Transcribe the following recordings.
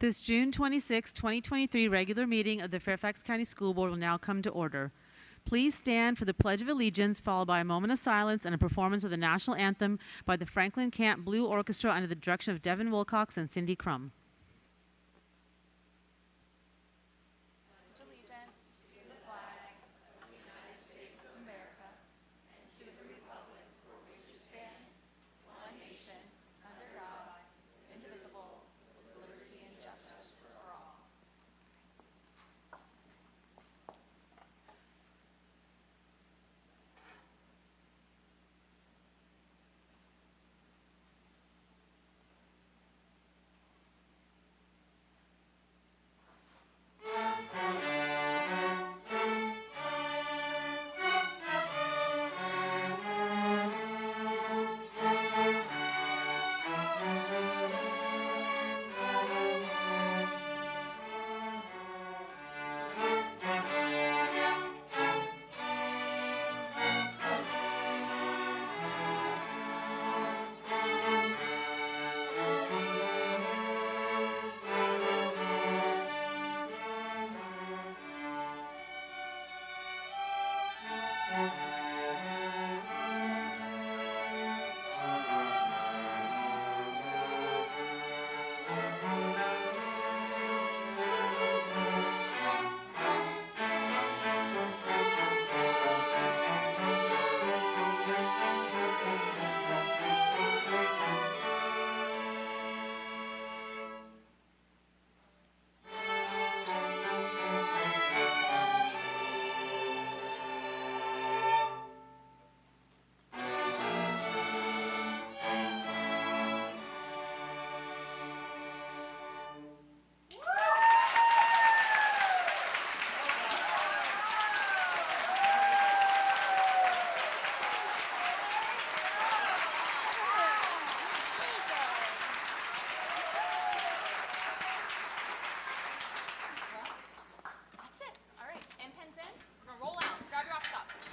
This June 26, 2023 regular meeting of the Fairfax County School Board will now come to order. Please stand for the Pledge of Allegiance, followed by a moment of silence and a performance of the national anthem by the Franklin Camp Blue Orchestra under the direction of Devin Wilcox and Cindy Crum.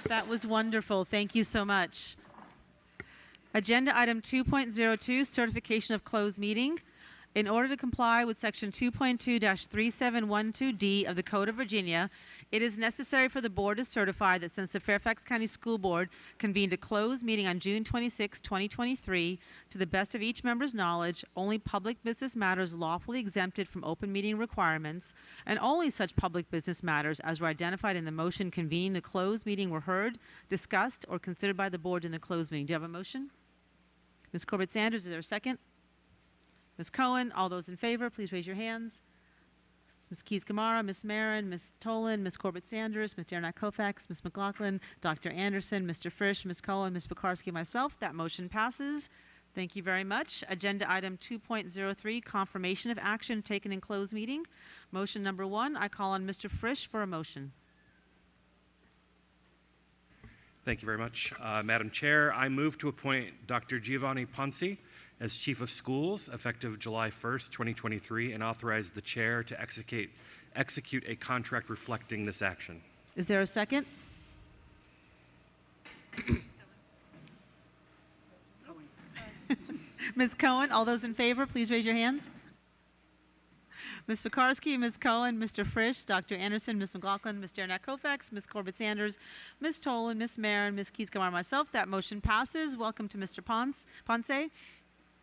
That was wonderful. Thank you so much. Agenda item 2.02, certification of closed meeting. In order to comply with section 2.2-3712D of the Code of Virginia, it is necessary for the board to certify that since the Fairfax County School Board convened a closed meeting on June 26, 2023, to the best of each member's knowledge, only public business matters lawfully exempted from open meeting requirements, and only such public business matters as were identified in the motion convening the closed meeting were heard, discussed, or considered by the board in the closed meeting. Do you have a motion? Ms. Corbett-Sanders, is there a second? Ms. Cohen, all those in favor, please raise your hands. Ms. Keys-Gamarra, Ms. Marin, Ms. Tolan, Ms. Corbett-Sanders, Ms. Derenak-Kofax, Ms. McLaughlin, Dr. Anderson, Mr. Frisch, Ms. Cohen, Ms. Pekarsky, myself. That motion passes. Thank you very much. Agenda item 2.03, confirmation of action taken in closed meeting. Motion number 1, I call on Mr. Frisch for a motion. Thank you very much. Madam Chair, I move to appoint Dr. Giovanni Ponce as Chief of Schools effective July 1st, 2023, and authorize the Chair to execute a contract reflecting this action. Is there a second? Ms. Cohen, all those in favor, please raise your hands. Ms. Pekarsky, Ms. Cohen, Mr. Frisch, Dr. Anderson, Ms. McLaughlin, Ms. Derenak-Kofax, Ms. Corbett-Sanders, Ms. Tolan, Ms. Marin, Ms. Keys-Gamarra, myself. That motion passes. Welcome to Mr. Ponce.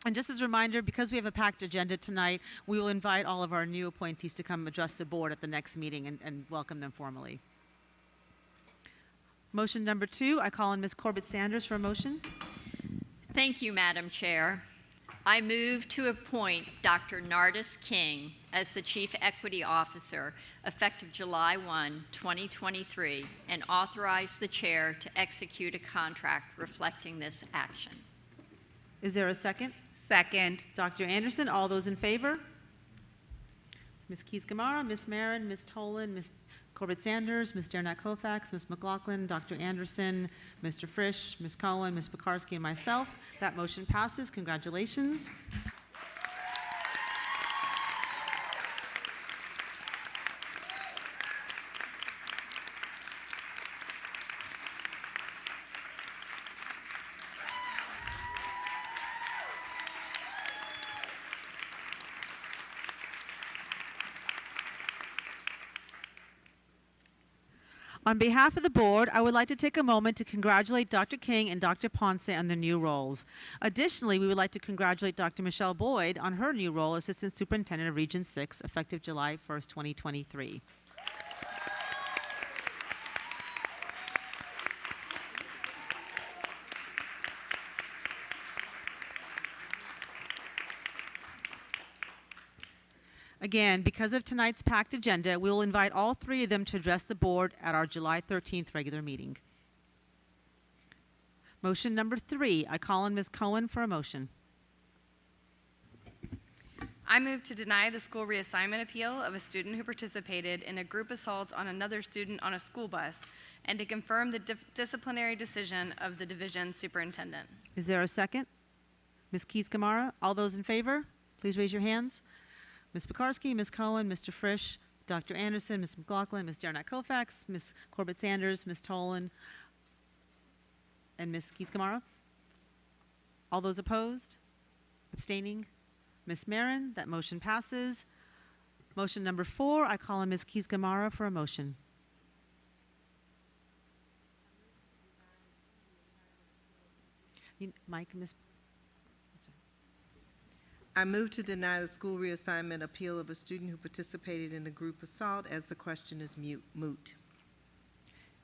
And just as a reminder, because we have a packed agenda tonight, we will invite all of our new appointees to come address the board at the next meeting and welcome them formally. Motion number 2, I call on Ms. Corbett-Sanders for a motion. Thank you, Madam Chair. I move to appoint Dr. Nardis King as the Chief Equity Officer effective July 1, 2023, and authorize the Chair to execute a contract reflecting this action. Is there a second? Second. Dr. Anderson, all those in favor? Ms. Keys-Gamarra, Ms. Marin, Ms. Tolan, Ms. Corbett-Sanders, Ms. Derenak-Kofax, Ms. McLaughlin, Dr. Anderson, Mr. Frisch, Ms. Cohen, Ms. Pekarsky, and myself. That motion passes. Congratulations. On behalf of the board, I would like to take a moment to congratulate Dr. King and Dr. Ponce on their new roles. Additionally, we would like to congratulate Dr. Michelle Boyd on her new role, Assistant Superintendent of Region 6, effective July 1st, 2023. Again, because of tonight's packed agenda, we will invite all three of them to address the board at our July 13th regular meeting. Motion number 3, I call on Ms. Cohen for a motion. I move to deny the school reassignment appeal of a student who participated in a group assault on another student on a school bus and to confirm the disciplinary decision of the division superintendent. Is there a second? Ms. Keys-Gamarra, all those in favor, please raise your hands. Ms. Pekarsky, Ms. Cohen, Mr. Frisch, Dr. Anderson, Ms. McLaughlin, Ms. Jarnett-Kofax, Ms. Corbett-Sanders, Ms. Tolan, and Ms. Keys-Gamarra. All those opposed? Abstaining? Ms. Marin, that motion passes. Motion number 4, I call on Ms. Keys-Gamarra for a motion. Mike, Ms. I move to deny the school reassignment appeal of a student who participated in a group assault as the question is moot.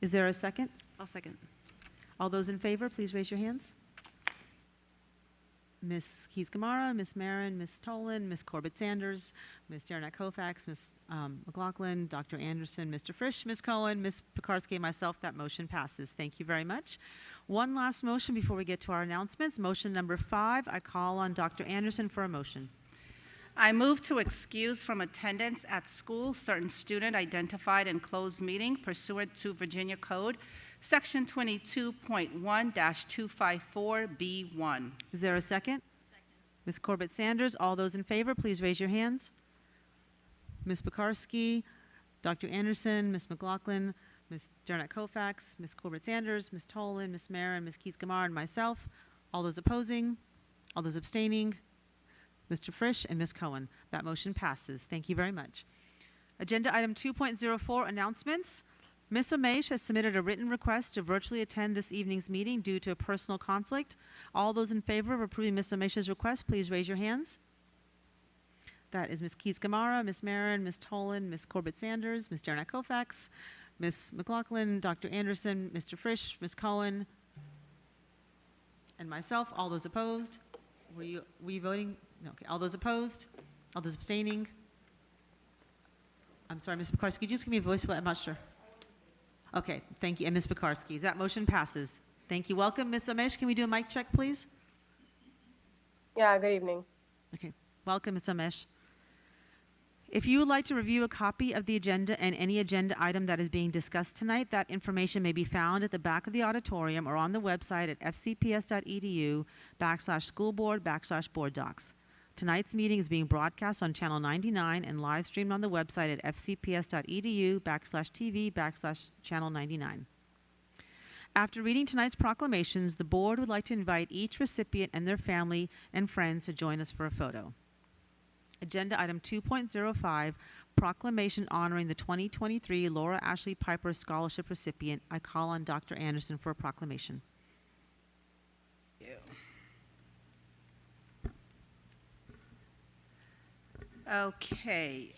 Is there a second? I'll second. All those in favor, please raise your hands. Ms. Keys-Gamarra, Ms. Marin, Ms. Tolan, Ms. Corbett-Sanders, Ms. Jarnett-Kofax, Ms. McLaughlin, Dr. Anderson, Mr. Frisch, Ms. Cohen, Ms. Pekarsky, and myself. That motion passes. Thank you very much. One last motion before we get to our announcements. Motion number 5, I call on Dr. Anderson for a motion. I move to excuse from attendance at school certain student identified in closed meeting pursuant to Virginia Code, Section 22.1-254B1. Is there a second? Ms. Corbett-Sanders, all those in favor, please raise your hands. Ms. Pekarsky, Dr. Anderson, Ms. McLaughlin, Ms. Jarnett-Kofax, Ms. Corbett-Sanders, Ms. Tolan, Ms. Marin, Ms. Keys-Gamarra, and myself. All those opposing? All those abstaining? Mr. Frisch and Ms. Cohen. That motion passes. Thank you very much. Agenda item 2.04, announcements. Ms. Omesh has submitted a written request to virtually attend this evening's meeting due to a personal conflict. All those in favor of approving Ms. Omesh's request, please raise your hands. That is Ms. Keys-Gamarra, Ms. Marin, Ms. Tolan, Ms. Corbett-Sanders, Ms. Jarnett-Kofax, Ms. McLaughlin, Dr. Anderson, Mr. Frisch, Ms. Cohen, and myself. All those opposed? Were you voting? No. Okay. All those opposed? All those abstaining? I'm sorry, Ms. Pekarsky, could you just give me a voice vote? I'm not sure. Okay, thank you. And Ms. Pekarsky, that motion passes. Thank you. Welcome. Ms. Omesh, can we do a mic check, please? Yeah, good evening. Okay. Welcome, Ms. Omesh. If you would like to review a copy of the agenda and any agenda item that is being discussed tonight, that information may be found at the back of the auditorium or on the website at fcps.edu/schoolboard/board docs. Tonight's meeting is being broadcast on Channel 99 and live streamed on the website at fcps.edu/TV/channel 99. After reading tonight's proclamations, the board would like to invite each recipient and their family and friends to join us for a photo. Agenda item 2.05, proclamation honoring the 2023 Laura Ashley Piper Scholarship recipient. I call on Dr. Anderson for a proclamation. Okay,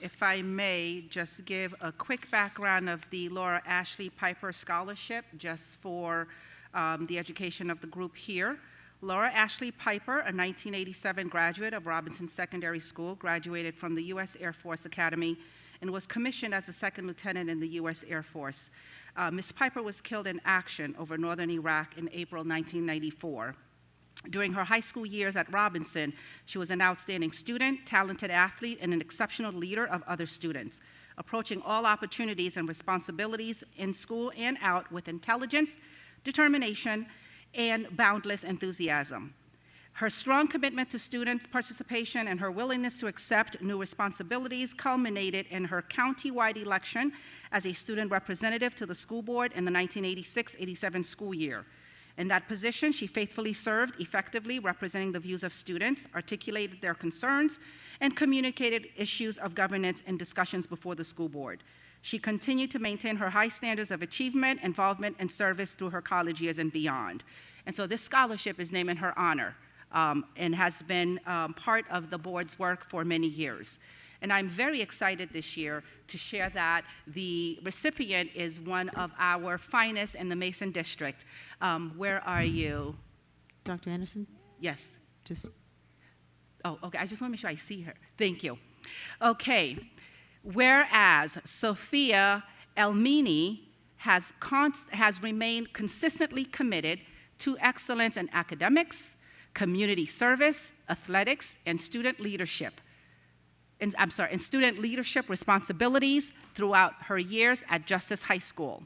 if I may just give a quick background of the Laura Ashley Piper Scholarship, just for the education of the group here. Laura Ashley Piper, a 1987 graduate of Robinson Secondary School, graduated from the U.S. Air Force Academy and was commissioned as a second lieutenant in the U.S. Air Force. Ms. Piper was killed in action over northern Iraq in April 1994. During her high school years at Robinson, she was an outstanding student, talented athlete, and an exceptional leader of other students, approaching all opportunities and responsibilities in school and out with intelligence, determination, and boundless enthusiasm. Her strong commitment to student participation and her willingness to accept new responsibilities culminated in her county-wide election as a student representative to the school board in the 1986-87 school year. In that position, she faithfully served, effectively representing the views of students, articulated their concerns, and communicated issues of governance in discussions before the school board. She continued to maintain her high standards of achievement, involvement, and service through her college years and beyond. And so this scholarship is named in her honor and has been part of the board's work for many years. And I'm very excited this year to share that the recipient is one of our finest in the Mason District. Where are you? Dr. Anderson? Yes. Just Oh, okay, I just want to make sure I see her. Thank you. Okay, whereas Sophia Elmini has remained consistently committed to excellence in academics, community service, athletics, and student leadership. And student leadership responsibilities throughout her years at Justice High School.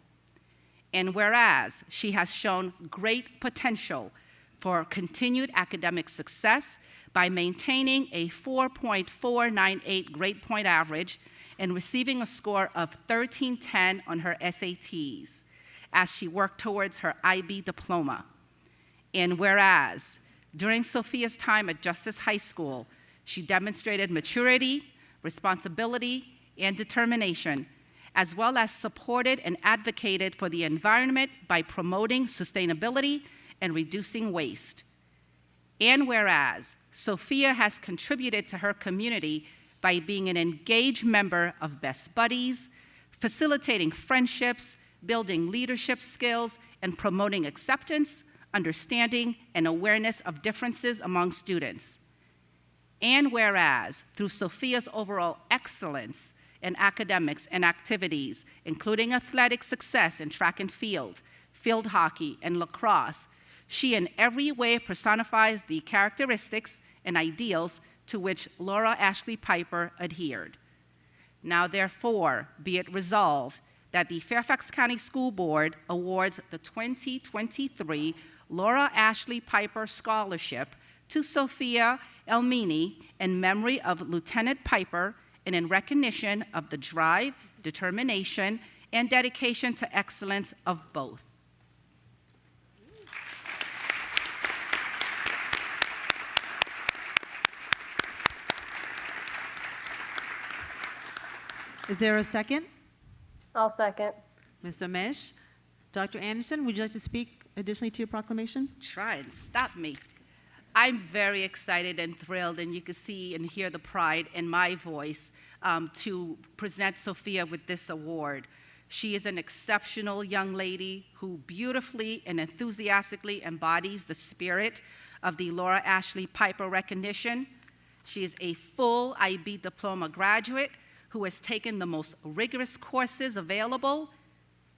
And whereas she has shown great potential for continued academic success by maintaining a 4.498 grade point average and receiving a score of 1310 on her SATs as she worked towards her IB diploma. And whereas during Sophia's time at Justice High School, she demonstrated maturity, responsibility, and determination, as well as supported and advocated for the environment by promoting sustainability and reducing waste. And whereas Sophia has contributed to her community by being an engaged member of Best Buddies, facilitating friendships, building leadership skills, and promoting acceptance, understanding, and awareness of differences among students. And whereas through Sophia's overall excellence in academics and activities, including athletic success in track and field hockey, and lacrosse, she in every way personifies the characteristics and ideals to which Laura Ashley Piper adhered. Now therefore, be it resolved that the Fairfax County School Board awards the 2023 Laura Ashley Piper Scholarship to Sophia Elmini in memory of Lieutenant Piper and in recognition of the drive, determination, and dedication to excellence of both. is there a second? I'll second. Ms. Omesh? Dr. Anderson, would you like to speak additionally to your proclamation? Try and stop me. I'm very excited and thrilled, and you can see and hear the pride in my voice to present Sophia with this award. She is an exceptional young lady who beautifully and enthusiastically embodies the spirit of the Laura Ashley Piper recognition. She is a full IB diploma graduate who has taken the most rigorous courses available.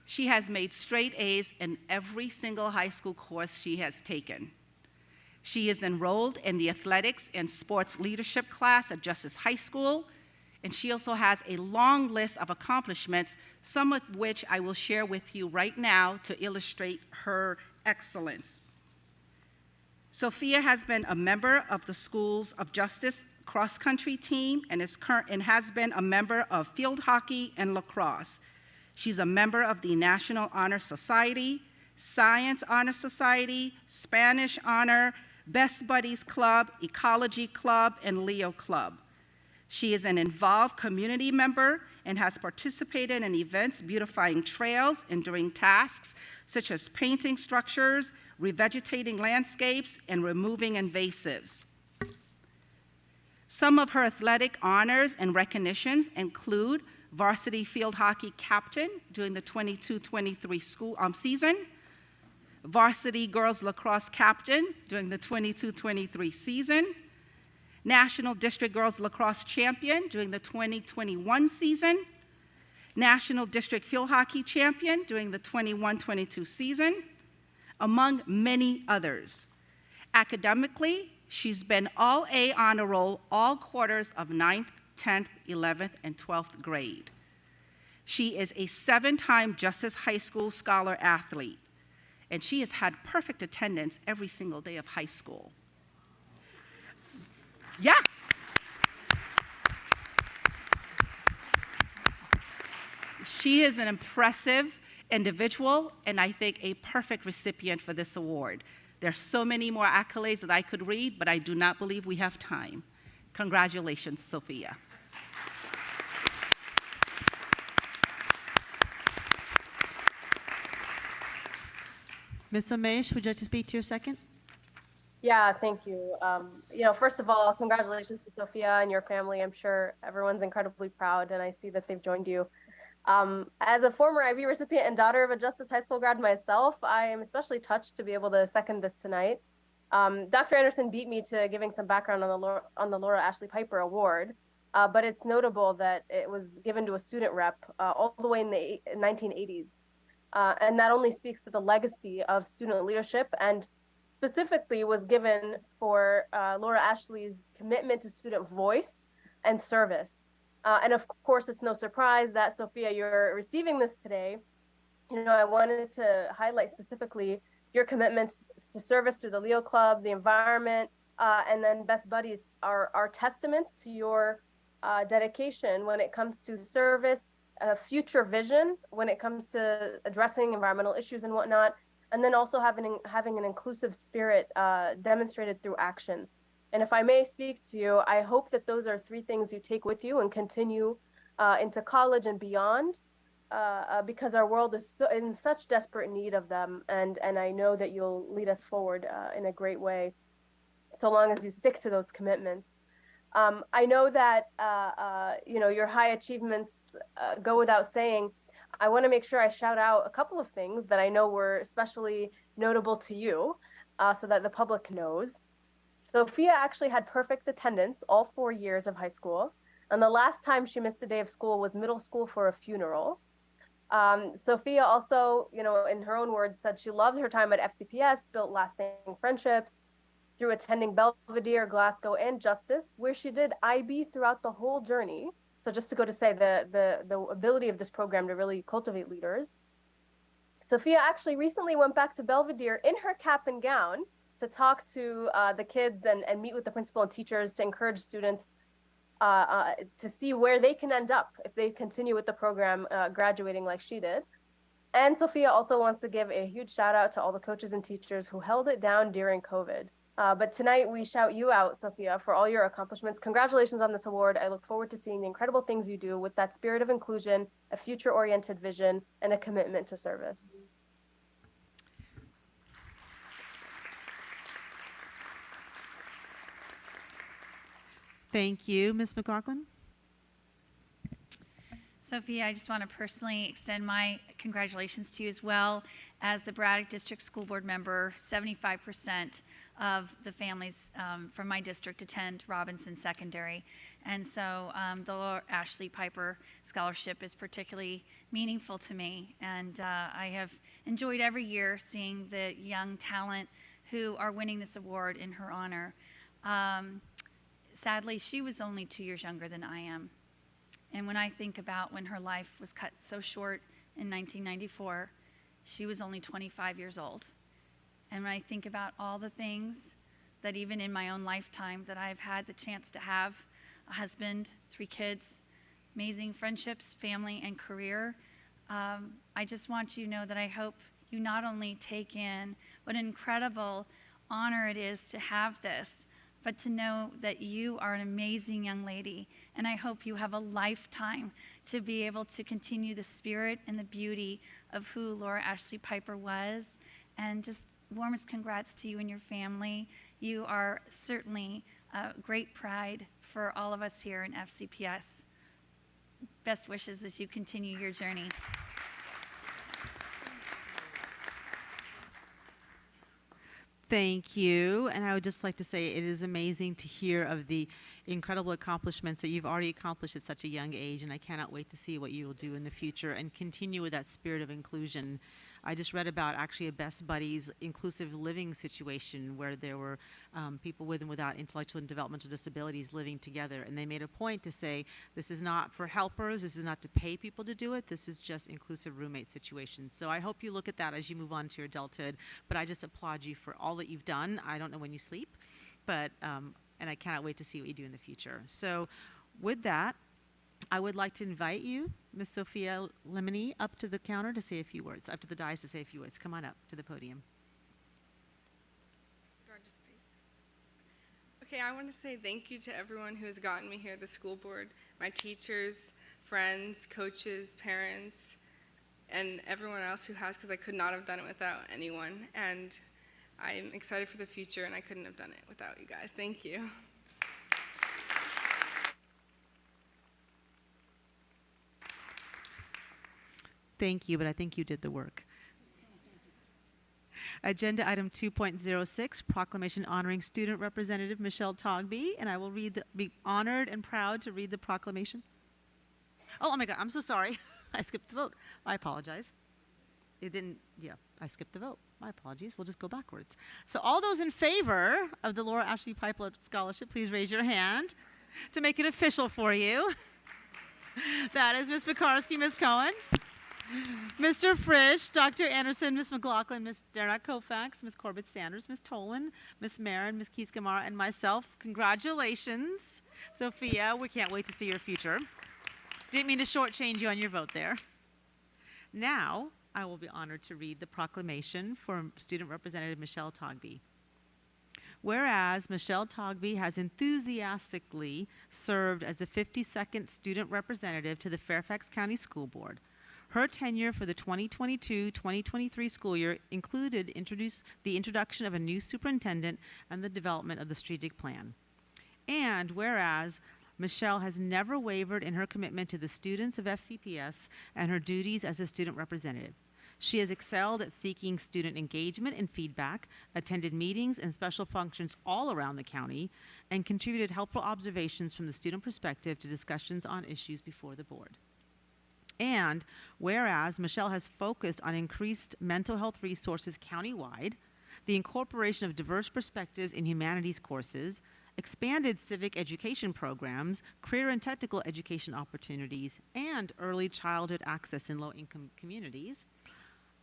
She has made straight A's in every single high school course she has taken. She is enrolled in the athletics and sports leadership class at Justice High School, and she also has a long list of accomplishments, some of which I will share with you right now to illustrate her excellence. Sophia has been a member of the Schools of Justice cross-country team and has been a member of field hockey and lacrosse. She's a member of the National Honor Society, Science Honor Society, Spanish Honor, Best Buddies Club, Ecology Club, and Leo Club. She is an involved community member and has participated in events beautifying trails and doing tasks such as painting structures, revegetating landscapes, and removing invasives. Some of her athletic honors and recognitions include varsity field hockey captain during the 22-23 school season, varsity girls lacrosse captain during the 22-23 season, National District Girls Lacrosse Champion during the 2021 season, National District Field Hockey Champion during the 21-22 season, among many others. Academically, she's been all A honor roll all quarters of 9th, 10th, 11th, and 12th grade. She is a 7-time Justice High School Scholar athlete, and she has had perfect attendance every single day of high school. Yeah. She is an impressive individual, and I think a perfect recipient for this award. There's so many more accolades that I could read, but I do not believe we have time. Congratulations, Sophia. Ms. Omesh, would you like to speak to your second? Yeah, thank you. First of all, congratulations to Sophia and your family. I'm sure everyone's incredibly proud, and I see that they've joined you. As a former IB recipient and daughter of a Justice High School grad myself, I am especially touched to be able to second this tonight. Dr. Anderson beat me to giving some background on the Laura Ashley Piper Award, but it's notable that it was given to a student rep all the way in the 1980s. And that only speaks to the legacy of student leadership, and specifically was given for Laura Ashley's commitment to student voice and service. And of course, it's no surprise that, Sophia, you're receiving this today. I wanted to highlight specifically your commitments to service through the Leo Club, the environment, and then Best Buddies are testaments to your dedication when it comes to service, future vision when it comes to addressing environmental issues and whatnot, and then also having an inclusive spirit demonstrated through action. And if I may speak to you, I hope that those are three things you take with you and continue into college and beyond, because our world is in such desperate need of them. And I know that you'll lead us forward in a great way, so long as you stick to those commitments. I know that your high achievements go without saying. I want to make sure I shout out a couple of things that I know were especially notable to you, so that the public knows. Sophia actually had perfect attendance all 4 years of high school, and the last time she missed a day of school was middle school for a funeral. Sophia also, in her own words, said she loved her time at FCPS, built lasting friendships through attending Belvedere, Glasgow, and Justice, where she did IB throughout the whole journey. So just to go to say the ability of this program to really cultivate leaders. Sophia actually recently went back to Belvedere in her cap and gown to talk to the kids and meet with the principal and teachers to encourage students to see where they can end up if they continue with the program, graduating like she did. And Sophia also wants to give a huge shout out to all the coaches and teachers who held it down during COVID. But tonight we shout you out, Sophia, for all your accomplishments. Congratulations on this award. I look forward to seeing the incredible things you do with that spirit of inclusion, a future-oriented vision, and a commitment to service. Thank you. Ms. McLaughlin? Sophia, I just want to personally extend my congratulations to you as well. As the Braddock District School Board member, 75% of the families from my district attend Robinson Secondary. And so the Laura Ashley Piper Scholarship is particularly meaningful to me. And I have enjoyed every year seeing the young talent who are winning this award in her honor. Sadly, she was only 2 years younger than I am. And when I think about when her life was cut so short in 1994, she was only 25 years old. And when I think about all the things that even in my own lifetime that I've had the chance to have, a husband, 3 kids, amazing friendships, family, and career, I just want you to know that I hope you not only take in what an incredible honor it is to have this, but to know that you are an amazing young lady, and I hope you have a lifetime to be able to continue the spirit and the beauty of who Laura Ashley Piper was. And just warmest congrats to you and your family. You are certainly a great pride for all of us here in FCPS. Best wishes as you continue your journey. Thank you. And I would just like to say it is amazing to hear of the incredible accomplishments that you've already accomplished at such a young age, and I cannot wait to see what you will do in the future and continue with that spirit of inclusion. I just read about actually a Best Buddies inclusive living situation where there were people with and without intellectual and developmental disabilities living together, and they made a point to say this is not for helpers, this is not to pay people to do it, this is just inclusive roommate situations. So I hope you look at that as you move on to your adulthood, but I just applaud you for all that you've done. I don't know when you sleep, but and I cannot wait to see what you do in the future. So with that, I would like to invite you Miss Sophia Lemony up to the counter to say a few words, up to the dais to say a few words. Come on up to the podium. Okay, I want to say thank you to everyone who has gotten me here, the school board, my teachers, friends, coaches, parents, and everyone else who has, because I could not have done it without anyone. And I'm excited for the future, and I couldn't have done it without you guys. Thank you. Thank you, but I think you did the work. Agenda item 2.06, proclamation honoring student representative Michelle Togby, and I will be honored and proud to read the proclamation. Oh my God, I'm so sorry. I skipped the vote. I apologize. It didn't, yeah, I skipped the vote. My apologies. We'll just go backwards. So all those in favor of the Laura Ashley Piper Scholarship, please raise your hand to make it official for you. That is Ms. Pekarsky, Ms. Cohen, Mr. Frisch, Dr. Anderson, Ms. McLaughlin, Ms. Dernak Kofax, Ms. Corbett Sanders, Ms. Tolan, Ms. Marin, Ms. Keys-Gamara, and myself. Congratulations, Sophia. We can't wait to see your future. Didn't mean to shortchange you on your vote there. Now, I will be honored to read the proclamation for Student Representative Michelle Togby. Whereas Michelle Togby has enthusiastically served as the 52nd student representative to the Fairfax County School Board, her tenure for the 2022-2023 school year included the introduction of a new superintendent and the development of the strategic plan. And whereas Michelle has never wavered in her commitment to the students of FCPS and her duties as a student representative. She has excelled at seeking student engagement and feedback, attended meetings and special functions all around the county, and contributed helpful observations from the student perspective to discussions on issues before the board. And whereas Michelle has focused on increased mental health resources countywide, the incorporation of diverse perspectives in humanities courses, expanded civic education programs, career and technical education opportunities, and early childhood access in low-income communities.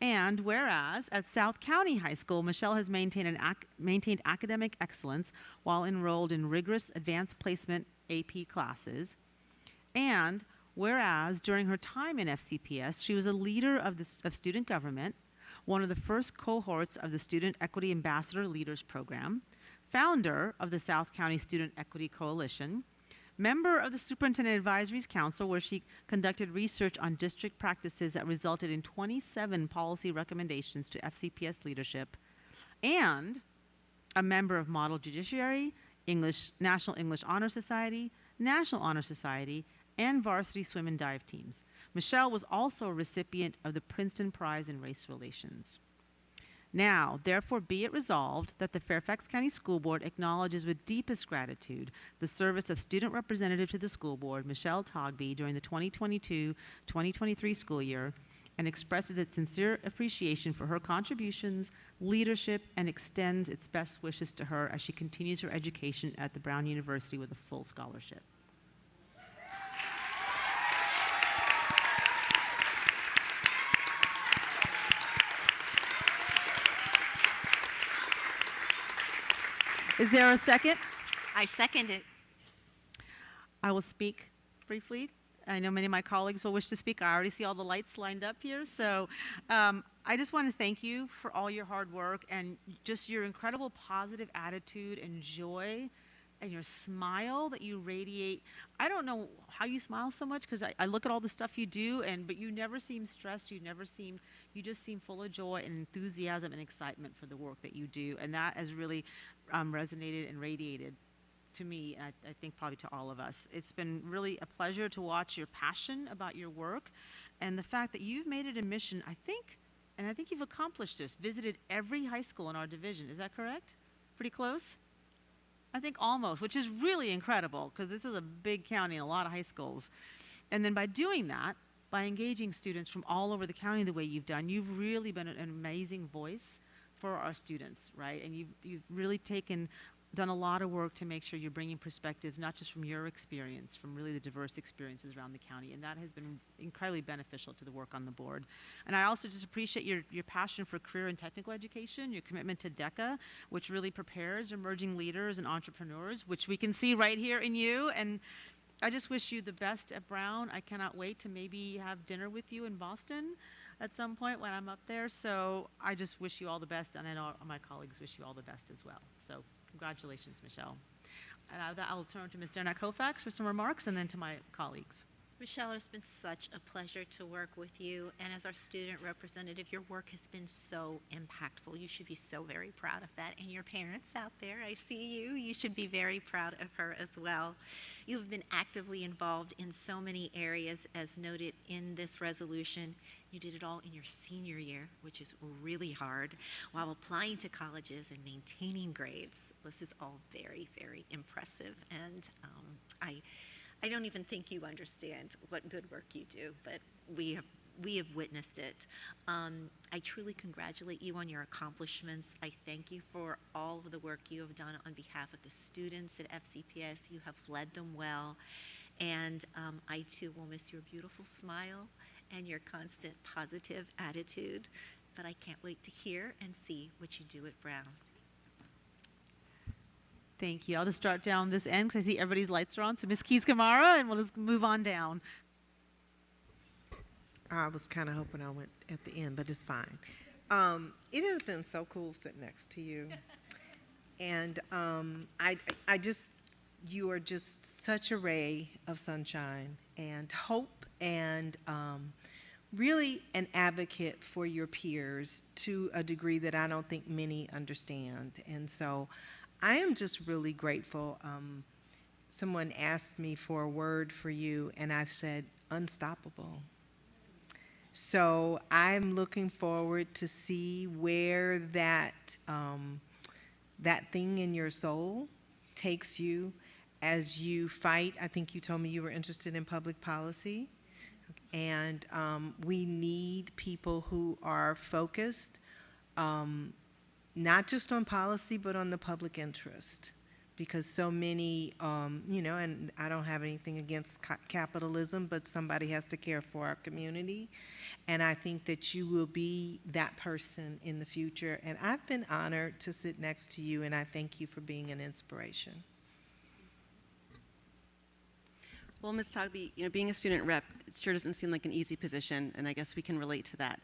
And whereas at South County High School, Michelle has maintained academic excellence while enrolled in rigorous advanced placement AP classes. And whereas during her time in FCPS, she was a leader of student government, one of the first cohorts of the Student Equity Ambassador Leaders Program, founder of the South County Student Equity Coalition, member of the Superintendent Advisory Council, where she conducted research on district practices that resulted in 27 policy recommendations to FCPS leadership, and a member of Model Judiciary, National English Honor Society, National Honor Society, and varsity swim and dive teams. Michelle was also a recipient of the Princeton Prize in Race Relations. Now, therefore, be it resolved that the Fairfax County School Board acknowledges with deepest gratitude the service of student representative to the school board, Michelle Togby, during the 2022-2023 school year, and expresses its sincere appreciation for her contributions, leadership, and extends its best wishes to her as she continues her education at the Brown University with a full scholarship. Is there a second? I second it. I will speak briefly. I know many of my colleagues will wish to speak. I already see all the lights lined up here. So I just want to thank you for all your hard work and just your incredible positive attitude and joy and your smile that you radiate. I don't know how you smile so much because I look at all the stuff you do, but you never seem stressed. You just seem full of joy and enthusiasm and excitement for the work that you do. And that has really resonated and radiated to me, and I think probably to all of us. It's been really a pleasure to watch your passion about your work and the fact that you've made it a mission, I think you've accomplished this, visited every high school in our division. Is that correct? Pretty close? I think almost, which is really incredible because this is a big county and a lot of high schools. And then by doing that, by engaging students from all over the county the way you've done, you've really been an amazing voice for our students, right? And you've really done a lot of work to make sure you're bringing perspectives, not just from your experience, from really the diverse experiences around the county. And that has been incredibly beneficial to the work on the board. And I also just appreciate your passion for career and technical education, your commitment to DECA, which really prepares emerging leaders and entrepreneurs, which we can see right here in you. And I just wish you the best at Brown. I cannot wait to maybe have dinner with you in Boston at some point when I'm up there. So I just wish you all the best, and I know my colleagues wish you all the best as well. So congratulations, Michelle. And I'll turn to Ms. Dernak Kofax for some remarks, and then to my colleagues. Michelle, it's been such a pleasure to work with you, and as our student representative, your work has been so impactful. You should be so very proud of that, and your parents out there, I see you. You should be very proud of her as well. You've been actively involved in so many areas, as noted in this resolution. You did it all in your senior year, which is really hard, while applying to colleges and maintaining grades. This is all very, very impressive, and I don't even think you understand what good work you do, but we have witnessed it. I truly congratulate you on your accomplishments. I thank you for all of the work you have done on behalf of the students at FCPS. You have led them well, and I too will miss your beautiful smile and your constant positive attitude, but I can't wait to hear and see what you do at Brown. Thank you. I'll just start down this end because I see everybody's lights are on. So Ms. Keys-Gamara, and we'll just move on down. I was kind of hoping I went at the end, but it's fine. It has been so cool sitting next to you. And you are just such a ray of sunshine and hope, and really an advocate for your peers to a degree that I don't think many understand. And so I am just really grateful. Someone asked me for a word for you, and I said, unstoppable. So I'm looking forward to see where that thing in your soul takes you as you fight. I think you told me you were interested in public policy, and we need people who are focused, not just on policy, but on the public interest. Because so many, and I don't have anything against capitalism, but somebody has to care for our community. And I think that you will be that person in the future. And I've been honored to sit next to you, and I thank you for being an inspiration. Well, Ms. Togby, being a student rep, it sure doesn't seem like an easy position, and I guess we can relate to that,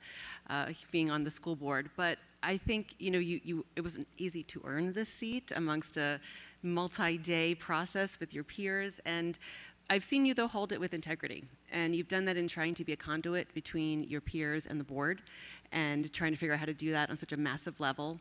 being on the school board. But I think, it wasn't easy to earn this seat amongst a multi-day process with your peers, and I've seen you, though, hold it with integrity, and you've done that in trying to be a conduit between your peers and the board, and trying to figure out how to do that on such a massive level.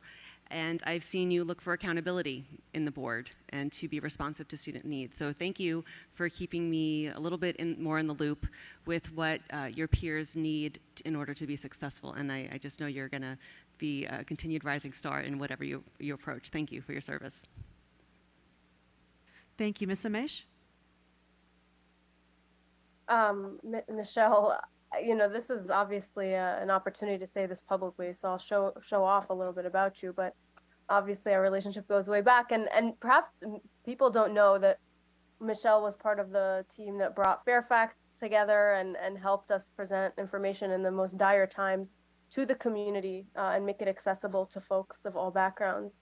And I've seen you look for accountability in the board and to be responsive to student needs. So thank you for keeping me a little bit more in the loop with what your peers need in order to be successful. And I just know you're going to be a continued rising star in whatever you approach. Thank you for your service. Thank you. Ms. Amesh? Michelle, this is obviously an opportunity to say this publicly, so I'll show off a little bit about you, but obviously our relationship goes way back, and perhaps people don't know that Michelle was part of the team that brought Fairfax together and helped us present information in the most dire times to the community and make it accessible to folks of all backgrounds.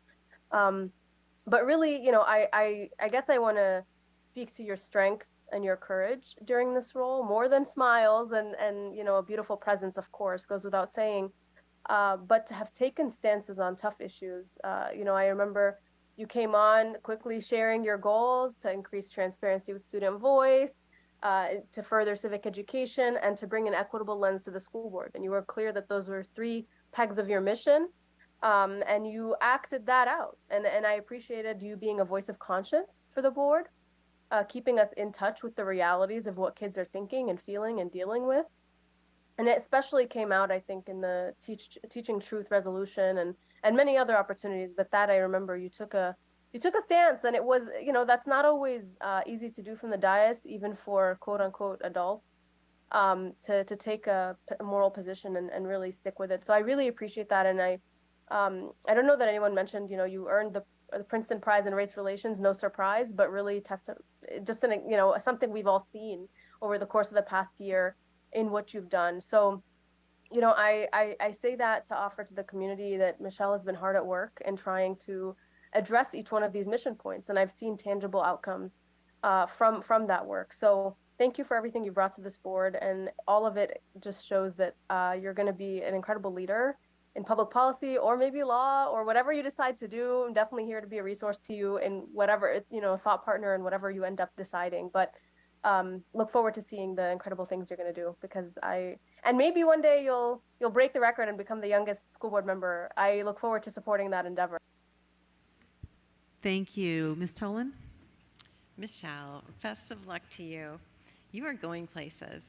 But really, I guess I want to speak to your strength and your courage during this role, more than smiles and a beautiful presence, of course, goes without saying, but to have taken stances on tough issues. I remember you came on quickly sharing your goals to increase transparency with student voice, to further civic education, and to bring an equitable lens to the school board. And you were clear that those were 3 pegs of your mission, and you acted that out. And I appreciated you being a voice of conscience for the board, keeping us in touch with the realities of what kids are thinking and feeling and dealing with. And it especially came out, I think, in the Teaching Truth resolution and many other opportunities. But that I remember you took a stance, and it was, that's not always easy to do from the dais, even for quote unquote adults, to take a moral position and really stick with it. So I really appreciate that. And I don't know that anyone mentioned, you earned the Princeton Prize in Race Relations, no surprise, but really something we've all seen over the course of the past year in what you've done. So, I say that to offer to the community that Michelle has been hard at work in trying to address each one of these mission points, and I've seen tangible outcomes from that work. So thank you for everything you've brought to this board, and all of it just shows that you're going to be an incredible leader in public policy or maybe law or whatever you decide to do. I'm definitely here to be a resource to you in whatever, thought partner and whatever you end up deciding. But look forward to seeing the incredible things you're going to do, because and maybe one day you'll break the record and become the youngest school board member. I look forward to supporting that endeavor. Thank you. Ms. Tolan? Michelle, best of luck to you. You are going places.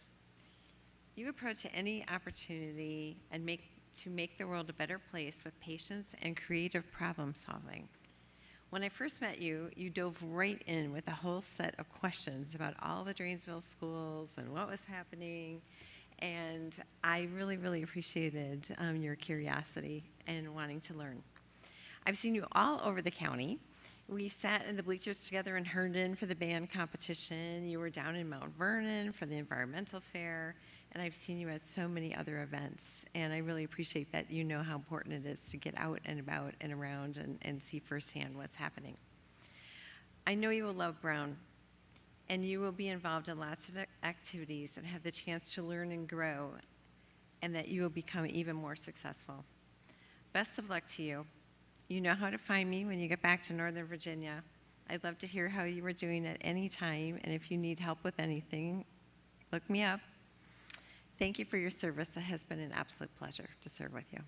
You approach any opportunity and to make the world a better place with patience and creative problem solving. When I first met you, you dove right in with a whole set of questions about all the Drainsville schools and what was happening. And I really, really appreciated your curiosity and wanting to learn. I've seen you all over the county. We sat in the bleachers together in Herndon for the band competition. You were down in Mount Vernon for the environmental fair. And I've seen you at so many other events. And I really appreciate that you know how important it is to get out and about and around and see firsthand what's happening. I know you will love Brown, and you will be involved in lots of activities and have the chance to learn and grow, and that you will become even more successful. Best of luck to you. You know how to find me when you get back to Northern Virginia. I'd love to hear how you were doing at any time, and if you need help with anything, look me up. Thank you for your service. It has been an absolute pleasure to serve with you.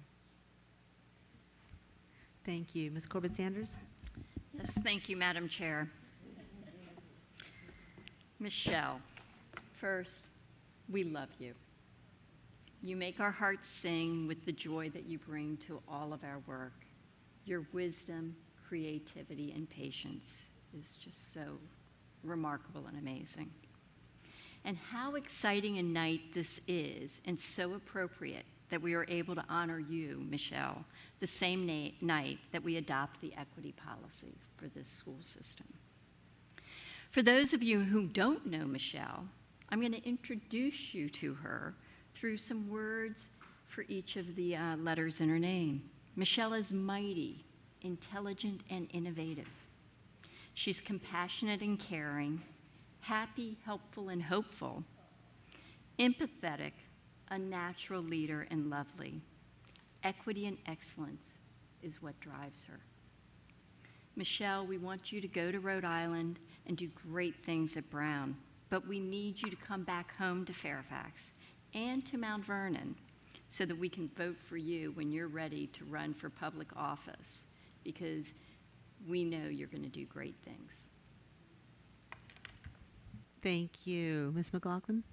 Thank you. Ms. Corbett-Sanders? Yes, thank you, Madam Chair. Michelle, first, we love you. You make our hearts sing with the joy that you bring to all of our work. Your wisdom, creativity, and patience is just so remarkable and amazing. And how exciting a night this is, and so appropriate that we are able to honor you, Michelle, the same night that we adopt the equity policy for this school system. For those of you who don't know Michelle, I'm going to introduce you to her through some words for each of the letters in her name. Michelle is mighty, intelligent, and innovative. She's compassionate and caring, happy, helpful, and hopeful, empathetic, a natural leader, and lovely. Equity and excellence is what drives her. Michelle, we want you to go to Rhode Island and do great things at Brown, but we need you to come back home to Fairfax and to Mount Vernon so that we can vote for you when you're ready to run for public office, because we know you're going to do great things. Thank you. Ms. McLaughlin?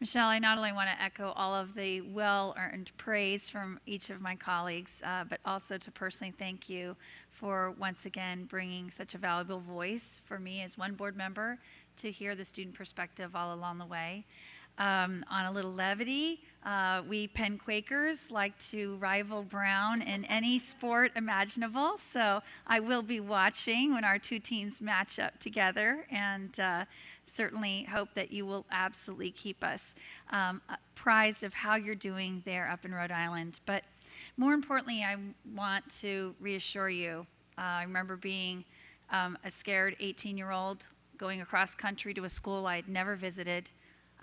Michelle, I not only want to echo all of the well-earned praise from each of my colleagues, but also to personally thank you for once again bringing such a valuable voice for me as one board member to hear the student perspective all along the way. On a little levity, we Penn Quakers like to rival Brown in any sport imaginable, so I will be watching when our two teams match up together, and certainly hope that you will absolutely keep us apprised of how you're doing there up in Rhode Island. But more importantly, I want to reassure you, I remember being a scared 18-year-old going across country to a school I had never visited.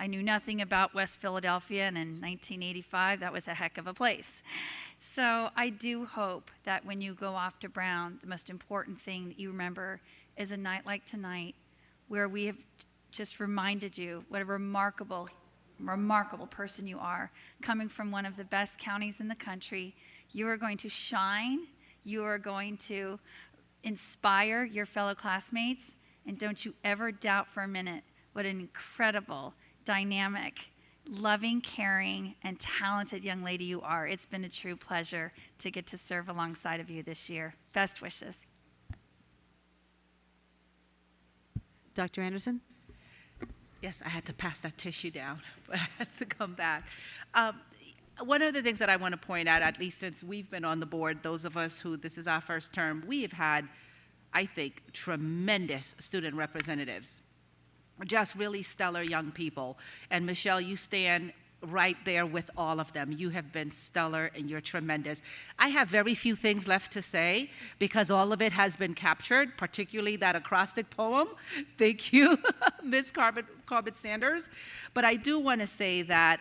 I knew nothing about West Philadelphia, and in 1985, that was a heck of a place. So I do hope that when you go off to Brown, the most important thing that you remember is a night like tonight, where we have just reminded you what a remarkable, remarkable person you are, coming from one of the best counties in the country. You are going to shine. You are going to inspire your fellow classmates, and don't you ever doubt for a minute what an incredible, dynamic, loving, caring, and talented young lady you are. It's been a true pleasure to get to serve alongside of you this year. Best wishes. Dr. Anderson? Yes, I had to pass that tissue down, but I had to come back. One of the things that I want to point out, at least since we've been on the board, those of us who this is our first term, we have had, I think, tremendous student representatives, just really stellar young people. And Michelle, you stand right there with all of them. You have been stellar and you're tremendous. I have very few things left to say because all of it has been captured, particularly that acrostic poem. Thank you, Ms. Corbett Sanders. But I do want to say that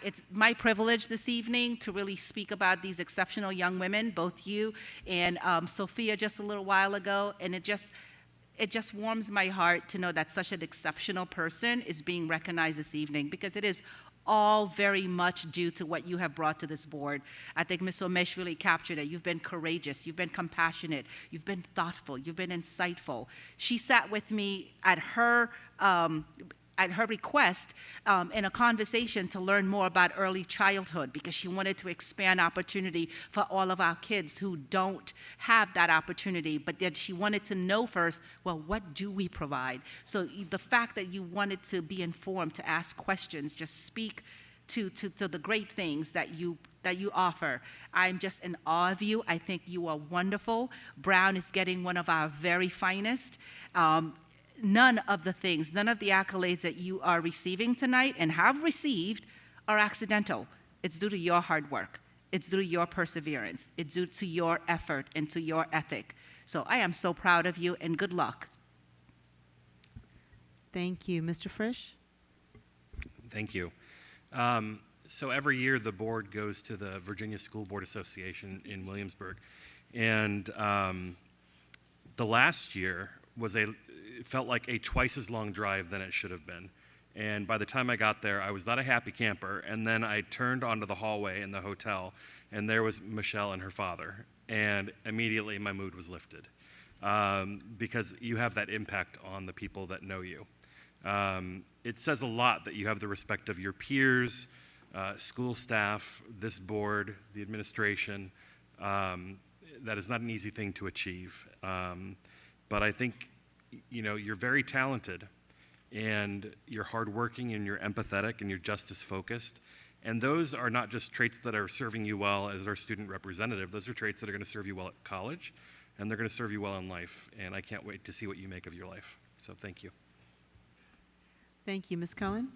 it's my privilege this evening to really speak about these exceptional young women, both you and Sophia just a little while ago, and it just warms my heart to know that such an exceptional person is being recognized this evening, because it is all very much due to what you have brought to this board. I think Ms. Omesh really captured it. You've been courageous, you've been compassionate, you've been thoughtful, you've been insightful. She sat with me at her request in a conversation to learn more about early childhood, because she wanted to expand opportunity for all of our kids who don't have that opportunity, but that she wanted to know first, well, what do we provide? So the fact that you wanted to be informed, to ask questions, just speak to the great things that you offer. I'm just in awe of you. I think you are wonderful. Brown is getting one of our very finest. None of the accolades that you are receiving tonight and have received are accidental. It's due to your hard work. It's due to your perseverance. It's due to your effort and to your ethic. So I am so proud of you, and good luck. Thank you. Mr. Frisch? Thank you. So every year the board goes to the Virginia School Board Association in Williamsburg. And the last year it felt like a twice as long drive than it should have been. And by the time I got there, I was not a happy camper. And then I turned onto the hallway in the hotel, and there was Michelle and her father. And immediately my mood was lifted, because you have that impact on the people that know you. It says a lot that you have the respect of your peers, school staff, this board, the administration. That is not an easy thing to achieve. But I think, you're very talented, and you're hardworking, and you're empathetic, and you're justice focused. And those are not just traits that are serving you well as our student representative. Those are traits that are going to serve you well at college, and they're going to serve you well in life. And I can't wait to see what you make of your life. So thank you. Thank you. Ms. Cohen?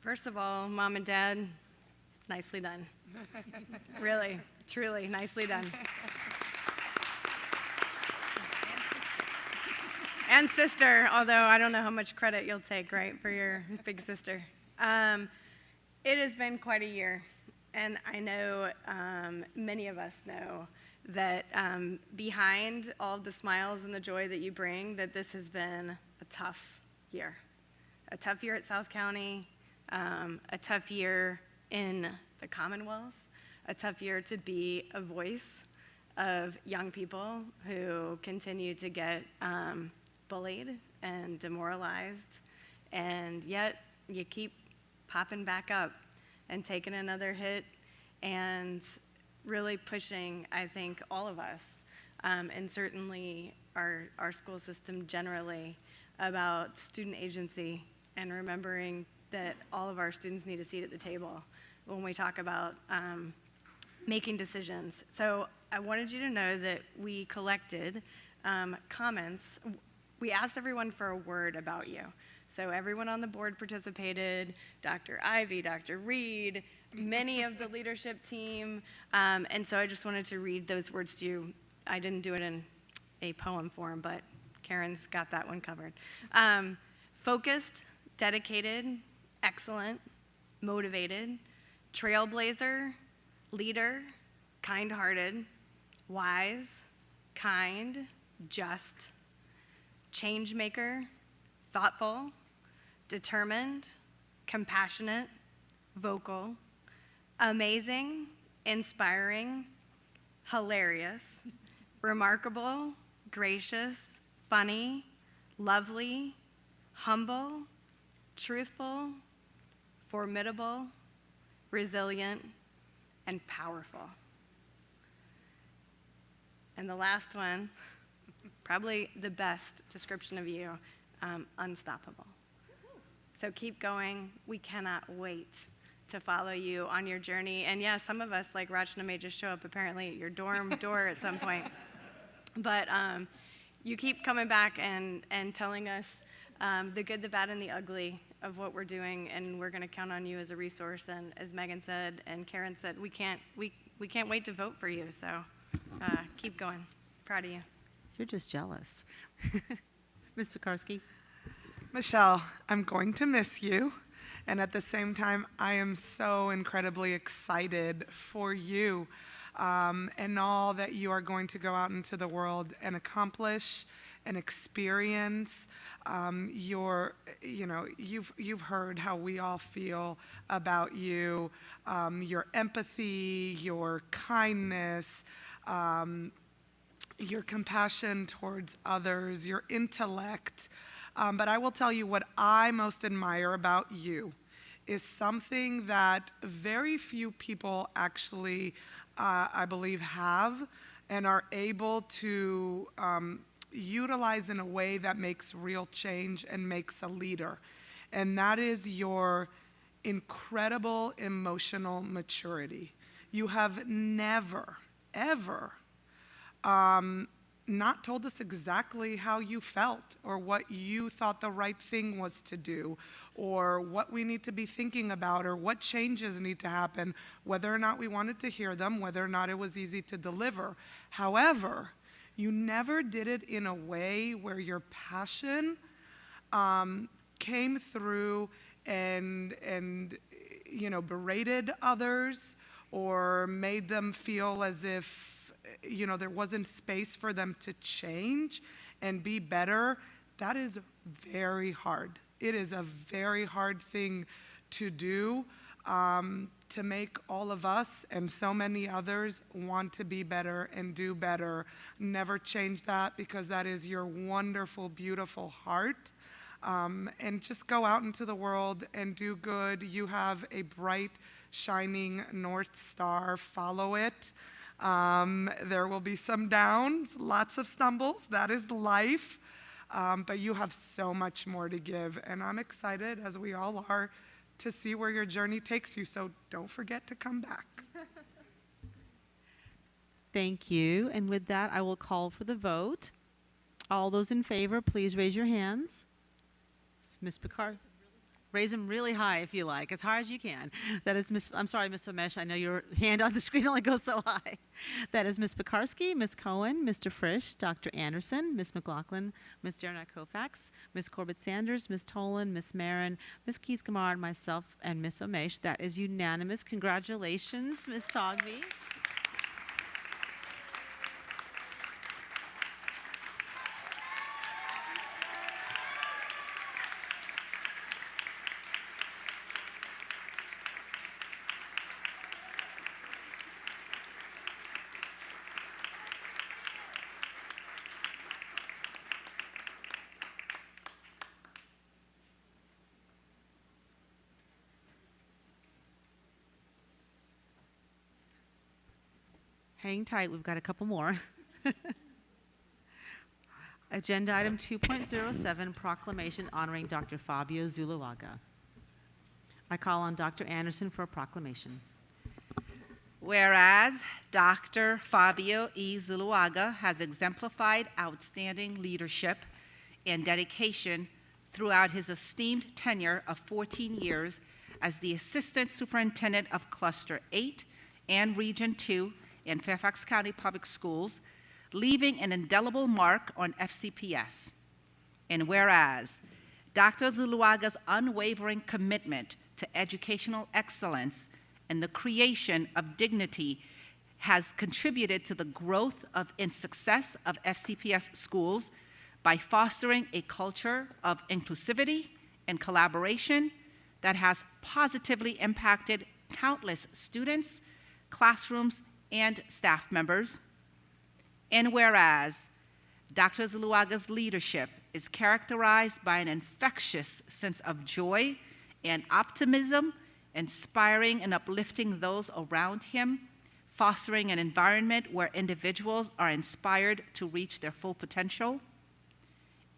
First of all, Mom and Dad, nicely done. Really, truly, nicely done. And sister, although I don't know how much credit you'll take, right, for your big sister. It has been quite a year, and I know many of us know that behind all of the smiles and the joy that you bring, that this has been a tough year. A tough year at South County, a tough year in the Commonwealth, a tough year to be a voice of young people who continue to get bullied and demoralized, and yet you keep popping back up and taking another hit and really pushing, I think, all of us, and certainly our school system generally, about student agency and remembering that all of our students need a seat at the table when we talk about making decisions. So I wanted you to know that we collected comments. We asked everyone for a word about you. So everyone on the board participated, Dr. Ivy, Dr. Reed, many of the leadership team, and so I just wanted to read those words to you. I didn't do it in a poem form, but Karen's got that one covered. Focused, dedicated, excellent, motivated, trailblazer, leader, kind-hearted, wise, kind, just, change maker, thoughtful, determined, compassionate, vocal, amazing, inspiring, hilarious, remarkable, gracious, funny, lovely, humble, truthful, formidable, resilient, and powerful. And the last one, probably the best description of you, unstoppable. So keep going. We cannot wait to follow you on your journey. And yeah, some of us, like Rachna, may just show up apparently at your dorm door at some point. But you keep coming back and telling us the good, the bad, and the ugly of what we're doing, and we're going to count on you as a resource. And as Megan said and Karen said, we can't wait to vote for you. So keep going. Proud of you. You're just jealous. Ms. Pekarsky? Michelle, I'm going to miss you. And at the same time, I am so incredibly excited for you and all that you are going to go out into the world and accomplish and experience. You've heard how we all feel about you, your empathy, your kindness, your compassion towards others, your intellect. But I will tell you what I most admire about you is something that very few people actually, I believe, have and are able to utilize in a way that makes real change and makes a leader. And that is your incredible emotional maturity. You have never, ever not told us exactly how you felt or what you thought the right thing was to do or what we need to be thinking about or what changes need to happen, whether or not we wanted to hear them, whether or not it was easy to deliver. However, you never did it in a way where your passion came through and berated others or made them feel as if there wasn't space for them to change and be better. That is very hard. It is a very hard thing to do, to make all of us and so many others want to be better and do better. Never change that, because that is your wonderful, beautiful heart. And just go out into the world and do good. You have a bright, shining North Star. Follow it. There will be some downs, lots of stumbles. That is life. But you have so much more to give. And I'm excited, as we all are, to see where your journey takes you. So don't forget to come back. Thank you. And with that, I will call for the vote. All those in favor, please raise your hands. Ms. Picard. Raise them really high if you like, as high as you can. That is I'm sorry, Ms. Omesh, I know your hand on the screen only goes so high. That is Ms. Pekarsky, Ms. Cohen, Mr. Frisch, Dr. Anderson, Ms. McLaughlin, Ms. Jeremiah Koufax, Ms. Corbett Sanders, Ms. Tolan, Ms. Marin, Ms. Keys-Gamarra, myself, and Ms. Omesh. That is unanimous. Congratulations, Ms. Togby. Hang tight, we've got a couple more. Agenda item 2.07, proclamation honoring Dr. Fabio Zuluaga. I call on Dr. Anderson for a proclamation. Whereas Dr. Fabio E. Zuluaga has exemplified outstanding leadership and dedication throughout his esteemed tenure of 14 years as the Assistant Superintendent of Cluster 8 and Region 2 in Fairfax County Public Schools, leaving an indelible mark on FCPS. And whereas Dr. Zuluaga's unwavering commitment to educational excellence and the creation of dignity has contributed to the growth and success of FCPS schools by fostering a culture of inclusivity and collaboration that has positively impacted countless students, classrooms, and staff members. And whereas Dr. Zuluaga's leadership is characterized by an infectious sense of joy and optimism, inspiring and uplifting those around him, fostering an environment where individuals are inspired to reach their full potential.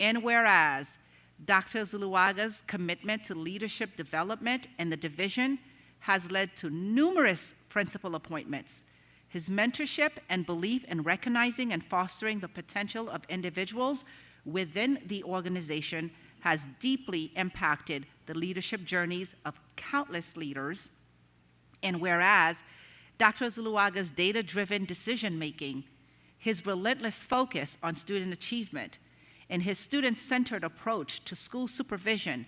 And whereas Dr. Zuluaga's commitment to leadership development in the division has led to numerous principal appointments, his mentorship and belief in recognizing and fostering the potential of individuals within the organization has deeply impacted the leadership journeys of countless leaders. And whereas Dr. Zuluaga's data-driven decision-making, his relentless focus on student achievement, and his student-centered approach to school supervision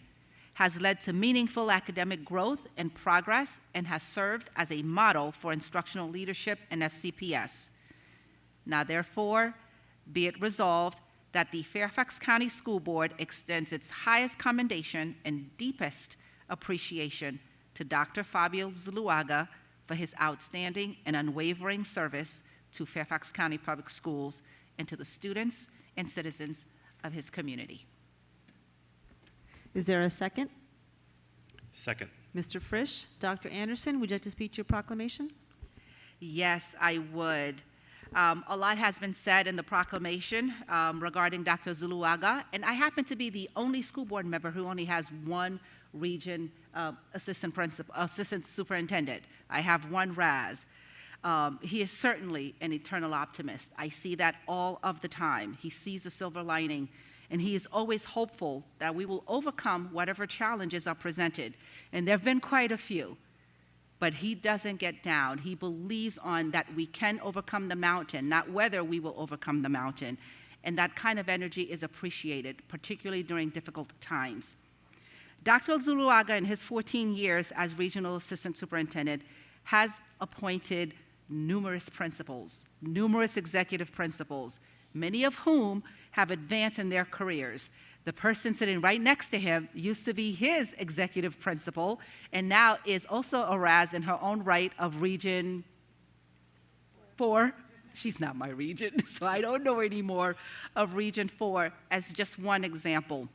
has led to meaningful academic growth and progress and has served as a model for instructional leadership in FCPS. Now, therefore, be it resolved that the Fairfax County School Board extends its highest commendation and deepest appreciation to Dr. Fabio Zuluaga for his outstanding and unwavering service to Fairfax County Public Schools and to the students and citizens of his community. Is there a second? Second. Mr. Frisch, Dr. Anderson, would you like to speak to your proclamation? Yes, I would. A lot has been said in the proclamation regarding Dr. Zuluaga, and I happen to be the only school board member who only has one region assistant superintendent. I have one RAS. He is certainly an eternal optimist. I see that all of the time. He sees the silver lining, and he is always hopeful that we will overcome whatever challenges are presented. And there have been quite a few. But he doesn't get down. He believes on that we can overcome the mountain, not whether we will overcome the mountain. And that kind of energy is appreciated, particularly during difficult times. Dr. Zuluaga, in his 14 years as regional assistant superintendent, has appointed numerous principals, numerous executive principals, many of whom have advanced in their careers. The person sitting right next to him used to be his executive principal and now is also a RAS in her own right of Region 4. She's not my region, so I don't know anymore, of Region 4 as just one example.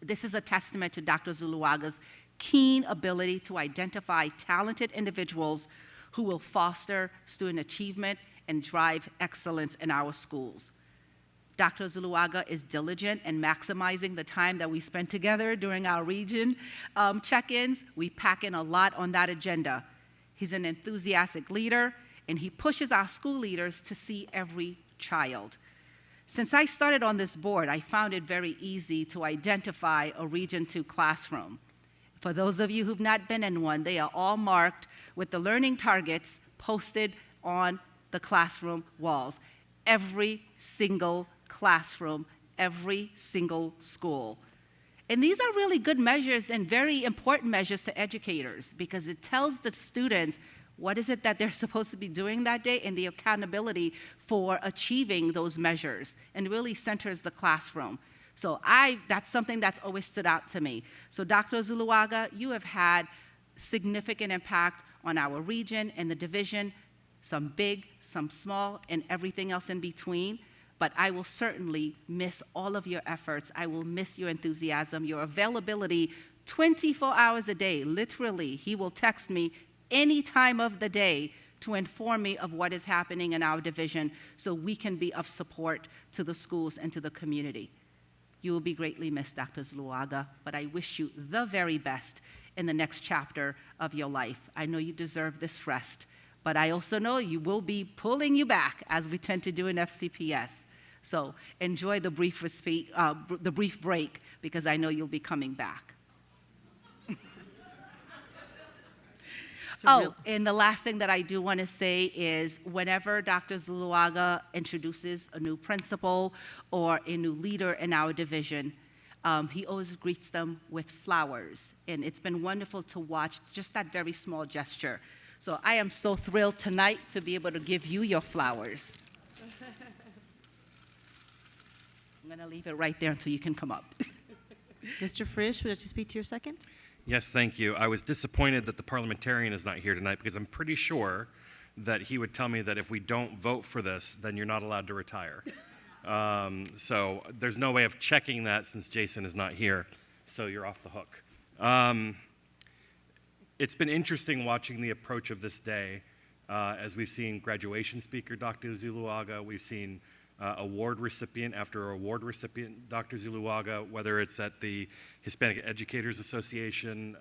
This is a testament to Dr. Zuluaga's keen ability to identify talented individuals who will foster student achievement and drive excellence in our schools. Dr. Zuluaga is diligent in maximizing the time that we spend together during our region check-ins. We pack in a lot on that agenda. He's an enthusiastic leader, and he pushes our school leaders to see every child. Since I started on this board, I found it very easy to identify a Region 2 classroom. For those of you who've not been in one, they are all marked with the learning targets posted on the classroom walls. Every single classroom, every single school. And these are really good measures and very important measures to educators because it tells the students what is it that they're supposed to be doing that day and the accountability for achieving those measures and really centers the classroom. So that's something that's always stood out to me. So Dr. Zuluaga, you have had significant impact on our region and the division, some big, some small, and everything else in between. But I will certainly miss all of your efforts. I will miss your enthusiasm, your availability 24 hours a day. Literally, he will text me any time of the day to inform me of what is happening in our division so we can be of support to the schools and to the community. You will be greatly missed, Dr. Zuluaga, but I wish you the very best in the next chapter of your life. I know you deserve this rest, but I also know you will be pulling you back, as we tend to do in FCPS. So enjoy the brief break, because I know you'll be coming back. And the last thing that I do want to say is whenever Dr. Zuluaga introduces a new principal or a new leader in our division, he always greets them with flowers. And it's been wonderful to watch just that very small gesture. So I am so thrilled tonight to be able to give you your flowers. I'm going to leave it right there until you can come up. Mr. Frisch, would you like to speak to your second? Yes, thank you. I was disappointed that the parliamentarian is not here tonight because I'm pretty sure that he would tell me that if we don't vote for this, then you're not allowed to retire. So there's no way of checking that since Jason is not here, so you're off the hook. It's been interesting watching the approach of this day as we've seen graduation speaker Dr. Zuluaga, we've seen award recipient after award recipient Dr. Zuluaga, whether it's at the Hispanic Educators Association,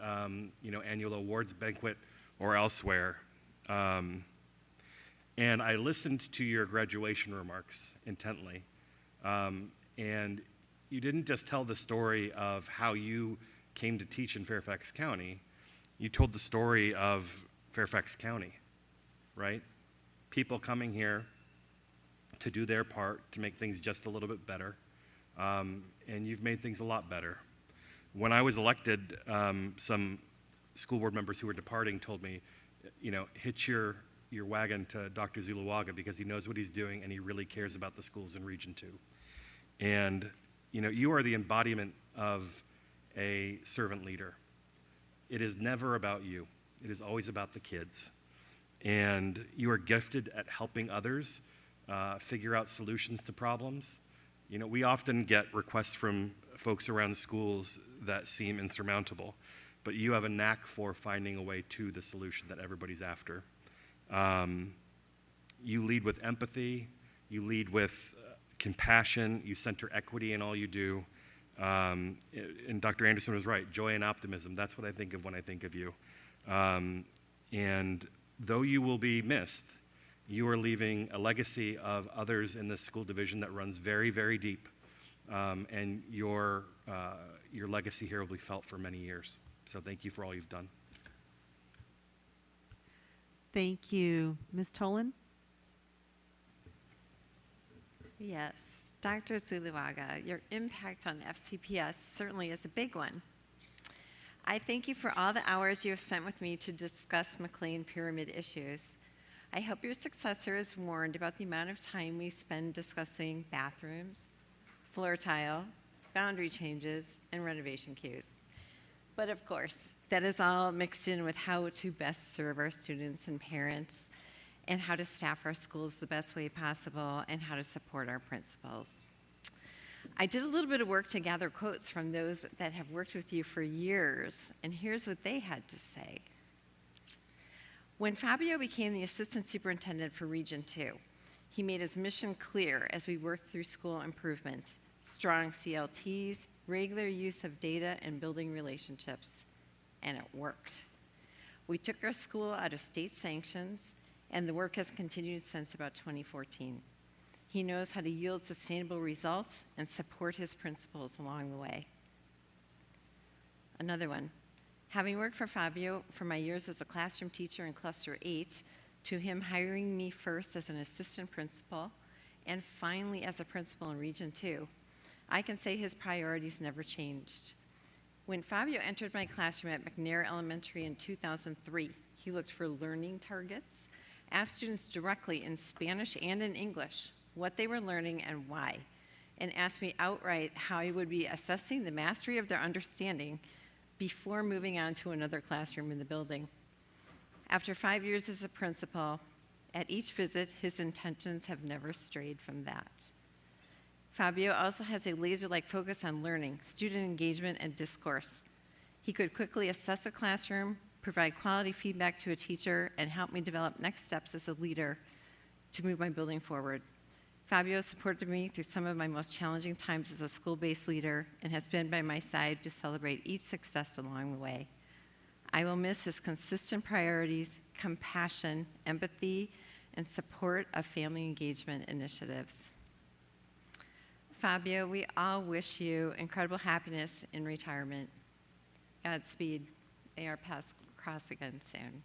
annual awards banquet, or elsewhere. And I listened to your graduation remarks intently. And you didn't just tell the story of how you came to teach in Fairfax County. You told the story of Fairfax County, right? People coming here to do their part to make things just a little bit better, and you've made things a lot better. When I was elected, some school board members who were departing told me, hitch your wagon to Dr. Zuluaga because he knows what he's doing and he really cares about the schools in Region 2. And you are the embodiment of a servant leader. It is never about you. It is always about the kids. And you are gifted at helping others figure out solutions to problems. We often get requests from folks around schools that seem insurmountable, but you have a knack for finding a way to the solution that everybody's after. You lead with empathy, you lead with compassion, you center equity in all you do. And Dr. Anderson was right, joy and optimism, that's what I think of when I think of you. And though you will be missed, you are leaving a legacy of others in this school division that runs very, very deep. And your legacy here will be felt for many years. So thank you for all you've done. Thank you. Ms. Tolan? Yes, Dr. Zuluaga, your impact on FCPS certainly is a big one. I thank you for all the hours you have spent with me to discuss McLean pyramid issues. I hope your successor is warned about the amount of time we spend discussing bathrooms, floor tile, boundary changes, and renovation queues. But of course, that is all mixed in with how to best serve our students and parents, and how to staff our schools the best way possible, and how to support our principals. I did a little bit of work to gather quotes from those that have worked with you for years, and here's what they had to say. When Fabio became the assistant superintendent for Region 2, he made his mission clear as we worked through school improvement, strong CLTs, regular use of data, and building relationships, and it worked. We took our school out of state sanctions, and the work has continued since about 2014. He knows how to yield sustainable results and support his principals along the way. Another one. Having worked for Fabio for my years as a classroom teacher in Cluster 8, to him hiring me first as an assistant principal, and finally as a principal in Region 2, I can say his priorities never changed. When Fabio entered my classroom at McNair Elementary in 2003, he looked for learning targets, asked students directly in Spanish and in English what they were learning and why, and asked me outright how he would be assessing the mastery of their understanding before moving on to another classroom in the building. After 5 years as a principal, at each visit, his intentions have never strayed from that. Fabio also has a laser-like focus on learning, student engagement, and discourse. He could quickly assess a classroom, provide quality feedback to a teacher, and help me develop next steps as a leader to move my building forward. Fabio supported me through some of my most challenging times as a school-based leader and has been by my side to celebrate each success along the way. I will miss his consistent priorities, compassion, empathy, and support of family engagement initiatives. Fabio, we all wish you incredible happiness in retirement. Godspeed. May our paths cross again soon.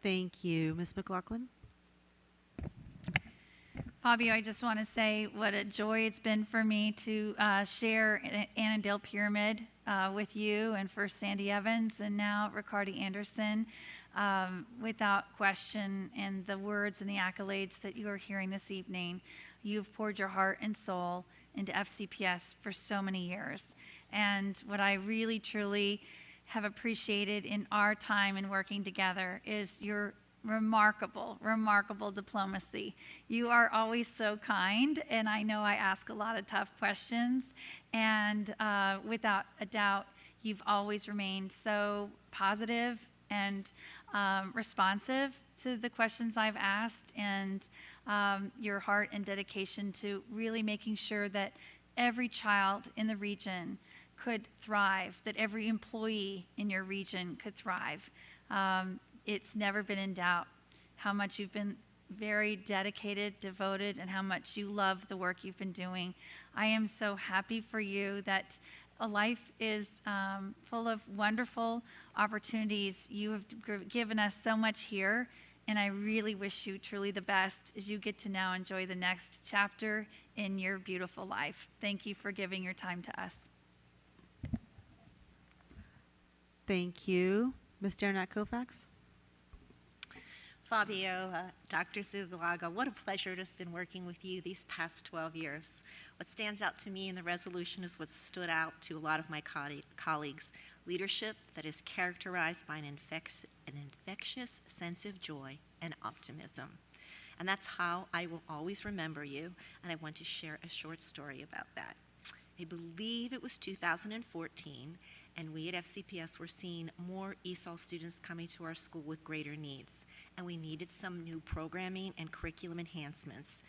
Thank you. Ms. McLaughlin? Fabio, I just want to say what a joy it's been for me to share Annandale Pyramid with you and first Sandy Evans and now Ricardi Anderson. Without question, and the words and the accolades that you are hearing this evening, you've poured your heart and soul into FCPS for so many years. And what I really, truly have appreciated in our time in working together is your remarkable, remarkable diplomacy. You are always so kind, and I know I ask a lot of tough questions, and without a doubt, you've always remained so positive and responsive to the questions I've asked, and your heart and dedication to really making sure that every child in the region could thrive, that every employee in your region could thrive. It's never been in doubt how much you've been very dedicated, devoted, and how much you love the work you've been doing. I am so happy for you that a life is full of wonderful opportunities. You have given us so much here, and I really wish you truly the best as you get to now enjoy the next chapter in your beautiful life. Thank you for giving your time to us. Thank you. Ms. Derenak Kofax? Fabio, Dr. Zuluaga, what a pleasure it has been working with you these past 12 years. What stands out to me in the resolution is what stood out to a lot of my colleagues. Leadership that is characterized by an infectious sense of joy and optimism. And that's how I will always remember you, and I want to share a short story about that. I believe it was 2014, and we at FCPS were seeing more ESOL students coming to our school with greater needs, and we needed some new programming and curriculum enhancements.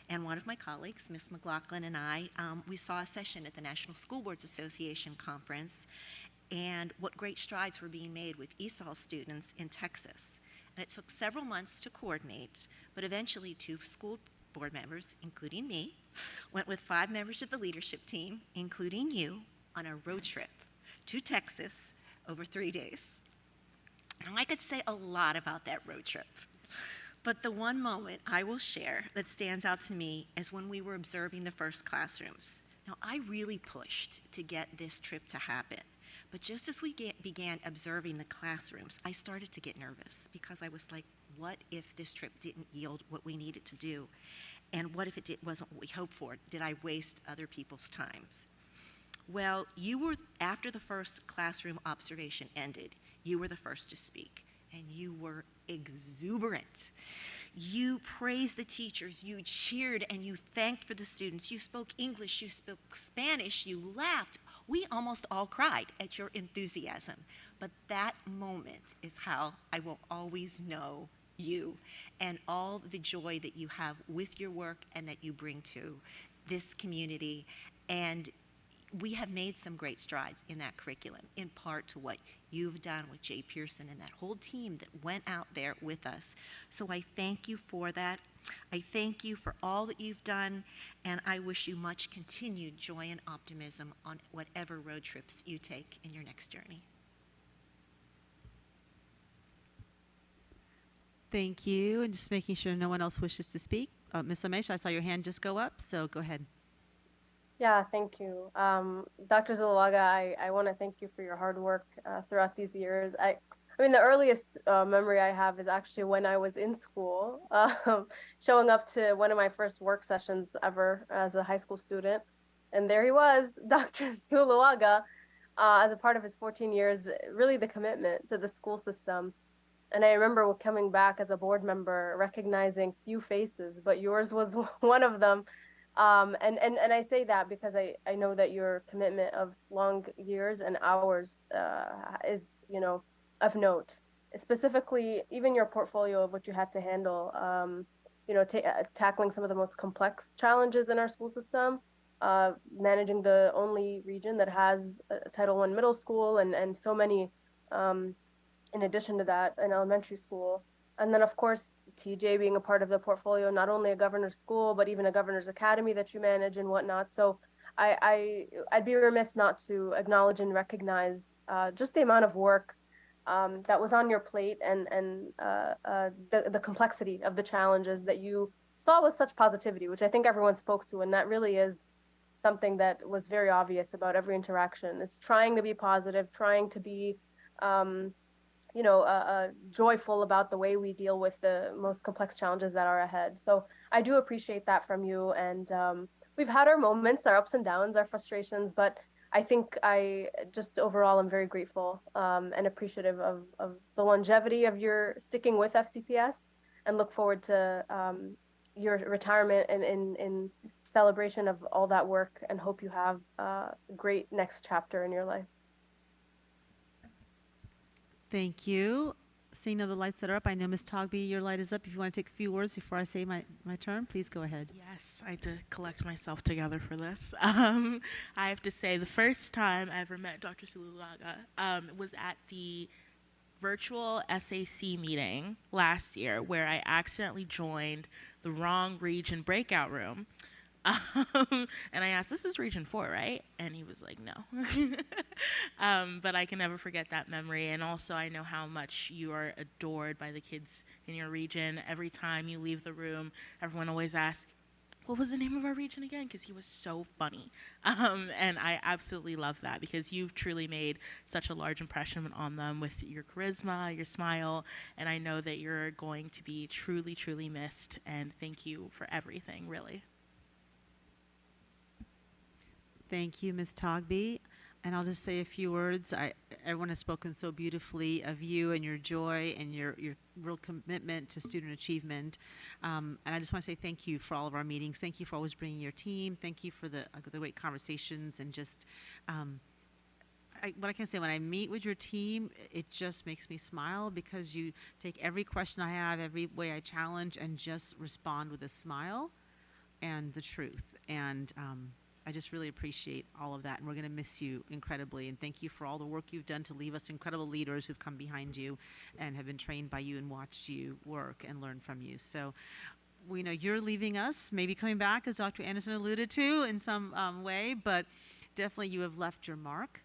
And one of my colleagues, Ms. McLaughlin, and I, we saw a session at the National School Boards Association conference, and what great strides were being made with ESOL students in Texas. And it took several months to coordinate, but eventually 2 school board members, including me, went with 5 members of the leadership team, including you, on a road trip to Texas over 3 days. And I could say a lot about that road trip, but the one moment I will share that stands out to me is when we were observing the first classrooms. Now, I really pushed to get this trip to happen, but just as we began observing the classrooms, I started to get nervous because I was like, what if this trip didn't yield what we needed to do? And what if it wasn't what we hoped for? Did I waste other people's times? Well, you were, after the first classroom observation ended, you were the first to speak, and you were exuberant. You praised the teachers, you cheered, and you thanked for the students. You spoke English, you spoke Spanish, you laughed. We almost all cried at your enthusiasm. But that moment is how I will always know you and all the joy that you have with your work and that you bring to this community. And we have made some great strides in that curriculum, in part to what you've done with Jay Pearson and that whole team that went out there with us. So I thank you for that. I thank you for all that you've done, and I wish you much continued joy and optimism on whatever road trips you take in your next journey. Thank you. And just making sure no one else wishes to speak. Ms. Omesh, I saw your hand just go up, so go ahead. Yeah, thank you. Dr. Zuluaga, I want to thank you for your hard work throughout these years. I mean, the earliest memory I have is actually when I was in school, showing up to one of my first work sessions ever as a high school student. And there he was, Dr. Zuluaga, as a part of his 14 years, really the commitment to the school system. And I remember coming back as a board member, recognizing few faces, but yours was one of them. And I say that because I know that your commitment of long years and hours is, you know, of note. Specifically, even your portfolio of what you had to handle, you know, tackling some of the most complex challenges in our school system, managing the only region that has a Title I middle school and so many, in addition to that, an elementary school. And then, of course, TJ being a part of the portfolio, not only a governor's school, but even a governor's academy that you manage and whatnot. So I'd be remiss not to acknowledge and recognize just the amount of work that was on your plate and the complexity of the challenges that you saw with such positivity, which I think everyone spoke to. And that really is something that was very obvious about every interaction, is trying to be positive, trying to be you know, joyful about the way we deal with the most complex challenges that are ahead. So I do appreciate that from you. And we've had our moments, our ups and downs, our frustrations, but I think I just overall am very grateful and appreciative of the longevity of your sticking with FCPS, and look forward to your retirement and in celebration of all that work, and hope you have a great next chapter in your life. Thank you. Seeing all the lights that are up, I know Ms. Togby, your light is up. If you want to take a few words before I say my term, please go ahead. Yes, I had to collect myself together for this. I have to say, the first time I ever met Dr. Zuluaga was at the virtual SAC meeting last year where I accidentally joined the wrong region breakout room. And I asked, this is region 4, right? And he was like, no. But I can never forget that memory. And also I know how much you are adored by the kids in your region. Every time you leave the room, everyone always asks, what was the name of our region again? Because he was so funny. And I absolutely love that because you've truly made such a large impression on them with your charisma, your smile, and I know that you're going to be truly, truly missed. And thank you for everything, really. Thank you, Ms. Togby. And I'll just say a few words. Everyone has spoken so beautifully of you and your joy and your real commitment to student achievement. And I just want to say thank you for all of our meetings. Thank you for always bringing your team. Thank you for the great conversations and just what I can say, when I meet with your team, it just makes me smile because you take every question I have, every way I challenge, and just respond with a smile and the truth. And I just really appreciate all of that, and we're going to miss you incredibly. And thank you for all the work you've done to leave us incredible leaders who've come behind you and have been trained by you and watched you work and learn from you. So we know you're leaving us, maybe coming back, as Dr. Anderson alluded to, in some way, but definitely you have left your mark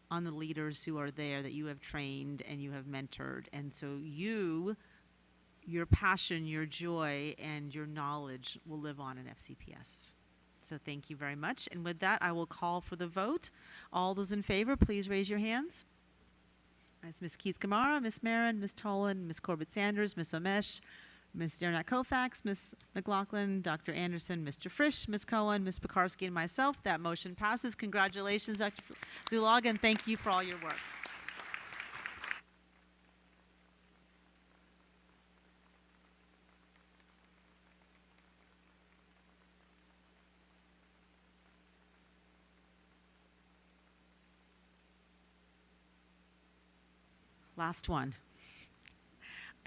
on the leaders who are there that you have trained and you have mentored. And so your passion, your joy, and your knowledge will live on in FCPS. So thank you very much. And with that, I will call for the vote. All those in favor, please raise your hands. That's Ms. Keys-Gamarra, Ms. Marin, Ms. Tolan, Ms. Corbett-Sanders, Ms. Omesh, Ms. Derenak-Kofax, Ms. McLaughlin, Dr. Anderson, Mr. Frisch, Ms. Cohen, Ms. Pekarsky, and myself. That motion passes. Congratulations, Dr. Zulaga, and thank you for all your work. Last one.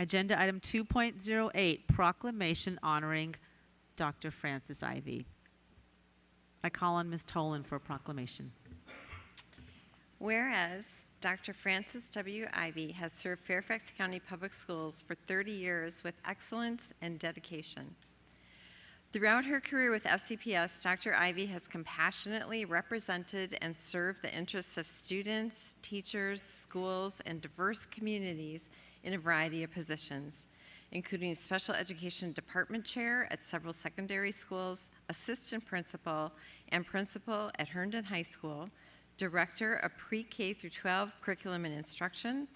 Agenda item 2.08, proclamation honoring Dr. Frances Ivy. I call on Ms. Tolan for a proclamation. Whereas Dr. Frances W. Ivy has served Fairfax County Public Schools for 30 years with excellence and dedication. Throughout her career with FCPS, Dr. Ivy has compassionately represented and served the interests of students, teachers, schools, and diverse communities in a variety of positions, including special education department chair at several secondary schools, assistant principal, and principal at Herndon High School, director of pre-K through 12 curriculum and instruction,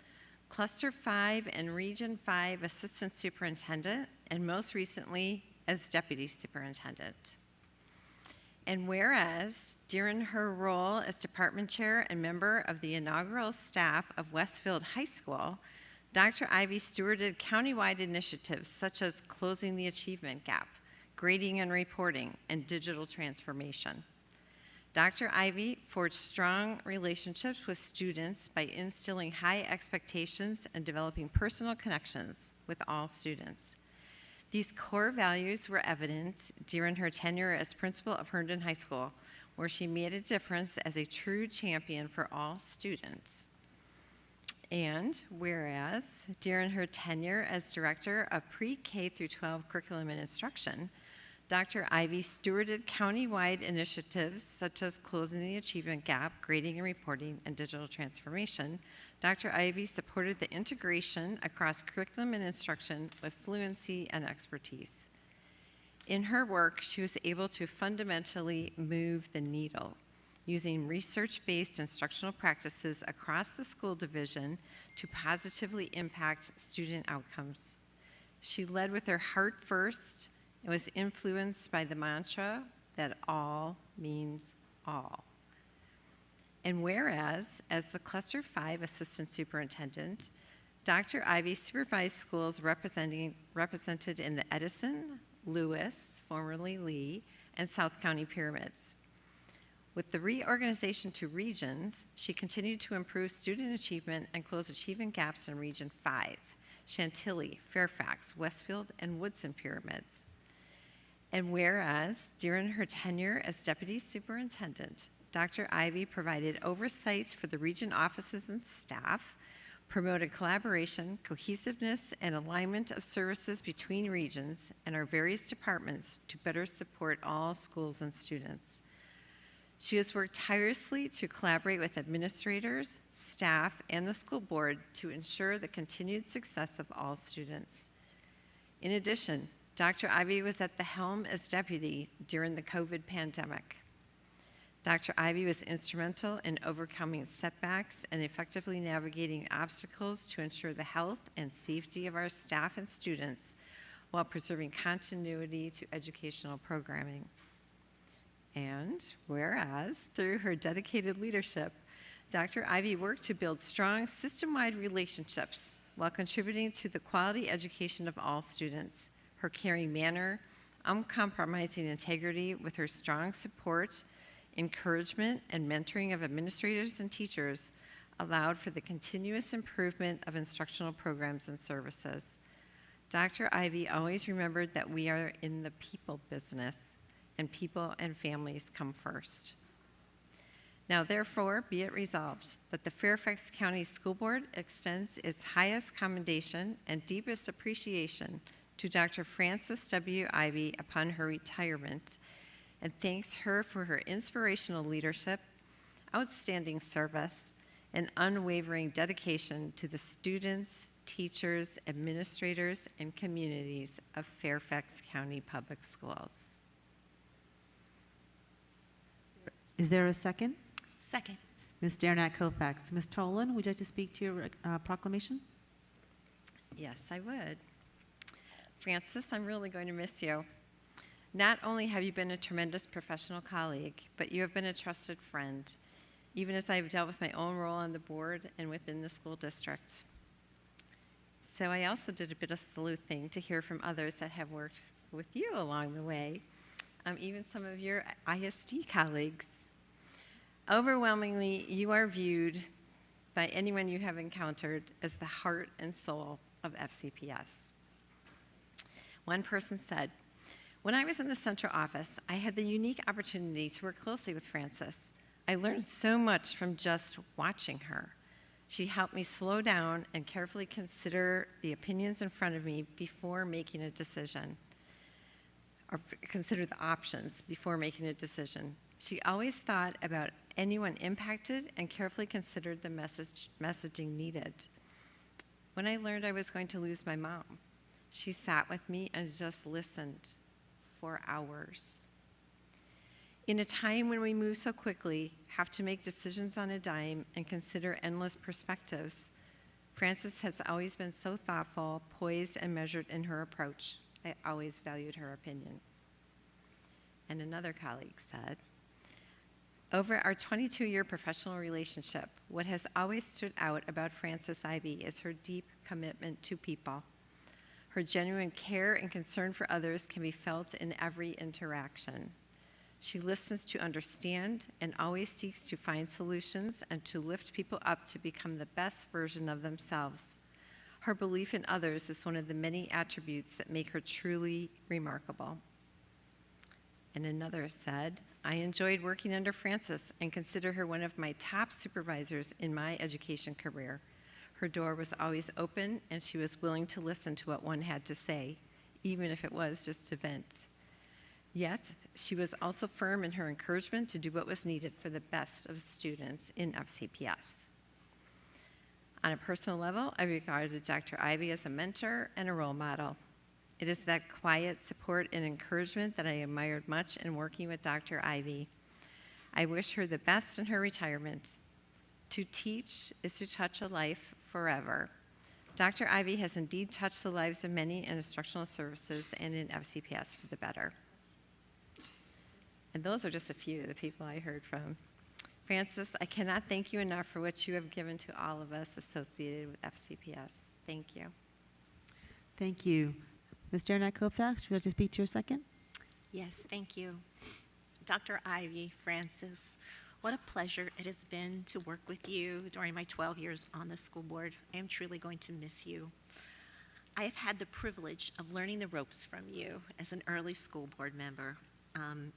Cluster 5 and Region 5 assistant superintendent, and most recently as deputy superintendent. And whereas during her role as department chair and member of the inaugural staff of Westfield High School, Dr. Ivy stewarded countywide initiatives such as closing the achievement gap, grading and reporting, and digital transformation. Dr. Ivy forged strong relationships with students by instilling high expectations and developing personal connections with all students. These core values were evident during her tenure as principal of Herndon High School, where she made a difference as a true champion for all students. And whereas during her tenure as director of pre-K through 12 curriculum and instruction, Dr. Ivy stewarded countywide initiatives such as closing the achievement gap, grading and reporting, and digital transformation. Dr. Ivy supported the integration across curriculum and instruction with fluency and expertise. In her work, she was able to fundamentally move the needle, using research-based instructional practices across the school division to positively impact student outcomes. She led with her heart first and was influenced by the mantra that all means all. And whereas, as the Cluster 5 Assistant Superintendent, Dr. Ivy supervised schools represented in the Edison, Lewis, formerly Lee, and South County pyramids. With the reorganization to regions, she continued to improve student achievement and close achievement gaps in Region 5, Chantilly, Fairfax, Westfield, and Woodson pyramids. And whereas, during her tenure as Deputy Superintendent, Dr. Ivy provided oversight for the region offices and staff, promoted collaboration, cohesiveness, and alignment of services between regions and our various departments to better support all schools and students. She has worked tirelessly to collaborate with administrators, staff, and the school board to ensure the continued success of all students. In addition, Dr. Ivy was at the helm as deputy during the COVID pandemic. Dr. Ivy was instrumental in overcoming setbacks and effectively navigating obstacles to ensure the health and safety of our staff and students while preserving continuity to educational programming. And whereas, through her dedicated leadership, Dr. Ivy worked to build strong system-wide relationships while contributing to the quality education of all students. Her caring manner, uncompromising integrity with her strong support, encouragement, and mentoring of administrators and teachers allowed for the continuous improvement of instructional programs and services. Dr. Ivy always remembered that we are in the people business, and people and families come first. Now, therefore, be it resolved that the Fairfax County School Board extends its highest commendation and deepest appreciation to Dr. Frances W. Ivy upon her retirement, and thanks her for her inspirational leadership, outstanding service, and unwavering dedication to the students, teachers, administrators, and communities of Fairfax County Public Schools. Is there a second? Second. Ms. Derenak Kofax. Ms. Tolan, would you like to speak to your proclamation? Yes, I would. Frances, I'm really going to miss you. Not only have you been a tremendous professional colleague, but you have been a trusted friend, even as I've dealt with my own role on the board and within the school district. So I also did a bit of sleuthing to hear from others that have worked with you along the way, even some of your ISD colleagues. Overwhelmingly, you are viewed by anyone you have encountered as the heart and soul of FCPS. One person said, "When I was in the central office, I had the unique opportunity to work closely with Frances. I learned so much from just watching her. She helped me slow down and carefully consider the opinions in front of me before making a decision, or consider the options before making a decision. She always thought about anyone impacted and carefully considered the messaging needed. When I learned I was going to lose my mom, she sat with me and just listened for hours. In a time when we move so quickly, have to make decisions on a dime, and consider endless perspectives, Frances has always been so thoughtful, poised, and measured in her approach. I always valued her opinion." And another colleague said, "Over our 22-year professional relationship, what has always stood out about Frances Ivy is her deep commitment to people. Her genuine care and concern for others can be felt in every interaction. She listens to understand and always seeks to find solutions and to lift people up to become the best version of themselves. Her belief in others is one of the many attributes that make her truly remarkable." And another said, "I enjoyed working under Frances and consider her one of my top supervisors in my education career. Her door was always open, and she was willing to listen to what one had to say, even if it was just to vent. Yet, she was also firm in her encouragement to do what was needed for the best of students in FCPS. On a personal level, I regarded Dr. Ivy as a mentor and a role model. It is that quiet support and encouragement that I admired much in working with Dr. Ivy. I wish her the best in her retirement. To teach is to touch a life forever. Dr. Ivy has indeed touched the lives of many in instructional services and in FCPS for the better." And those are just a few of the people I heard from. Frances, I cannot thank you enough for what you have given to all of us associated with FCPS. Thank you. Thank you. Ms. Derenak Kofax, would you like to speak to your second? Yes, thank you. Dr. Ivy, Frances, what a pleasure it has been to work with you during my 12 years on the school board. I am truly going to miss you. I have had the privilege of learning the ropes from you as an early school board member.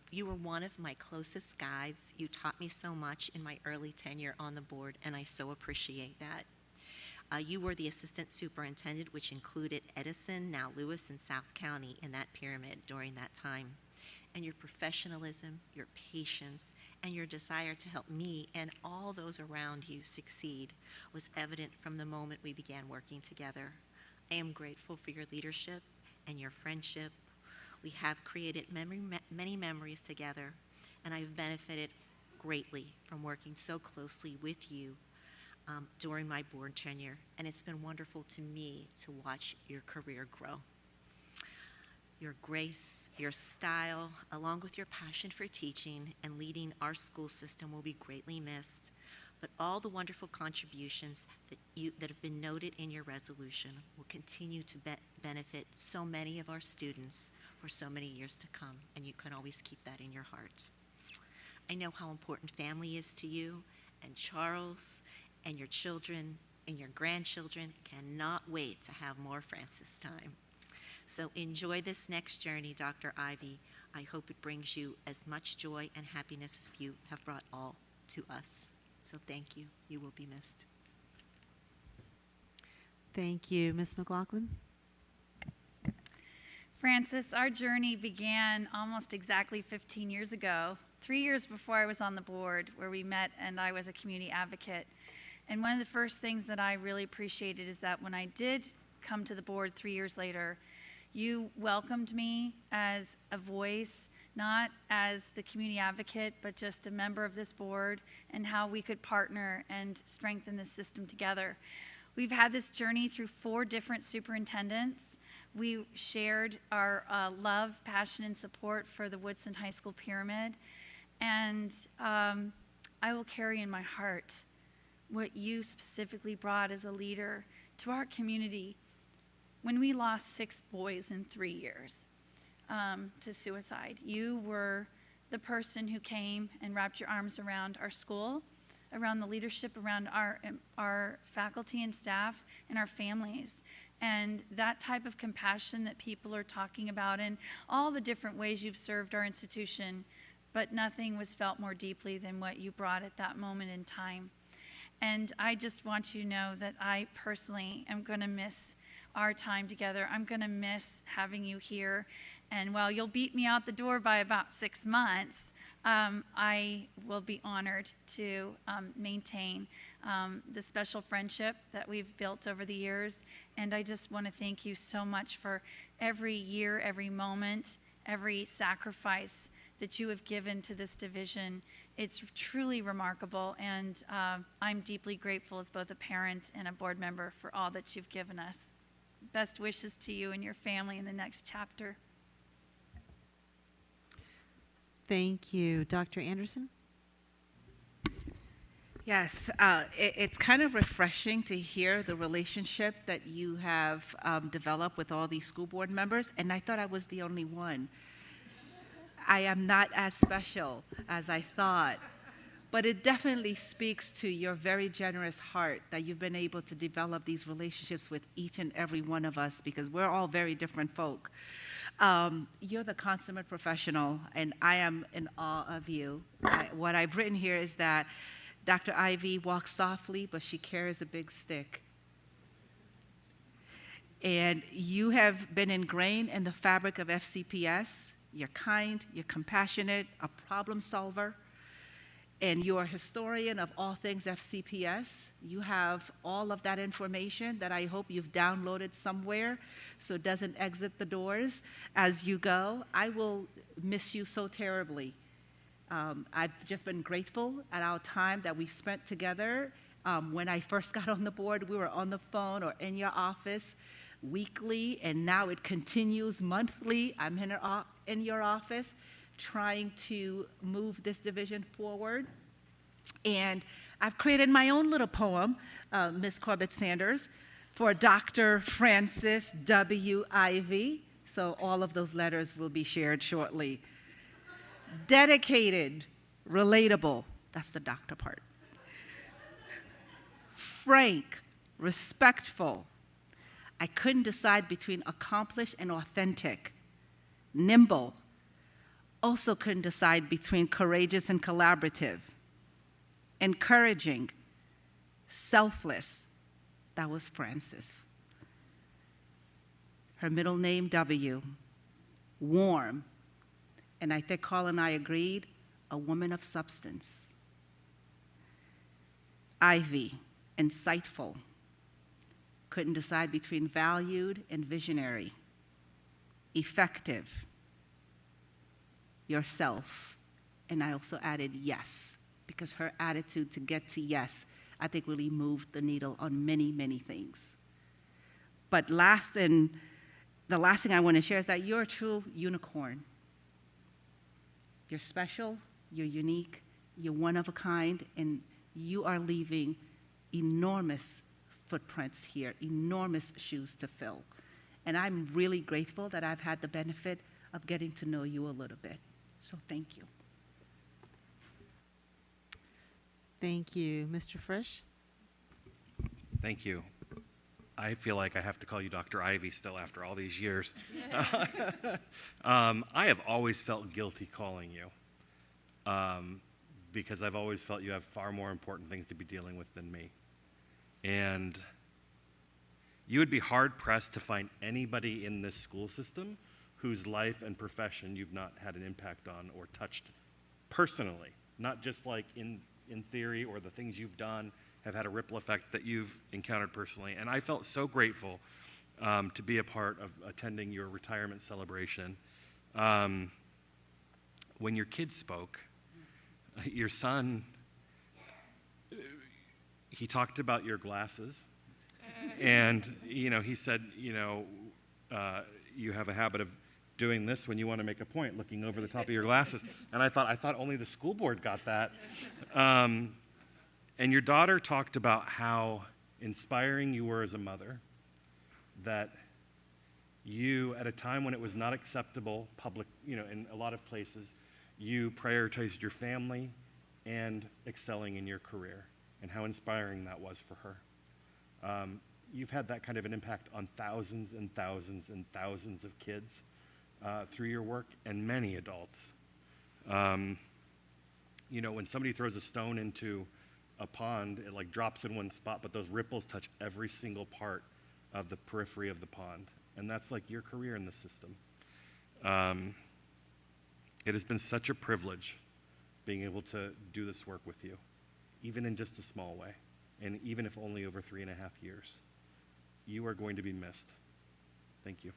You were one of my closest guides. You taught me so much in my early tenure on the board, and I so appreciate that. You were the assistant superintendent, which included Edison, now Lewis, and South County in that pyramid during that time. And your professionalism, your patience, and your desire to help me and all those around you succeed was evident from the moment we began working together. I am grateful for your leadership and your friendship. We have created many memories together, and I've benefited greatly from working so closely with you during my board tenure, and it's been wonderful to me to watch your career grow. Your grace, your style, along with your passion for teaching and leading our school system will be greatly missed, but all the wonderful contributions that have been noted in your resolution will continue to benefit so many of our students for so many years to come, and you can always keep that in your heart. I know how important family is to you, and Charles and your children and your grandchildren cannot wait to have more Francis time. So enjoy this next journey, Dr. Ivy. I hope it brings you as much joy and happiness as you have brought all to us. So thank you. You will be missed. Thank you. Ms. McLaughlin? Francis, our journey began almost exactly 15 years ago, 3 years before I was on the board, where we met and I was a community advocate. And one of the first things that I really appreciated is that when I did come to the board 3 years later, you welcomed me as a voice, not as the community advocate, but just a member of this board, and how we could partner and strengthen this system together. We've had this journey through 4 different superintendents. We shared our love, passion, and support for the Woodson High School Pyramid. And I will carry in my heart what you specifically brought as a leader to our community when we lost 6 boys in 3 years to suicide. You were the person who came and wrapped your arms around our school, around the leadership, around our faculty and staff, and our families. And that type of compassion that people are talking about, and all the different ways you've served our institution, but nothing was felt more deeply than what you brought at that moment in time. And I just want you to know that I personally am going to miss our time together. I'm going to miss having you here. And while you'll beat me out the door by about 6 months, I will be honored to maintain the special friendship that we've built over the years. And I just want to thank you so much for every year, every moment, every sacrifice that you have given to this division. It's truly remarkable, and I'm deeply grateful as both a parent and a board member for all that you've given us. Best wishes to you and your family in the next chapter. Thank you. Dr. Anderson? Yes, it's kind of refreshing to hear the relationship that you have developed with all these school board members, and I thought I was the only one. I am not as special as I thought, but it definitely speaks to your very generous heart that you've been able to develop these relationships with each and every one of us, because we're all very different folk. You're the consummate professional, and I am in awe of you. What I've written here is that Dr. Ivy walks softly, but she carries a big stick. And you have been ingrained in the fabric of FCPS. You're kind, you're compassionate, a problem solver, and you're a historian of all things FCPS. You have all of that information that I hope you've downloaded somewhere so it doesn't exit the doors as you go. I will miss you so terribly. I've just been grateful at our time that we've spent together. When I first got on the board, we were on the phone or in your office weekly, and now it continues monthly. I'm in your office trying to move this division forward. And I've created my own little poem, Ms. Corbett-Sanders, for Dr. Francis W. Ivy. So all of those letters will be shared shortly. Dedicated, relatable, that's the doctor part. Frank, respectful. I couldn't decide between accomplished and authentic. Nimble. Also couldn't decide between courageous and collaborative. Encouraging. Selfless. that was Frances. Her middle name, W, warm, and I think Carl and I agreed, a woman of substance. Ivy, insightful, couldn't decide between valued and visionary. Effective, yourself, and I also added yes, because her attitude to get to yes, I think really moved the needle on many, many things. But the last thing I want to share is that you're a true unicorn. You're special, you're unique, you're one of a kind, and you are leaving enormous footprints here, enormous shoes to fill. And I'm really grateful that I've had the benefit of getting to know you a little bit. So thank you. Thank you. Mr. Frisch? Thank you. I feel like I have to call you Dr. Ivy still after all these years. I have always felt guilty calling you because I've always felt you have far more important things to be dealing with than me. And you would be hard-pressed to find anybody in this school system whose life and profession you've not had an impact on or touched personally, not just like in theory or the things you've done have had a ripple effect that you've encountered personally. And I felt so grateful to be a part of attending your retirement celebration. When your kids spoke, your son, he talked about your glasses. And, he said, you have a habit of doing this when you want to make a point, looking over the top of your glasses. And I thought only the school board got that. And your daughter talked about how inspiring you were as a mother, that you, at a time when it was not acceptable public, in a lot of places, you prioritized your family and excelling in your career, and how inspiring that was for her. You've had that kind of an impact on thousands and thousands and thousands of kids through your work, and many adults. When somebody throws a stone into a pond, it like drops in one spot, but those ripples touch every single part of the periphery of the pond. And that's like your career in the system. It has been such a privilege being able to do this work with you, even in just a small way, and even if only over 3.5 years. You are going to be missed. Thank you.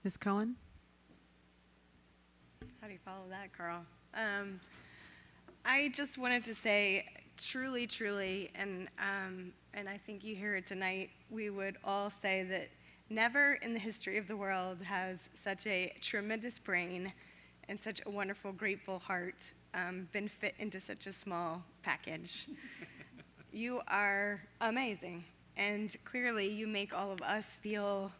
Ms. Cohen? How do you follow that, Carl? I just wanted to say, truly, truly, and I think you hear it tonight, we would all say that never in the history of the world has such a tremendous brain and such a wonderful, grateful heart been fit into such a small package. You are amazing, and clearly you make all of us feel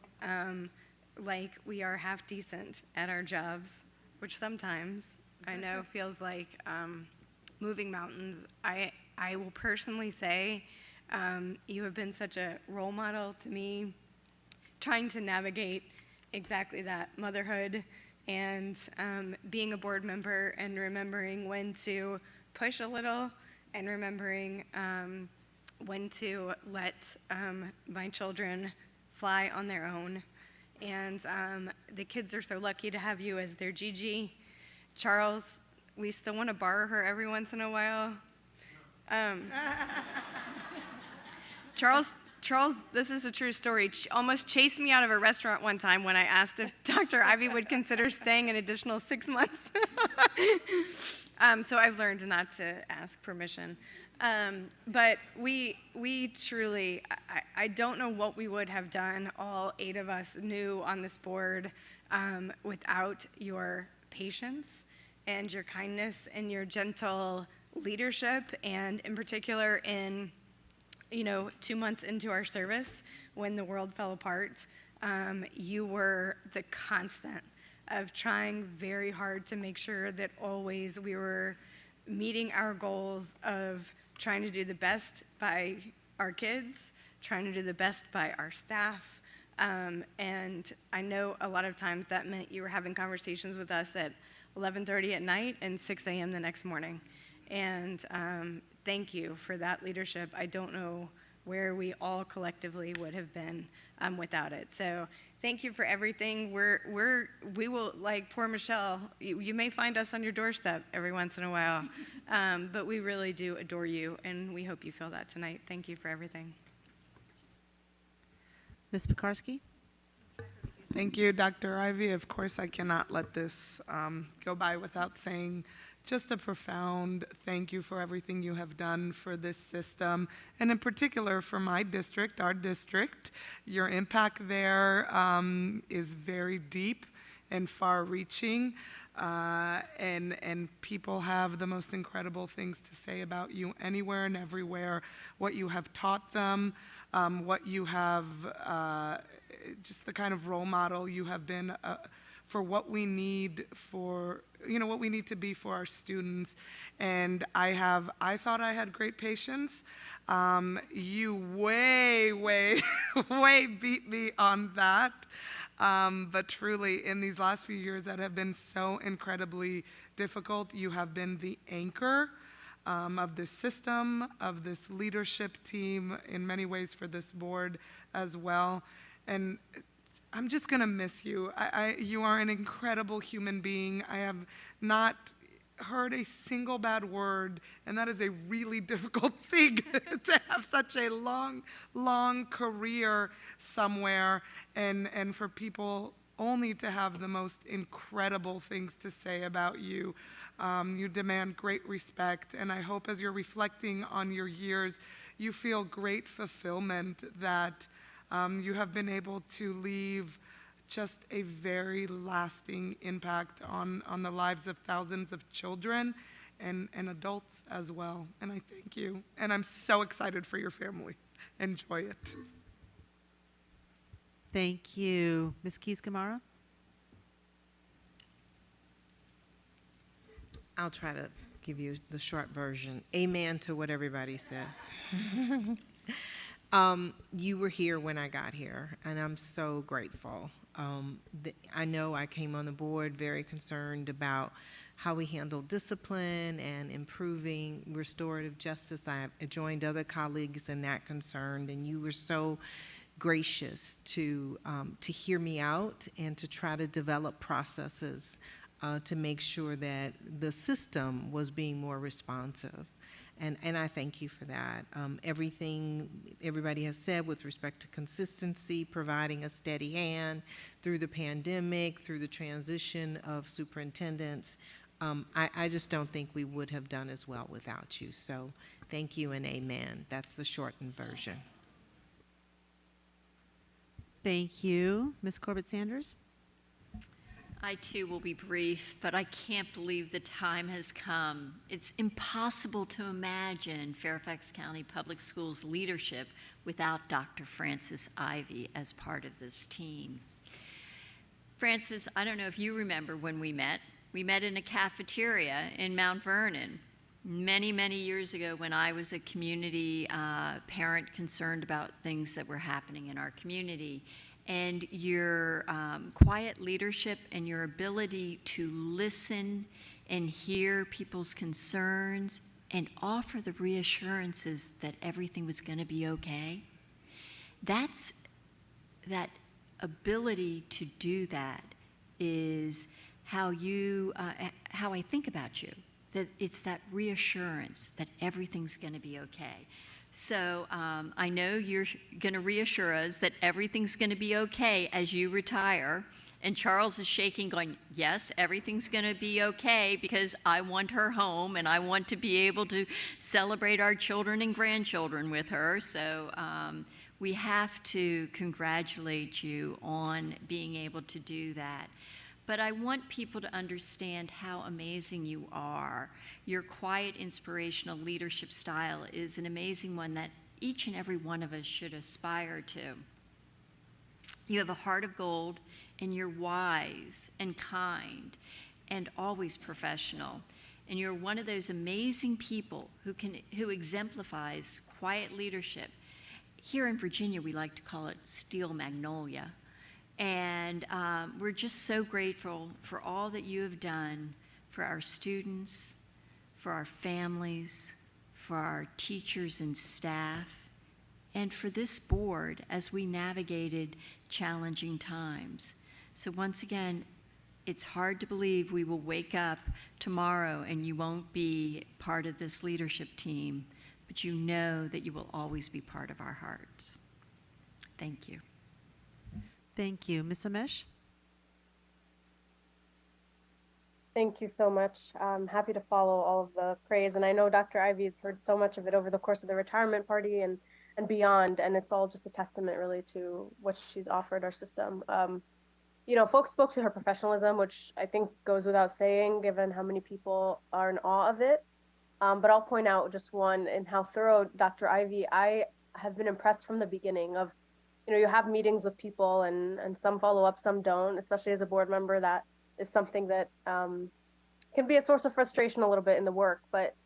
like we are half decent at our jobs, which sometimes I know feels like moving mountains. I will personally say you have been such a role model to me, trying to navigate exactly that, motherhood and being a board member and remembering when to push a little and remembering when to let my children fly on their own. And the kids are so lucky to have you as their Gigi. Charles, we still want to borrow her every once in a while. Charles, this is a true story, almost chased me out of a restaurant one time when I asked if Dr. Ivy would consider staying an additional 6 months. So I've learned not to ask permission. But we truly, I don't know what we would have done, all 8 of us new on this board, without your patience and your kindness and your gentle leadership, and in particular in 2 months into our service when the world fell apart, you were the constant of trying very hard to make sure that always we were meeting our goals of trying to do the best by our kids, trying to do the best by our staff, and I know a lot of times that meant you were having conversations with us at 11:30 at night and 6 a.m. the next morning. And thank you for that leadership. I don't know where we all collectively would have been without it. So thank you for everything. We will, like poor Michelle, you may find us on your doorstep every once in a while, but we really do adore you, and we hope you feel that tonight. Thank you for everything. Ms. Pekarsky? Thank you, Dr. Ivy. Of course, I cannot let this go by without saying just a profound thank you for everything you have done for this system, and in particular for my district, our district. Your impact there is very deep and far-reaching, and people have the most incredible things to say about you anywhere and everywhere, what you have taught them, what you have, just the kind of role model you have been for what we need for, what we need to be for our students. And I thought I had great patience. You way, way beat me on that. But truly, in these last few years that have been so incredibly difficult, you have been the anchor of this system, of this leadership team, in many ways for this board as well. And I'm just gonna miss you. You are an incredible human being. I have not heard a single bad word, and that is a really difficult thing to have such a long career somewhere, and for people only to have the most incredible things to say about you. You demand great respect, and I hope as you're reflecting on your years, you feel great fulfillment that you have been able to leave just a very lasting impact on the lives of thousands of children and adults as well. And I thank you. And I'm so excited for your family. Enjoy it. Thank you. Ms. Keys-Gamarra? I'll try to give you the short version. Amen to what everybody said. You were here when I got here, and I'm so grateful. I know I came on the board very concerned about how we handle discipline and improving restorative justice. I joined other colleagues in that concern, and you were so gracious to hear me out and to try to develop processes to make sure that the system was being more responsive. And I thank you for that. Everything everybody has said with respect to consistency, providing a steady hand through the pandemic, through the transition of superintendents, I just don't think we would have done as well without you. So thank you and amen. That's the shortened version. Thank you. Ms. Corbett-Sanders? I too will be brief, but I can't believe the time has come. It's impossible to imagine Fairfax County Public Schools leadership without Dr. Frances Ivy as part of this team. Frances, I don't know if you remember when we met. We met in a cafeteria in Mount Vernon many, many years ago when I was a community parent concerned about things that were happening in our community. And your quiet leadership and your ability to listen and hear people's concerns and offer the reassurances that everything was going to be okay. That ability to do that is how I think about you. That it's that reassurance that everything's going to be okay. So I know you're going to reassure us that everything's going to be okay as you retire. And Charles is shaking, going, yes, everything's going to be okay because I want her home and I want to be able to celebrate our children and grandchildren with her. So we have to congratulate you on being able to do that. But I want people to understand how amazing you are. Your quiet, inspirational leadership style is an amazing one that each and every one of us should aspire to. You have a heart of gold, and you're wise and kind and always professional. And you're one of those amazing people who exemplifies quiet leadership. Here in Virginia, we like to call it steel magnolia. And we're just so grateful for all that you have done for our students, for our families, for our teachers and staff, and for this board as we navigated challenging times. So once again, it's hard to believe we will wake up tomorrow and you won't be part of this leadership team, but you know that you will always be part of our hearts. Thank you. Thank you. Ms. Amish? Thank you so much. I'm happy to follow all of the praise. And I know Dr. Ivy has heard so much of it over the course of the retirement party and beyond. And it's all just a testament really to what she's offered our system. You know, folks spoke to her professionalism, which I think goes without saying, given how many people are in awe of it. But I'll point out just one in how thorough Dr. Ivy, I have been impressed from the beginning of, you know, you have meetings with people and some follow up, some don't, especially as a board member. That is something that can be a source of frustration a little bit in the work. But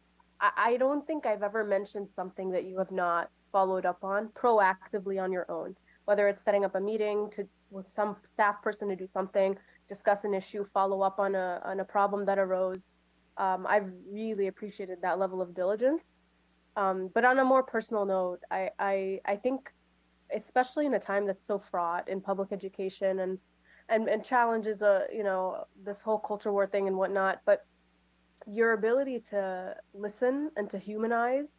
I don't think I've ever mentioned something that you have not followed up on proactively on your own, whether it's setting up a meeting with some staff person to do something, discuss an issue, follow up on a problem that arose. I've really appreciated that level of diligence. But on a more personal note, I think, especially in a time that's so fraught in public education and challenges, you know, this whole culture war thing and whatnot, but your ability to listen and to humanize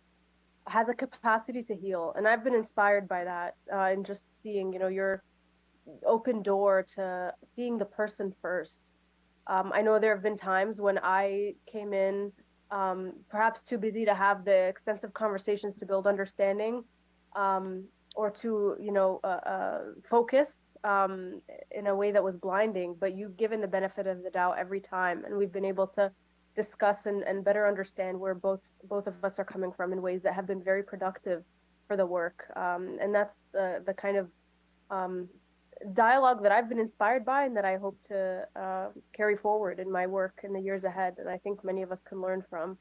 has a capacity to heal. And I've been inspired by that, and just seeing, you know, your open door to seeing the person first. I know there have been times when I came in perhaps too busy to have the extensive conversations to build understanding, or too, you know, focused in a way that was blinding, but you've given the benefit of the doubt every time. And we've been able to discuss and better understand where both of us are coming from in ways that have been very productive for the work. And that's the kind of dialogue that I've been inspired by and that I hope to carry forward in my work in the years ahead. And I think many of us can learn from.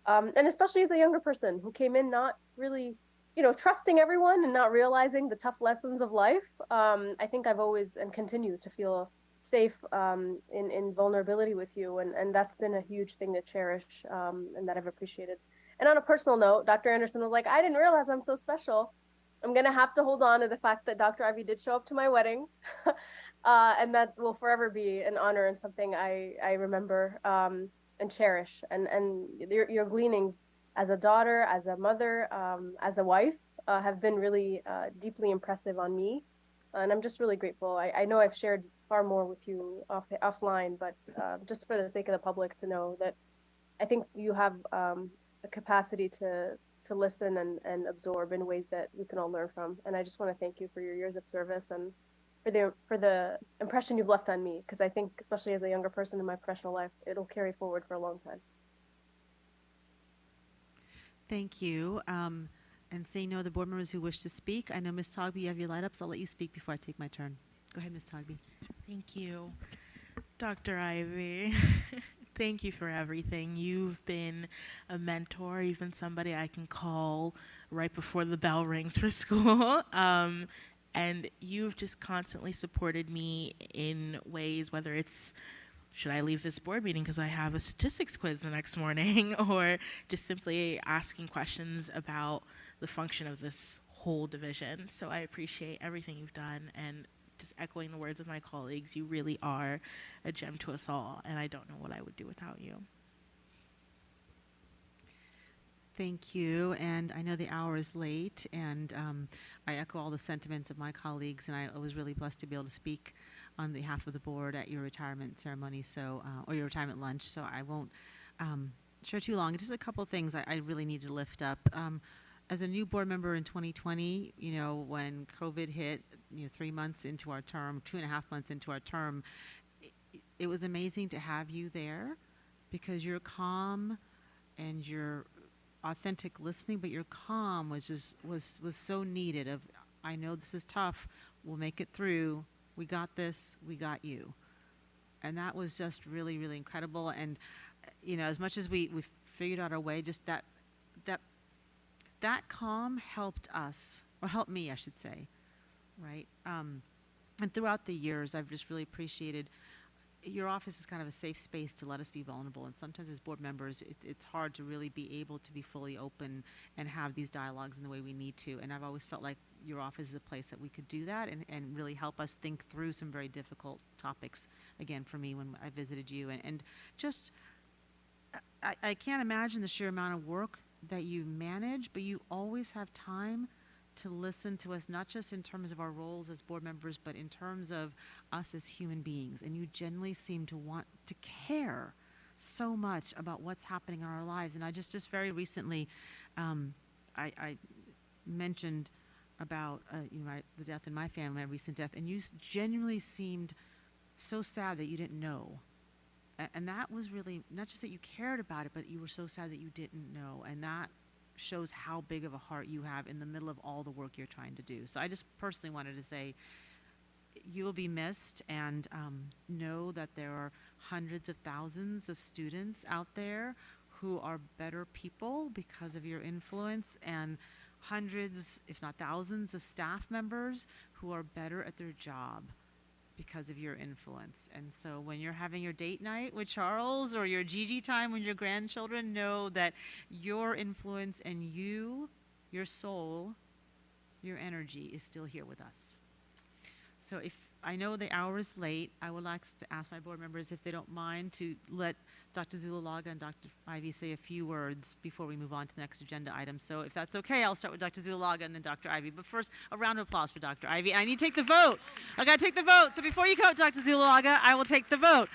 And especially as a younger person who came in not really, you know, trusting everyone and not realizing the tough lessons of life. I think I've always and continue to feel safe in vulnerability with you. And that's been a huge thing to cherish and that I've appreciated. And on a personal note, Dr. Anderson was like, I didn't realize I'm so special. I'm going to have to hold on to the fact that Dr. Ivy did show up to my wedding. And that will forever be an honor and something I remember and cherish. And your gleanings as a daughter, as a mother, as a wife have been really deeply impressive on me. And I'm just really grateful. I know I've shared far more with you offline, but just for the sake of the public to know that I think you have a capacity to listen and absorb in ways that we can all learn from. And I just want to thank you for your years of service and for the impression you've left on me, because I think, especially as a younger person in my professional life, it'll carry forward for a long time. Thank you. And seeing no other board members who wish to speak, I know Ms. Togby, you have your light up, so I'll let you speak before I take my turn. Go ahead, Ms. Togby. Thank you. Dr. Ivy, thank you for everything. You've been a mentor. You've been somebody I can call right before the bell rings for school. And you've just constantly supported me in ways, whether it's should I leave this board meeting because I have a statistics quiz the next morning, or just simply asking questions about the function of this whole division. So I appreciate everything you've done, and just echoing the words of my colleagues, you really are a gem to us all, and I don't know what I would do without you. Thank you, and I know the hour is late, and I echo all the sentiments of my colleagues, and I was really blessed to be able to speak on behalf of the board at your retirement ceremony, so or your retirement lunch, so I won't share too long. Just a couple of things I really need to lift up. As a new board member in 2020, you know, when COVID hit, you know, 3 months into our term, 2.5 months into our term, it was amazing to have you there, because you're calm and you're authentic listening, but your calm was just was so needed. Of, I know this is tough, we'll make it through, we got this, we got you. And that was just really, really incredible. And you know, as much as we figured out our way, just that calm helped us, or helped me, I should say, right? And throughout the years, I've just really appreciated your office is kind of a safe space to let us be vulnerable. And sometimes as board members, it's hard to really be able to be fully open and have these dialogues in the way we need to. And I've always felt like your office is a place that we could do that and really help us think through some very difficult topics, again, for me when I visited you. And just, I can't imagine the sheer amount of work that you manage, but you always have time to listen to us, not just in terms of our roles as board members, but in terms of us as human beings. And you generally seem to want to care so much about what's happening in our lives. And I just very recently, I mentioned about the death in my family, my recent death, and you genuinely seemed so sad that you didn't know. And that was really, not just that you cared about it, but you were so sad that you didn't know. And that shows how big of a heart you have in the middle of all the work you're trying to do. So I just personally wanted to say you will be missed, and know that there are hundreds of thousands of students out there who are better people because of your influence, and hundreds, if not thousands, of staff members who are better at their job because of your influence. And so when you're having your date night with Charles or your Gigi time with your grandchildren, know that your influence and your soul, your energy is still here with us. So if I know the hour is late, I would like to ask my board members if they don't mind to let Dr. Zulalaga and Dr. Ivy say a few words before we move on to the next agenda item. So if that's okay, I'll start with Dr. Zulalaga and then Dr. Ivy. But first, a round of applause for Dr. Ivy. I need to take the vote. I got to take the vote. So before you go, Dr. Zulalaga, I will take the vote.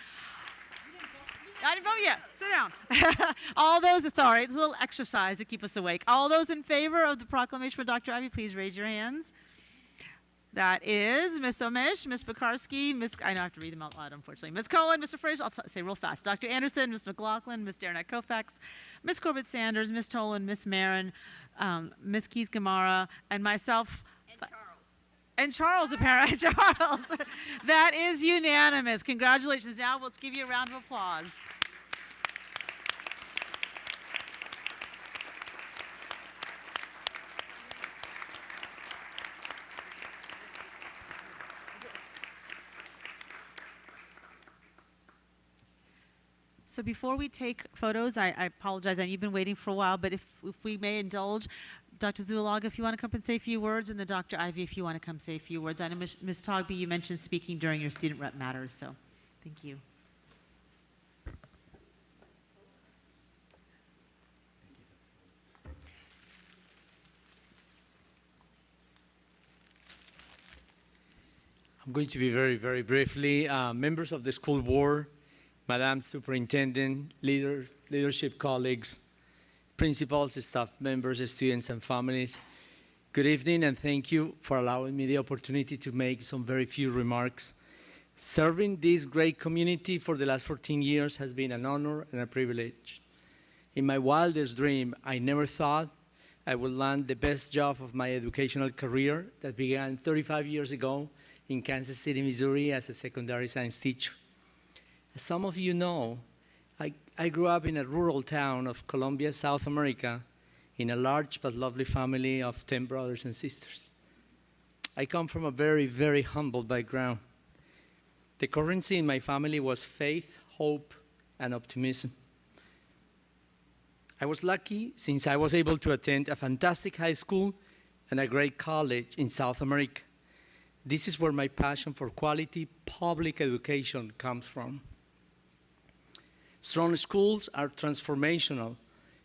I didn't vote yet. Sit down. All those, sorry, a little exercise to keep us awake. All those in favor of the proclamation for Dr. Ivy, please raise your hands. That is Ms. Omish, Ms. Pekarsky, I know I have to read them out loud, unfortunately. Ms. Cohen, Mr. Fraser, I'll say real fast. Dr. Anderson, Ms. McLaughlin, Ms. Derenak Kofax, Ms. Corbett Sanders, Ms. Tolan, Ms. Marin, Ms. Keith Gamara, and myself. And Charles, apparently. Charles. That is unanimous. Congratulations. Now let's give you a round of applause. So before we take photos, I apologize, and you've been waiting for a while, but if we may indulge, Dr. Zulalaga, if you want to come and say a few words, and then Dr. Ivy, if you want to come say a few words. I know Ms. Togby, you mentioned speaking during your student rep matters, so thank you. I'm going to be very, very briefly. Members of the school board, Madam Superintendent, leadership colleagues, principals, staff members, students, and families, good evening, and thank you for allowing me the opportunity to make some very few remarks. Serving this great community for the last 14 years has been an honor and a privilege. In my wildest dream, I never thought I would land the best job of my educational career that began 35 years ago in Kansas City, Missouri as a secondary science teacher. As some of you know, I grew up in a rural town of Colombia, South America, in a large but lovely family of 10 brothers and sisters. I come from a very, very humble background. The currency in my family was faith, hope, and optimism. I was lucky since I was able to attend a fantastic high school and a great college in South America. This is where my passion for quality public education comes from. Strong schools are transformational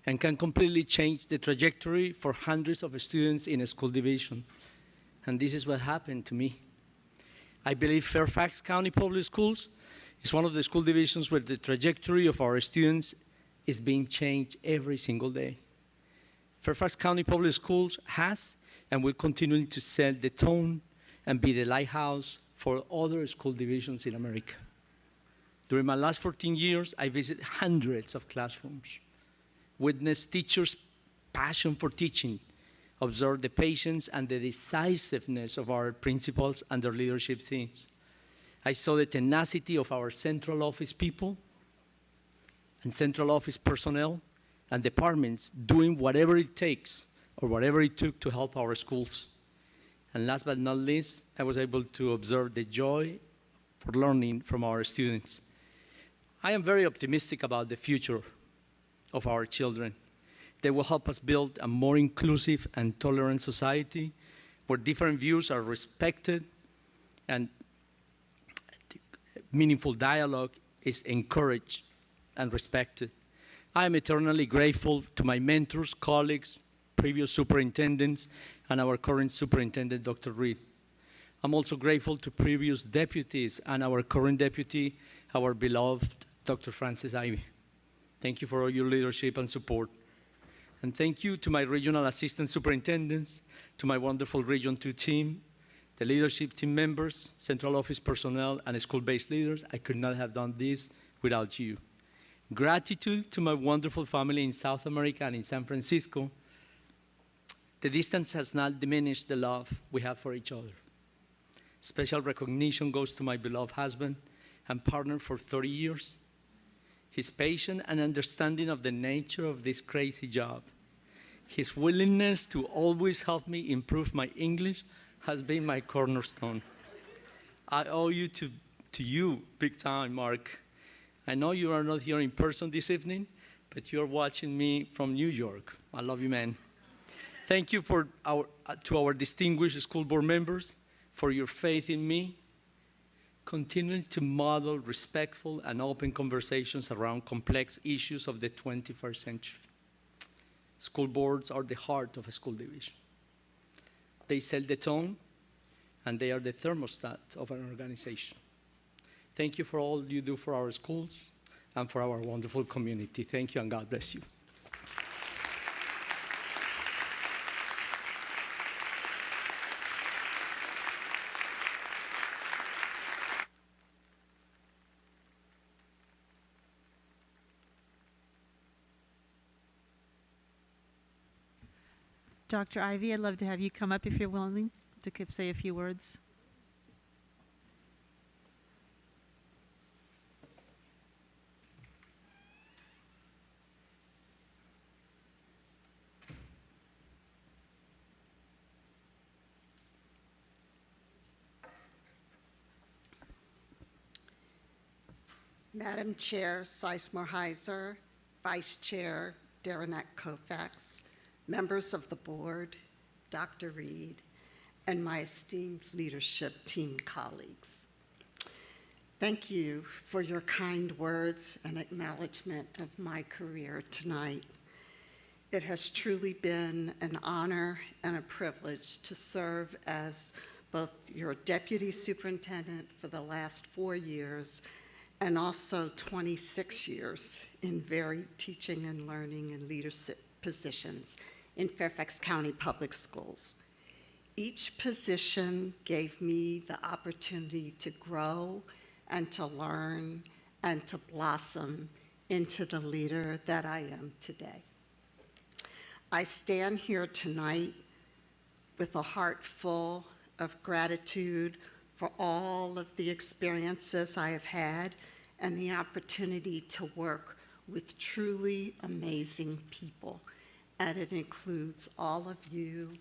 and can completely change the trajectory for hundreds of students in a school division. And this is what happened to me. I believe Fairfax County Public Schools is one of the school divisions where the trajectory of our students is being changed every single day. Fairfax County Public Schools has and will continue to set the tone and be the lighthouse for other school divisions in America. During my last 14 years, I visited hundreds of classrooms, witnessed teachers' passion for teaching, observed the patience and the decisiveness of our principals and their leadership teams. I saw the tenacity of our central office people and central office personnel and departments doing whatever it takes or whatever it took to help our schools. And last but not least, I was able to observe the joy for learning from our students. I am very optimistic about the future of our children. They will help us build a more inclusive and tolerant society where different views are respected and meaningful dialogue is encouraged and respected. I am eternally grateful to my mentors, colleagues, previous superintendents, and our current superintendent, Dr. Reed. I'm also grateful to previous deputies and our current deputy, our beloved Dr. Francis Ivey. Thank you for all your leadership and support. And thank you to my regional assistant superintendents, to my wonderful Region 2 team, the leadership team members, central office personnel, and school-based leaders. I could not have done this without you. Gratitude to my wonderful family in South America and in San Francisco. The distance has not diminished the love we have for each other. Special recognition goes to my beloved husband and partner for 30 years. His patience and understanding of the nature of this crazy job. His willingness to always help me improve my English has been my cornerstone. I owe you to you big time, Mark. I know you are not here in person this evening, but you're watching me from New York. I love you, man. Thank you to our distinguished school board members for your faith in me, continuing to model respectful and open conversations around complex issues of the 21st century. School boards are the heart of a school division. They set the tone, and they are the thermostat of an organization. Thank you for all you do for our schools and for our wonderful community. Thank you, and God bless you. Dr. Ivey, I'd love to have you come up if you're willing to say a few words. Madam Chair Sizemore Heiser, Vice Chair Darrenette Koufax, members of the board, Dr. Reed, and my esteemed leadership team colleagues. Thank you for your kind words and acknowledgement of my career tonight. It has truly been an honor and a privilege to serve as both your deputy superintendent for the last 4 years and also 26 years in varied teaching and learning and leadership positions in Fairfax County Public Schools. Each position gave me the opportunity to grow and to learn and to blossom into the leader that I am today. I stand here tonight with a heart full of gratitude for all of the experiences I have had and the opportunity to work with truly amazing people. And it includes all of you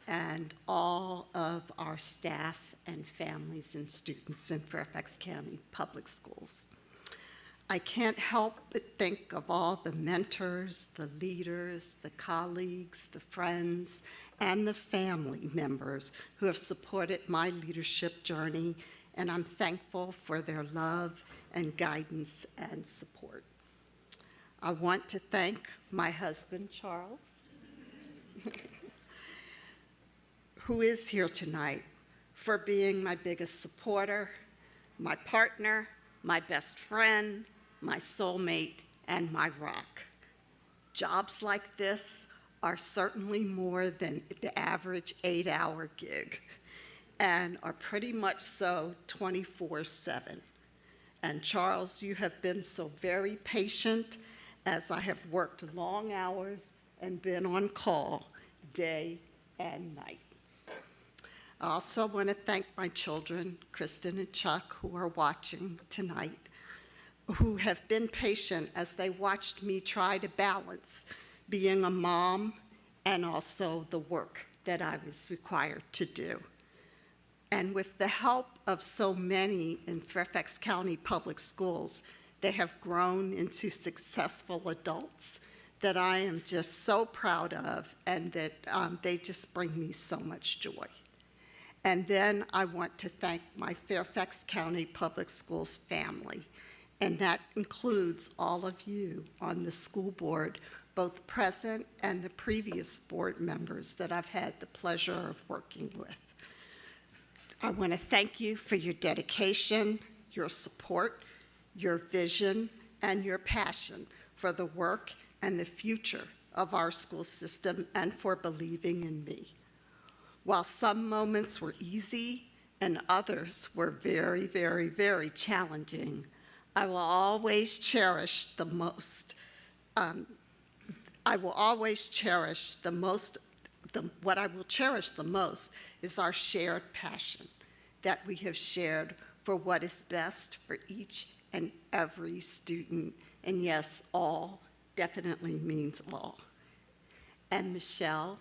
and all of our staff and families and students in Fairfax County Public Schools. I can't help but think of all the mentors, the leaders, the colleagues, the friends, and the family members who have supported my leadership journey, and I'm thankful for their love and guidance and support. I want to thank my husband, Charles, who is here tonight, for being my biggest supporter, my partner, my best friend, my soulmate, and my rock. Jobs like this are certainly more than the average 8-hour gig and are pretty much so 24/7. And Charles, you have been so very patient as I have worked long hours and been on call day and night. I also want to thank my children, Kristen and Chuck, who are watching tonight, who have been patient as they watched me try to balance being a mom and also the work that I was required to do. And with the help of so many in Fairfax County Public Schools, They have grown into successful adults that I am just so proud of, and that they just bring me so much joy. And then I want to thank my Fairfax County Public Schools family, and that includes all of you on the school board, both present and the previous board members that I've had the pleasure of working with. I want to thank you for your dedication, your support, your vision, and your passion for the work and the future of our school system, and for believing in me. While some moments were easy and others were very, very, very challenging, I will always cherish the most. What I will cherish the most is our shared passion that we have shared for what is best for each and every student. And yes, all definitely means all. And Michelle,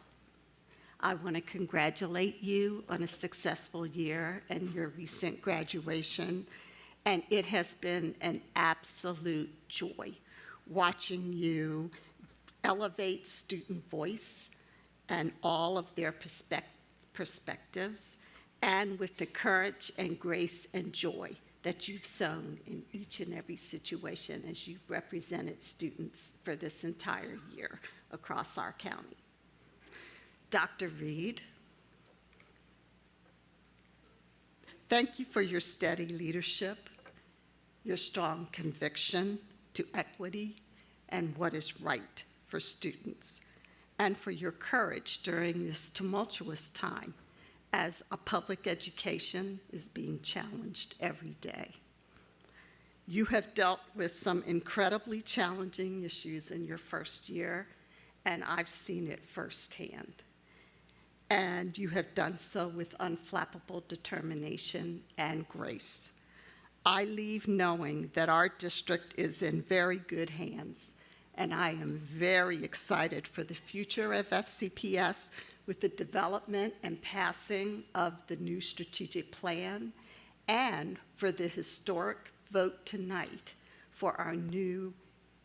I want to congratulate you on a successful year and your recent graduation. And it has been an absolute joy watching you elevate student voice and all of their perspectives, and with the courage and grace and joy that you've shown in each and every situation as you've represented students for this entire year across our county. Dr. Reed, thank you for your steady leadership, your strong conviction to equity and what is right for students, and for your courage during this tumultuous time as a public education is being challenged every day. You have dealt with some incredibly challenging issues in your first year, and I've seen it firsthand. And you have done so with unflappable determination and grace. I leave knowing that our district is in very good hands, and I am very excited for the future of FCPS with the development and passing of the new strategic plan, and for the historic vote tonight for our new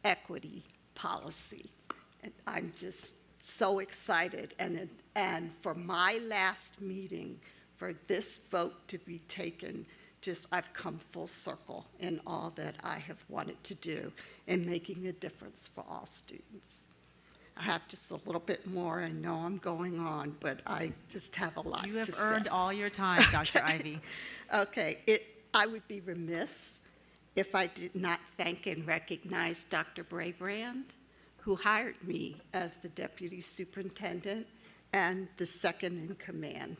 equity policy. And I'm just so excited, and for my last meeting, for this vote to be taken, I've come full circle in all that I have wanted to do in making a difference for all students. I have just a little bit more. I know I'm going on, but I just have a lot to say. You have earned all your time, Dr. Ivy. Okay, I would be remiss if I did not thank and recognize Dr. Braybrand, who hired me as the deputy superintendent and the second in command.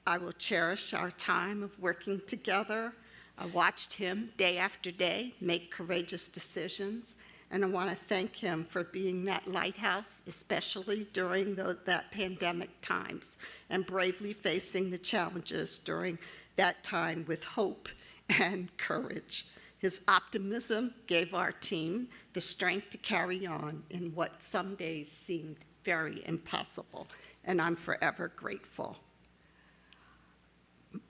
I will cherish our time of working together. I watched him day after day make courageous decisions, and I want to thank him for being that lighthouse, especially during that pandemic times, and bravely facing the challenges during that time with hope and courage. His optimism gave our team the strength to carry on in what some days seemed very impossible, and I'm forever grateful.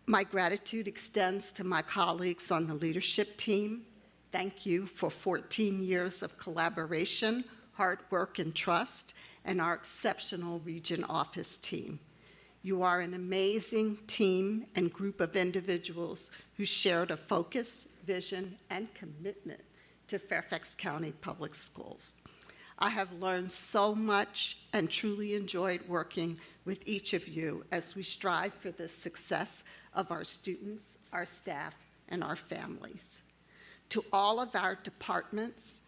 My gratitude extends to my colleagues on the leadership team. Thank you for 14 years of collaboration, hard work, and trust, and our exceptional region office team. You are an amazing team and group of individuals who shared a focus, vision, and commitment to Fairfax County Public Schools. I have learned so much and truly enjoyed working with each of you as we strive for the success of our students, our staff, and our families. To all of our departments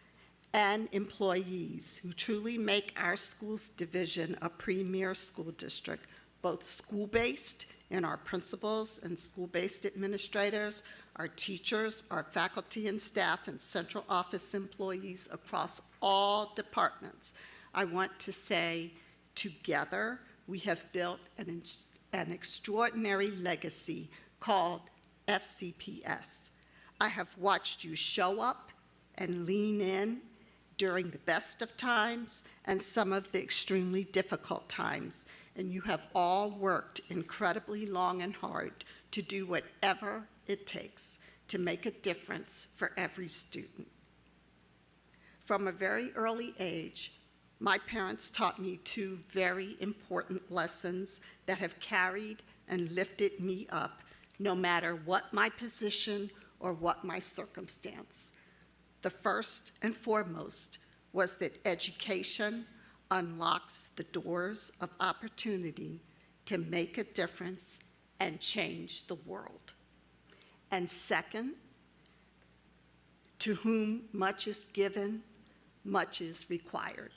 and employees who truly make our schools division a premier school district, both school-based in our principals and school-based administrators, our teachers, our faculty and staff, and central office employees across all departments, I want to say, together, we have built an extraordinary legacy called FCPS. I have watched you show up and lean in during the best of times and some of the extremely difficult times, and you have all worked incredibly long and hard to do whatever it takes to make a difference for every student. From a very early age, my parents taught me two very important lessons that have carried and lifted me up no matter what my position or what my circumstance. The first and foremost was that education unlocks the doors of opportunity to make a difference and change the world. And second, to whom much is given, much is required.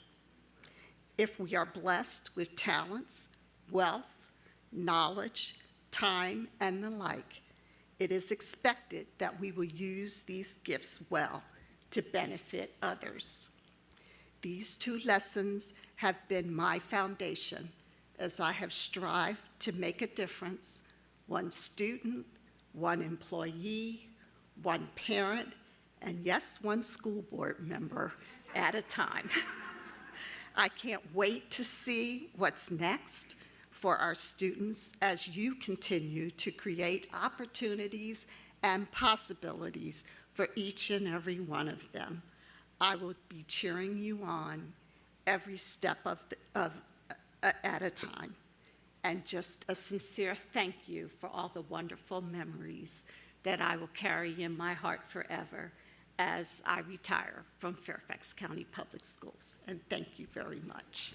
If we are blessed with talents, wealth, knowledge, time, and the like, it is expected that we will use these gifts well to benefit others. These two lessons have been my foundation as I have strived to make a difference, one student, one employee, one parent, and yes, one school board member at a time. I can't wait to see what's next for our students as you continue to create opportunities and possibilities for each and every one of them. I will be cheering you on every step at a time. And just a sincere thank you for all the wonderful memories that I will carry in my heart forever as I retire from Fairfax County Public Schools. And thank you very much.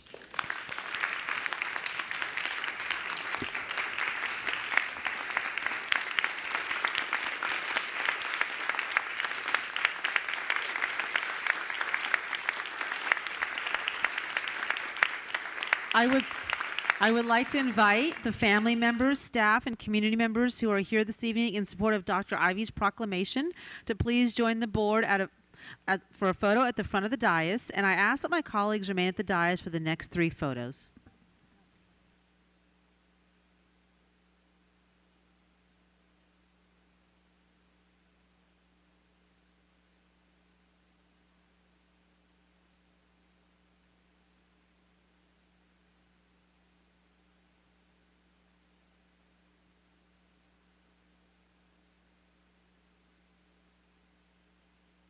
I would like to invite the family members, staff, and community members who are here this evening in support of Dr. Ivy's proclamation to please join the board for a photo at the front of the dais, and I ask that my colleagues remain at the dais for the next 3 photos.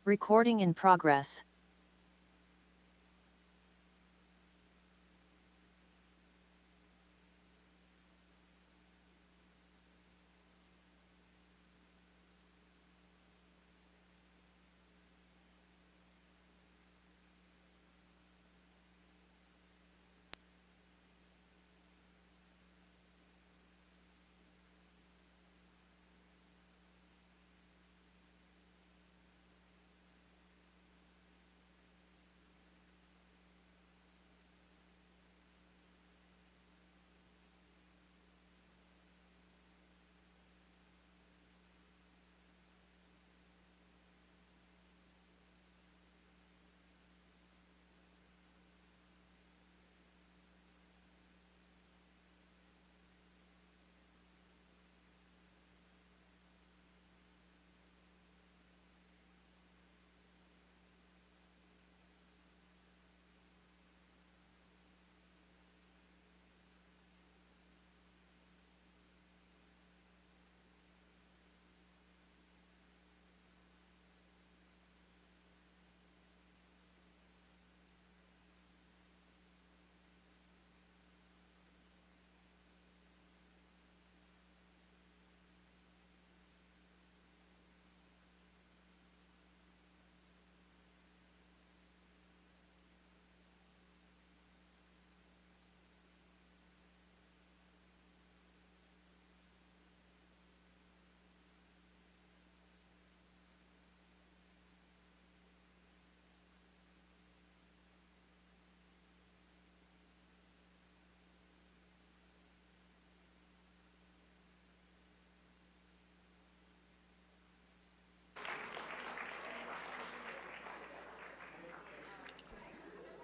Recording in progress.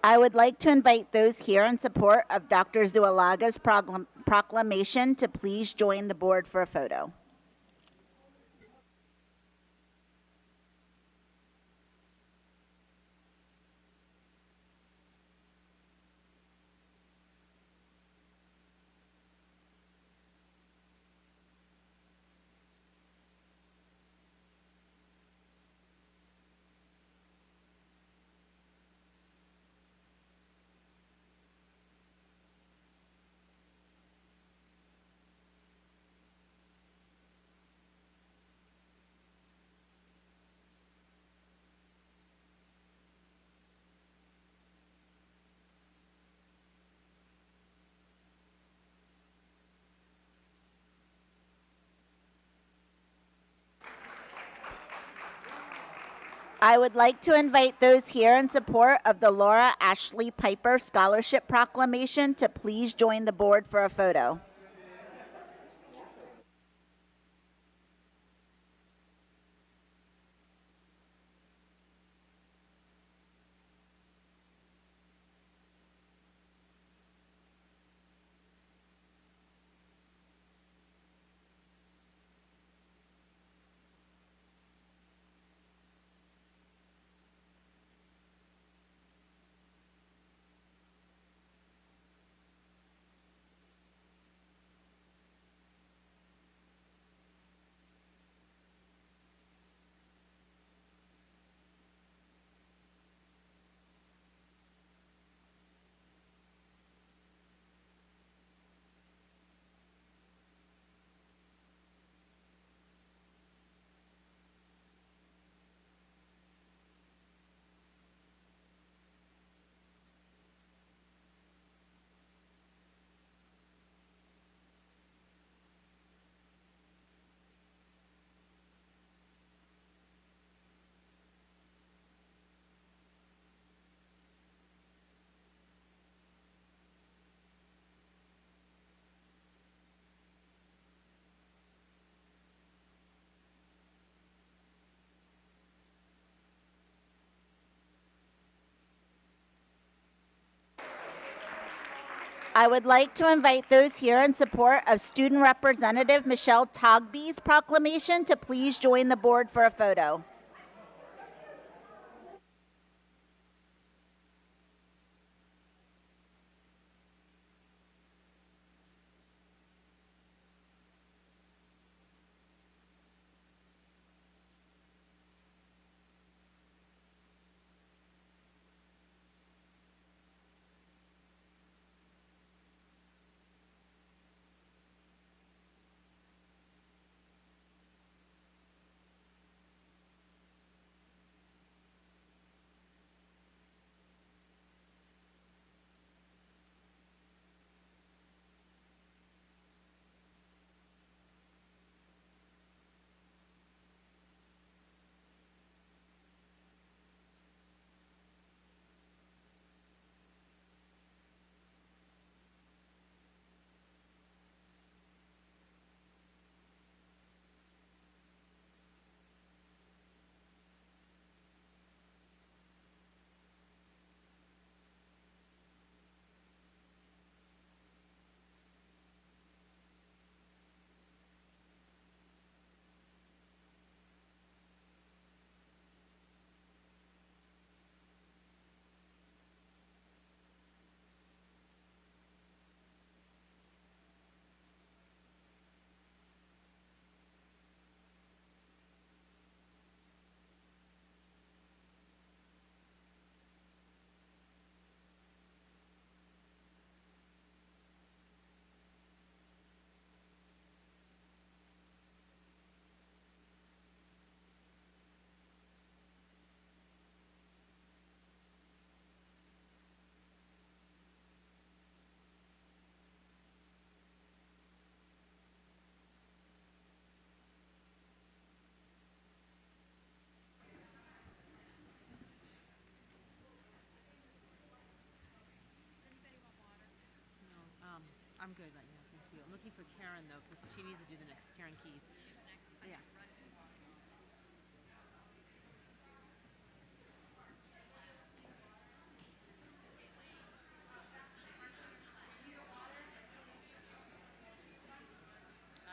I would like to invite those here in support of Dr. Zualaga's proclamation to please join the board for a photo. I would like to invite those here in support of the Laura Ashley Piper Scholarship Proclamation to please join the board for a photo. I would like to invite those here in support of Student Representative Michelle Togby's proclamation to please join the board for a photo. I'm good right now, thank you. I'm looking for Karen though, because she needs to do the next. Karen Keys. Yeah.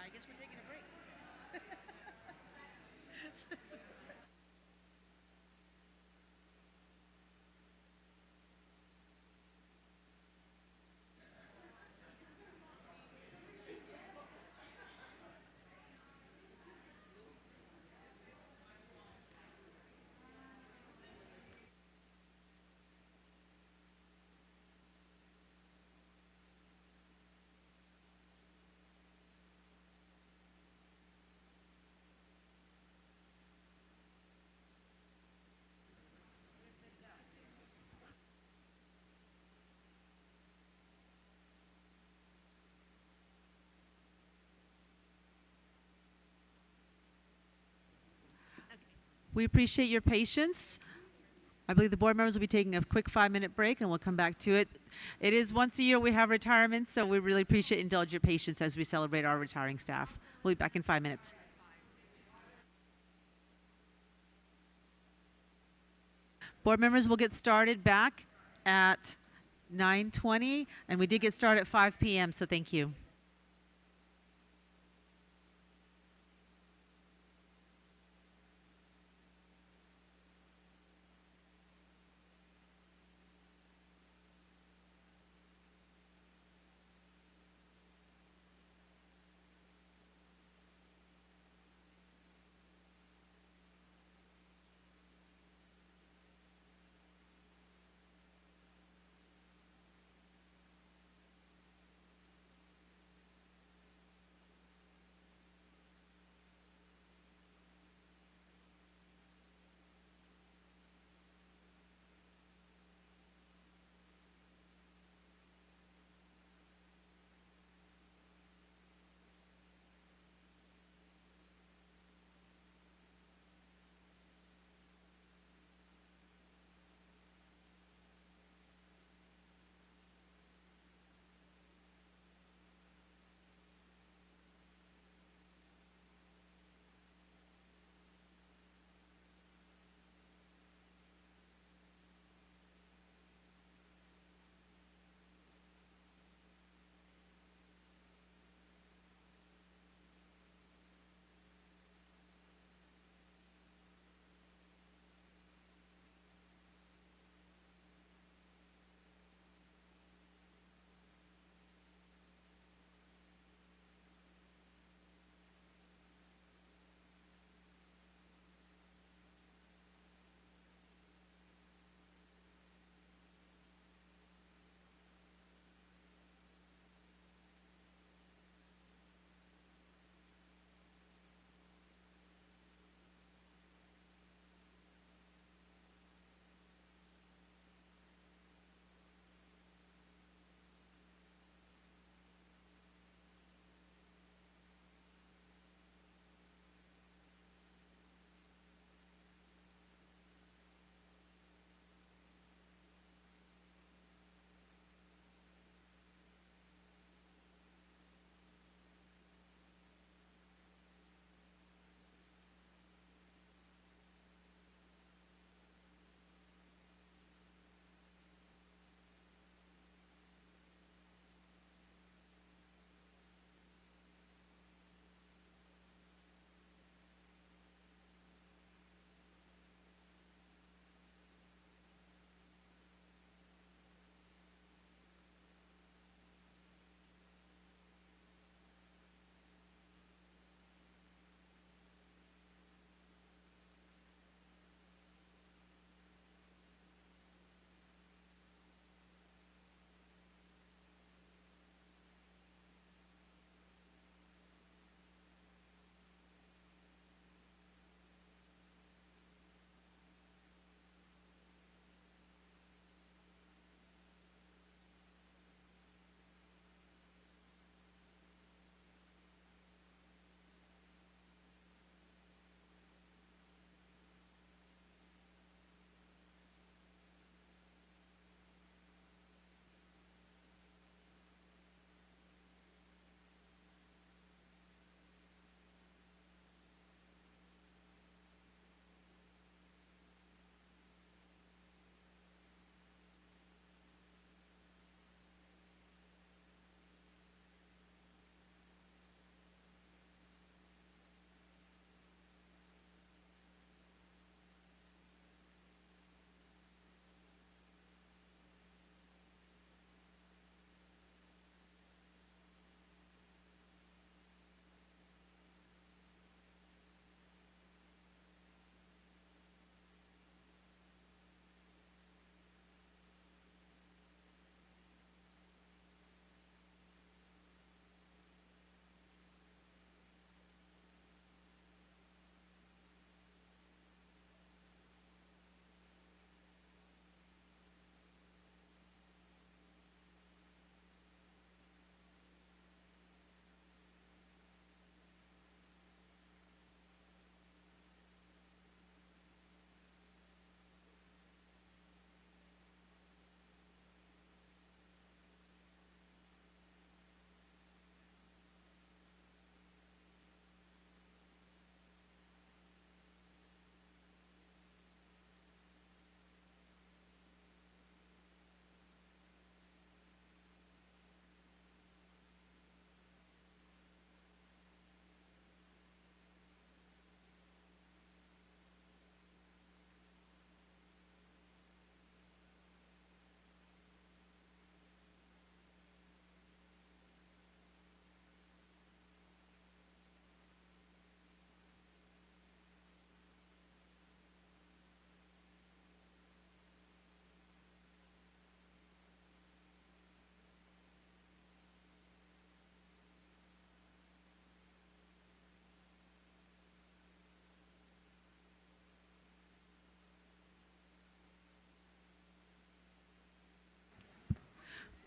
I guess we're taking a break. We appreciate your patience. I believe the board members will be taking a quick 5-minute break and we'll come back to it. It is once a year we have retirement, so we really appreciate and indulge your patience as we celebrate our retiring staff. We'll be back in 5 minutes. Board members will get started back at 9:20, and we did get started at 5 p.m., so thank you.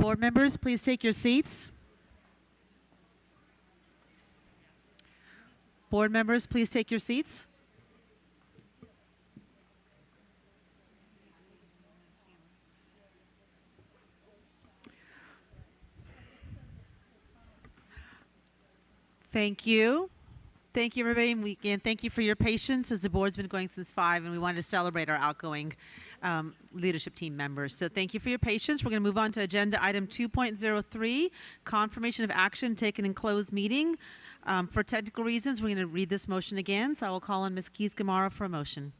Board members, please take your seats. Board members, please take your seats. Thank you. Thank you, everybody. And again, thank you for your patience as the board's been going since 5, and we wanted to celebrate our outgoing leadership team members. So thank you for your patience. We're going to move on to agenda item 2.03, confirmation of action taken in closed meeting. For technical reasons, we're going to read this motion again. So I will call on Ms. Keys-Gamarra for a motion.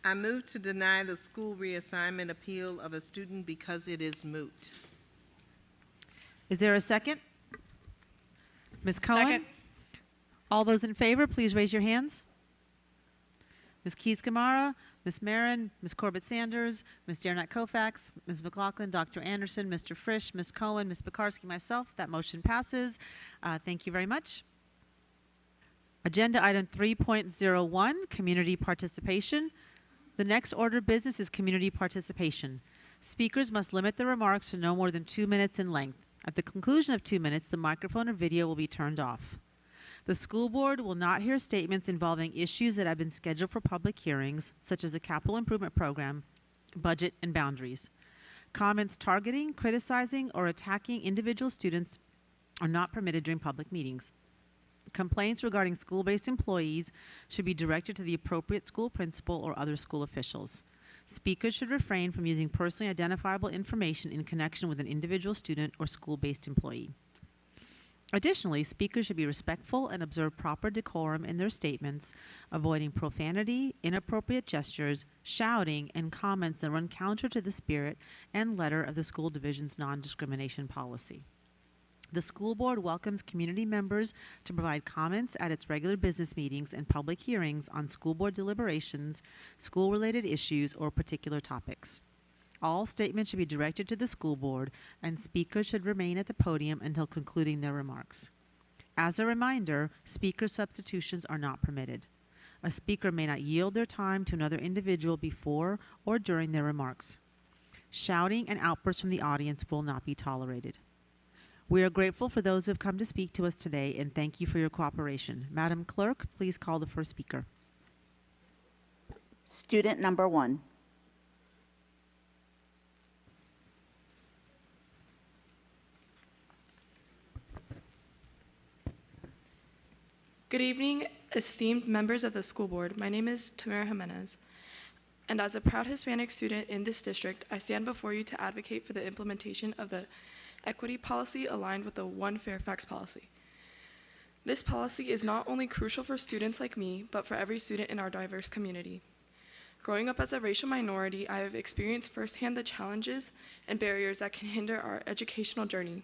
I move to deny the school reassignment appeal of a student because it is moot. Is there a second? Ms. Cohen? Second. All those in favor, please raise your hands. Ms. Keys-Gamarra, Ms. Marin, Ms. Corbett-Sanders, Ms. Derenak Kofax, Ms. McLaughlin, Dr. Anderson, Mr. Frisch, Ms. Cohen, Ms. Pekarsky, myself. That motion passes. Thank you very much. Agenda item 3.01, community participation. The next order of business is community participation. Speakers must limit their remarks to no more than 2 minutes in length. At the conclusion of 2 minutes, the microphone or video will be turned off. The school board will not hear statements involving issues that have been scheduled for public hearings, such as the capital improvement program, budget, and boundaries. Comments targeting, criticizing, or attacking individual students are not permitted during public meetings. Complaints regarding school-based employees should be directed to the appropriate school principal or other school officials. Speakers should refrain from using personally identifiable information in connection with an individual student or school-based employee. Additionally, speakers should be respectful and observe proper decorum in their statements, avoiding profanity, inappropriate gestures, shouting, and comments that run counter to the spirit and letter of the school division's non-discrimination policy. The school board welcomes community members to provide comments at its regular business meetings and public hearings on school board deliberations, school-related issues, or particular topics. All statements should be directed to the school board, and speakers should remain at the podium until concluding their remarks. As a reminder, speaker substitutions are not permitted. A speaker may not yield their time to another individual before or during their remarks. Shouting and outbursts from the audience will not be tolerated. We are grateful for those who have come to speak to us today, and thank you for your cooperation. Madam Clerk, please call the first speaker. Student number 1. Good evening, esteemed members of the school board. My name is Tamara Jimenez, and as a proud Hispanic student in this district, I stand before you to advocate for the implementation of the equity policy aligned with the One Fairfax policy. This policy is not only crucial for students like me, but for every student in our diverse community. Growing up as a racial minority, I have experienced firsthand the challenges and barriers that can hinder our educational journey.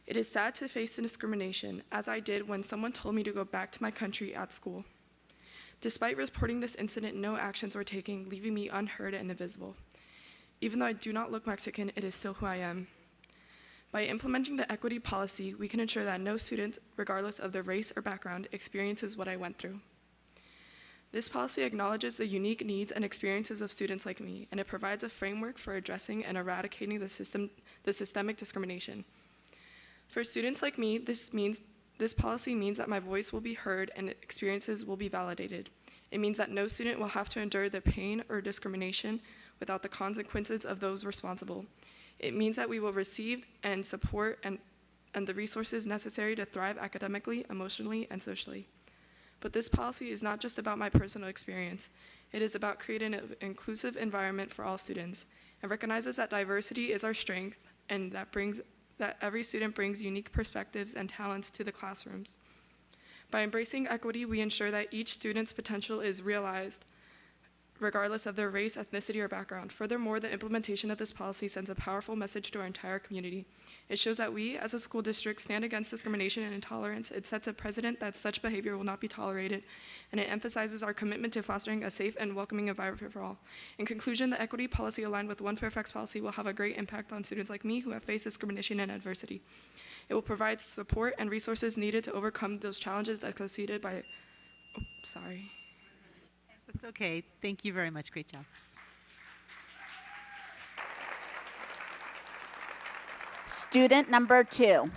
It is sad to face the discrimination, as I did when someone told me to go back to my country at school. Despite reporting this incident, no actions were taken, leaving me unheard and invisible. Even though I do not look Mexican, it is still who I am. By implementing the equity policy, we can ensure that no student, regardless of their race or background, experiences what I went through. This policy acknowledges the unique needs and experiences of students like me, and it provides a framework for addressing and eradicating the systemic discrimination. For students like me, this policy means that my voice will be heard and experiences will be validated. It means that no student will have to endure the pain or discrimination without the consequences of those responsible. It means that we will receive and support and the resources necessary to thrive academically, emotionally, and socially. But this policy is not just about my personal experience. It is about creating an inclusive environment for all students, and recognizes that diversity is our strength, and that every student brings unique perspectives and talents to the classrooms. By embracing equity, we ensure that each student's potential is realized, regardless of their race, ethnicity, or background. Furthermore, the implementation of this policy sends a powerful message to our entire community. It shows that we, as a school district, stand against discrimination and intolerance. It sets a precedent that such behavior will not be tolerated, and it emphasizes our commitment to fostering a safe and welcoming environment for all. In conclusion, the equity policy aligned with One Fairfax policy will have a great impact on students like me who have faced discrimination and adversity. It will provide support and resources needed to overcome those challenges that constituted by, sorry. That's okay. Thank you very much. Great job. Student number 2.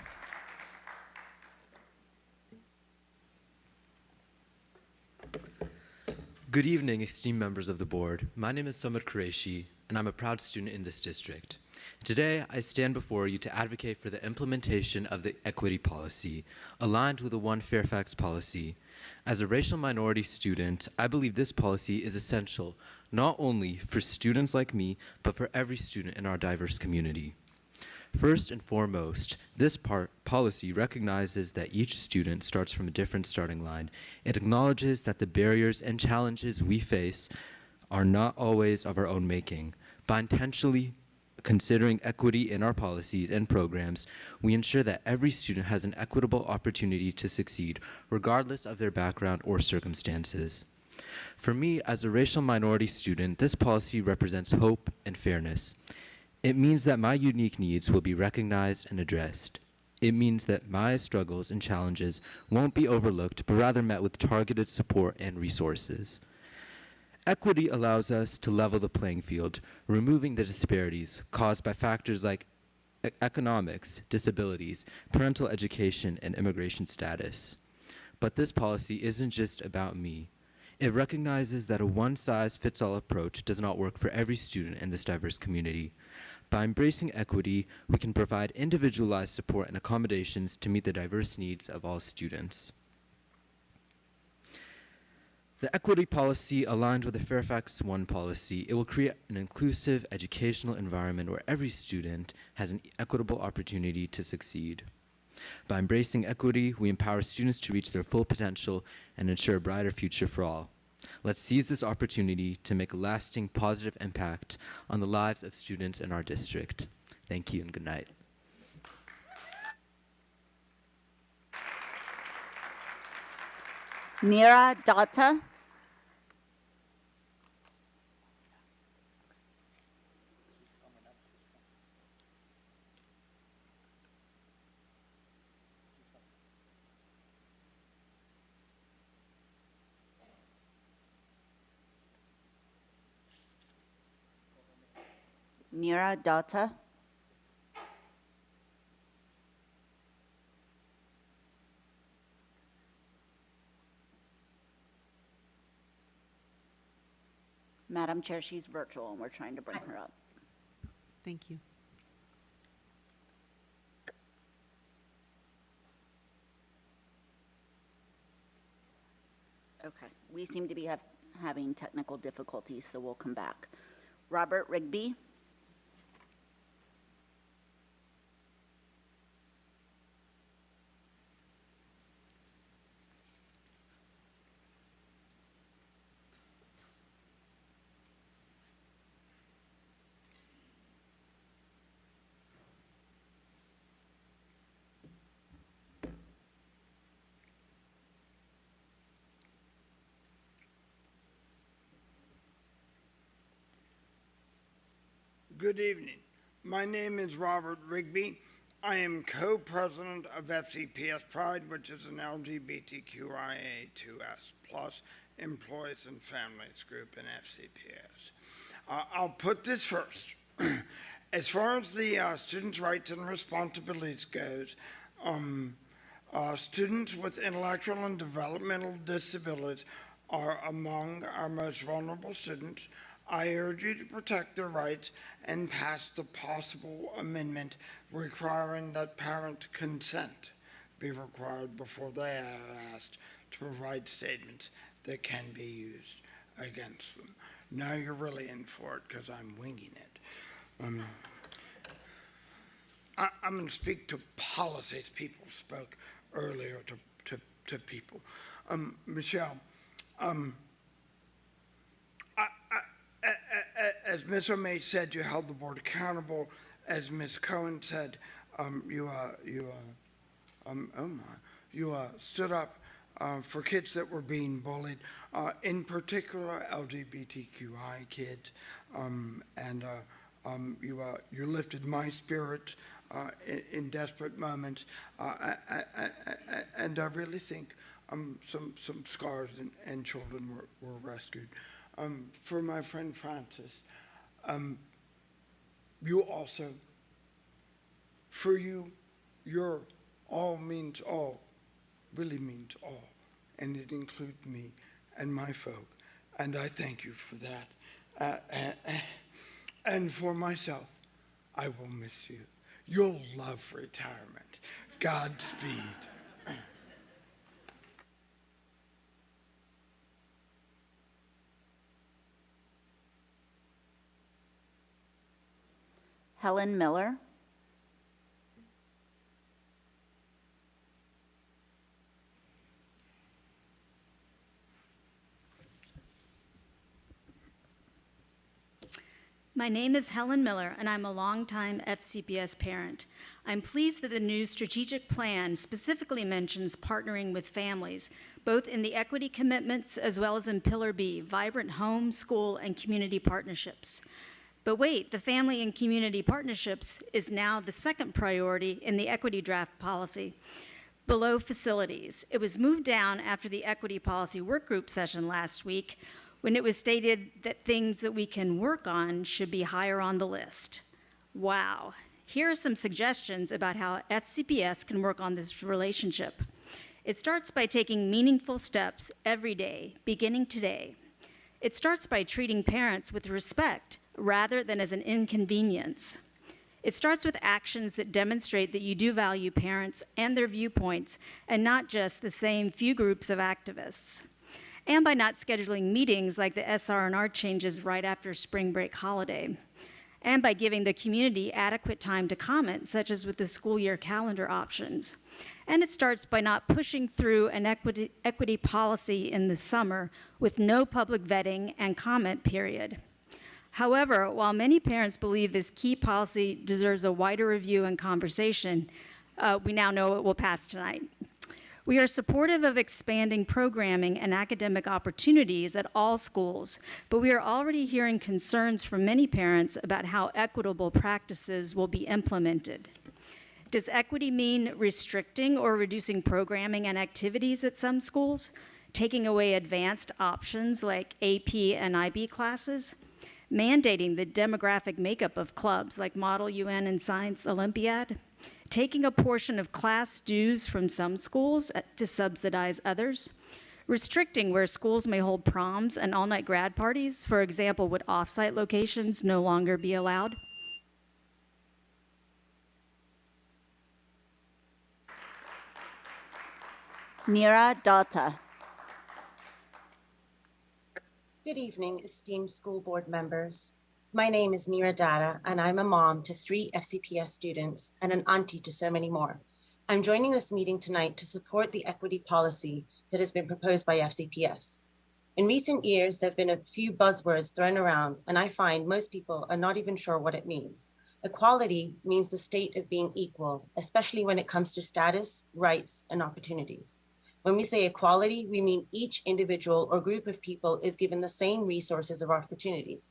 Good evening, esteemed members of the board. My name is Samad Qureshi, and I'm a proud student in this district. Today, I stand before you to advocate for the implementation of the equity policy, aligned with the One Fairfax policy. As a racial minority student, I believe this policy is essential not only for students like me, but for every student in our diverse community. First and foremost, this policy recognizes that each student starts from a different starting line. It acknowledges that the barriers and challenges we face are not always of our own making. By intentionally considering equity in our policies and programs, we ensure that every student has an equitable opportunity to succeed, regardless of their background or circumstances. For me, as a racial minority student, this policy represents hope and fairness. It means that my unique needs will be recognized and addressed. It means that my struggles and challenges won't be overlooked, but rather met with targeted support and resources. Equity allows us to level the playing field, removing the disparities caused by factors like economics, disabilities, parental education, and immigration status. But this policy isn't just about me. It recognizes that a one-size-fits-all approach does not work for every student in this diverse community. By embracing equity, we can provide individualized support and accommodations to meet the diverse needs of all students. The equity policy aligned with the Fairfax One policy, it will create an inclusive educational environment where every student has an equitable opportunity to succeed. By embracing equity, we empower students to reach their full potential and ensure a brighter future for all. Let's seize this opportunity to make a lasting positive impact on the lives of students in our district. Thank you and good night. Neera Datta. Neera Datta. Madam Chair, she's virtual and we're trying to bring her up. Thank you. Okay, we seem to be having technical difficulties, so we'll come back. Robert Rigby. Good evening. My name is Robert Rigby. I am co-president of FCPS Pride, which is an LGBTQIA2S+ employees and families group in FCPS. I'll put this first. As far as the students' rights and responsibilities goes, students with intellectual and developmental disabilities are among our most vulnerable students. I urge you to protect their rights and pass the possible amendment requiring that parent consent be required before they are asked to provide statements that can be used against them. Now you're really in for it because I'm winging it. I'm going to speak to policies. People spoke earlier to people. Michelle, as Ms. O'May said, you held the board accountable. As Ms. Cohen said, you stood up for kids that were being bullied, in particular LGBTQI kids, and you lifted my spirits in desperate moments, and I really think some scars and children were rescued. For my friend Francis, you also For you, your all means all, really means all, and it includes me and my folk, and I thank you for that. And for myself, I will miss you. You'll love retirement. Godspeed. Helen Miller. My name is Helen Miller, and I'm a longtime FCPS parent. I'm pleased that the new strategic plan specifically mentions partnering with families, both in the equity commitments as well as in Pillar B, vibrant home, school, and community partnerships. But wait, the family and community partnerships is now the second priority in the equity draft policy, below facilities. It was moved down after the equity policy work group session last week, when it was stated that things that we can work on should be higher on the list. Wow. Here are some suggestions about how FCPS can work on this relationship. It starts by taking meaningful steps every day, beginning today. It starts by treating parents with respect rather than as an inconvenience. It starts with actions that demonstrate that you do value parents and their viewpoints, and not just the same few groups of activists. And by not scheduling meetings like the SR&R changes right after spring break holiday. And by giving the community adequate time to comment, such as with the school year calendar options. And it starts by not pushing through an equity policy in the summer with no public vetting and comment period. However, while many parents believe this key policy deserves a wider review and conversation, we now know it will pass tonight. We are supportive of expanding programming and academic opportunities at all schools, but we are already hearing concerns from many parents about how equitable practices will be implemented. Does equity mean restricting or reducing programming and activities at some schools, taking away advanced options like AP and IB classes, mandating the demographic makeup of clubs like Model UN and Science Olympiad, taking a portion of class dues from some schools to subsidize others, restricting where schools may hold proms and all-night grad parties? For example, would off-site locations no longer be allowed? Neera Datta. Good evening, esteemed school board members. My name is Neera Datta, and I'm a mom to 3 FCPS students and an auntie to so many more. I'm joining this meeting tonight to support the equity policy that has been proposed by FCPS. In recent years, there have been a few buzzwords thrown around, and I find most people are not even sure what it means. Equality means the state of being equal, especially when it comes to status, rights, and opportunities. When we say equality, we mean each individual or group of people is given the same resources or opportunities.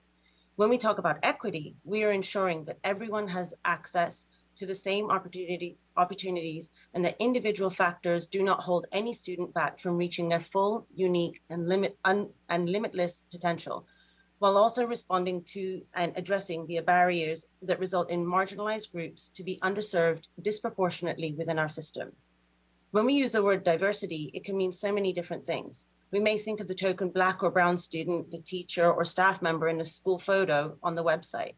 When we talk about equity, we are ensuring that everyone has access to the same opportunities and that individual factors do not hold any student back from reaching their full, unique, and limitless potential, while also responding to and addressing the barriers that result in marginalized groups to be underserved disproportionately within our system. When we use the word diversity, it can mean so many different things. We may think of the token Black or brown student, the teacher or staff member in a school photo on the website.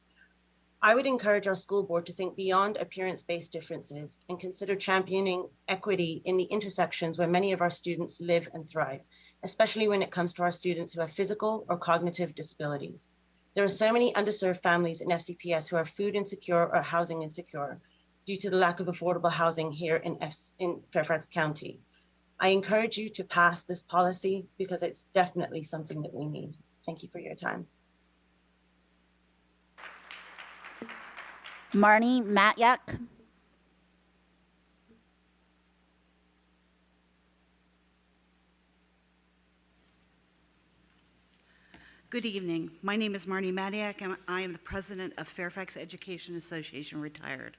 I would encourage our school board to think beyond appearance-based differences and consider championing equity in the intersections where many of our students live and thrive, especially when it comes to our students who have physical or cognitive disabilities. There are so many underserved families in FCPS who are food insecure or housing insecure due to the lack of affordable housing here in Fairfax County. I encourage you to pass this policy because it's definitely something that we need. Thank you for your time. Marnie Matyak. Good evening. My name is Marnie Matyak, and I am the president of Fairfax Education Association, retired.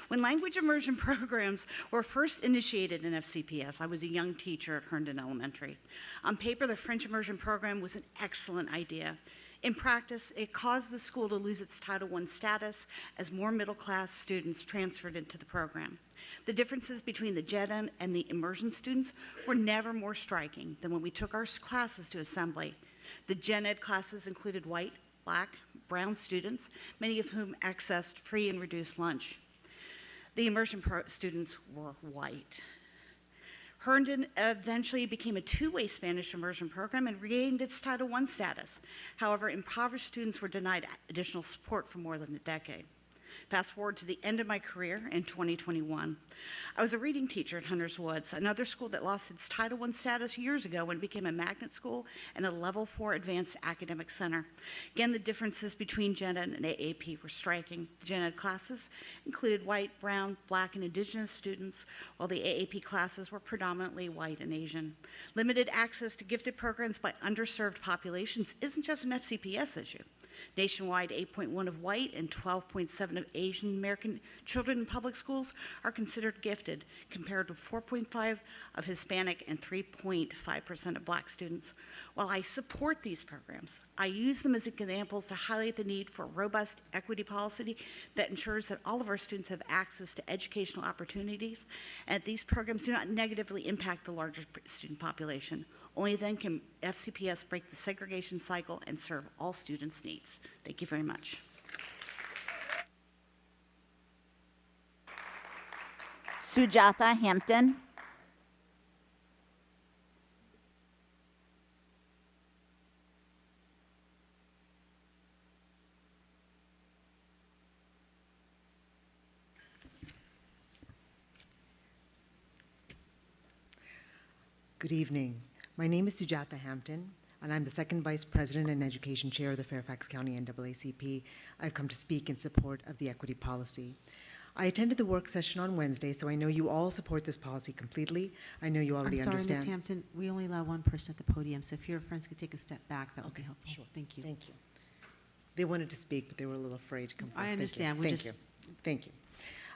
When language immersion programs were first initiated in FCPS, I was a young teacher at Herndon Elementary. On paper, the French immersion program was an excellent idea. In practice, it caused the school to lose its Title I status as more middle-class students transferred into the program. The differences between the gen ed and the immersion students were never more striking than when we took our classes to assembly. The gen ed classes included white, black, brown students, many of whom accessed free and reduced lunch. The immersion students were white. Herndon eventually became a two-way Spanish immersion program and regained its Title I status. However, impoverished students were denied additional support for more than a decade. Fast forward to the end of my career in 2021. I was a reading teacher at Hunters Woods, another school that lost its Title I status years ago when it became a magnet school and a Level 4 advanced academic center. Again, the differences between gen ed and AAP were striking. The gen ed classes included white, brown, black, and indigenous students, while the AAP classes were predominantly white and Asian. Limited access to gifted programs by underserved populations isn't just an FCPS issue. Nationwide, 8.1 of white and 12.7 of Asian American children in public schools are considered gifted, compared to 4.5 of Hispanic and 3.5% of black students. While I support these programs, I use them as examples to highlight the need for a robust equity policy that ensures that all of our students have access to educational opportunities, and these programs do not negatively impact the larger student population. Only then can FCPS break the segregation cycle and serve all students' needs. Thank you very much. Sujatha Hampton. Good evening. My name is Sujatha Hampton, and I'm the second Vice President and Education Chair of the Fairfax County NAACP. I've come to speak in support of the equity policy. I attended the work session on Wednesday, so I know you all support this policy completely. I know you already understand. I'm sorry, Ms. Hampton, we only allow one person at the podium, so if your friends could take a step back, that would be helpful. Sure. Thank you. Thank you. They wanted to speak, but they were a little afraid to come forward. I understand. Thank you. Thank you.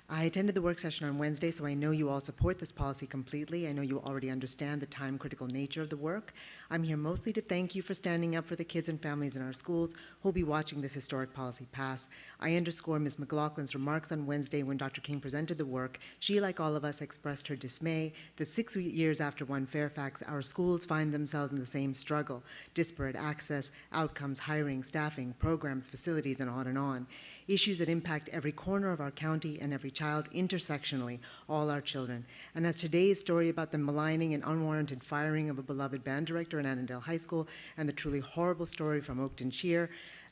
I attended the work session on Wednesday, so I know you all support this policy completely. I know you already understand the time-critical nature of the work. I'm here mostly to thank you for standing up for the kids and families in our schools who will be watching this historic policy pass. I underscore Ms. McLaughlin's remarks on Wednesday when Dr. King presented the work. She, like all of us, expressed her dismay that 6 years after One Fairfax, our schools find themselves in the same struggle: disparate access, outcomes, hiring, staffing, programs, facilities, and on. Issues that impact every corner of our county and every child intersectionally, all our children. And as today's story about the maligning and unwarranted firing of a beloved band director in Annandale High School and the truly horrible story from Oakton Cheer,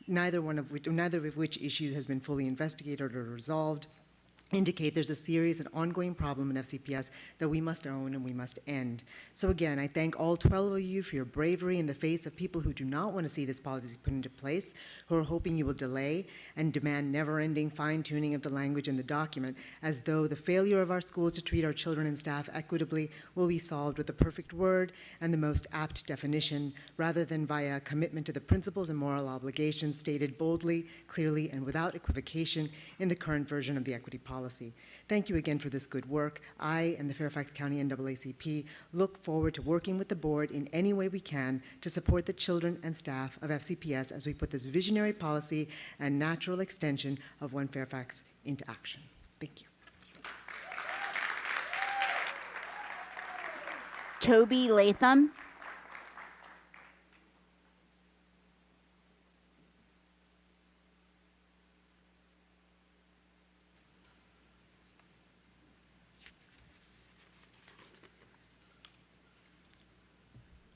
neither of which issues has been fully investigated or resolved, indicate there's a serious and ongoing problem in FCPS that we must own and we must end. So again, I thank all 12 of you for your bravery in the face of people who do not want to see this policy put into place, who are hoping you will delay and demand never-ending fine-tuning of the language in the document, as though the failure of our schools to treat our children and staff equitably will be solved with the perfect word and the most apt definition, rather than via a commitment to the principles and moral obligations stated boldly, clearly, and without equivocation in the current version of the equity policy. Thank you again for this good work. I and the Fairfax County NAACP look forward to working with the board in any way we can to support the children and staff of FCPS as we put this visionary policy and natural extension of One Fairfax into action. Thank you. Toby Latham.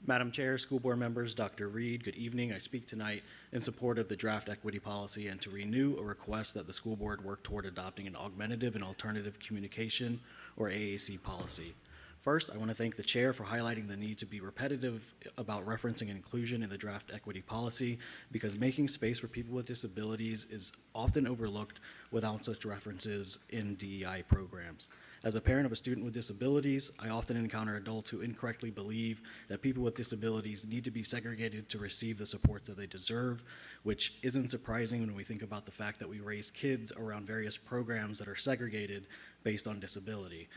Madam Chair, school board members, Dr. Reed, good evening. I speak tonight in support of the draft equity policy and to renew a request that the school board work toward adopting an augmentative and alternative communication, or AAC, policy. First, I want to thank the chair for highlighting the need to be repetitive about referencing inclusion in the draft equity policy, because making space for people with disabilities is often overlooked without such references in DEI programs. As a parent of a student with disabilities, I often encounter adults who incorrectly believe that people with disabilities need to be segregated to receive the supports that they deserve, which isn't surprising when we think about the fact that we raise kids around various programs that are segregated based on disability.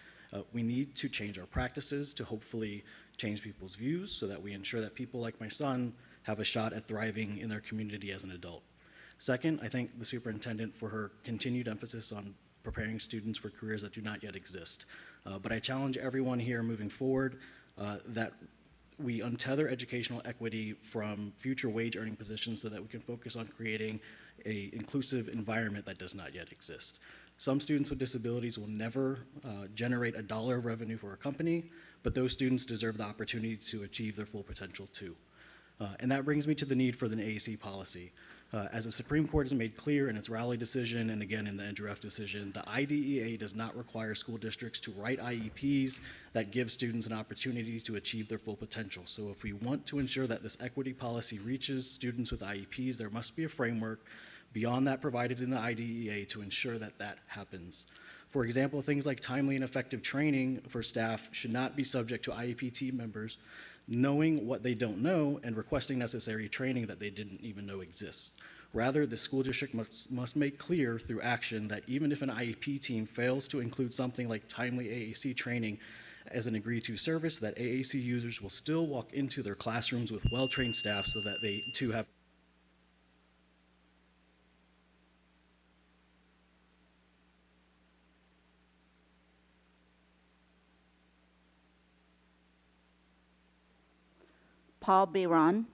We need to change our practices to hopefully change people's views so that we ensure that people like my son have a shot at thriving in their community as an adult. Second, I thank the superintendent for her continued emphasis on preparing students for careers that do not yet exist. But I challenge everyone here moving forward that we untether educational equity from future wage earning positions so that we can focus on creating an inclusive environment that does not yet exist. Some students with disabilities will never generate a dollar of revenue for a company, but those students deserve the opportunity to achieve their full potential too. And that brings me to the need for the AAC policy. As the Supreme Court has made clear in its Rowley decision and again in the Andrew F. decision, the IDEA does not require school districts to write IEPs that give students an opportunity to achieve their full potential. So if we want to ensure that this equity policy reaches students with IEPs, there must be a framework beyond that provided in the IDEA to ensure that that happens. For example, things like timely and effective training for staff should not be subject to IEP team members knowing what they don't know and requesting necessary training that they didn't even know exists. Rather, the school district must make clear through action that even if an IEP team fails to include something like timely AAC training as an agreed-to service, that AAC users will still walk into their classrooms with well-trained staff so that they too have Paul Biron.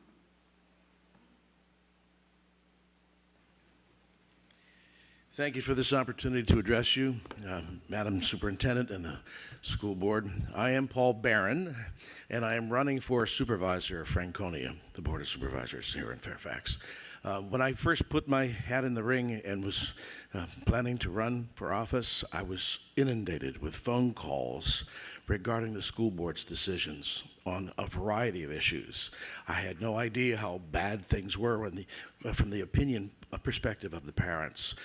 Thank you for this opportunity to address you, Madam Superintendent and the school board. I am Paul Barron, and I am running for supervisor of Franconia, the Board of Supervisors here in Fairfax. When I first put my hat in the ring and was planning to run for office, I was inundated with phone calls regarding the school board's decisions on a variety of issues. I had no idea how bad things were when from the opinion perspective of the parents.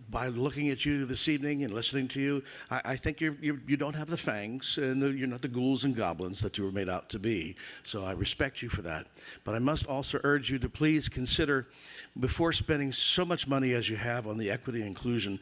By looking at you this evening and listening to you, I think you don't have the fangs and you're not the ghouls and goblins that you were made out to be. So I respect you for that. But I must also urge you to please consider, before spending so much money as you have on the equity and inclusion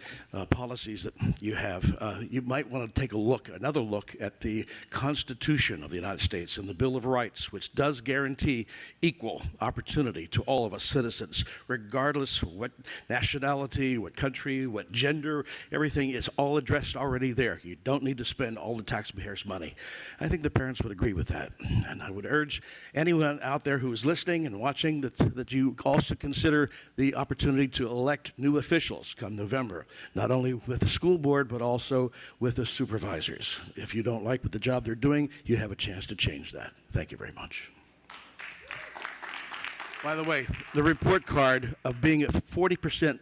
policies that you have, you might want to take another look at the Constitution of the United States and the Bill of Rights, which does guarantee equal opportunity to all of us citizens, regardless of what nationality, what country, what gender, everything is all addressed already there. You don't need to spend all the taxpayers' money. I think the parents would agree with that. And I would urge anyone out there who is listening and watching that you also consider the opportunity to elect new officials come November, not only with the school board, but also with the supervisors. If you don't like what the job they're doing, you have a chance to change that. Thank you very much. By the way, the report card of being a 40%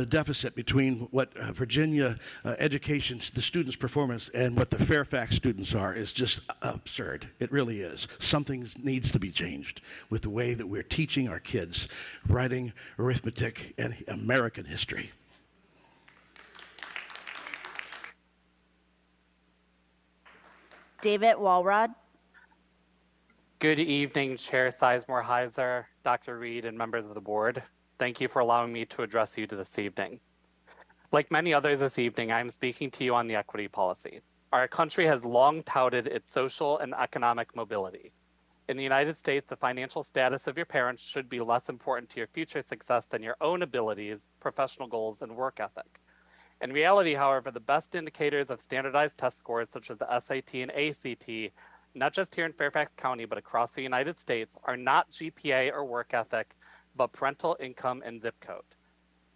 deficit between what Virginia education, the students' performance, and what the Fairfax students are is just absurd. It really is. Something needs to be changed with the way that we're teaching our kids writing, arithmetic, and American history. David Walrod. Good evening, Chair Sizemore Heiser, Dr. Reed, and members of the board. Thank you for allowing me to address you this evening. Like many others this evening, I'm speaking to you on the equity policy. Our country has long touted its social and economic mobility. In the United States, the financial status of your parents should be less important to your future success than your own abilities, professional goals, and work ethic. In reality, however, the best indicators of standardized test scores such as the SAT and ACT, not just here in Fairfax County, but across the United States, are not GPA or work ethic, but parental income and zip code.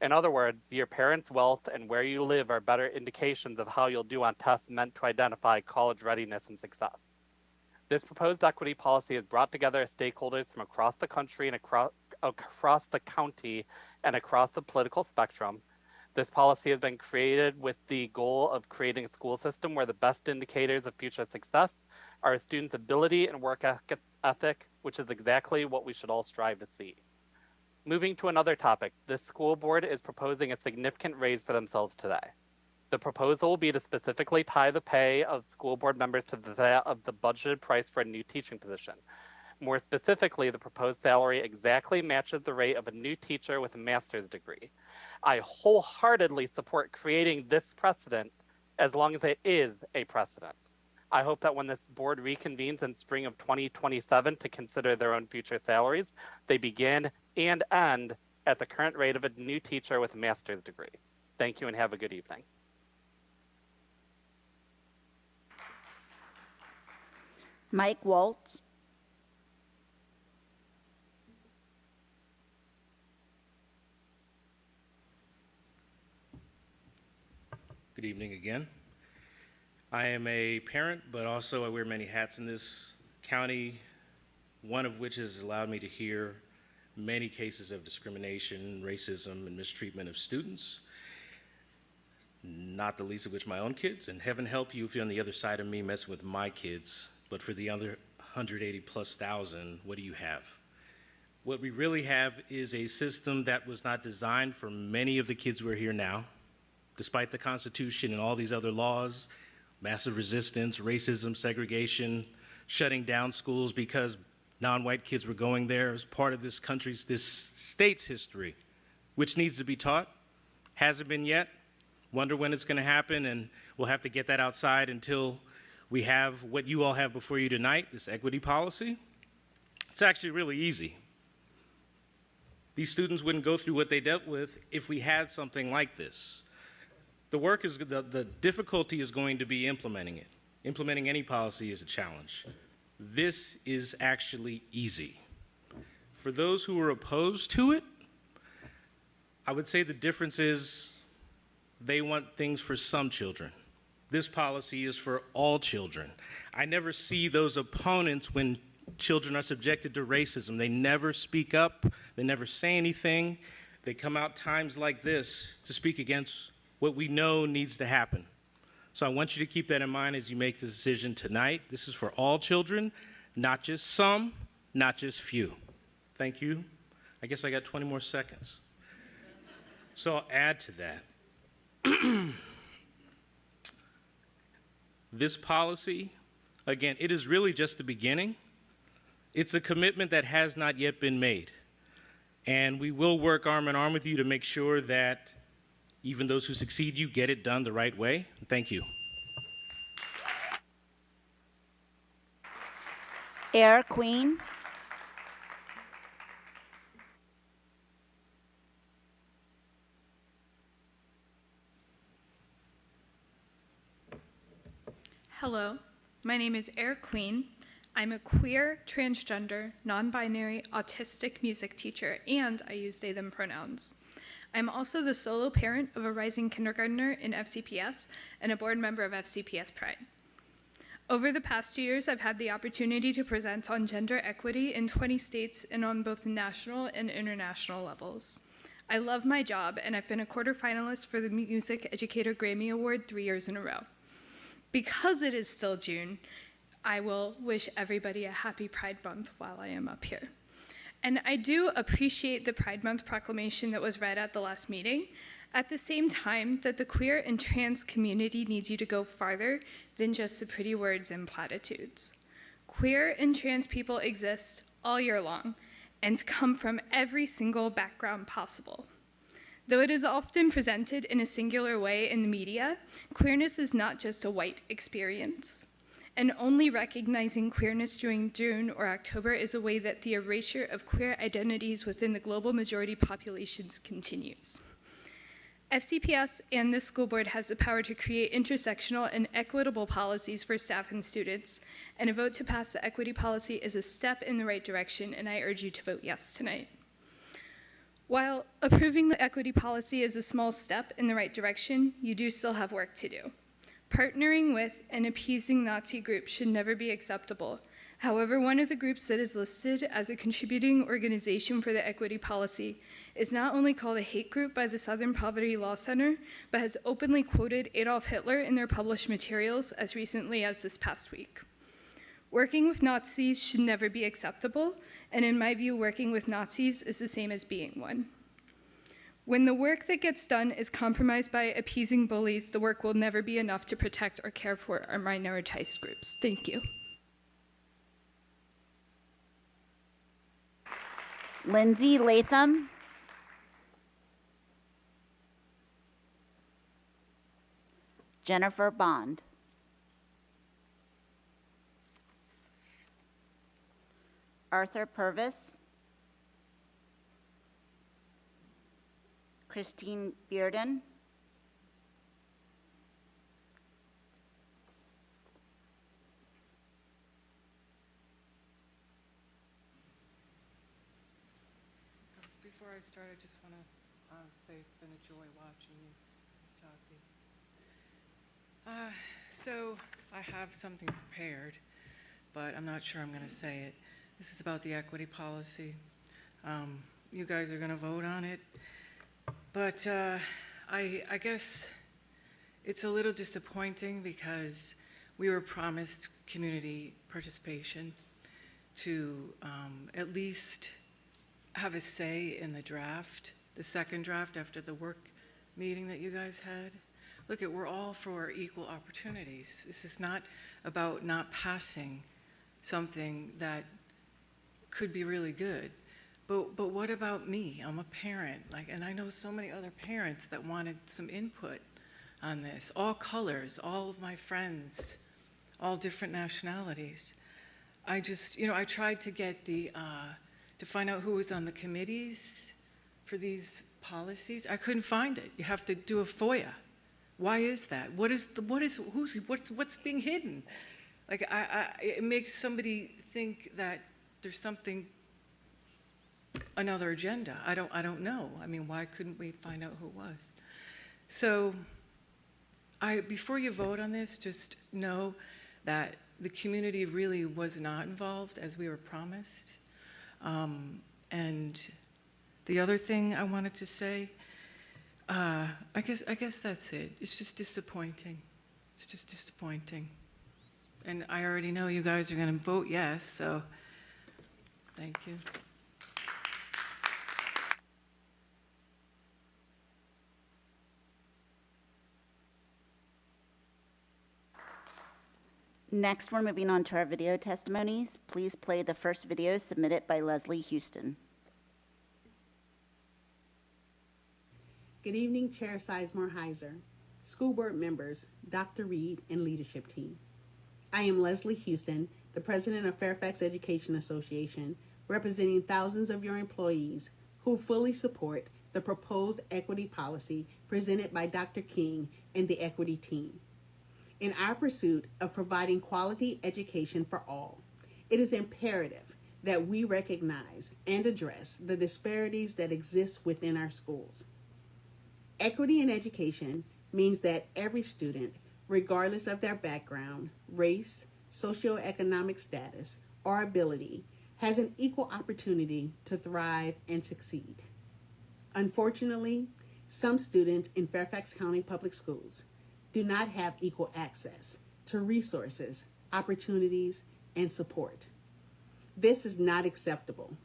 In other words, your parents' wealth and where you live are better indications of how you'll do on tests meant to identify college readiness and success. This proposed equity policy has brought together stakeholders from across the country and across the county and across the political spectrum. This policy has been created with the goal of creating a school system where the best indicators of future success are a student's ability and work ethic, which is exactly what we should all strive to see. Moving to another topic, this school board is proposing a significant raise for themselves today. The proposal will be to specifically tie the pay of school board members to that of the budgeted price for a new teaching position. More specifically, the proposed salary exactly matches the rate of a new teacher with a master's degree. I wholeheartedly support creating this precedent as long as it is a precedent. I hope that when this board reconvenes in spring of 2027 to consider their own future salaries, they begin and end at the current rate of a new teacher with a master's degree. Thank you and have a good evening. Mike Waltz. Good evening again. I am a parent, but also I wear many hats in this county, one of which has allowed me to hear many cases of discrimination, racism, and mistreatment of students, not the least of which my own kids, and heaven help you if you're on the other side of me messing with my kids, but for the other 180,000+, what do you have? What we really have is a system that was not designed for many of the kids who are here now, despite the Constitution and all these other laws, massive resistance, racism, segregation, shutting down schools because non-white kids were going there as part of this country's, this state's history, which needs to be taught. Hasn't been yet. Wonder when it's going to happen, and we'll have to get that outside until we have what you all have before you tonight, this equity policy. It's actually really easy. These students wouldn't go through what they dealt with if we had something like this. The difficulty is going to be implementing it. Implementing any policy is a challenge. This is actually easy. For those who are opposed to it, I would say the difference is they want things for some children. This policy is for all children. I never see those opponents when children are subjected to racism. They never speak up, they never say anything. They come out times like this to speak against what we know needs to happen. So I want you to keep that in mind as you make the decision tonight. This is for all children, not just some, not just few. Thank you. I guess I got 20 more seconds. So I'll add to that. This policy, again, it is really just the beginning. It's a commitment that has not yet been made. And we will work arm in arm with you to make sure that even those who succeed you get it done the right way. Thank you. Air Queen. Hello, my name is Air Queen. I'm a queer, transgender, non-binary, autistic music teacher, and I use they, them pronouns. I'm also the solo parent of a rising kindergartner in FCPS and a board member of FCPS Pride. Over the past 2 years, I've had the opportunity to present on gender equity in 20 states and on both national and international levels. I love my job, and I've been a quarterfinalist for the Music Educator Grammy Award 3 years in a row. Because it is still June, I will wish everybody a happy Pride Month while I am up here. And I do appreciate the Pride Month proclamation that was read at the last meeting, at the same time that the queer and trans community needs you to go farther than just the pretty words and platitudes. Queer and trans people exist all year long and come from every single background possible. Though it is often presented in a singular way in the media, queerness is not just a white experience. And only recognizing queerness during June or October is a way that the erasure of queer identities within the global majority populations continues. FCPS and this school board has the power to create intersectional and equitable policies for staff and students, and a vote to pass the equity policy is a step in the right direction, and I urge you to vote yes tonight. While approving the equity policy is a small step in the right direction, you do still have work to do. Partnering with and appeasing Nazi groups should never be acceptable. However, one of the groups that is listed as a contributing organization for the equity policy is not only called a hate group by the Southern Poverty Law Center, but has openly quoted Adolf Hitler in their published materials as recently as this past week. Working with Nazis should never be acceptable, and in my view, working with Nazis is the same as being one. When the work that gets done is compromised by appeasing bullies, the work will never be enough to protect or care for our minoritized groups. Thank you. Lindsay Latham. Jennifer Bond. Arthur Purvis. Christine Bearden. Before I start, I just want to say it's been a joy watching you, Ms. Talke. So I have something prepared, but I'm not sure I'm going to say it. This is about the equity policy. You guys are going to vote on it, but I guess it's a little disappointing because we were promised community participation to at least have a say in the draft, the second draft after the work meeting that you guys had. Look, we're all for equal opportunities. This is not about not passing something that could be really good. But what about me? I'm a parent, and I know so many other parents that wanted some input on this. All colors, all of my friends, all different nationalities. I just, I tried to get to find out who was on the committees for these policies. I couldn't find it. You have to do a FOIA. Why is that? What's being hidden? It makes somebody think that there's something, another agenda. I don't know. I mean, why couldn't we find out who it was? So, before you vote on this, just know that the community really was not involved as we were promised. And the other thing I wanted to say, I guess that's it. It's just disappointing. It's just disappointing. And I already know you guys are going to vote yes, so thank you. Next, we're moving on to our video testimonies. Please play the first video submitted by Leslie Houston. Good evening, Chair Sizemore Heiser, school board members, Dr. Reed, and leadership team. I am Leslie Houston, the president of Fairfax Education Association, representing thousands of your employees who fully support the proposed equity policy presented by Dr. King and the equity team. In our pursuit of providing quality education for all, it is imperative that we recognize and address the disparities that exist within our schools. Equity in education means that every student, regardless of their background, race, socioeconomic status, or ability, has an equal opportunity to thrive and succeed. Unfortunately, some students in Fairfax County Public Schools do not have equal access to resources, opportunities, and support. This is not acceptable.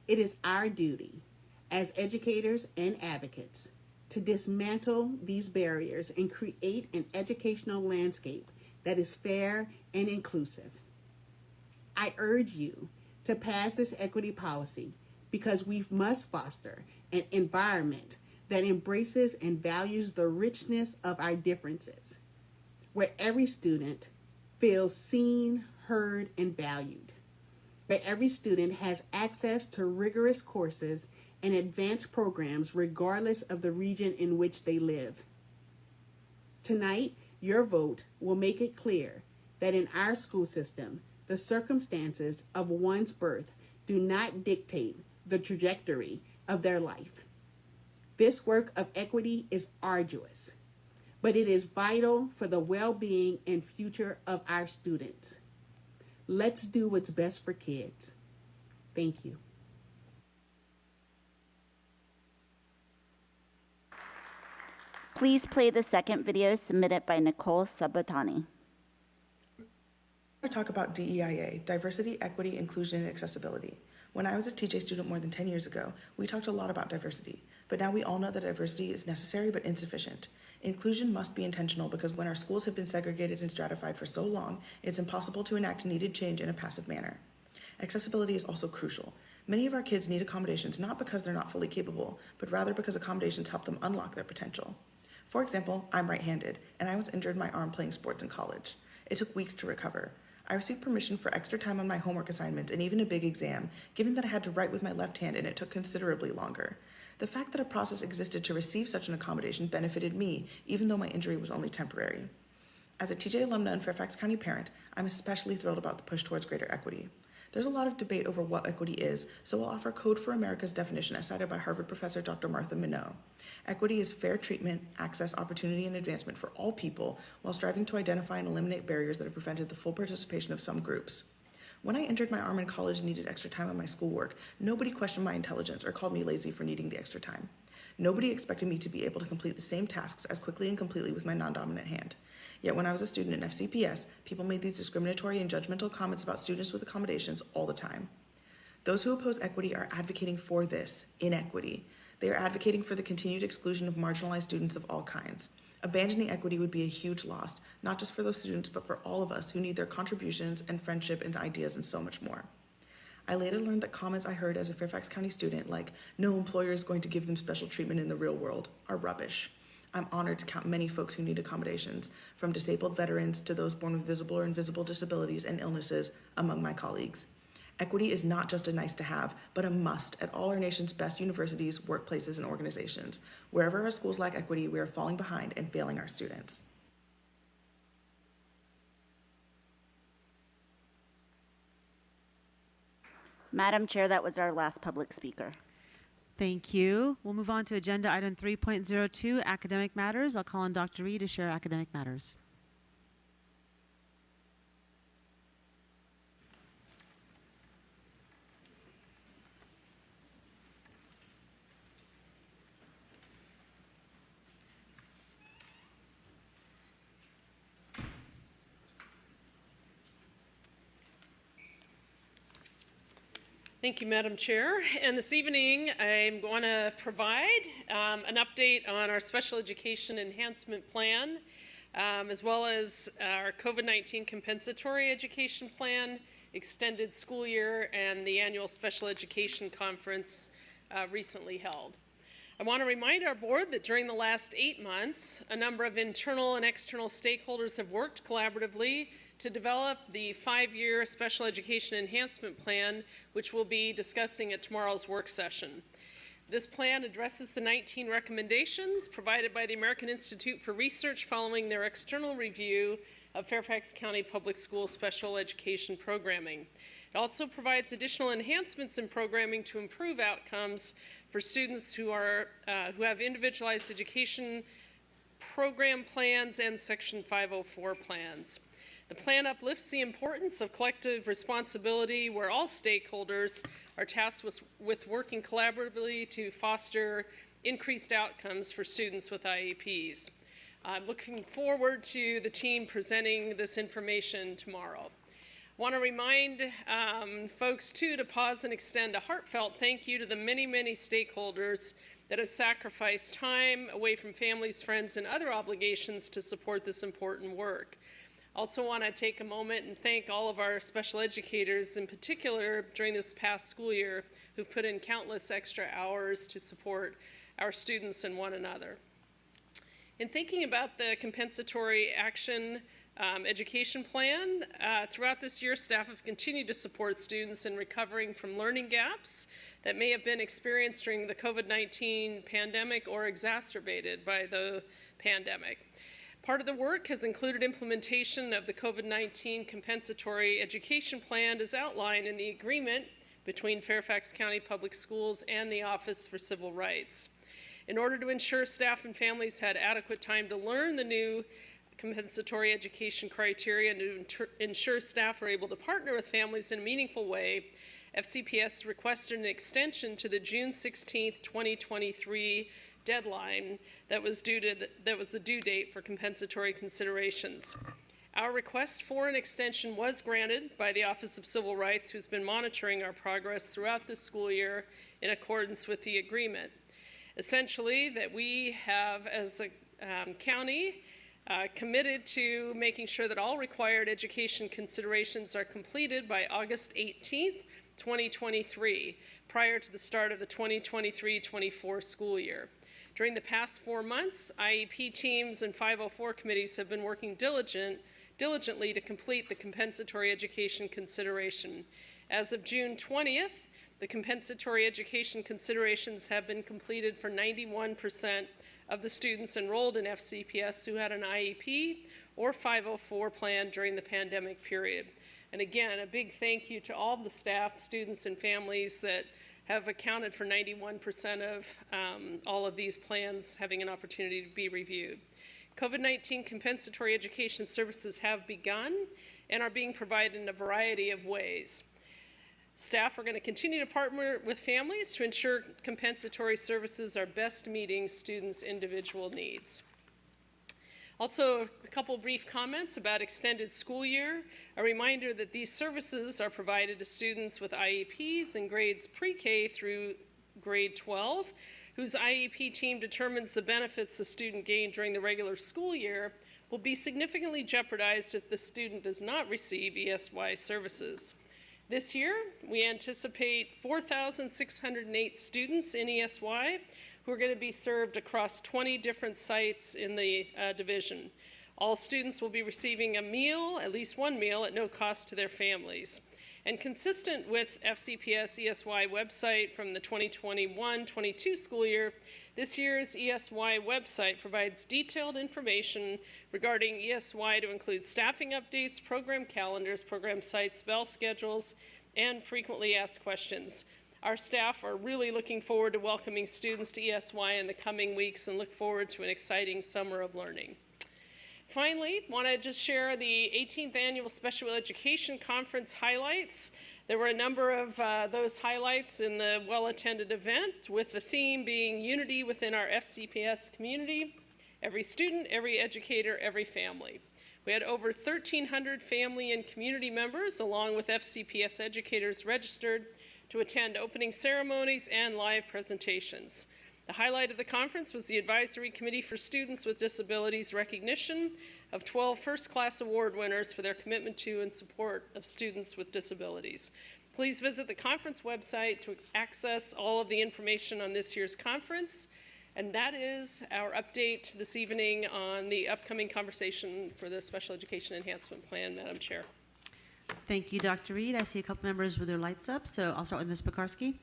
It is our duty as educators and advocates to dismantle these barriers and create an educational landscape that is fair and inclusive. I urge you to pass this equity policy because we must foster an environment that embraces and values the richness of our differences, where every student feels seen, heard, and valued, where every student has access to rigorous courses and advanced programs regardless of the region in which they live. Tonight, your vote will make it clear that in our school system, the circumstances of one's birth do not dictate the trajectory of their life. This work of equity is arduous, but it is vital for the well-being and future of our students. Let's do what's best for kids. Thank you. Please play the second video submitted by Nicole Sabatani. I talk about DEIA, diversity, equity, inclusion, and accessibility. When I was a TJ student more than 10 years ago, we talked a lot about diversity, but now we all know that diversity is necessary but insufficient. Inclusion must be intentional because when our schools have been segregated and stratified for so long, it's impossible to enact needed change in a passive manner. Accessibility is also crucial. Many of our kids need accommodations not because they're not fully capable, but rather because accommodations help them unlock their potential. For example, I'm right-handed, and I once injured my arm playing sports in college. It took weeks to recover. I received permission for extra time on my homework assignments and even a big exam, given that I had to write with my left hand and it took considerably longer. The fact that a process existed to receive such an accommodation benefited me, even though my injury was only temporary. As a TJ alumna and Fairfax County parent, I'm especially thrilled about the push towards greater equity. There's a lot of debate over what equity is, so I'll offer Code for America's definition as cited by Harvard professor Dr. Martha Minow. Equity is fair treatment, access, opportunity, and advancement for all people while striving to identify and eliminate barriers that have prevented the full participation of some groups. When I injured my arm in college and needed extra time on my schoolwork, nobody questioned my intelligence or called me lazy for needing the extra time. Nobody expected me to be able to complete the same tasks as quickly and completely with my non-dominant hand. Yet when I was a student in FCPS, people made these discriminatory and judgmental comments about students with accommodations all the time. Those who oppose equity are advocating for this inequity. They are advocating for the continued exclusion of marginalized students of all kinds. Abandoning equity would be a huge loss, not just for those students, but for all of us who need their contributions and friendship and ideas and so much more. I later learned that comments I heard as a Fairfax County student, like, no employer is going to give them special treatment in the real world, are rubbish. I'm honored to count many folks who need accommodations, from disabled veterans to those born with visible or invisible disabilities and illnesses among my colleagues. Equity is not just a nice to have, but a must at all our nation's best universities, workplaces, and organizations. Wherever our schools lack equity, we are falling behind and failing our students. Madam Chair, that was our last public speaker. Thank you. We'll move on to agenda item 3.02, academic matters. I'll call on Dr. Reed to share academic matters. Thank you, Madam Chair. And this evening, I'm going to provide an update on our special education enhancement plan, as well as our COVID-19 compensatory education plan, extended school year, and the annual special education conference recently held. I want to remind our board that during the last 8 months, a number of internal and external stakeholders have worked collaboratively to develop the 5-year special education enhancement plan, which we'll be discussing at tomorrow's work session. This plan addresses the 19 recommendations provided by the American Institute for Research following their external review of Fairfax County Public School special education programming. It also provides additional enhancements in programming to improve outcomes for students who have individualized education program plans and Section 504 plans. The plan uplifts the importance of collective responsibility where all stakeholders are tasked with working collaboratively to foster increased outcomes for students with IEPs. I'm looking forward to the team presenting this information tomorrow. I want to remind folks too to pause and extend a heartfelt thank you to the many, many stakeholders that have sacrificed time away from families, friends, and other obligations to support this important work. Also want to take a moment and thank all of our special educators, in particular during this past school year, who've put in countless extra hours to support our students and one another. In thinking about the compensatory action education plan, throughout this year, staff have continued to support students in recovering from learning gaps that may have been experienced during the COVID-19 pandemic or exacerbated by the pandemic. Part of the work has included implementation of the COVID-19 compensatory education plan as outlined in the agreement between Fairfax County Public Schools and the Office for Civil Rights. In order to ensure staff and families had adequate time to learn the new compensatory education criteria and to ensure staff are able to partner with families in a meaningful way, FCPS requested an extension to the June 16, 2023 deadline that was the due date for compensatory considerations. Our request for an extension was granted by the Office of Civil Rights, who's been monitoring our progress throughout this school year in accordance with the agreement. Essentially, that we have, as a county, committed to making sure that all required education considerations are completed by August 18th, 2023, prior to the start of the 2023-24 school year. During the past 4 months, IEP teams and 504 committees have been working diligently to complete the compensatory education consideration. As of June 20th, the compensatory education considerations have been completed for 91% of the students enrolled in FCPS who had an IEP or 504 plan during the pandemic period. And again, a big thank you to all the staff, students, and families that have accounted for 91% of all of these plans having an opportunity to be reviewed. COVID-19 compensatory education services have begun and are being provided in a variety of ways. Staff are going to continue to partner with families to ensure compensatory services are best meeting students' individual needs. Also, a couple brief comments about extended school year. A reminder that these services are provided to students with IEPs in grades pre-K through grade 12, whose IEP team determines the benefits the student gained during the regular school year will be significantly jeopardized if the student does not receive ESY services. This year, we anticipate 4,608 students in ESY who are going to be served across 20 different sites in the division. All students will be receiving a meal, at least one meal, at no cost to their families. And consistent with FCPS ESY website from the 2021-22 school year, this year's ESY website provides detailed information regarding ESY to include staffing updates, program calendars, program sites, bell schedules, and frequently asked questions. Our staff are really looking forward to welcoming students to ESY in the coming weeks and look forward to an exciting summer of learning. Finally, want to just share the 18th Annual Special Education Conference highlights. There were a number of those highlights in the well-attended event, with the theme being unity within our FCPS community, every student, every educator, every family. We had over 1,300 family and community members, along with FCPS educators registered to attend opening ceremonies and live presentations. The highlight of the conference was the Advisory Committee for Students with Disabilities recognition of 12 first-class award winners for their commitment to and support of students with disabilities. Please visit the conference website to access all of the information on this year's conference. And that is our update this evening on the upcoming conversation for the Special Education Enhancement Plan, Madam Chair. Thank you, Dr. Reed. I see a couple members with their lights up, so I'll start with Ms. Pekarsky.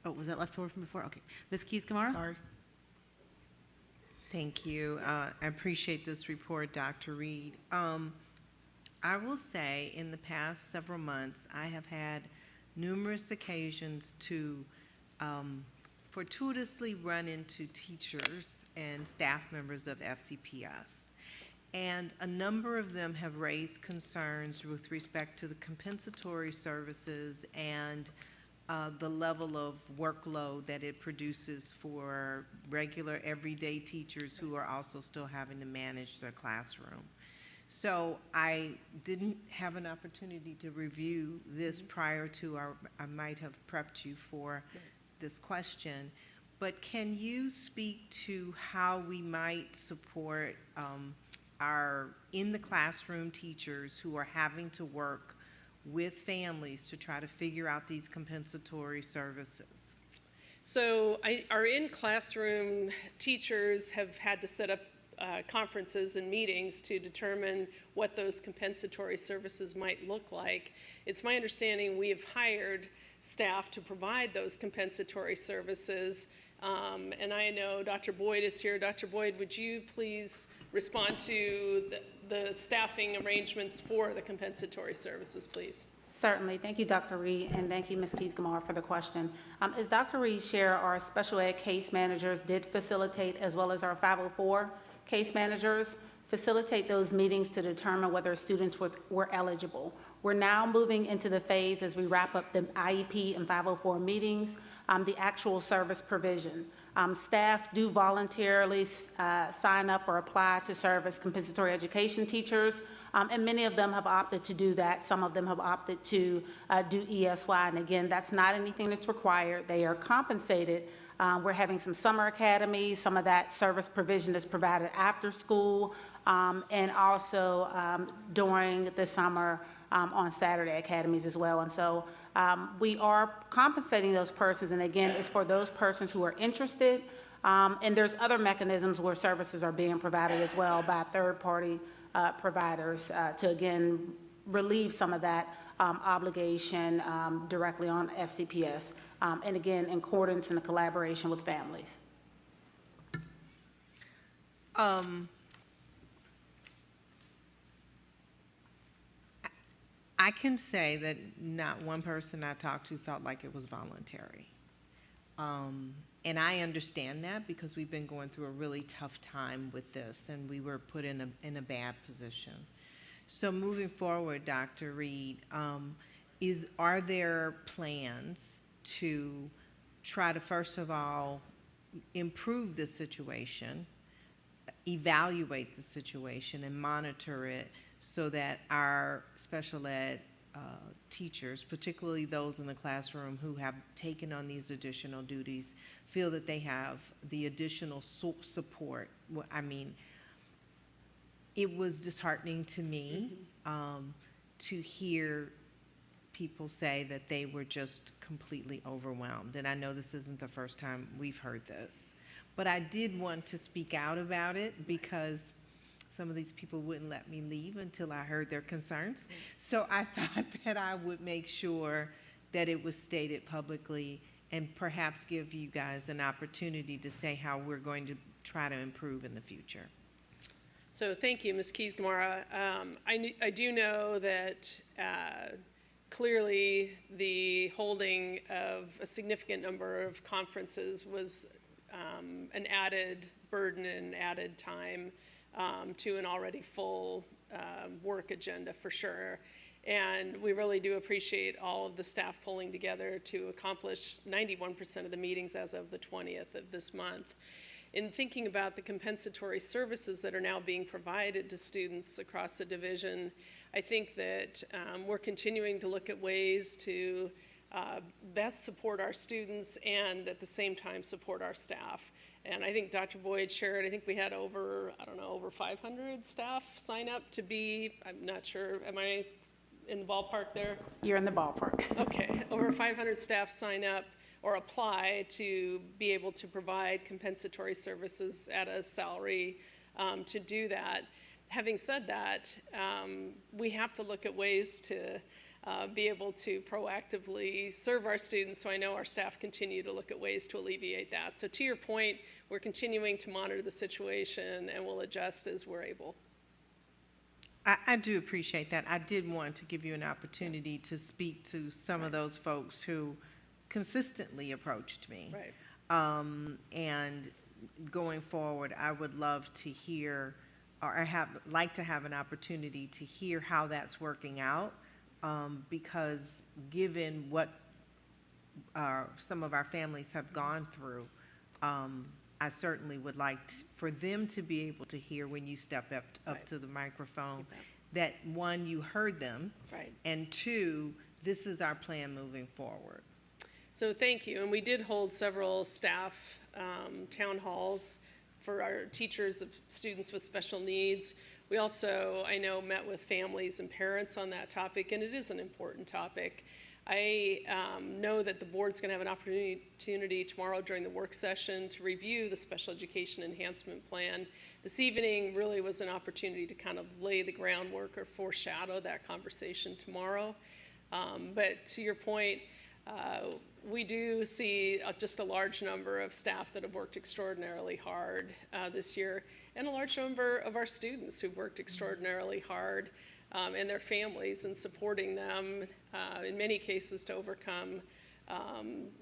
Oh, was that left over from before? Okay. Ms. Keys-Gamarra? Sorry. Thank you. I appreciate this report, Dr. Reed. I will say in the past several months, I have had numerous occasions to fortuitously run into teachers and staff members of FCPS. And a number of them have raised concerns with respect to the compensatory services and the level of workload that it produces for regular everyday teachers who are also still having to manage their classroom. So I didn't have an opportunity to review this prior to I might have prepped you for this question, but can you speak to how we might support our in the classroom teachers who are having to work with families to try to figure out these compensatory services? So our in-classroom teachers have had to set up conferences and meetings to determine what those compensatory services might look like. It's my understanding we have hired staff to provide those compensatory services. And I know Dr. Boyd is here. Dr. Boyd, would you please respond to the staffing arrangements for the compensatory services, please? Certainly. Thank you, Dr. Reed, and thank you, Ms. Keys-Gamarra, for the question. As Dr. Reed shared, our special ed case managers did facilitate, as well as our 504 case managers, facilitate those meetings to determine whether students were eligible. We're now moving into the phase as we wrap up the IEP and 504 meetings, the actual service provision. Staff do voluntarily sign up or apply to serve as compensatory education teachers, and many of them have opted to do that. Some of them have opted to do ESY, and again, that's not anything that's required. They are compensated. We're having some summer academies. Some of that service provision is provided after school, and also during the summer on Saturday academies as well. And so we are compensating those persons, and again, it's for those persons who are interested. And there's other mechanisms where services are being provided as well by third-party providers to, again, relieve some of that obligation directly on FCPS, and again, in accordance and collaboration with families. I can say that not one person I talked to felt like it was voluntary. And I understand that because we've been going through a really tough time with this, and we were put in a bad position. So moving forward, Dr. Reed, are there plans to try to, first of all, improve the situation, evaluate the situation, and monitor it so that our special ed teachers, particularly those in the classroom who have taken on these additional duties, feel that they have the additional support? I mean, it was disheartening to me to hear people say that they were just completely overwhelmed. And I know this isn't the first time we've heard this. But I did want to speak out about it because some of these people wouldn't let me leave until I heard their concerns. So I thought that I would make sure that it was stated publicly and perhaps give you guys an opportunity to say how we're going to try to improve in the future. So thank you, Ms. Keys-Gamarra. I do know that clearly the holding of a significant number of conferences was an added burden and added time to an already full work agenda for sure. And we really do appreciate all of the staff pulling together to accomplish 91% of the meetings as of the 20th of this month. In thinking about the compensatory services that are now being provided to students across the division, I think that we're continuing to look at ways to best support our students and at the same time support our staff. And I think Dr. Boyd shared, I think we had over 500 staff sign up to be, I'm not sure, am I in the ballpark there? You're in the ballpark. Okay, over 500 staff sign up or apply to be able to provide compensatory services at a salary to do that. Having said that, we have to look at ways to be able to proactively serve our students, so I know our staff continue to look at ways to alleviate that. So to your point, we're continuing to monitor the situation and we'll adjust as we're able. I do appreciate that. I did want to give you an opportunity to speak to some of those folks who consistently approached me. Right. And going forward, I would love to hear, or like to have an opportunity to hear how that's working out, because given what some of our families have gone through, I certainly would like for them to be able to hear when you step up to the microphone that, one, you heard them, and two, this is our plan moving forward. So thank you, and we did hold several staff town halls for our teachers of students with special needs. We also, I know, met with families and parents on that topic, and it is an important topic. I know that the board's going to have an opportunity tomorrow during the work session to review the special education enhancement plan. This evening really was an opportunity to kind of lay the groundwork or foreshadow that conversation tomorrow. But to your point, we do see just a large number of staff that have worked extraordinarily hard this year, and a large number of our students who've worked extraordinarily hard, and their families, and supporting them in many cases to overcome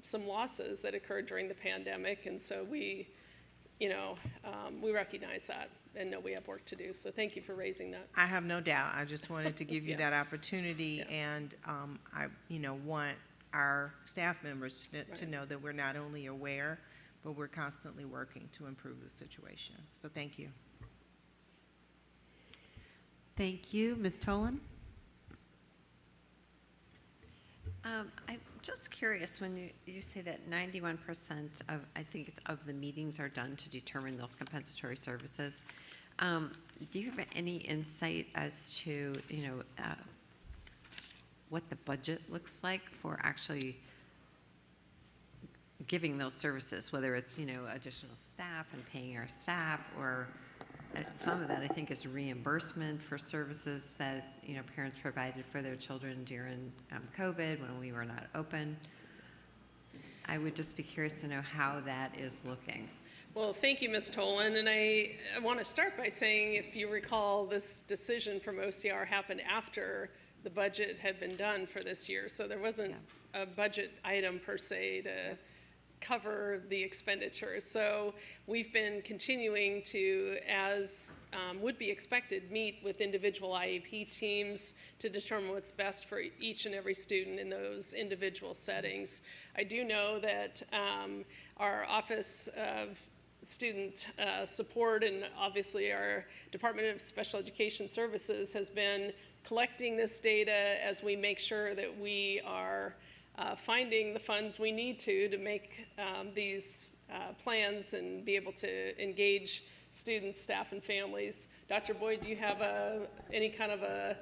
some losses that occurred during the pandemic. And so we recognize that and know we have work to do. So thank you for raising that. I have no doubt. I just wanted to give you that opportunity, and I want our staff members to know that we're not only aware, but we're constantly working to improve the situation. So thank you. Thank you. Ms. Tolan? I'm just curious, when you say that 91% of, I think it's of the meetings are done to determine those compensatory services, do you have any insight as to, what the budget looks like for actually giving those services, whether it's, additional staff and paying our staff, or some of that I think is reimbursement for services that, parents provided for their children during COVID when we were not open. I would just be curious to know how that is looking. Well, thank you, Ms. Tolan. And I want to start by saying, if you recall, this decision from OCR happened after the budget had been done for this year. So there wasn't a budget item per se to cover the expenditures. So we've been continuing to, as would be expected, meet with individual IEP teams to determine what's best for each and every student in those individual settings. I do know that our Office of Student Support and obviously our Department of Special Education Services has been collecting this data as we make sure that we are finding the funds we need to make these plans and be able to engage students, staff, and families. Dr. Boyd, do you have any kind of a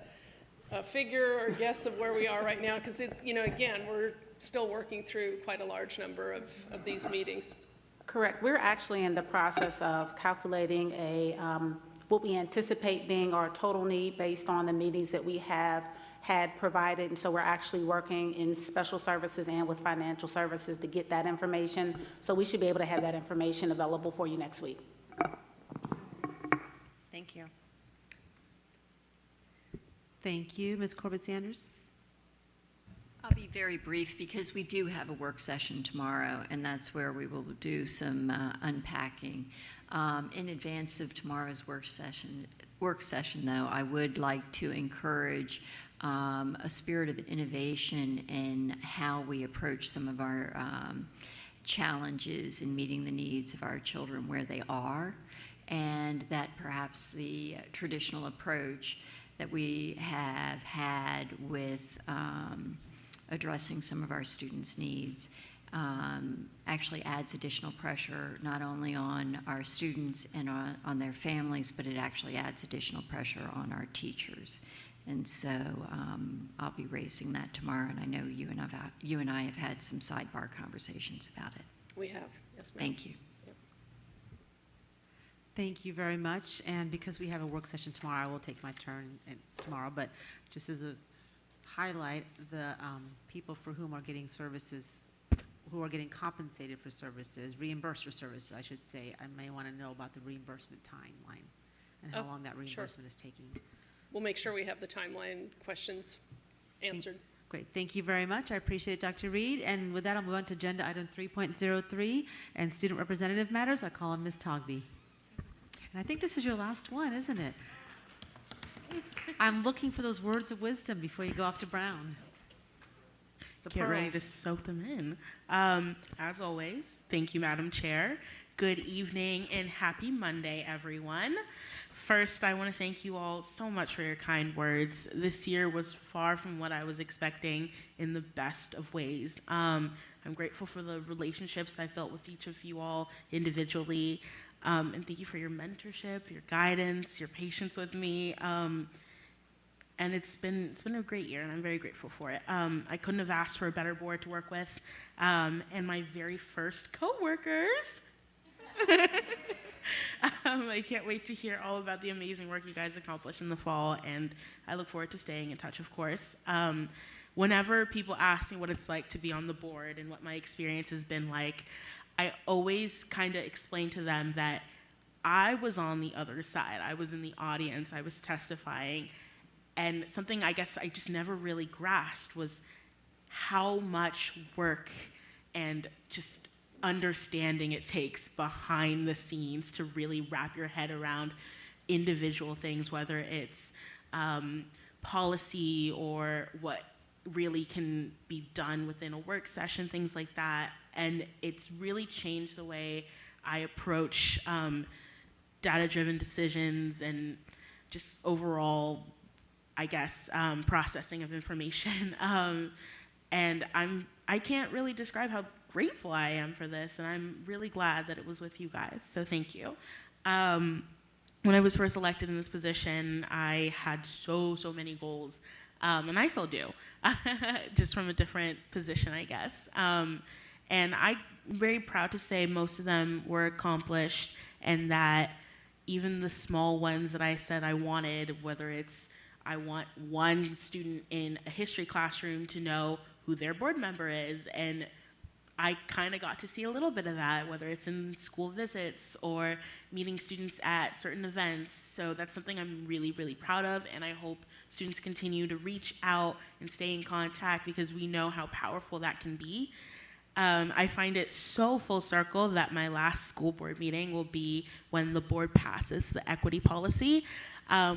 figure or guess of where we are right now? Because, again, we're still working through quite a large number of these meetings. Correct. We're actually in the process of calculating what we anticipate being our total need based on the meetings that we have had provided, and so we're actually working in special services and with financial services to get that information. So we should be able to have that information available for you next week. Thank you. Thank you. Ms. Corbett-Sanders? I'll be very brief because we do have a work session tomorrow, and that's where we will do some unpacking. In advance of tomorrow's work session, though, I would like to encourage a spirit of innovation in how we approach some of our challenges in meeting the needs of our children where they are, and that perhaps the traditional approach that we have had with addressing some of our students' needs actually adds additional pressure not only on our students and on their families, but it actually adds additional pressure on our teachers. And so I'll be raising that tomorrow, and I know you and I have had some sidebar conversations about it. We have, yes, ma'am. Thank you. Yep. Thank you very much. And because we have a work session tomorrow, I will take my turn tomorrow. But just as a highlight, the people for whom are getting services, who are getting compensated for services, reimbursed for services, I should say, I may want to know about the reimbursement timeline and how long that reimbursement is taking. We'll make sure we have the timeline questions answered. Great. Thank you very much. I appreciate it, Dr. Reed. And with that, I'll move on to agenda item 3.03 and student representative matters. I call on Ms. Togby. And I think this is your last one, isn't it? I'm looking for those words of wisdom before you go off to Brown. Get ready to soak them in. As always, thank you, Madam Chair. Good evening and happy Monday, everyone. First, I want to thank you all so much for your kind words. This year was far from what I was expecting in the best of ways. I'm grateful for the relationships I felt with each of you all individually. And thank you for your mentorship, your guidance, your patience with me. And it's been a great year, and I'm very grateful for it. I couldn't have asked for a better board to work with. And my very first coworkers. I can't wait to hear all about the amazing work you guys accomplished in the fall, and I look forward to staying in touch, of course. Whenever people ask me what it's like to be on the board and what my experience has been like, I always kind of explain to them that I was on the other side. I was in the audience. I was testifying. And something I guess I just never really grasped was how much work and just understanding it takes behind the scenes to really wrap your head around individual things, whether it's policy or what really can be done within a work session, things like that. And it's really changed the way I approach data-driven decisions and just overall, I guess, processing of information. And I can't really describe how grateful I am for this, and I'm really glad that it was with you guys, so thank you. When I was first elected in this position, I had so many goals. and I still do, just from a different position, I guess. And I'm very proud to say most of them were accomplished, and that even the small ones that I said I wanted, whether it's I want one student in a history classroom to know who their board member is, and I kind of got to see a little bit of that, whether it's in school visits or meeting students at certain events. So that's something I'm really, really proud of, and I hope students continue to reach out and stay in contact, because we know how powerful that can be. I find it so full circle that my last school board meeting will be when the board passes the equity policy,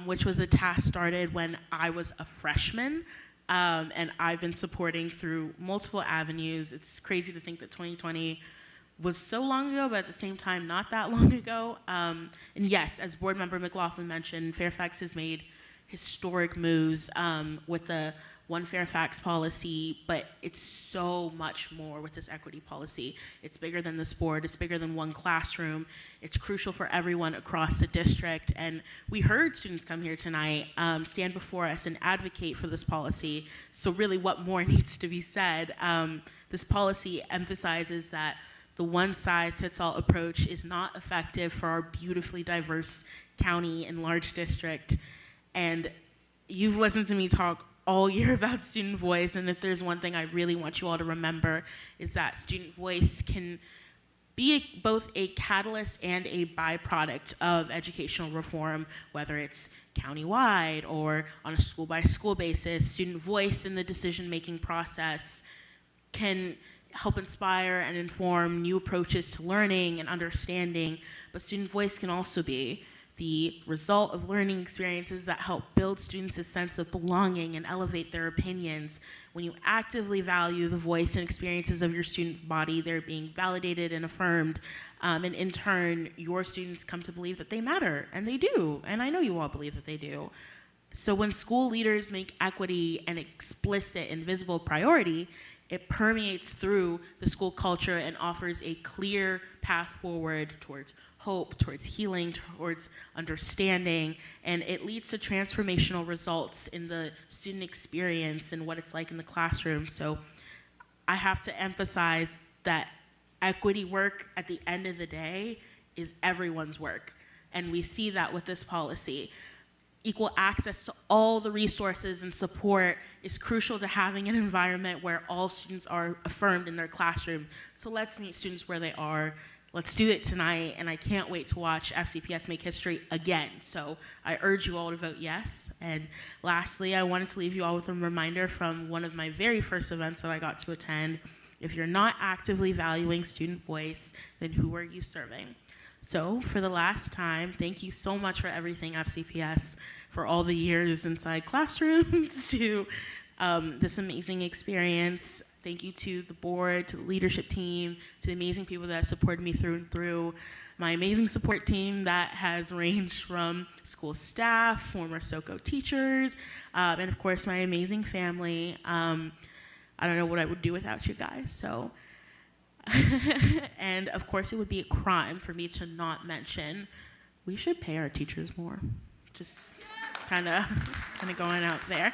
which was a task started when I was a freshman. And I've been supporting through multiple avenues. It's crazy to think that 2020 was so long ago, but at the same time, not that long ago. And yes, as board member McLaughlin mentioned, Fairfax has made historic moves with the One Fairfax policy, but it's so much more with this equity policy. It's bigger than this board, it's bigger than one classroom. It's crucial for everyone across the district, and we heard students come here tonight stand before us and advocate for this policy. So really, what more needs to be said? This policy emphasizes that the one-size-fits-all approach is not effective for our beautifully diverse county and large district. And you've listened to me talk all year about student voice, and if there's one thing I really want you all to remember, is that student voice can be both a catalyst and a byproduct of educational reform, whether it's countywide or on a school-by-school basis. Student voice in the decision-making process can help inspire and inform new approaches to learning and understanding, but student voice can also be the result of learning experiences that help build students a sense of belonging and elevate their opinions. When you actively value the voice and experiences of your student body, they're being validated and affirmed, and in turn, your students come to believe that they matter, and they do, and I know you all believe that they do. So when school leaders make equity an explicit and visible priority, it permeates through the school culture and offers a clear path forward towards hope, towards healing, towards understanding, and it leads to transformational results in the student experience and what it's like in the classroom. So I have to emphasize that equity work at the end of the day is everyone's work, and we see that with this policy. Equal access to all the resources and support is crucial to having an environment where all students are affirmed in their classroom. So let's meet students where they are. Let's do it tonight, and I can't wait to watch FCPS make history again. So I urge you all to vote yes. And lastly, I wanted to leave you all with a reminder from one of my very first events that I got to attend. If you're not actively valuing student voice, then who are you serving? So for the last time, thank you so much for everything, FCPS, for all the years inside classrooms to this amazing experience. Thank you to the board, to the leadership team, to the amazing people that supported me through and through. My amazing support team that has ranged from school staff, former SoCo teachers, and of course my amazing family. I don't know what I would do without you guys, so. And of course it would be a crime for me to not mention, we should pay our teachers more. Just kind of going out there.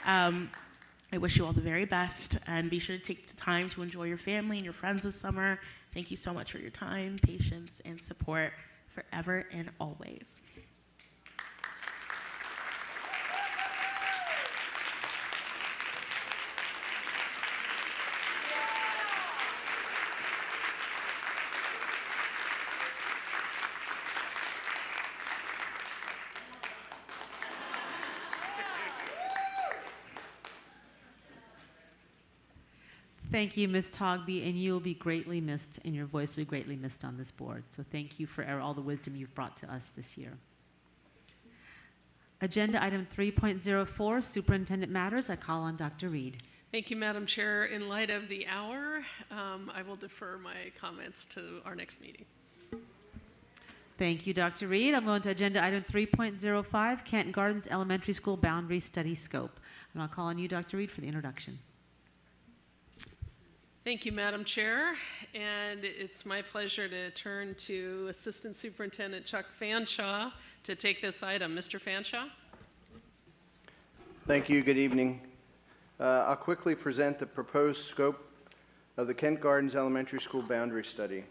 I wish you all the very best, and be sure to take the time to enjoy your family and your friends this summer. Thank you so much for your time, patience, and support forever and always. Thank you, Ms. Togby, and you will be greatly missed, and your voice will be greatly missed on this board. So thank you for all the wisdom you've brought to us this year. Agenda item 3.04, Superintendent Matters. I call on Dr. Reed. Thank you, Madam Chair. In light of the hour, I will defer my comments to our next meeting. Thank you, Dr. Reed. I'm going to agenda item 3.05, Canton Gardens Elementary School Boundary Study Scope. And I'll call on you, Dr. Reed, for the introduction. Thank you, Madam Chair, and it's my pleasure to turn to Assistant Superintendent Chuck Fanshaw to take this item. Mr. Fanshaw? Thank you. Good evening. I'll quickly present the proposed scope of the Kent Gardens Elementary School boundary study.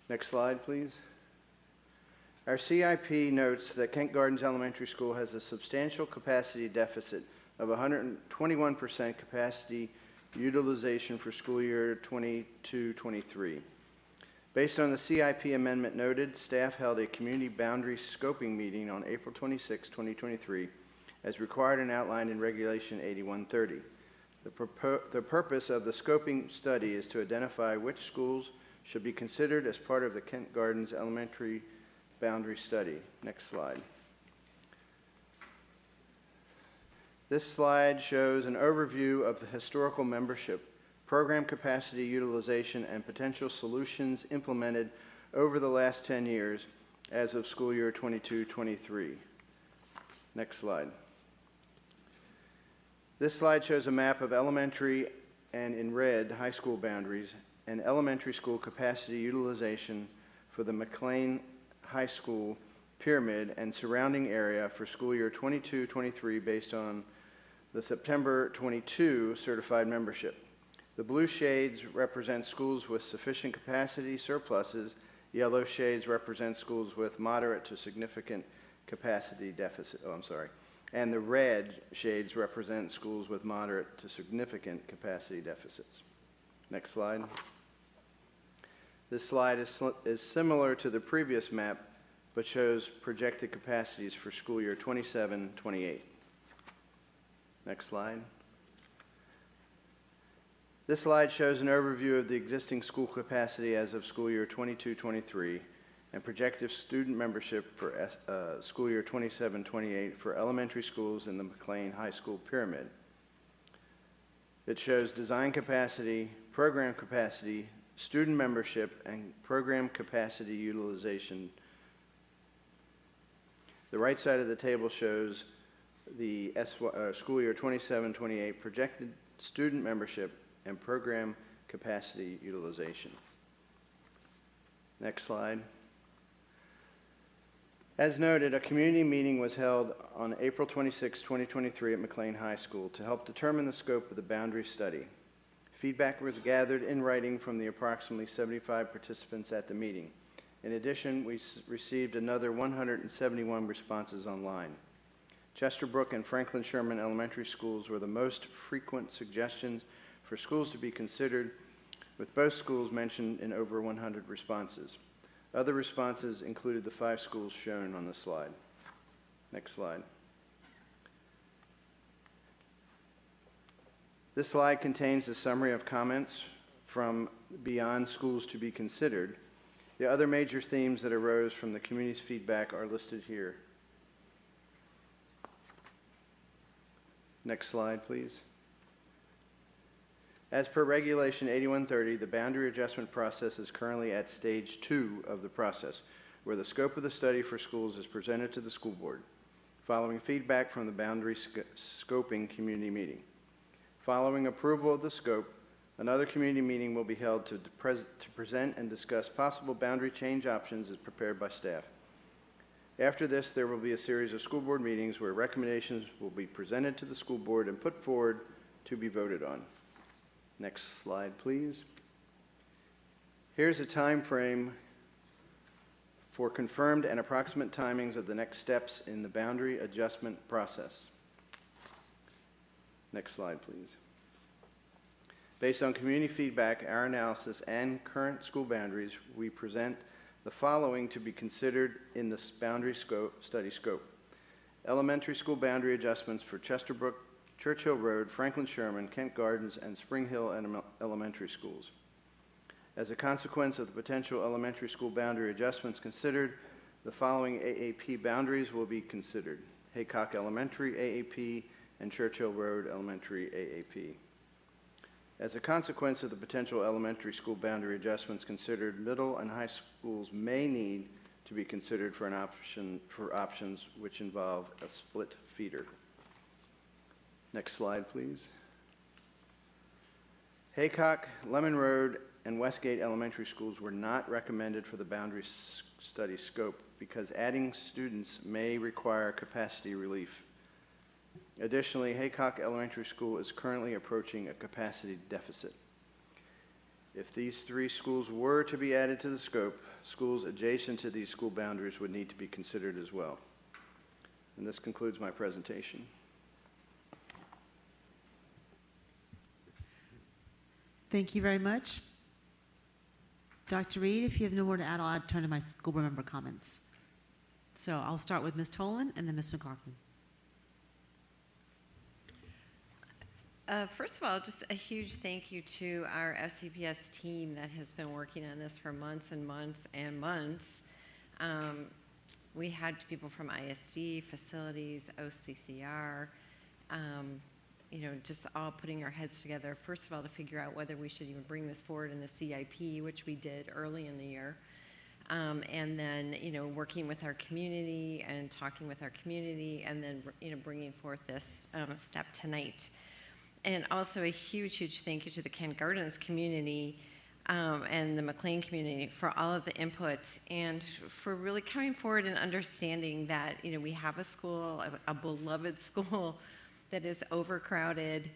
Next slide, please. Our CIP notes that Kent Gardens Elementary School has a substantial capacity deficit of 121% capacity utilization for school year 22-23. Based on the CIP amendment noted, staff held a community boundary scoping meeting on April 26, 2023, as required and outlined in Regulation 8130. The purpose of the scoping study is to identify which schools should be considered as part of the Kent Gardens Elementary boundary study. Next slide. This slide shows an overview of the historical membership, program capacity utilization, and potential solutions implemented over the last 10 years as of school year 22-23. Next slide. This slide shows a map of elementary and, in red, high school boundaries and elementary school capacity utilization for the McLean High School pyramid and surrounding area for school year 22-23 based on the September 22 certified membership. The blue shades represent schools with sufficient capacity surpluses. Yellow shades represent schools with moderate to significant capacity deficit. And the red shades represent schools with moderate to significant capacity deficits. Next slide. This slide is similar to the previous map, but shows projected capacities for school year 27-28. Next slide. This slide shows an overview of the existing school capacity as of school year 22-23 and projected student membership for school year 27-28 for elementary schools in the McLean High School pyramid. It shows design capacity, program capacity, student membership, and program capacity utilization. The right side of the table shows the school year 27-28 projected student membership and program capacity utilization. Next slide. As noted, a community meeting was held on April 26, 2023 at McLean High School to help determine the scope of the boundary study. Feedback was gathered in writing from the approximately 75 participants at the meeting. In addition, we received another 171 responses online. Chesterbrook and Franklin Sherman Elementary Schools were the most frequent suggestions for schools to be considered, with both schools mentioned in over 100 responses. Other responses included the 5 schools shown on the slide. Next slide. This slide contains a summary of comments from beyond schools to be considered. The other major themes that arose from the community's feedback are listed here. Next slide, please. As per Regulation 8130, the boundary adjustment process is currently at stage 2 of the process, where the scope of the study for schools is presented to the school board, following feedback from the boundary scoping community meeting. Following approval of the scope, another community meeting will be held to present and discuss possible boundary change options as prepared by staff. After this, there will be a series of school board meetings where recommendations will be presented to the school board and put forward to be voted on. Next slide, please. Here's a time frame for confirmed and approximate timings of the next steps in the boundary adjustment process. Next slide, please. Based on community feedback, our analysis, and current school boundaries, we present the following to be considered in this boundary study scope. Elementary school boundary adjustments for Chesterbrook, Churchill Road, Franklin Sherman, Kent Gardens, and Spring Hill Elementary Schools. As a consequence of the potential elementary school boundary adjustments considered, the following AAP boundaries will be considered: Haycock Elementary AAP and Churchill Road Elementary AAP. As a consequence of the potential elementary school boundary adjustments considered, middle and high schools may need to be considered for options which involve a split feeder. Next slide, please. Haycock, Lemon Road, and Westgate Elementary Schools were not recommended for the boundary study scope because adding students may require capacity relief. Additionally, Haycock Elementary School is currently approaching a capacity deficit. If these 3 schools were to be added to the scope, schools adjacent to these school boundaries would need to be considered as well. And this concludes my presentation. Thank you very much. Dr. Reed, if you have no more to add, I'll turn to my school board member comments. So I'll start with Ms. Tolan and then Ms. McLaughlin. First of all, just a huge thank you to our FCPS team that has been working on this for months and months and months. We had people from ISD, facilities, OCCR, just all putting our heads together, first of all, to figure out whether we should even bring this forward in the CIP, which we did early in the year. And then, working with our community and talking with our community, and then, bringing forth this step tonight. And also a huge, huge thank you to the Kent Gardens community and the McLean community for all of the input and for really coming forward and understanding that, we have a school, a beloved school that is overcrowded.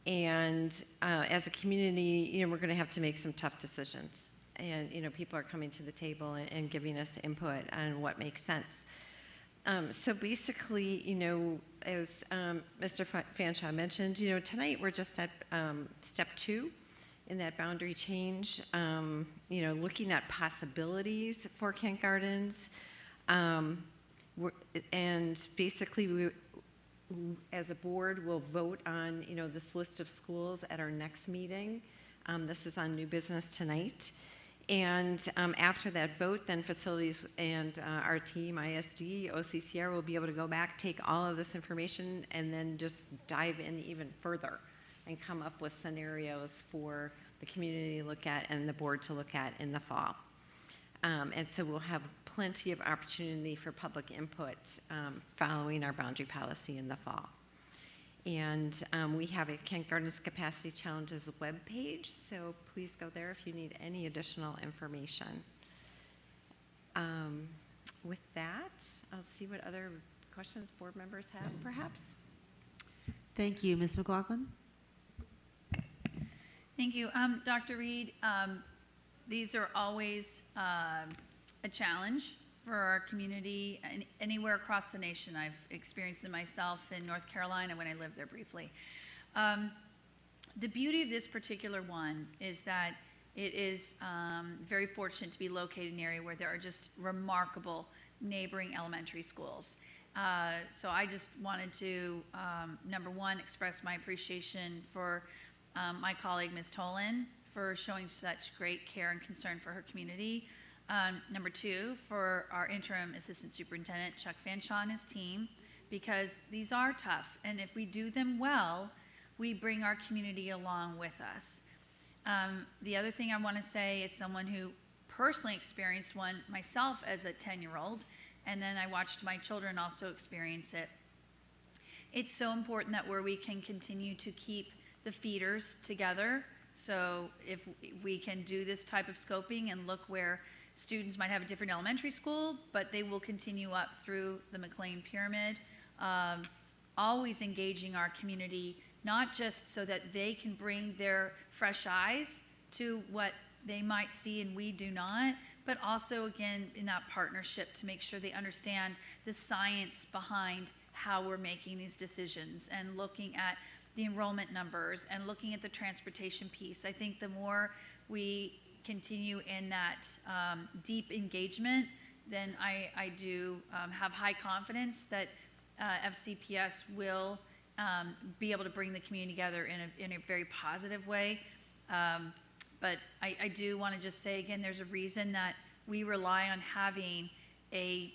And as a community, we're going to have to make some tough decisions. And, people are coming to the table and giving us input on what makes sense. So basically, as Mr. Fanshawe mentioned, tonight we're just at step 2 in that boundary change, looking at possibilities for Kent Gardens. And basically, we, as a board, will vote on, this list of schools at our next meeting. This is on new business tonight. And after that vote, then facilities and our team, ISD, OCCR, will be able to go back, take all of this information, and then just dive in even further and come up with scenarios for the community to look at and the board to look at in the fall. And so we'll have plenty of opportunity for public input following our boundary policy in the fall. And we have a Kent Gardens Capacity Challenges webpage, so please go there if you need any additional information. With that, I'll see what other questions board members have, perhaps. Thank you. Ms. McLaughlin? Thank you. Dr. Reed, these are always a challenge for our community and anywhere across the nation. I've experienced it myself in North Carolina when I lived there briefly. The beauty of this particular one is that it is very fortunate to be located in an area where there are just remarkable neighboring elementary schools. So I just wanted to, number one, express my appreciation for my colleague, Ms. Tolan, for showing such great care and concern for her community. Number two, for our interim assistant superintendent, Chuck Fanshawe, and his team, because these are tough, and if we do them well, we bring our community along with us. The other thing I want to say is someone who personally experienced one myself as a 10-year-old, and then I watched my children also experience it. It's so important that where we can continue to keep the feeders together, so if we can do this type of scoping and look where students might have a different elementary school, but they will continue up through the McLean pyramid, always engaging our community, not just so that they can bring their fresh eyes to what they might see and we do not, but also, again, in that partnership to make sure they understand the science behind how we're making these decisions and looking at the enrollment numbers and looking at the transportation piece. I think the more we continue in that deep engagement, then I do have high confidence that FCPS will be able to bring the community together in a very positive way. But I do want to just say again, there's a reason that we rely on having a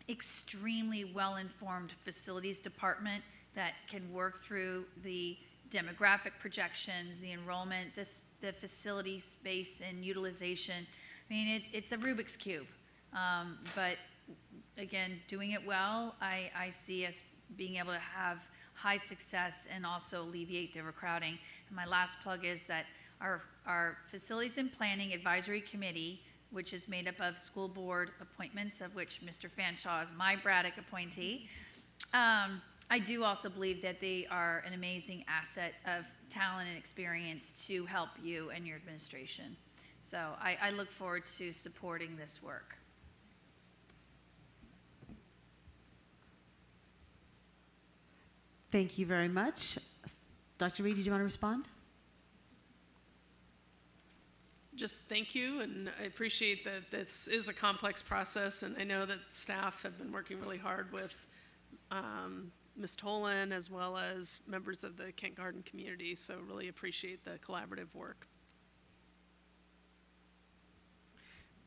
extremely well-informed facilities department that can work through the demographic projections, the enrollment, the facility space and utilization. I mean, it's a Rubik's Cube. But again, doing it well, I see us being able to have high success and also alleviate the overcrowding. And my last plug is that our Facilities and Planning Advisory Committee, which is made up of school board appointments, of which Mr. Fanshawe is my Braddock appointee, I do also believe that they are an amazing asset of talent and experience to help you and your administration. So I look forward to supporting this work. Thank you very much. Dr. Reed, did you want to respond? Just thank you, and I appreciate that this is a complex process, and I know that staff have been working really hard with Ms. Tolan as well as members of the Kent Garden community, so really appreciate the collaborative work.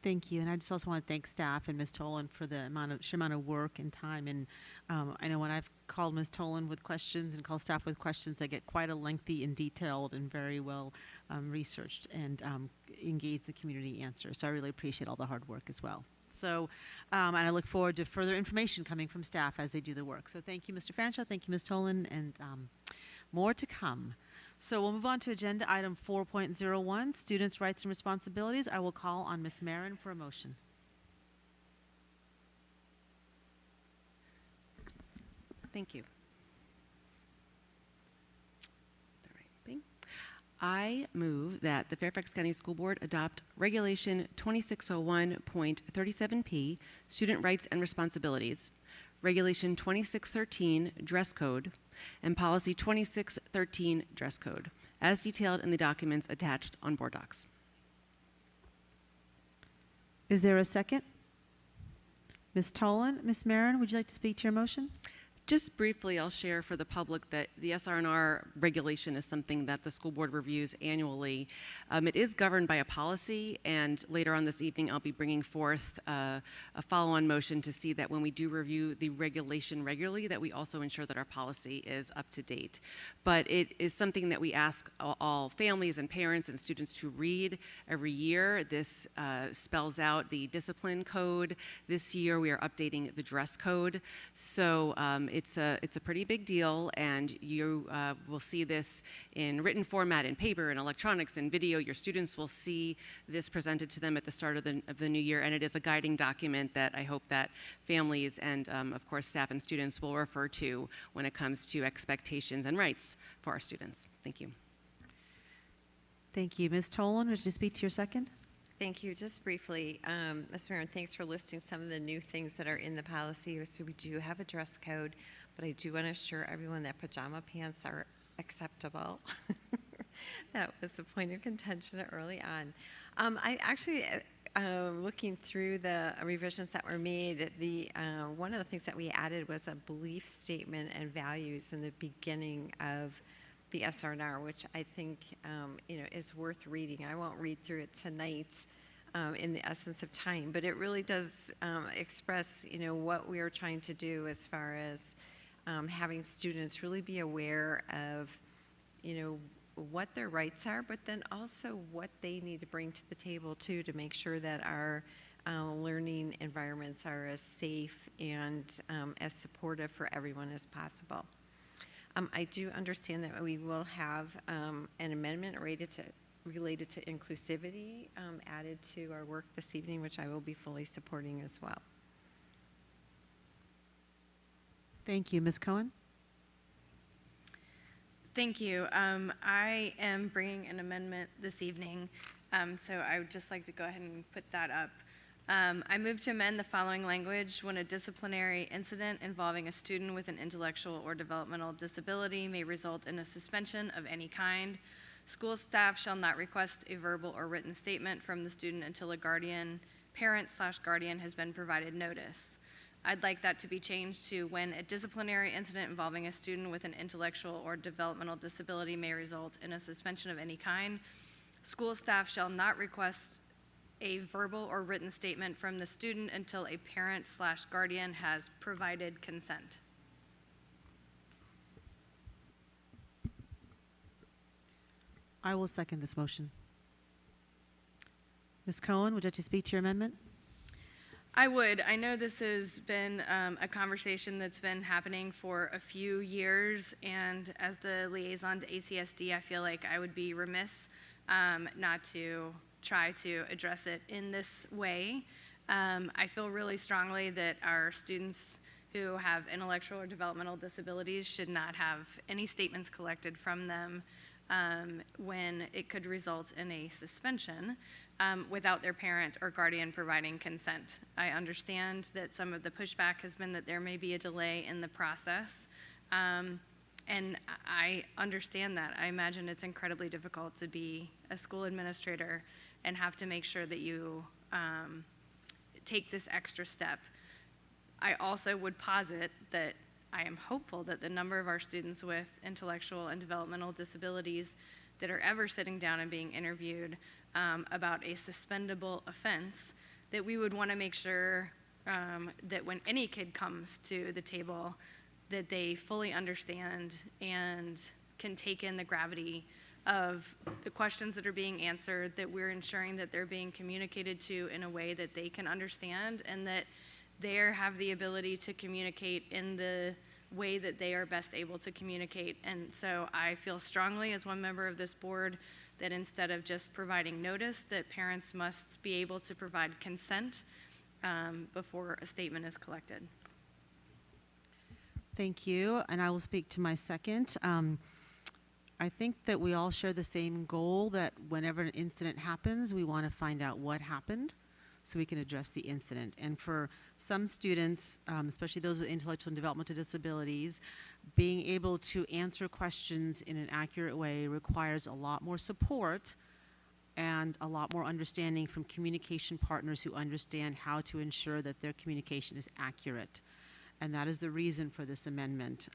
Thank you, and I just also want to thank staff and Ms. Tolan for the sheer amount of work and time. And I know when I've called Ms. Tolan with questions and called staff with questions, I get quite a lengthy and detailed and very well researched and engaged the community answer. So I really appreciate all the hard work as well. So, and I look forward to further information coming from staff as they do the work. So thank you, Mr. Fanshawe, thank you, Ms. Tolan, and more to come. So we'll move on to agenda item 4.01, Students' Rights and Responsibilities. I will call on Ms. Marin for a motion. Thank you. The right thing. I move that the Fairfax County School Board adopt Regulation 2601.37P, Student Rights and Responsibilities, Regulation 2613, Dress Code, and Policy 2613, Dress Code, as detailed in the documents attached on board docs. Is there a second? Ms. Tolan, Ms. Marin, would you like to speak to your motion? Just briefly, I'll share for the public that the SR&R regulation is something that the school board reviews annually. It is governed by a policy, and later on this evening, I'll be bringing forth a follow-on motion to see that when we do review the regulation regularly, that we also ensure that our policy is up to date. But it is something that we ask all families and parents and students to read every year. This spells out the discipline code. This year, we are updating the dress code. So it's a pretty big deal, and you will see this in written format, in paper, in electronics, in video. Your students will see this presented to them at the start of the new year, and it is a guiding document that I hope that families and, of course, staff and students will refer to when it comes to expectations and rights for our students. Thank you. Thank you. Ms. Tolan, would you speak to your second? Thank you. Just briefly, Ms. Marin, thanks for listing some of the new things that are in the policy. So we do have a dress code, but I do want to assure everyone that pajama pants are acceptable. That was a point of contention early on. I actually, looking through the revisions that were made, one of the things that we added was a belief statement and values in the beginning of the SR&R, which I think is worth reading. I won't read through it tonight in the essence of time, but it really does express what we are trying to do as far as having students really be aware of what their rights are, but then also what they need to bring to the table too, to make sure that our learning environments are as safe and as supportive for everyone as possible. I do understand that we will have an amendment related to inclusivity added to our work this evening, which I will be fully supporting as well. Thank you. Ms. Cohen? Thank you. I am bringing an amendment this evening, so I would just like to go ahead and put that up. I move to amend the following language: when a disciplinary incident involving a student with an intellectual or developmental disability may result in a suspension of any kind, school staff shall not request a verbal or written statement from the student until a parent/guardian has been provided notice. I'd like that to be changed to when a disciplinary incident involving a student with an intellectual or developmental disability may result in a suspension of any kind, school staff shall not request a verbal or written statement from the student until a parent/guardian has provided consent. I will second this motion. Ms. Cohen, would you like to speak to your amendment? I would. I know this has been a conversation that's been happening for a few years, and as the liaison to ACSD, I feel like I would be remiss not to try to address it in this way. I feel really strongly that our students who have intellectual or developmental disabilities should not have any statements collected from them when it could result in a suspension without their parent or guardian providing consent. I understand that some of the pushback has been that there may be a delay in the process, and I understand that. I imagine it's incredibly difficult to be a school administrator and have to make sure that you take this extra step. I also would posit that I am hopeful that the number of our students with intellectual and developmental disabilities that are ever sitting down and being interviewed about a suspendable offense, that we would want to make sure that when any kid comes to the table, that they fully understand and can take in the gravity of the questions that are being answered, that we're ensuring that they're being communicated to in a way that they can understand, and that they have the ability to communicate in the way that they are best able to communicate. And so I feel strongly as one member of this board that instead of just providing notice, that parents must be able to provide consent before a statement is collected. Thank you, and I will speak to my second. I think that we all share the same goal, that whenever an incident happens, we want to find out what happened so we can address the incident. And for some students, especially those with intellectual and developmental disabilities, being able to answer questions in an accurate way requires a lot more support and a lot more understanding from communication partners who understand how to ensure that their communication is accurate. And that is the reason for this amendment.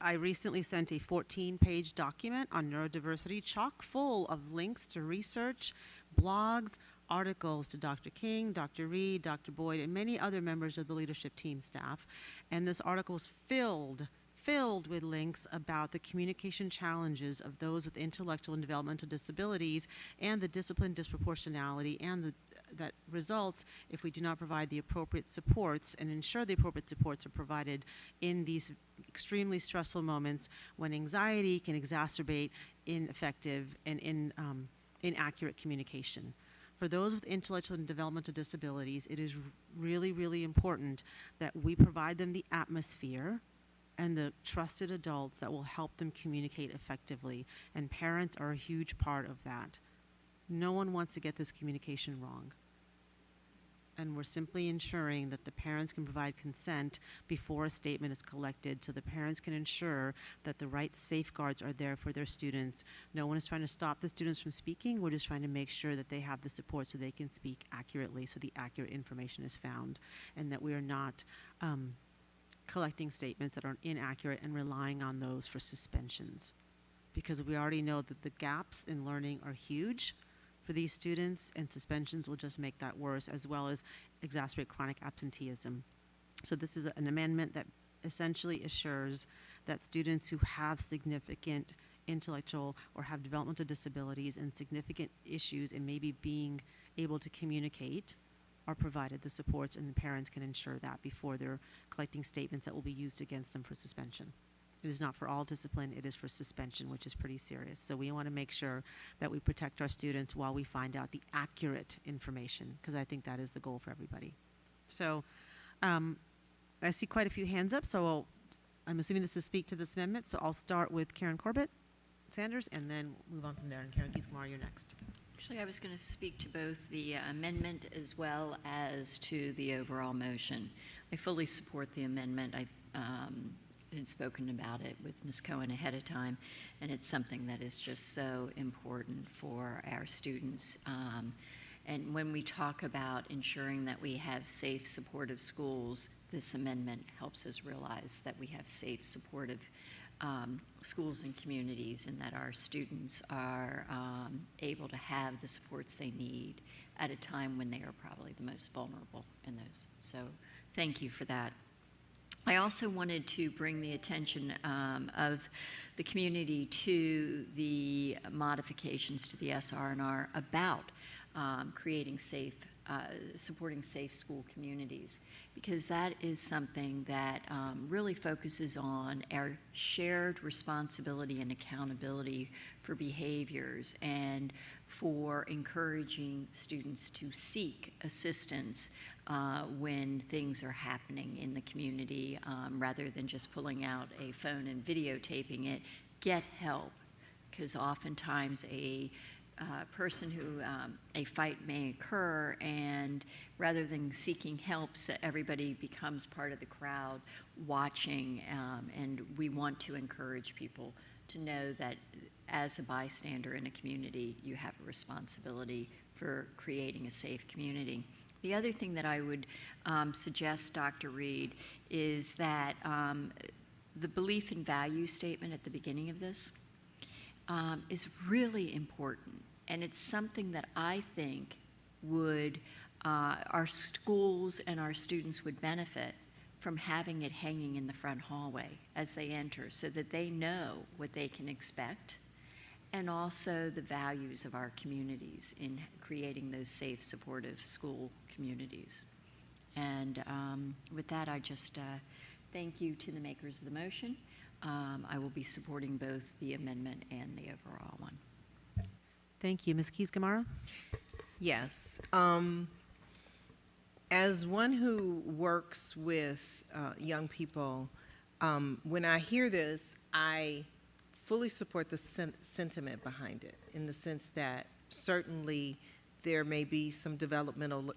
I recently sent a 14-page document on neurodiversity, chock full of links to research, blogs, articles to Dr. King, Dr. Reed, Dr. Boyd, and many other members of the leadership team staff. And this article is filled with links about the communication challenges of those with intellectual and developmental disabilities and the discipline disproportionality and that results if we do not provide the appropriate supports and ensure the appropriate supports are provided in these extremely stressful moments when anxiety can exacerbate ineffective and inaccurate communication. For those with intellectual and developmental disabilities, it is really, really important that we provide them the atmosphere and the trusted adults that will help them communicate effectively, and parents are a huge part of that. No one wants to get this communication wrong. And we're simply ensuring that the parents can provide consent before a statement is collected, so the parents can ensure that the right safeguards are there for their students. No one is trying to stop the students from speaking. We're just trying to make sure that they have the support so they can speak accurately, so the accurate information is found, and that we are not collecting statements that are inaccurate and relying on those for suspensions. Because we already know that the gaps in learning are huge for these students, and suspensions will just make that worse, as well as exacerbate chronic absenteeism. So this is an amendment that essentially assures that students who have significant intellectual or have developmental disabilities and significant issues in maybe being able to communicate are provided the supports, and the parents can ensure that before they're collecting statements that will be used against them for suspension. It is not for all discipline, it is for suspension, which is pretty serious. So we want to make sure that we protect our students while we find out the accurate information, because I think that is the goal for everybody. So I see quite a few hands up, so I'm assuming this is speak to this amendment, so I'll start with Karen Corbett Sanders and then move on from there. And Karen Gieskamar, you're next. Actually, I was going to speak to both the amendment as well as to the overall motion. I fully support the amendment. I had spoken about it with Ms. Cohen ahead of time, and it's something that is just so important for our students. And when we talk about ensuring that we have safe, supportive schools, this amendment helps us realize that we have safe, supportive schools and communities, and that our students are able to have the supports they need at a time when they are probably the most vulnerable in those. So thank you for that. I also wanted to bring the attention of the community to the modifications to the SR&R about creating safe supporting safe school communities, because that is something that really focuses on our shared responsibility and accountability for behaviors and for encouraging students to seek assistance when things are happening in the community, rather than just pulling out a phone and videotaping it. Get help, because oftentimes a person who a fight may occur, and rather than seeking help, so everybody becomes part of the crowd watching, and we want to encourage people to know that as a bystander in a community, you have a responsibility for creating a safe community. The other thing that I would suggest, Dr. Reed, is that the belief and value statement at the beginning of this is really important. And it's something that I think would, our schools and our students would benefit from having it hanging in the front hallway as they enter, so that they know what they can expect, and also the values of our communities in creating those safe, supportive school communities. And with that, I just thank you to the makers of the motion. I will be supporting both the amendment and the overall one. Thank you. Ms. Keys-Gamarra? Yes. As one who works with young people, when I hear this, I fully support the sentiment behind it, in the sense that certainly there may be some developmental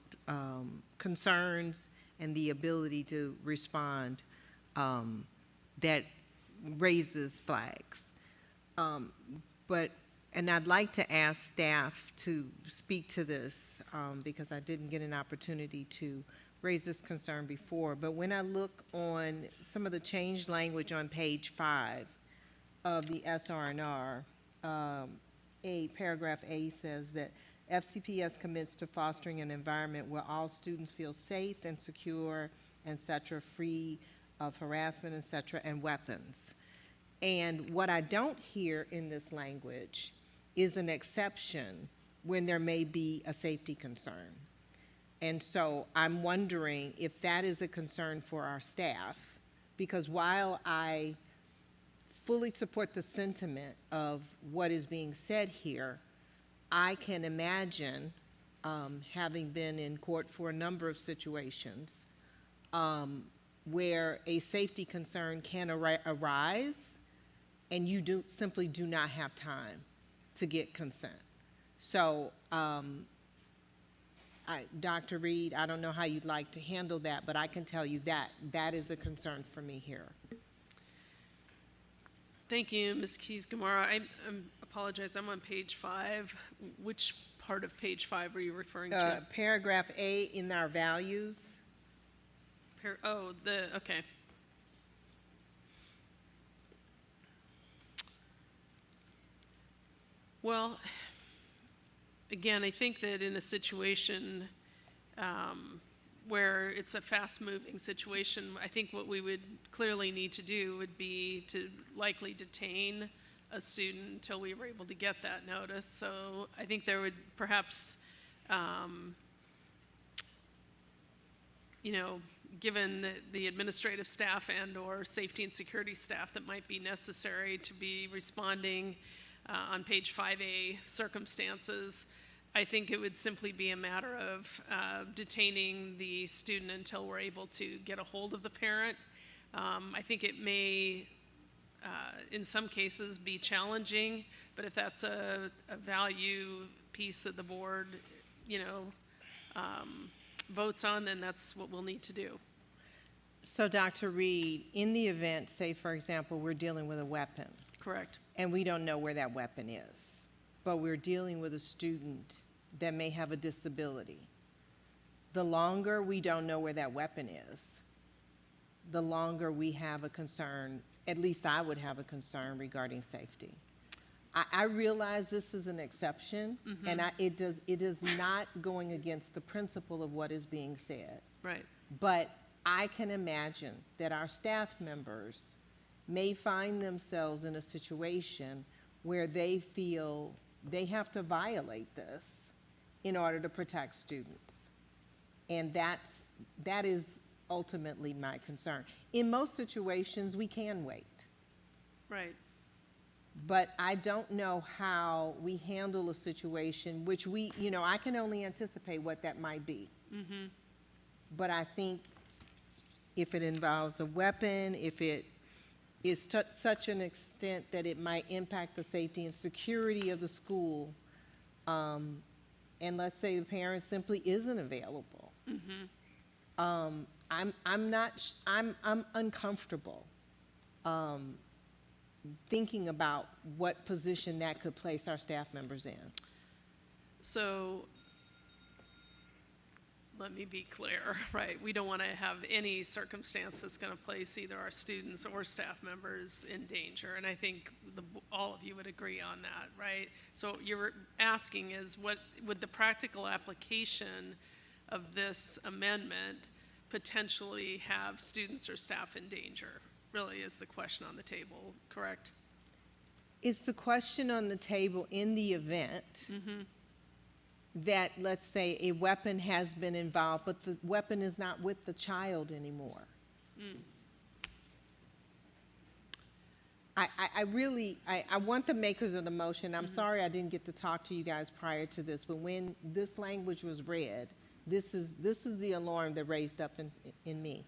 concerns and the ability to respond that raises flags. And I'd like to ask staff to speak to this because I didn't get an opportunity to raise this concern before. But when I look on some of the changed language on page 5 of the SRNR, paragraph A says that FCPS commits to fostering an environment where all students feel safe and secure, et cetera, free of harassment, et cetera, and weapons. And what I don't hear in this language is an exception when there may be a safety concern. And so I'm wondering if that is a concern for our staff, because while I fully support the sentiment of what is being said here, I can imagine, having been in court for a number of situations, where a safety concern can arise and you simply do not have time to get consent. So, Dr. Reed, I don't know how you'd like to handle that, but I can tell you that that is a concern for me here. Thank you, Ms. Keys-Gamarra. I apologize, I'm on page 5. Which part of page 5 are you referring to? Paragraph A in our values. Okay. Well, again, I think that in a situation where it's a fast-moving situation, I think what we would clearly need to do would be to likely detain a student until we were able to get that notice. So I think there would perhaps, given the administrative staff and/or safety and security staff that might be necessary to be responding on page 5A circumstances, I think it would simply be a matter of detaining the student until we're able to get a hold of the parent. I think it may, in some cases, be challenging, but if that's a value piece that the board, votes on, then that's what we'll need to do. So, Dr. Reed, in the event, say, for example, we're dealing with a weapon. Correct. And we don't know where that weapon is, but we're dealing with a student that may have a disability. The longer we don't know where that weapon is, the longer we have a concern, at least I would have a concern regarding safety. I realize this is an exception, and it is not going against the principle of what is being said. Right. But I can imagine that our staff members may find themselves in a situation where they feel they have to violate this in order to protect students. And that is ultimately my concern. In most situations, we can wait. Right. But I don't know how we handle a situation which I can only anticipate what that might be. Mm-hmm. But I think if it involves a weapon, if it is to such an extent that it might impact the safety and security of the school, and let's say the parent simply isn't available, Mm-hmm. I'm uncomfortable thinking about what position that could place our staff members in. So let me be clear, right? We don't want to have any circumstance that's going to place either our students or staff members in danger. And I think all of you would agree on that, right? So what you're asking is, what would the practical application of this amendment potentially have students or staff in danger? Really is the question on the table, correct? Is the question on the table in the event Mm-hmm. that, let's say, a weapon has been involved, but the weapon is not with the child anymore? Mm. I want the makers of the motion, I'm sorry I didn't get to talk to you guys prior to this, but when this language was read, this is the alarm that raised up in me.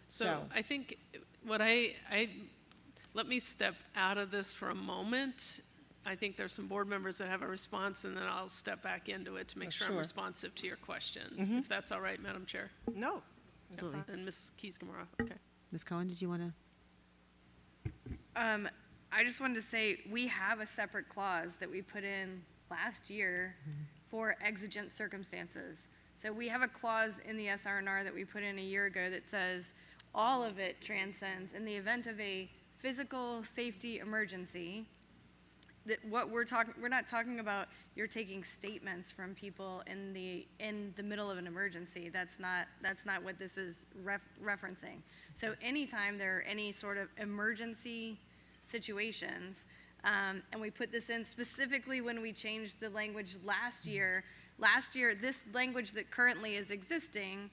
So I think let me step out of this for a moment. I think there's some board members that have a response, and then I'll step back into it to make sure I'm responsive to your question, if that's all right, Madam Chair. No. Absolutely. And Ms. Keys-Gamarra, okay. Ms. Cohen, did you want to? I just wanted to say we have a separate clause that we put in last year for exigent circumstances. So we have a clause in the SRNR that we put in a year ago that says all of it transcends in the event of a physical safety emergency. That what we're not talking about you're taking statements from people in the middle of an emergency. That's not what this is referencing. So anytime there are any sort of emergency situations, and we put this in specifically when we changed the language last year. Last year, this language that currently is existing,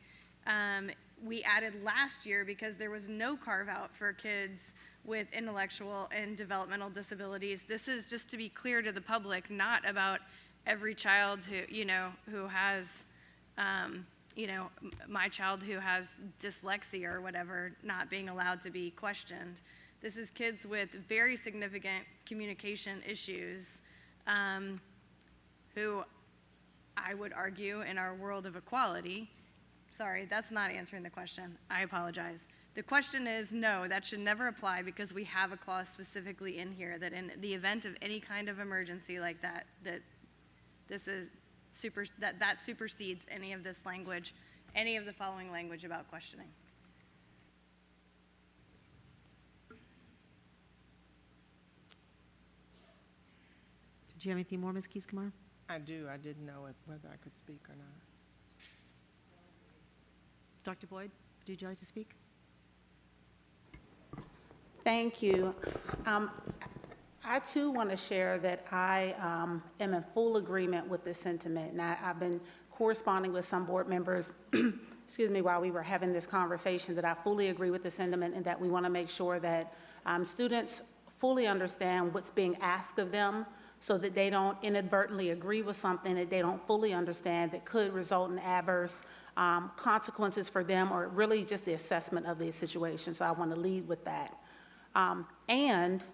we added last year because there was no carve out for kids with intellectual and developmental disabilities. This is just to be clear to the public, not about every child who has, my child who has dyslexia or whatever, not being allowed to be questioned. This is kids with very significant communication issues, who I would argue in our world of equality, sorry, that's not answering the question. I apologize. The question is, no, that should never apply because we have a clause specifically in here that in the event of any kind of emergency like that, that supersedes any of this language, any of the following language about questioning. Did you have anything more, Ms. Keys-Gamarra? I do. I didn't know whether I could speak or not. Dr. Boyd, would you like to speak? Thank you. I too want to share that I am in full agreement with this sentiment, and I've been corresponding with some board members, excuse me, while we were having this conversation, that I fully agree with the sentiment and that we want to make sure that students fully understand what's being asked of them so that they don't inadvertently agree with something that they don't fully understand that could result in adverse consequences for them, or really just the assessment of the situation. So I want to lead with that. And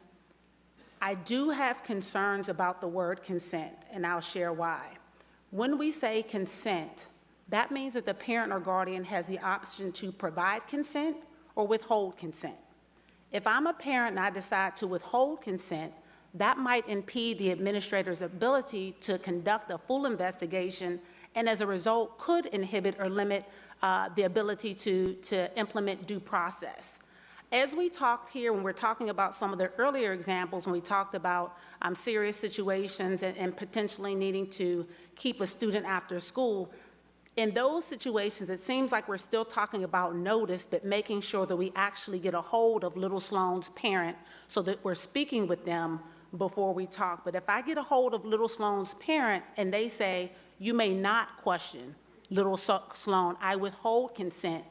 I do have concerns about the word consent, and I'll share why. When we say consent, that means that the parent or guardian has the option to provide consent or withhold consent. If I'm a parent and I decide to withhold consent, that might impede the administrator's ability to conduct a full investigation, and as a result could inhibit or limit the ability to implement due process. As we talked here, when we're talking about some of the earlier examples, when we talked about serious situations and potentially needing to keep a student after school, in those situations, it seems like we're still talking about notice, but making sure that we actually get a hold of little Sloan's parent so that we're speaking with them before we talk. But if I get a hold of little Sloan's parent and they say, you may not question, Little Sloan, I withhold consent,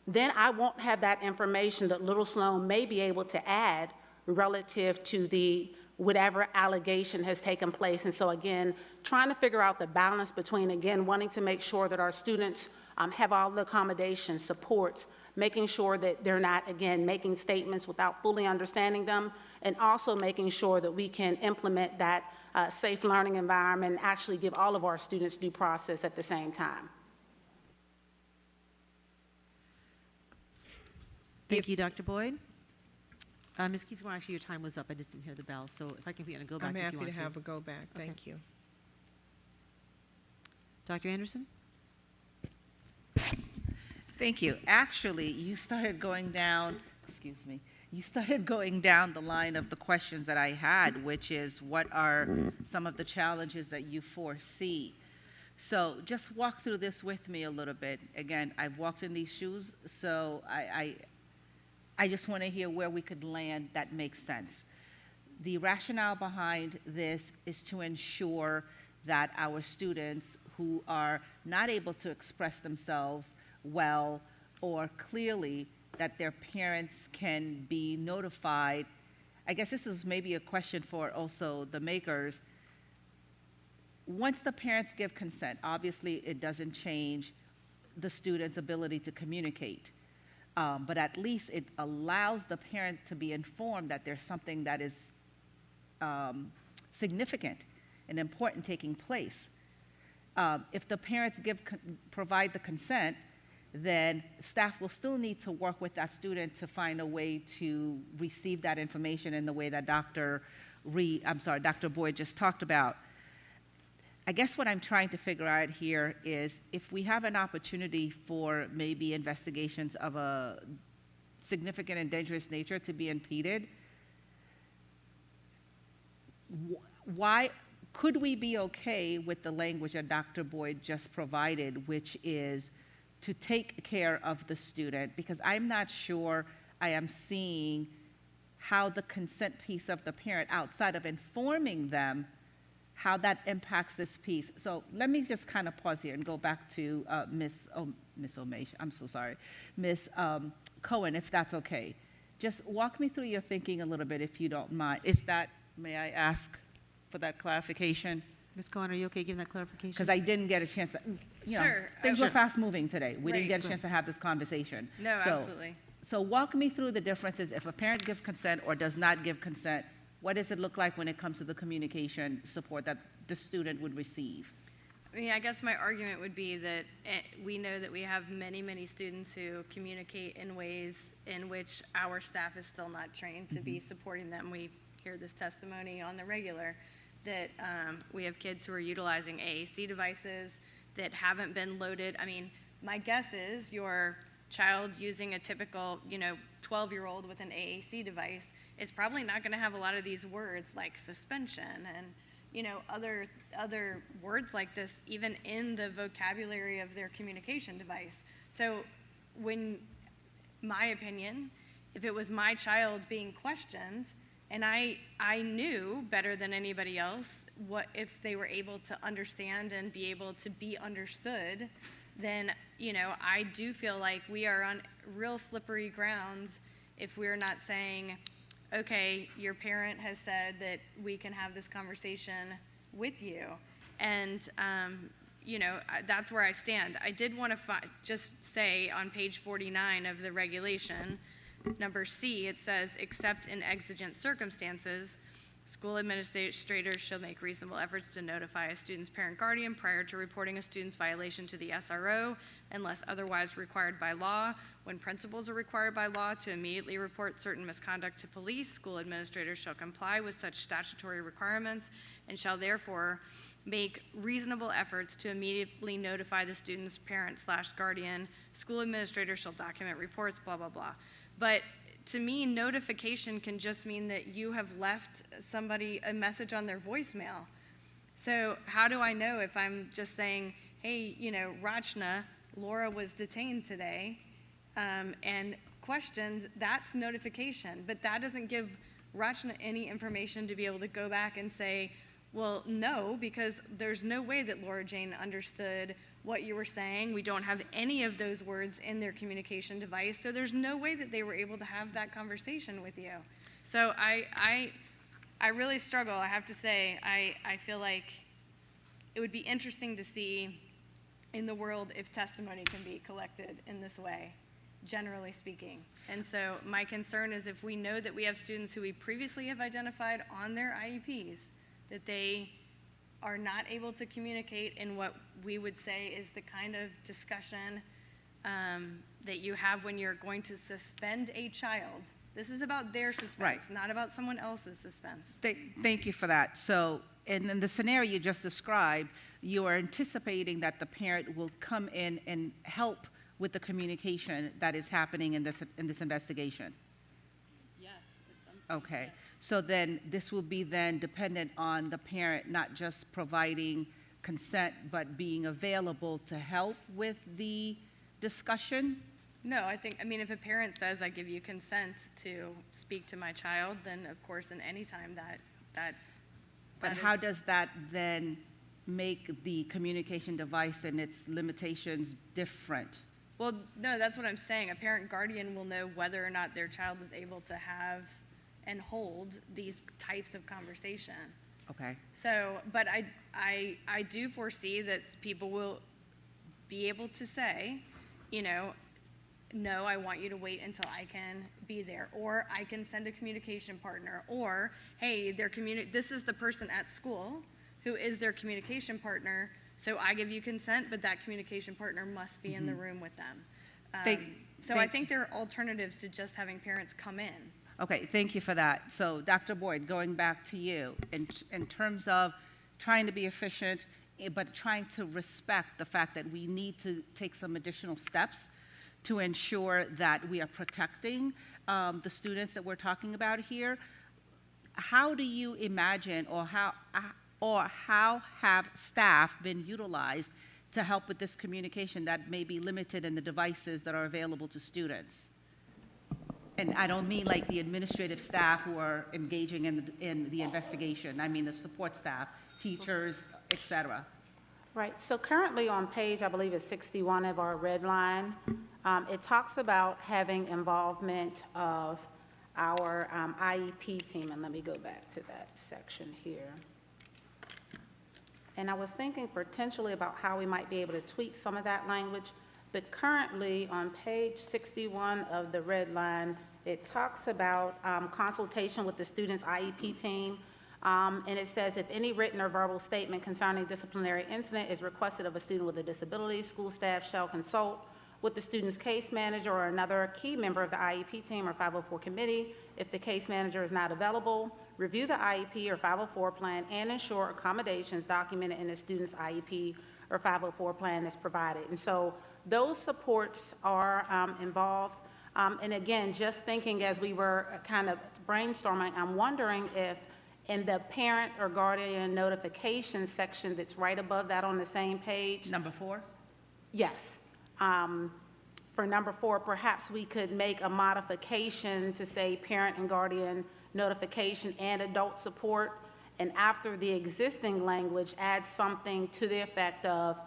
then I won't have that information that Little Sloan may be able to add relative to the whatever allegation has taken place. And so again, trying to figure out the balance between, again, wanting to make sure that our students have all the accommodations, supports, making sure that they're not, again, making statements without fully understanding them, and also making sure that we can implement that safe learning environment and actually give all of our students due process at the same time. Thank you, Dr. Boyd. Ms. Keys, well, actually, your time was up. I just didn't hear the bell. So if I can be on a go back, I'm if you happy want to have a go back. Okay. Thank you. Dr. Anderson? Thank you. Actually, you started going down, excuse me, you started going down the line of the questions that I had, which is what are some of the challenges that you foresee? So just walk through this with me a little bit. Again, I've walked in these shoes, so I just want to hear where we could land that makes sense. The rationale behind this is to ensure that our students who are not able to express themselves well or clearly, that their parents can be notified. I guess this is maybe a question for also the makers. Once the parents give consent, obviously it doesn't change the student's ability to communicate. But at least it allows the parent to be informed that there's something that is significant and important taking place. If the parents provide the consent, then staff will still need to work with that student to find a way to receive that information in the way that Dr. Boyd just talked about. I guess what I'm trying to figure out here is if we have an opportunity for maybe investigations of a significant and dangerous nature to be impeded, why could we be okay with the language that Dr. Boyd just provided, which is to take care of the student? Because I'm not sure I am seeing how the consent piece of the parent, outside of informing them, how that impacts this piece. So let me just kind of pause here and go back to Ms. Omesh, I'm so sorry, Ms. Cohen, if that's okay. Just walk me through your thinking a little bit, if you don't mind. Is that, may I ask for that clarification? Ms. Cohen, are you okay giving that clarification? Because I didn't get a chance to, you know, Sure, things were sure. fast moving today. We didn't Right. get a chance to have this conversation. No, absolutely. So walk me through the differences if a parent gives consent or does not give consent. What does it look like when it comes to the communication support that the student would receive? I mean, I guess my argument would be that we know that we have many, many students who communicate in ways in which our staff is still not trained to be supporting them. We hear this testimony on the regular that we have kids who are utilizing AAC devices that haven't been loaded. I mean, my guess is your child using a typical, 12-year-old with an AAC device is probably not going to have a lot of these words like suspension and other words like this even in the vocabulary of their communication device. So when, my opinion, if it was my child being questioned and I knew better than anybody else what if they were able to understand and be able to be understood, then I do feel like we are on real slippery grounds if we're not saying, okay, your parent has said that we can have this conversation with you. And, that's where I stand. I did want to just say on page 49 of the regulation, number C, it says, except in exigent circumstances, school administrators shall make reasonable efforts to notify a student's parent guardian prior to reporting a student's violation to the SRO unless otherwise required by law. When principals are required by law to immediately report certain misconduct to police, school administrators shall comply with such statutory requirements and shall therefore make reasonable efforts to immediately notify the student's parent/guardian. School administrators shall document reports, blah, blah, blah. But to me, notification can just mean that you have left somebody a message on their voicemail. So how do I know if I'm just saying, hey, Rachna, Laura was detained today, and questions, that's notification. But that doesn't give Rachna any information to be able to go back and say, well, no, because there's no way that Laura Jane understood what you were saying. We don't have any of those words in their communication device, so there's no way that they were able to have that conversation with you. So I really struggle, I have to say. I feel like it would be interesting to see in the world if testimony can be collected in this way, generally speaking. And so my concern is if we know that we have students who we previously have identified on their IEPs, that they are not able to communicate in what we would say is the kind of discussion that you have when you're going to suspend a child. This is about their suspense, not about someone else's suspense. Thank you for that. So, in the scenario you just described, you are anticipating that the parent will come in and help with the communication that is happening in this investigation. Yes. Okay. So then this will be then dependent on the parent not just providing consent, but being available to help with the discussion? No, I mean, if a parent says, I give you consent to speak to my child, then of course, in any time But how does that then make the communication device and its limitations different? Well, no, that's what I'm saying. A parent guardian will know whether or not their child is able to have and hold these types of conversation. Okay. So, but I do foresee that people will be able to say, you know, no, I want you to wait until I can be there, or I can send a communication partner, or hey, this is the person at school who is their communication partner, so I give you consent, but that communication partner must be in the room with them. I think there are alternatives to just having parents come in. Okay, thank you for that. So, Dr. Boyd, going back to you, in terms of trying to be efficient, but trying to respect the fact that we need to take some additional steps to ensure that we are protecting the students that we're talking about here, how do you imagine, or how have staff been utilized to help with this communication that may be limited in the devices that are available to students? And I don't mean like the administrative staff who are engaging in the investigation. I mean the support staff, teachers, et cetera. Right, so currently on page, I believe it's 61 of our red line, it talks about having involvement of our IEP team, and let me go back to that section here. And I was thinking potentially about how we might be able to tweak some of that language, but currently on page 61 of the red line, it talks about consultation with the student's IEP team. And it says, if any written or verbal statement concerning disciplinary incident is requested of a student with a disability, school staff shall consult with the student's case manager or another key member of the IEP team or 504 committee. If the case manager is not available, review the IEP or 504 plan and ensure accommodations documented in the student's IEP or 504 plan is provided. And so those supports are involved. And again, just thinking as we were kind of brainstorming, I'm wondering if in the parent or guardian notification section that's right above that on the same page. Number 4? Yes. For number 4, perhaps we could make a modification to say parent and guardian notification and adult support, and after the existing language, add something to the effect of,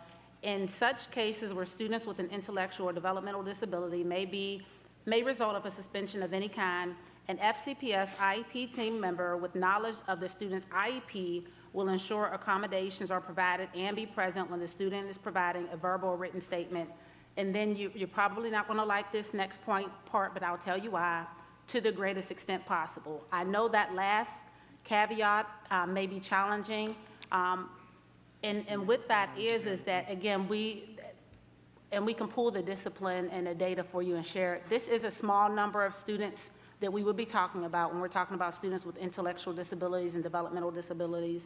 in such cases where students with an intellectual or developmental disability may result of a suspension of any kind, an FCPS IEP team member with knowledge of the student's IEP will ensure accommodations are provided and be present when the student is providing a verbal or written statement. And then you're probably not going to like this next part, but I'll tell you why, to the greatest extent possible. I know that last caveat may be challenging, and with that is that, again, we can pull the discipline and the data for you and share it. This is a small number of students that we would be talking about when we're talking about students with intellectual disabilities and developmental disabilities.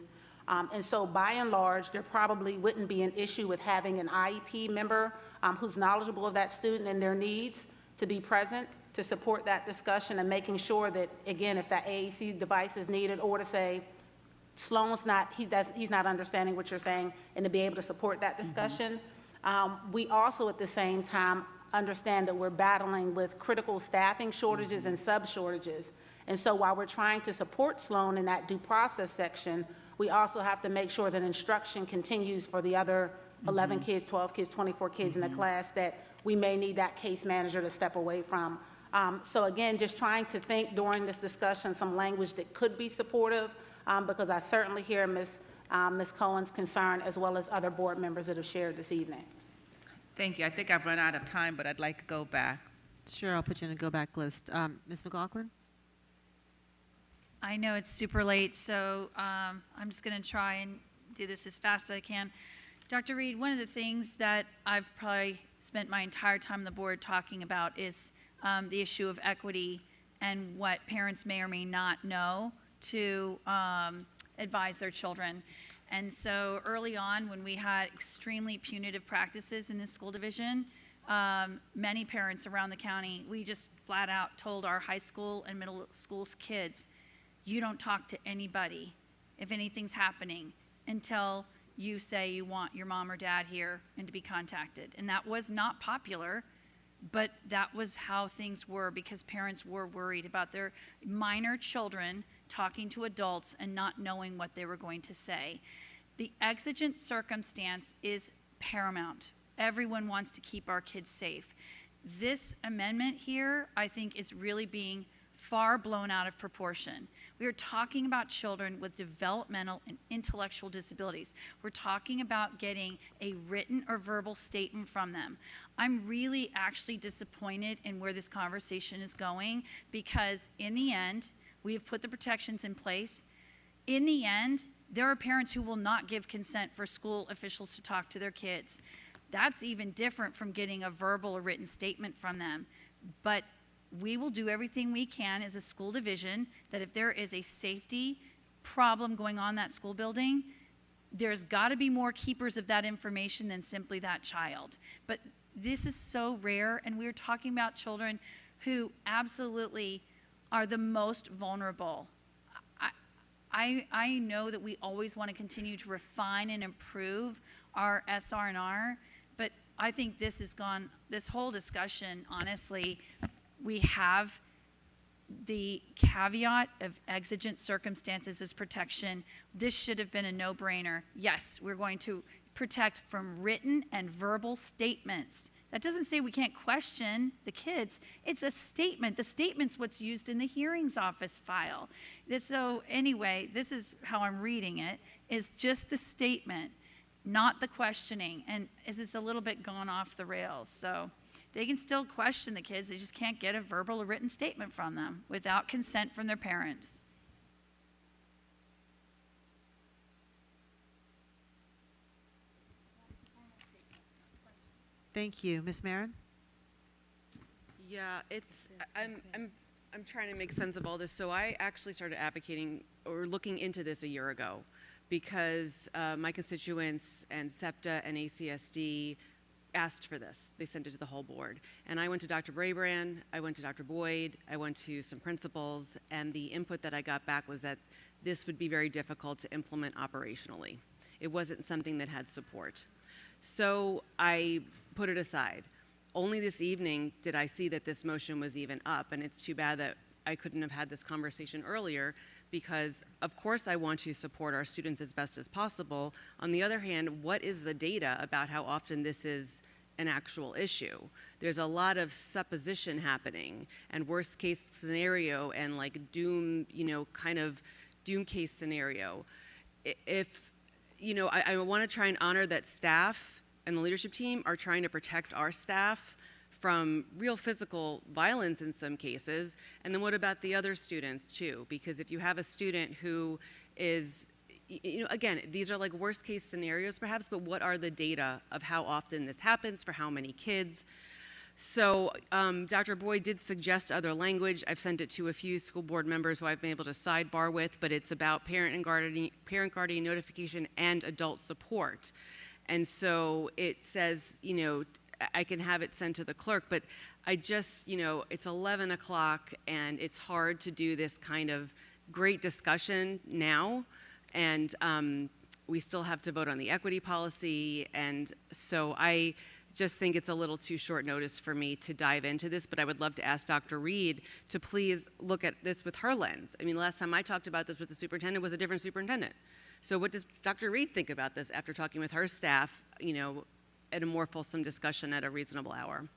And so by and large, there probably wouldn't be an issue with having an IEP member who's knowledgeable of that student and their needs to be present to support that discussion and making sure that, again, if that AAC device is needed, or to say, Sloan's he's not understanding what you're saying, and to be able to support that discussion. We also at the same time understand that we're battling with critical staffing shortages and sub-shortages. And so while we're trying to support Sloan in that due process section, we also have to make sure that instruction continues for the other 11 kids, 12 kids, 24 kids in a class that we may need that case manager to step away from. So again, just trying to think during this discussion some language that could be supportive, because I certainly hear Ms. Cohen's concern as well as other board members that have shared this evening. Thank you. I think I've run out of time, but I'd like to go back. Sure, I'll put you in a go back list. Ms. McLaughlin? I know it's super late, so I'm just going to try and do this as fast as I can. Dr. Reed, one of the things that I've probably spent my entire time on the board talking about is the issue of equity and what parents may or may not know to advise their children. And so early on, when we had extremely punitive practices in this school division, many parents around the county, we just flat out told our high school and middle school kids, you don't talk to anybody if anything's happening until you say you want your mom or dad here and to be contacted. And that was not popular, but that was how things were because parents were worried about their minor children talking to adults and not knowing what they were going to say. The exigent circumstance is paramount. Everyone wants to keep our kids safe. This amendment here, I think, is really being far blown out of proportion. We are talking about children with developmental and intellectual disabilities. We're talking about getting a written or verbal statement from them. I'm really actually disappointed in where this conversation is going because in the end, we have put the protections in place. In the end, there are parents who will not give consent for school officials to talk to their kids. That's even different from getting a verbal or written statement from them. But we will do everything we can as a school division that if there is a safety problem going on in that school building, there's got to be more keepers of that information than simply that child. But this is so rare, and we're talking about children who absolutely are the most vulnerable. I know that we always want to continue to refine and improve our SR&R, but I think this whole discussion, honestly, we have the caveat of exigent circumstances as protection. This should have been a no-brainer. Yes, we're going to protect from written and verbal statements. That doesn't say we can't question the kids. It's a statement. The statement's what's used in the hearings office file. So anyway, this is how I'm reading it, is just the statement, not the questioning. And is this a little bit gone off the rails? So they can still question the kids. They just can't get a verbal or written statement from them without consent from their parents. Thank you. Ms. Marin? Yeah, I'm trying to make sense of all this. So I actually started advocating or looking into this a year ago because my constituents and SEPTA and ACSD asked for this. They sent it to the whole board. And I went to Dr. Brabrand, I went to Dr. Boyd, I went to some principals, and the input that I got back was that this would be very difficult to implement operationally. It wasn't something that had support. So I put it aside. Only this evening did I see that this motion was even up, and it's too bad that I couldn't have had this conversation earlier because, of course, I want to support our students as best as possible. On the other hand, what is the data about how often this is an actual issue? There's a lot of supposition happening and worst case scenario and like doom, kind of doom case scenario. If, I want to try and honor that staff and the leadership team are trying to protect our staff from real physical violence in some cases. And then what about the other students too? Because if you have a student who is, again, these are like worst case scenarios perhaps, but what are the data of how often this happens for how many kids? So Dr. Boyd did suggest other language. I've sent it to a few school board members who I've been able to sidebar with, but it's about parent guardian notification and adult support. And so it says, I can have it sent to the clerk, but I just, it's 11 o'clock and it's hard to do this kind of great discussion now. And we still have to vote on the equity policy. And so I just think it's a little too short notice for me to dive into this, but I would love to ask Dr. Reed to please look at this with her lens. I mean, last time I talked about this with the superintendent was a different superintendent. So what does Dr. Reed think about this after talking with her staff, at a more fulsome discussion at a reasonable hour?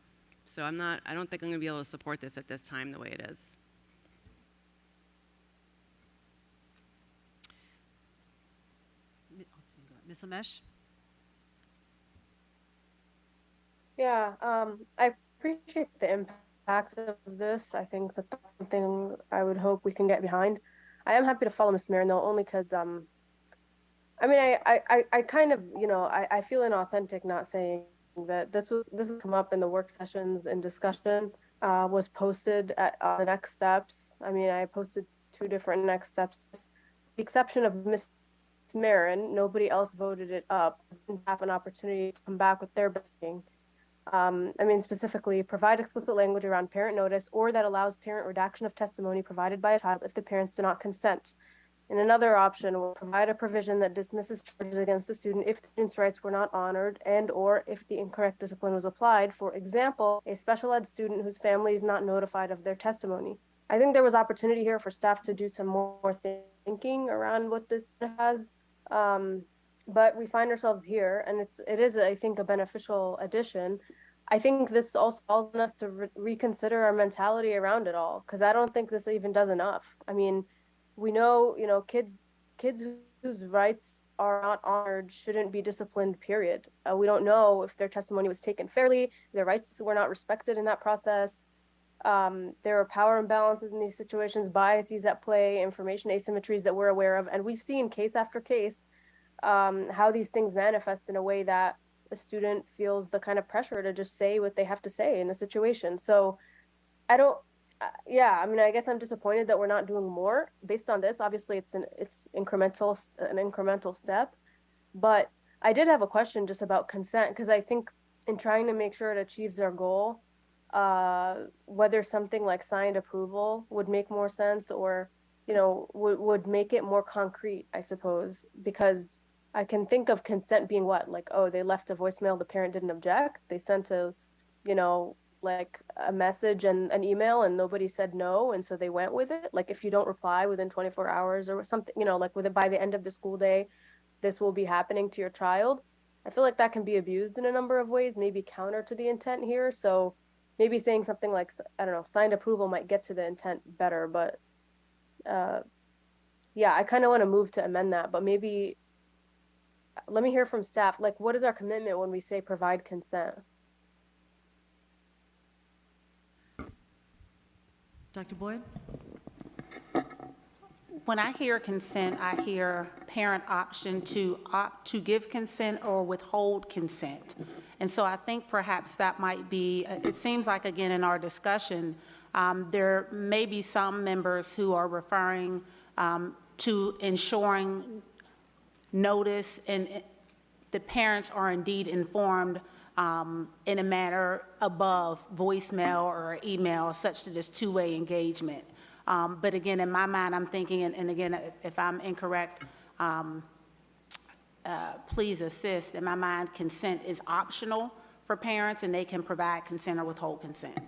So I don't think I'm going to be able to support this at this time the way it is. Ms. Amesh? Yeah, I appreciate the impact of this. I think that that's something I would hope we can get behind. I am happy to follow Ms. Marin though, only because I mean I kind of, I feel inauthentic not saying that this has come up in the work sessions and discussion, was posted on the next steps. I mean, I posted 2 different next steps. The exception of Ms. Marin, nobody else voted it up. Didn't have an opportunity to come back with their best thing. I mean, specifically, provide explicit language around parent notice or that allows parent redaction of testimony provided by a child if the parents do not consent. And another option will provide a provision that dismisses charges against the student if the student's rights were not honored and or if the incorrect discipline was applied. For example, a special ed student whose family is not notified of their testimony. I think there was opportunity here for staff to do some more thinking around what this has. But we find ourselves here, and it is, I think, a beneficial addition. I think this also calls on us to reconsider our mentality around it all, because I don't think this even does enough. I mean, we know, kids whose rights are not honored shouldn't be disciplined, period. We don't know if their testimony was taken fairly, their rights were not respected in that process. There are power imbalances in these situations, biases at play, information asymmetries that we're aware of, and we've seen case after case how these things manifest in a way that a student feels the kind of pressure to just say what they have to say in a situation. So I don't, yeah, I mean, I guess I'm disappointed that we're not doing more based on this. Obviously, it's an incremental step, but I did have a question just about consent, because I think in trying to make sure it achieves our goal, whether something like signed approval would make more sense, or would make it more concrete, I suppose, because I can think of consent being what, like, oh, they left a voicemail, the parent didn't object, they sent like a message and an email and nobody said no, and so they went with it. Like, if you don't reply within 24 hours or something, like by the end of the school day, this will be happening to your child. I feel like that can be abused in a number of ways, maybe counter to the intent here. So maybe saying something like, I don't know, signed approval might get to the intent better. But yeah, I kind of want to move to amend that, but maybe let me hear from staff. Like, what is our commitment when we say provide consent? Dr. Boyd? When I hear consent, I hear parent option to opt to give consent or withhold consent. And so I think perhaps that might be, it seems like, again, in our discussion, there may be some members who are referring to ensuring notice and the parents are indeed informed in a manner above voicemail or email, such that it's two-way engagement. But again, in my mind, I'm thinking, and again, if I'm incorrect, please assist. In my mind, consent is optional for parents, and they can provide consent or withhold consent.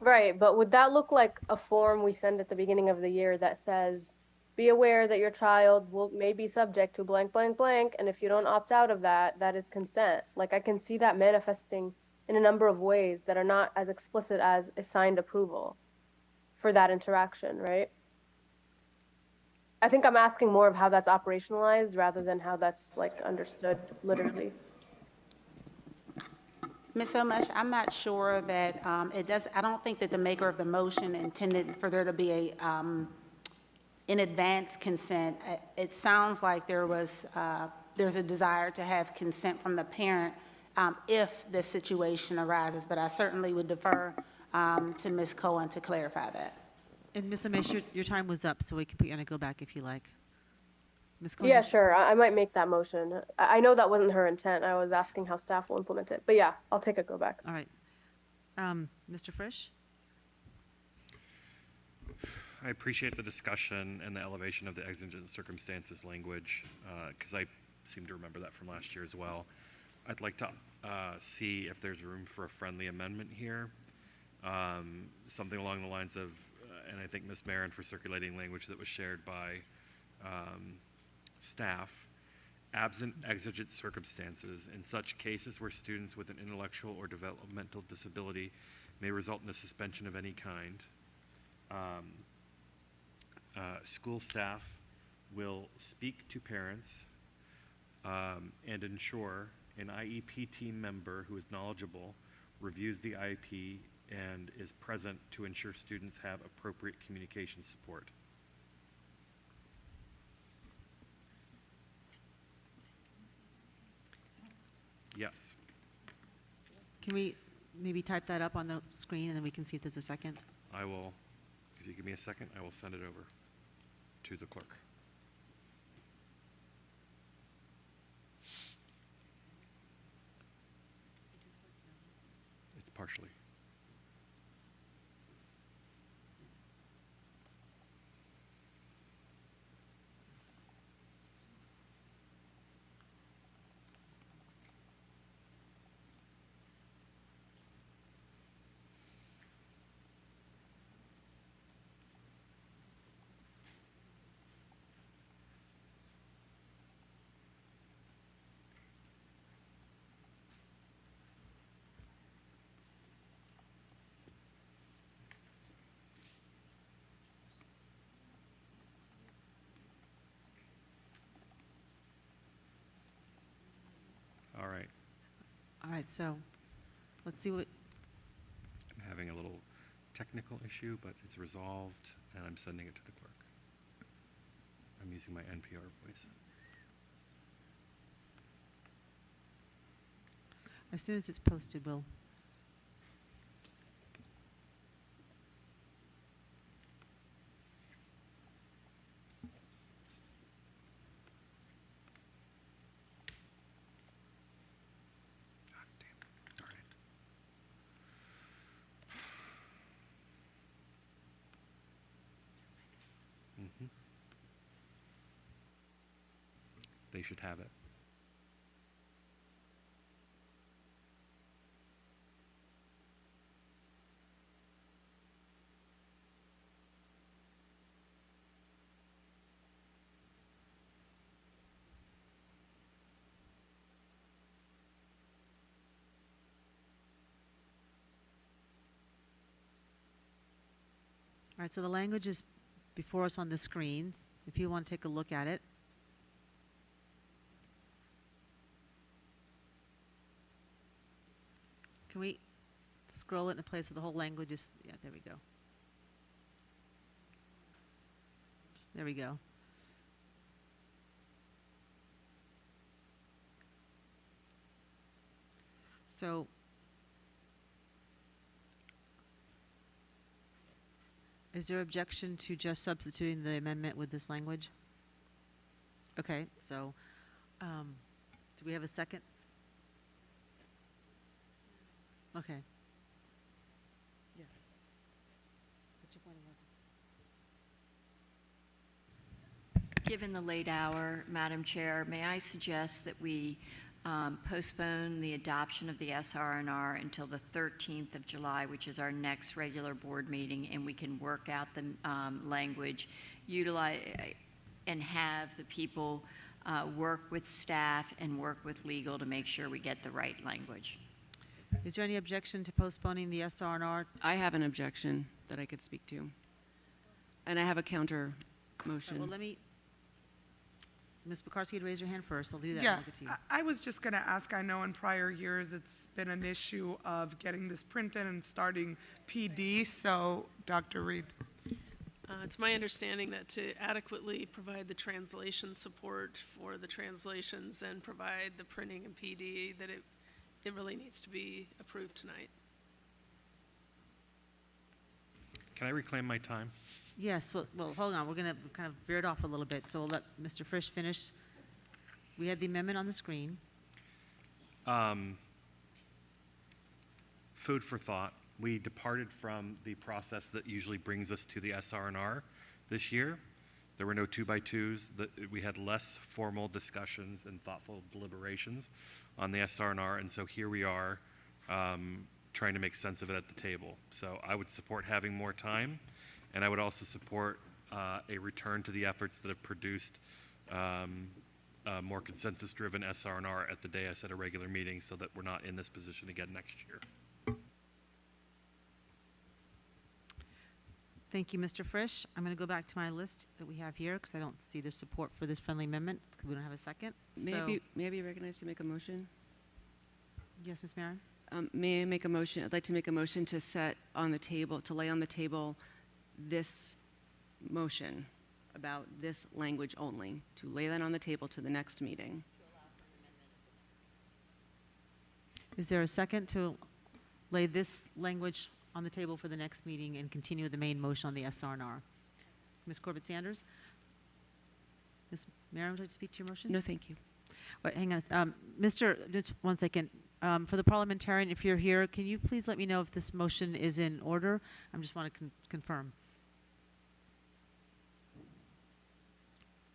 Right, but would that look like a form we send at the beginning of the year that says, be aware that your child may be subject to blank, blank, blank, and if you don't opt out of that, that is consent. Like, I can see that manifesting in a number of ways that are not as explicit as a signed approval for that interaction, right? I think I'm asking more of how that's operationalized rather than how that's like understood literally. Ms. Elmesh, I'm not sure that it does, I don't think that the maker of the motion intended for there to be a in advance consent. It sounds like there's a desire to have consent from the parent if the situation arises, but I certainly would defer to Ms. Cohen to clarify that. And Ms. Amesh, your time was up, so we can put you on a go back if you like. Ms. Cohen? Yeah, sure. I might make that motion. I know that wasn't her intent. I was asking how staff will implement it. But yeah, I'll take a go back. All right. Mr. Frisch? I appreciate the discussion and the elevation of the exigent circumstances language, because I seem to remember that from last year as well. I'd like to see if there's room for a friendly amendment here, something along the lines of, and I think Ms. Marin for circulating language that was shared by staff, absent exigent circumstances, in such cases where students with an intellectual or developmental disability may result in a suspension of any kind. School staff will speak to parents and ensure an IEP team member who is knowledgeable reviews the IEP and is present to ensure students have appropriate communication support. Yes. Can we maybe type that up on the screen and then we can see if there's a second? I will, if you give me a second, I will send it over to the clerk. It's partially. All right. All right, so let's see what, I'm having a little technical issue, but it's resolved, and I'm sending it to the clerk. I'm using my NPR voice. as soon as it's posted, we'll. They should have it. All right, so the language is before us on the screens. If you want to take a look at it. Can we scroll it in place so the whole language is, yeah, there we go. There we go. So is there objection to just substituting the amendment with this language? Okay, so do we have a second? Okay. Yeah. What's your point of order? Given the late hour, Madam Chair, may I suggest that we postpone the adoption of the SRNR until the 13th of July, which is our next regular board meeting, and we can work out the language, utilize, and have the people work with staff and work with legal to make sure we get the right language. Is there any objection to postponing the SRNR? I have an objection that I could speak to. And I have a counter motion. Well, let me, Ms. Pekarsky, you'd raise your hand first. I'll do that. Yeah, And I'll get to you. I was just going to ask, I know in prior years it's been an issue of getting this printed and starting PD, so Dr. Reed. It's my understanding that to adequately provide the translation support for the translations and provide the printing and PD, that it really needs to be approved tonight. Can I reclaim my time? Yes, well, hold on. We're going to kind of veer it off a little bit, so we'll let Mr. Frisch finish. We had the amendment on the screen. Food for thought. We departed from the process that usually brings us to the SRNR this year. There were no 2x2s. We had less formal discussions and thoughtful deliberations on the SRNR, and so here we are trying to make sense of it at the table. So I would support having more time, and I would also support a return to the efforts that have produced a more consensus-driven SR&R at the dais at a regular meeting so that we're not in this position again next year. Thank you, Mr. Frisch. I'm going to go back to my list that we have here because I don't see the support for this friendly amendment because we don't have a second. May I be recognized to make a motion? Yes, Ms. Marin? May I make a motion? I'd like to make a motion to set on the table, to lay on the table this motion about this language only, to lay that on the table to the next meeting. Is there a second to lay this language on the table for the next meeting and continue the main motion on the SR&R? Ms. Corbett Sanders? Ms. Marin, would you like to speak to your motion? No, thank you. Wait, hang on. Just 1 second. For the parliamentarian, if you're here, can you please let me know if this motion is in order? I just want to confirm.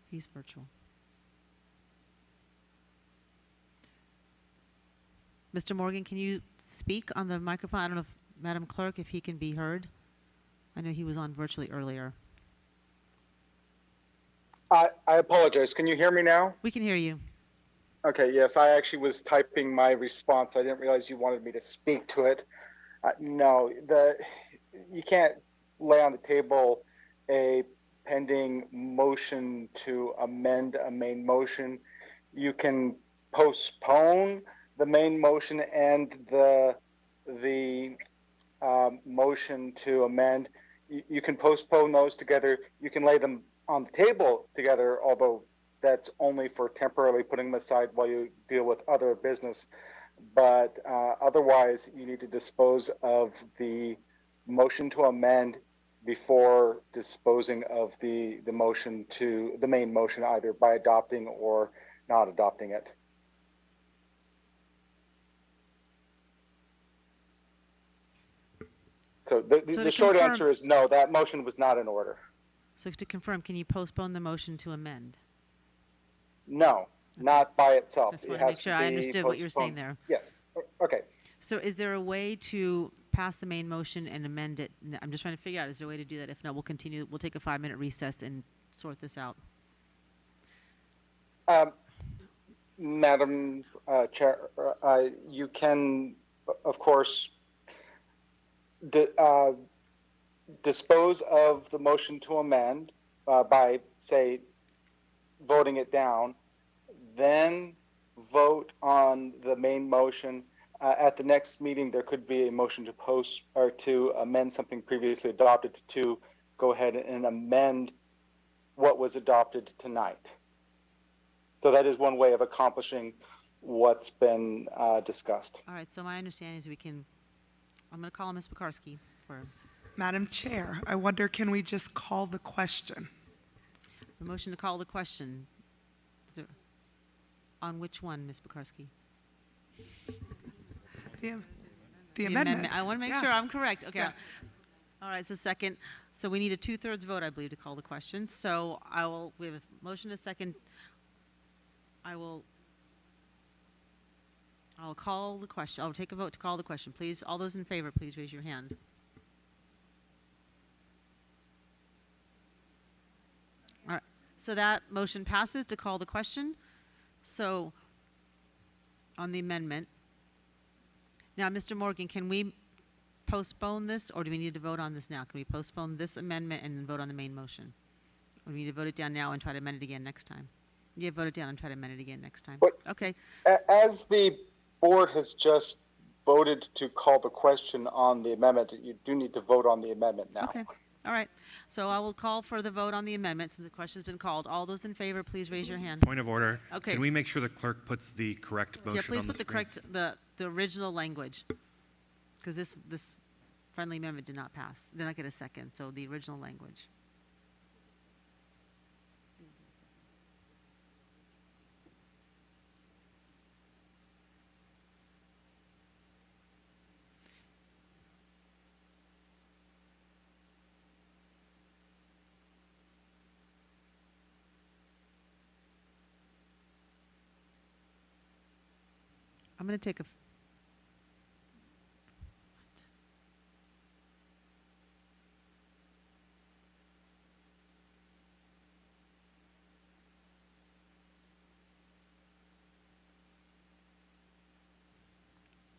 He's virtual. Mr. Morgan, can you speak on the microphone? I don't know if Madam Clerk, if he can be heard. I know he was on virtually earlier. I apologize. Can you hear me now? We can hear you. Okay, yes, I actually was typing my response. I didn't realize you wanted me to speak to it. No, you can't lay on the table a pending motion to amend a main motion. You can postpone the main motion and the motion to amend. You can postpone those together. You can lay them on the table together, although that's only for temporarily putting them aside while you deal with other business. But otherwise, you need to dispose of the motion to amend before disposing of the motion to the main motion, either by adopting or not adopting it. So the short answer is no, that motion was not in order. So to confirm, can you postpone the motion to amend? No, not by itself. Just want to make sure I understood what you're saying there. Yes. Okay. So is there a way to pass the main motion and amend it? I'm just trying to figure out, is there a way to do that? If not, we'll continue. We'll take a 5-minute recess and sort this out. Madam Chair, you can, of course, dispose of the motion to amend by, say, voting it down, then vote on the main motion. At the next meeting, there could be a motion to post or to amend something previously adopted to go ahead and amend what was adopted tonight. So that is one way of accomplishing what's been discussed. All right, so my understanding is I'm going to call Ms. Pekarsky for Madam Chair, I wonder, can we just call the question? the motion to call the question. Is there, on which one, Ms. Pekarsky? The amendment. I want to make sure I'm correct. Okay. Yeah. All right, so second. So we need a 2/3 vote, I believe, to call the question. So we have a motion, a second. I'll call the question. I'll take a vote to call the question. Please, all those in favor, please raise your hand. All right, so that motion passes to call the question. So on the amendment. Now, Mr. Morgan, can we postpone this, or do we need to vote on this now? Can we postpone this amendment and then vote on the main motion? Or do we need to vote it down now and try to amend it again next time? Yeah, vote it down and try to amend it again next time. But okay. As the board has just voted to call the question on the amendment, you do need to vote on the amendment now. Okay. All right. So I will call for the vote on the amendment since the question's been called. All those in favor, please raise your hand. Point of order. Okay. Can we make sure the clerk puts the correct motion on the screen? Yeah, please put the correct, the original language. Because this friendly amendment did not pass, did not get a second. So the original language. I'm going to take a...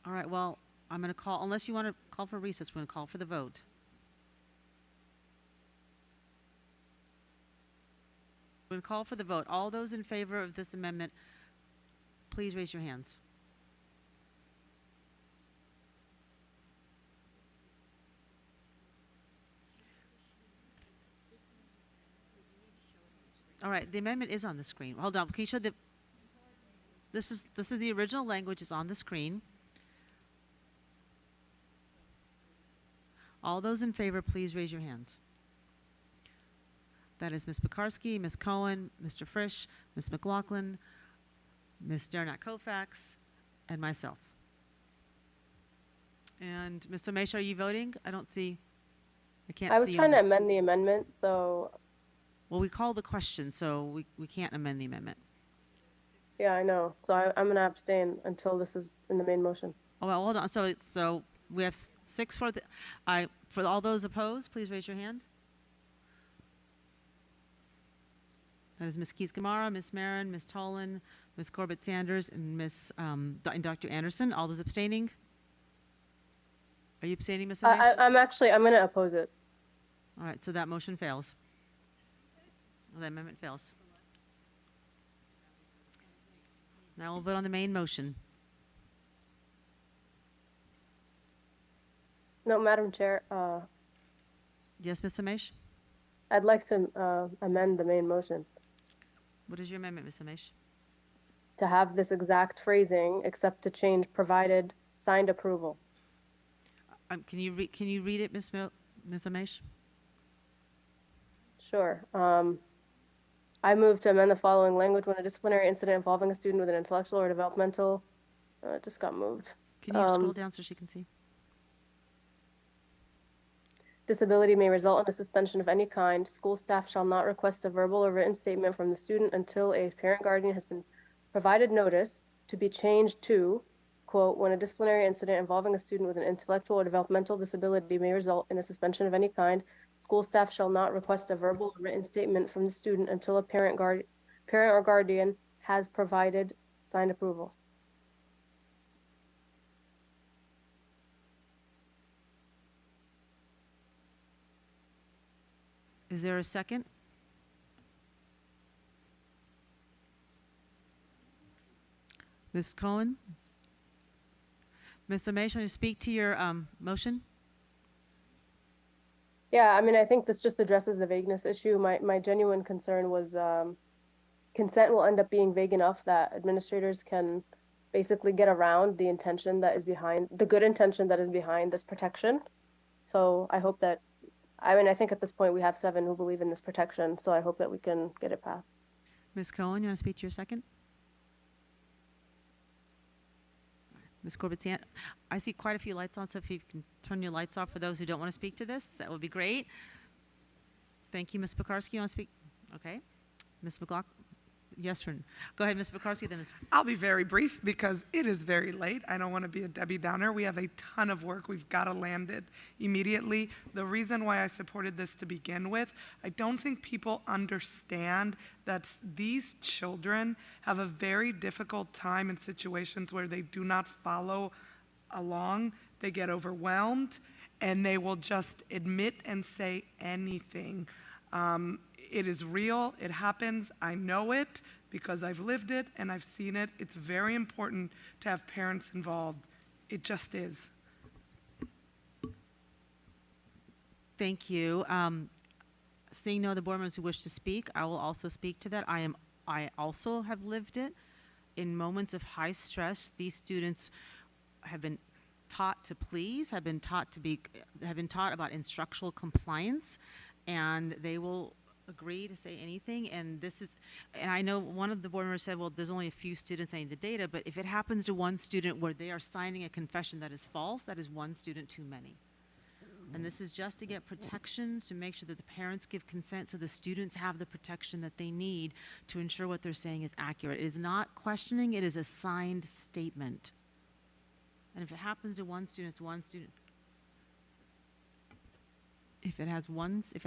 All right, well, I'm going to call, unless you want to call for recess, we're going to call for the vote. We're going to call for the vote. All those in favor of this amendment, please raise your hands. All right, the amendment is on the screen. Hold on, can you show the, this is the original language is on the screen. All those in favor, please raise your hands. That is Ms. Pekarsky, Ms. Cohen, Mr. Frisch, Ms. McLaughlin, Ms. Darnat-Kofax, and myself. And Mr. Mesh, are you voting? I don't see, I can't see. I was trying to amend the amendment, so. Well, we called the question, so we can't amend the amendment. Yeah, I know. So I'm going to abstain until this is in the main motion. Oh, well, hold on. So we have 6 for the, for all those opposed, please raise your hand. That is Ms. Keys-Gamarra, Ms. Marin, Ms. Tolan, Ms. Corbett-Sanders, and and Dr. Anderson. All those abstaining? Are you abstaining, Ms. Amish? I'm going to oppose it. All right, so that motion fails. Well, that amendment fails. Now we'll vote on the main motion. No, Madam Chair, Yes, Ms. Amish? I'd like to amend the main motion What is your amendment, Ms. Amish? to have this exact phrasing, except to change provided signed approval. Can you read it, Ms. Amish? Sure. I move to amend the following language: when a disciplinary incident involving a student with an intellectual or developmental, it just got moved. Can you scroll down so she can see? Disability may result in a suspension of any kind. School staff shall not request a verbal or written statement from the student until a parent guardian has been provided notice, to be changed to, quote, when a disciplinary incident involving a student with an intellectual or developmental disability may result in a suspension of any kind. School staff shall not request a verbal or written statement from the student until a parent or guardian has provided signed approval. Is there a second? Ms. Cohen? Ms. Amish, want to speak to your motion? Yeah, I mean, I think this just addresses the vagueness issue. My genuine concern was consent will end up being vague enough that administrators can basically get around the intention that is behind, the good intention that is behind this protection. So I hope that, I mean, I think at this point we have 7 who believe in this protection, so I hope that we can get it passed. Ms. Cohen, you want to speak to your second? Ms. Corbett, I see quite a few lights on, so if you can turn your lights off for those who don't want to speak to this, that would be great. Thank you. Ms. Pekarsky, you want to speak? Okay. Ms. McLaughlin? Yes, go ahead, Ms. Pekarsky, then Ms. I'll be very brief because it is very late. I don't want to be a Debbie Downer. We have a ton of work. We've got to land it immediately. The reason why I supported this to begin with, I don't think people understand that these children have a very difficult time in situations where they do not follow along. They get overwhelmed and they will just admit and say anything. It is real, it happens, I know it because I've lived it and I've seen it. It's very important to have parents involved. It just is. Thank you. Seeing no other board members who wish to speak, I will also speak to that. I also have lived it. In moments of high stress, these students have been taught to please, have been taught about instructional compliance, and they will agree to say anything. And I know one of the board members said, well, there's only a few students saying the data, but if it happens to one student where they are signing a confession that is false, that is one student too many. And this is just to get protections, to make sure that the parents give consent so the students have the protection that they need to ensure what they're saying is accurate. It is not questioning, it is a signed statement. And if it happens to one student, it's one student. If it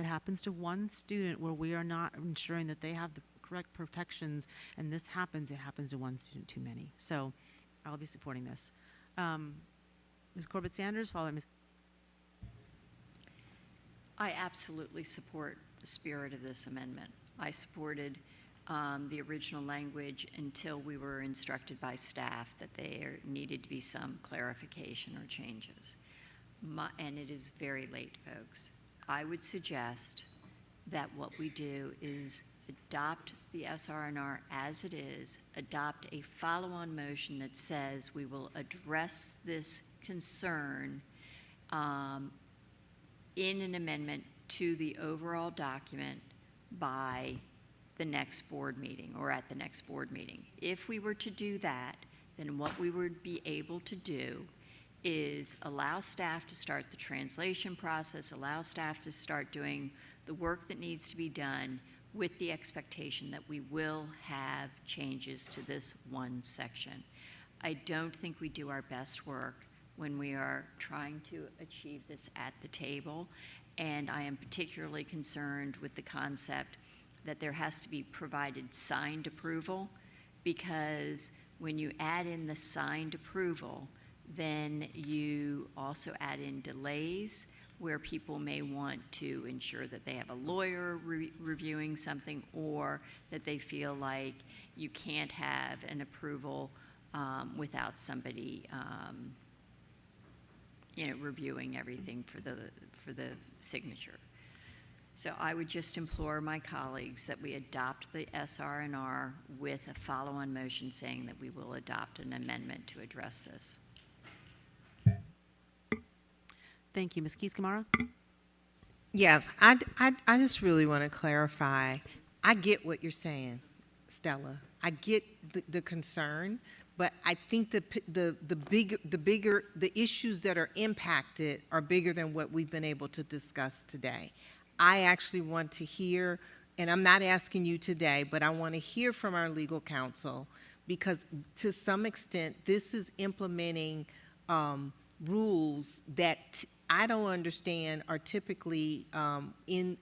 happens to one student where we are not ensuring that they have the correct protections and this happens, it happens to one student too many. So I'll be supporting this. Ms. Corbett Sanders, followed by Ms. I absolutely support the spirit of this amendment. I supported the original language until we were instructed by staff that there needed to be some clarification or changes. And it is very late, folks. I would suggest that what we do is adopt the SRNR as it is, adopt a follow-on motion that says we will address this concern in an amendment to the overall document by the next board meeting or at the next board meeting. If we were to do that, then what we would be able to do is allow staff to start the translation process, allow staff to start doing the work that needs to be done with the expectation that we will have changes to this one section. I don't think we do our best work when we are trying to achieve this at the table, and I am particularly concerned with the concept that there has to be provided signed approval, because when you add in the signed approval, then you also add in delays where people may want to ensure that they have a lawyer reviewing something, or that they feel like you can't have an approval without somebody reviewing everything for the signature. So I would just implore my colleagues that we adopt the SRNR with a follow-on motion saying that we will adopt an amendment to address this. Thank you. Ms. Keys-Gamarra? Yes, I just really want to clarify. I get what you're saying, Stella. I get the concern, but I think the issues that are impacted are bigger than what we've been able to discuss today. I actually want to hear, and I'm not asking you today, but I want to hear from our legal counsel, because to some extent this is implementing rules that I don't understand are typically in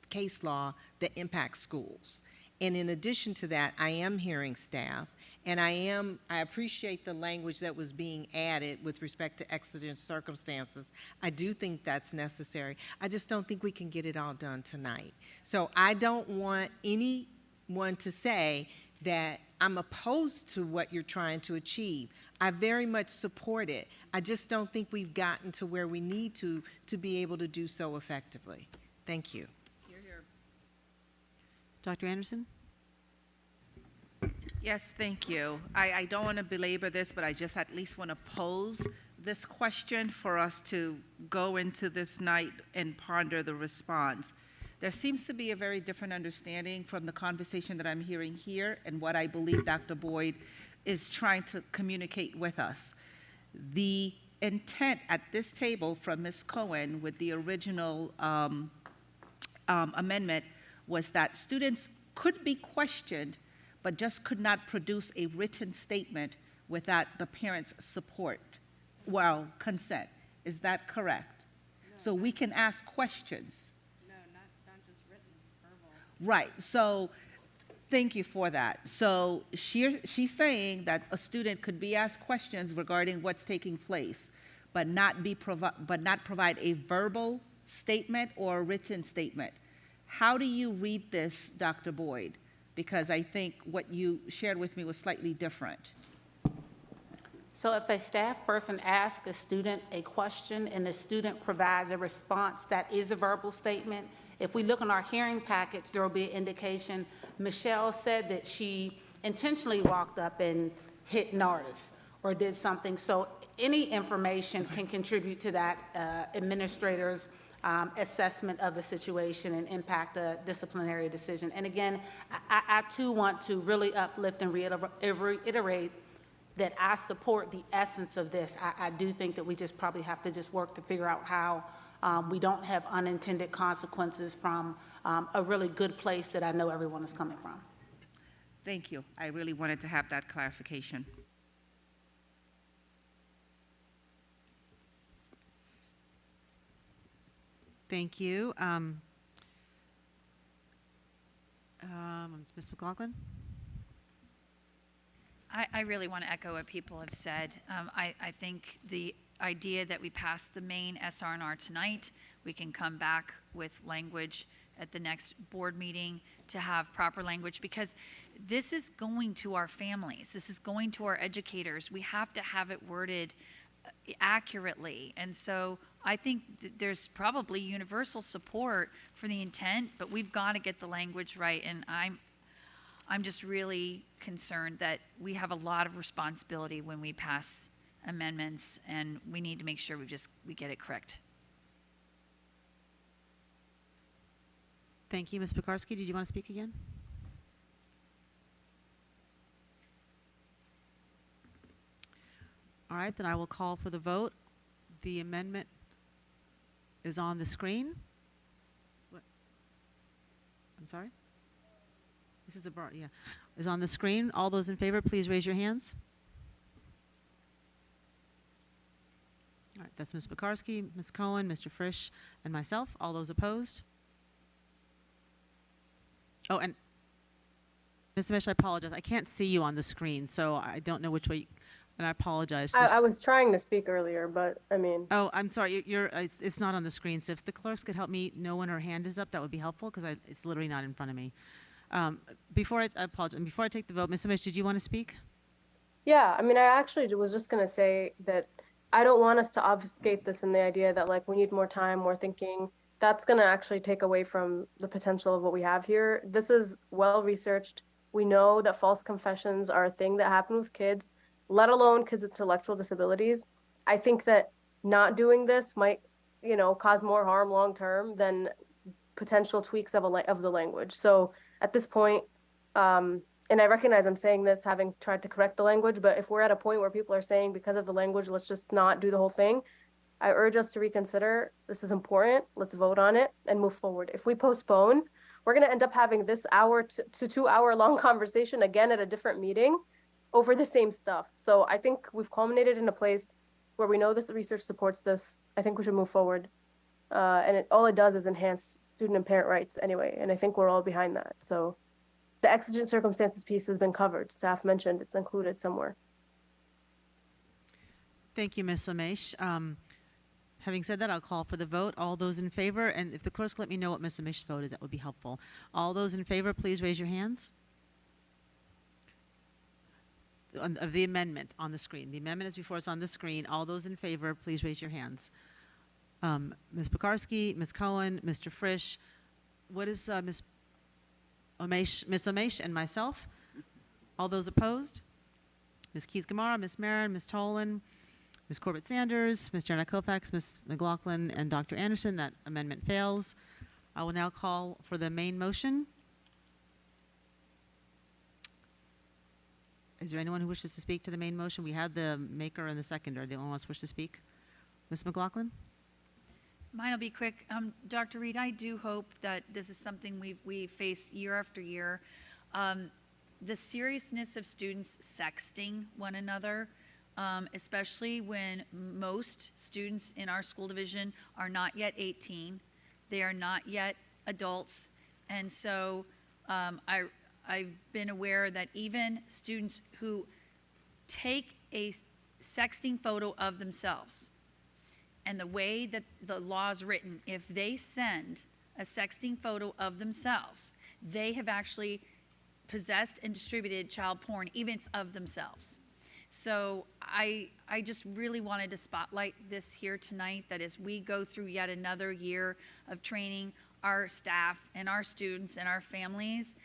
case law that impact schools. And in addition to that, I am hearing staff, and I appreciate the language that was being added with respect to exigent circumstances. I do think that's necessary. I just don't think we can get it all done tonight. So I don't want anyone to say that I'm opposed to what you're trying to achieve. I very much support it. I just don't think we've gotten to where we need to be able to do so effectively. Thank you. Dr. Anderson? Yes, thank you. I don't want to belabor this, but I just at least want to pose this question for us to go into this night and ponder the response. There seems to be a very different understanding from the conversation that I'm hearing here and what I believe Dr. Boyd is trying to communicate with us. The intent at this table from Ms. Cohen with the original amendment was that students could be questioned, but just could not produce a written statement without the parents' support, consent. Is that correct? No, so we can ask questions. No, not just written, verbal. Right, so thank you for that. So she's saying that a student could be asked questions regarding what's taking place, but not provide a verbal statement or a written statement. How do you read this, Dr. Boyd? Because I think what you shared with me was slightly different. So if a staff person asks a student a question and the student provides a response that is a verbal statement, if we look in our hearing packets, there will be an indication. Michelle said that she intentionally walked up and hit Nardis or did something. So any information can contribute to that administrator's assessment of the situation and impact a disciplinary decision. And again, I too want to really uplift and reiterate that I support the essence of this. I do think that we just probably have to just work to figure out how we don't have unintended consequences from a really good place that I know everyone is coming from. Thank you. I really wanted to have that clarification. Thank you. Ms. McLaughlin? I really want to echo what people have said. I think the idea that we pass the main SR&R tonight, we can come back with language at the next board meeting to have proper language, because this is going to our families. This is going to our educators. We have to have it worded accurately. And so I think there's probably universal support for the intent, but we've got to get the language right. And I'm just really concerned that we have a lot of responsibility when we pass amendments, and we need to make sure we get it correct. Thank you. Ms. Pekarsky, did you want to speak again? All right, then I will call for the vote. The amendment is on the screen. What? I'm sorry? This is is on the screen. All those in favor, please raise your hands. All right, that's Ms. Pekarsky, Ms. Cohen, Mr. Frisch, and myself. All those opposed? Oh, and Ms. Amish, I apologize. I can't see you on the screen, so I don't know which way, and I apologize. I was trying to speak earlier, but I mean. Oh, I'm sorry. It's not on the screen. So if the clerks could help me know when her hand is up, that would be helpful, because it's literally not in front of me. Before I apologize. Before I take the vote, Ms. Amish, did you want to speak? Yeah, I mean, I actually was just going to say that I don't want us to obfuscate this in the idea that, like, we need more time, more thinking. That's going to actually take away from the potential of what we have here. This is well researched. We know that false confessions are a thing that happen with kids, let alone kids with intellectual disabilities. I think that not doing this might, cause more harm long term than potential tweaks of the language. So at this point, and I recognize I'm saying this having tried to correct the language, but if we're at a point where people are saying because of the language, let's just not do the whole thing, I urge us to reconsider. This is important. Let's vote on it and move forward. If we postpone, we're going to end up having this hour to 2 hour long conversation again at a different meeting over the same stuff. So I think we've culminated in a place where we know this research supports this. I think we should move forward. And all it does is enhance student and parent rights anyway. And I think we're all behind that. So the exigent circumstances piece has been covered. Staff mentioned it's included somewhere. Thank you, Ms. Amish. Having said that, I'll call for the vote. All those in favor, and if the clerks let me know what Ms. Amish voted, that would be helpful. All those in favor, please raise your hands. Of the amendment on the screen. The amendment is before us on the screen. All those in favor, please raise your hands. Ms. Pekarsky, Ms. Cohen, Mr. Frisch. What is Ms. Amish and myself? All those opposed? Ms. Keys-Gamarra, Ms. Marin, Ms. Tolan, Ms. Corbett-Sanders, Ms. Jerna Kofax, Ms. McLaughlin, and Dr. Anderson. That amendment fails. I will now call for the main motion. Is there anyone who wishes to speak to the main motion? We had the maker and the seconder. Do anyone else wish to speak? Ms. McLaughlin? Mine will be quick. Dr. Reed, I do hope that this is something we face year after year. The seriousness of students sexting one another, especially when most students in our school division are not yet 18. They are not yet adults. And so I've been aware that even students who take a sexting photo of themselves, and the way that the law is written, if they send a sexting photo of themselves, they have actually possessed and distributed child porn, even of themselves. So I just really wanted to spotlight this here tonight, that as we go through yet another year of training our staff and our students and our families,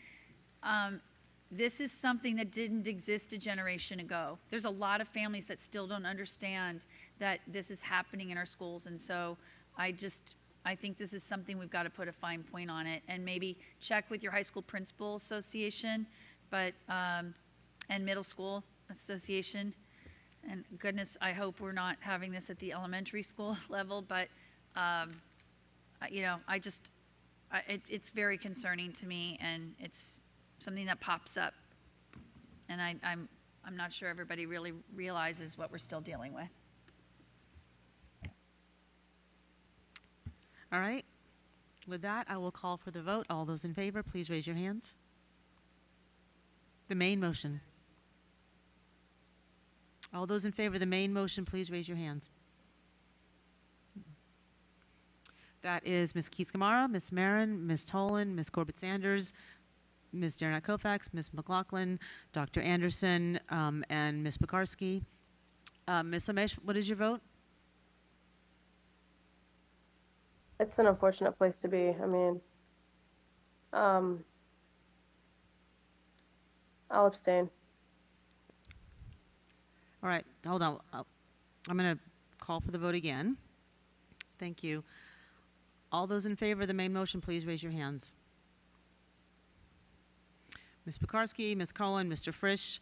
this is something that didn't exist a generation ago. There's a lot of families that still don't understand that this is happening in our schools. And so I think this is something we've got to put a fine point on it, and maybe check with your high school principal association, but, and middle school association. And goodness, I hope we're not having this at the elementary school level, but, it's very concerning to me, and it's something that pops up. And I'm not sure everybody really realizes what we're still dealing with. All right. With that, I will call for the vote. All those in favor, please raise your hands. The main motion. All those in favor of the main motion, please raise your hands. That is Ms. Keys-Gamarra, Ms. Marin, Ms. Tolan, Ms. Corbett-Sanders, Ms. Derenak Kofax, Ms. McLaughlin, Dr. Anderson, and Ms. Pekarsky. Ms. Amesh, what is your vote? It's an unfortunate place to be. I mean, I'll abstain. All right, hold on. I'm going to call for the vote again. Thank you. All those in favor of the main motion, please raise your hands. Ms. Pekarsky, Ms. Cohen, Mr. Frisch,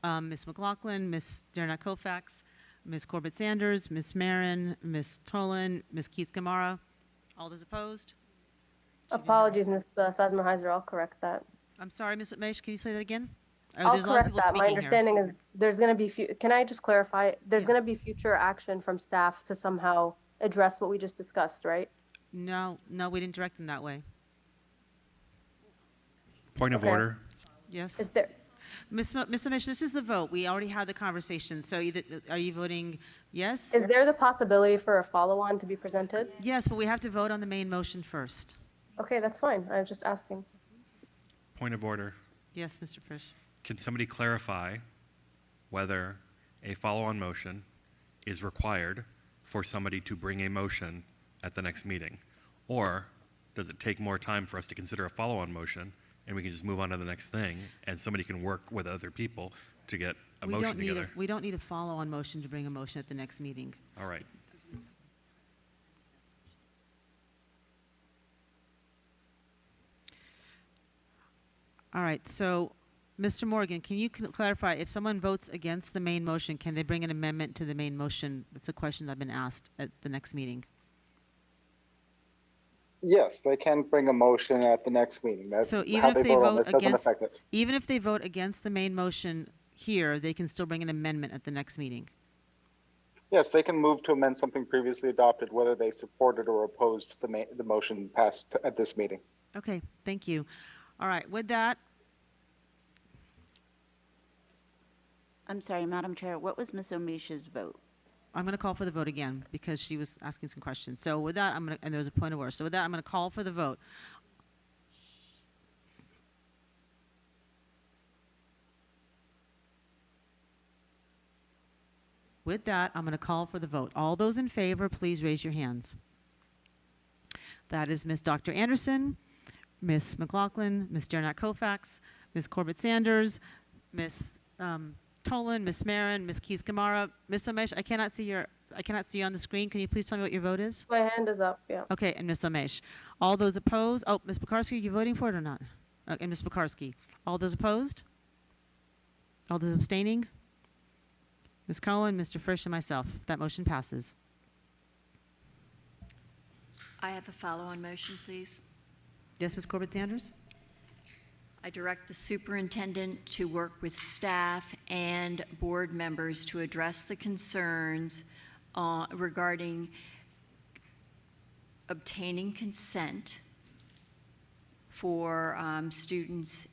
Ms. McLaughlin, Ms. Derenak Kofax, Ms. Corbett-Sanders, Ms. Marin, Ms. Tolan, Ms. Keys-Gamarra. All those opposed? Apologies, Ms. Sizemore-Heiser. I'll correct that. I'm sorry, Ms. Mesh, can you say that again? I'll There's a lot of correct people that. My speaking here. understanding is there's going to be, can I just clarify? There's going to be future action from staff to somehow address what we just discussed, right? No, we didn't direct them that way. Point of order. Yes? Is there? Ms. Amish, this is the vote. We already had the conversation. So either, are you voting yes? Is there the possibility for a follow-on to be presented? Yes, but we have to vote on the main motion first. Okay, that's fine. I was just asking. Point of order. Yes, Mr. Frisch. Can somebody clarify whether a follow-on motion is required for somebody to bring a motion at the next meeting? Or does it take more time for us to consider a follow-on motion and we can just move on to the next thing and somebody can work with other people to get a motion together? We don't need a follow-on motion to bring a motion at the next meeting. All right. All right, so Mr. Morgan, can you clarify, if someone votes against the main motion, can they bring an amendment to the main motion? That's a question I've been asked at the next meeting. Yes, they can bring a motion at the next meeting. That's So even how if they they vote on vote this doesn't against, affect it. even if they vote against the main motion here, they can still bring an amendment at the next meeting. Yes, they can move to amend something previously adopted, whether they supported or opposed the motion passed at this meeting. Okay, thank you. All right, with that, I'm sorry, Madam Chair, what was Ms. Omesh's vote? I'm going to call for the vote again because she was asking some questions. So with that, and there's a point of order. So with that, I'm going to call for the vote. With that, I'm going to call for the vote. All those in favor, please raise your hands. That is Ms. Dr. Anderson, Ms. McLaughlin, Ms. Derenak Kofax, Ms. Corbett-Sanders, Ms. Tolan, Ms. Marin, Ms. Keys-Gamarra. Ms. Omesh, I cannot see you on the screen. Can you please tell me what your vote is? My hand is up, yeah. Okay, and Ms. Omesh. All those opposed? Oh, Ms. Pekarsky, are you voting for it or not? Okay, Ms. Pekarsky. All those opposed? All those abstaining? Ms. Cohen, Mr. Frisch, and myself. That motion passes. I have a follow-on motion, please. Yes, Ms. Corbett-Sanders? I direct the superintendent to work with staff and board members to address the concerns regarding obtaining consent for students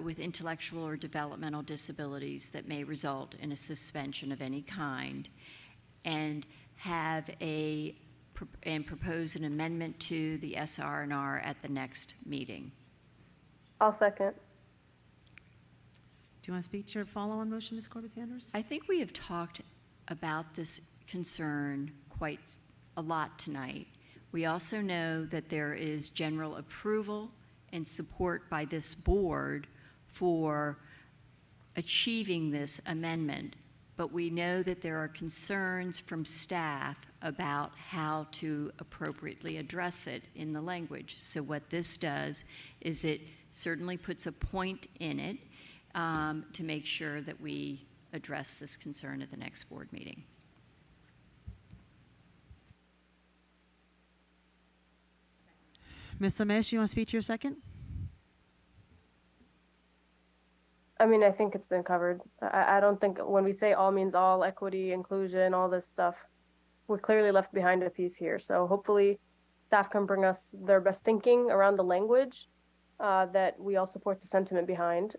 with intellectual or developmental disabilities that may result in a suspension of any kind, and propose an amendment to the SR&R at the next meeting. I'll second. Do you want to speak to your follow-on motion, Ms. Corbett-Sanders? I think we have talked about this concern quite a lot tonight. We also know that there is general approval and support by this board for achieving this amendment, but we know that there are concerns from staff about how to appropriately address it in the language. So what this does is it certainly puts a point in it to make sure that we address this concern at the next board meeting. Ms. Omesh, you want to speak to your second? I mean, I think it's been covered. I don't think when we say all means all, equity, inclusion, all this stuff, we're clearly left behind a piece here. So hopefully staff can bring us their best thinking around the language that we all support the sentiment behind.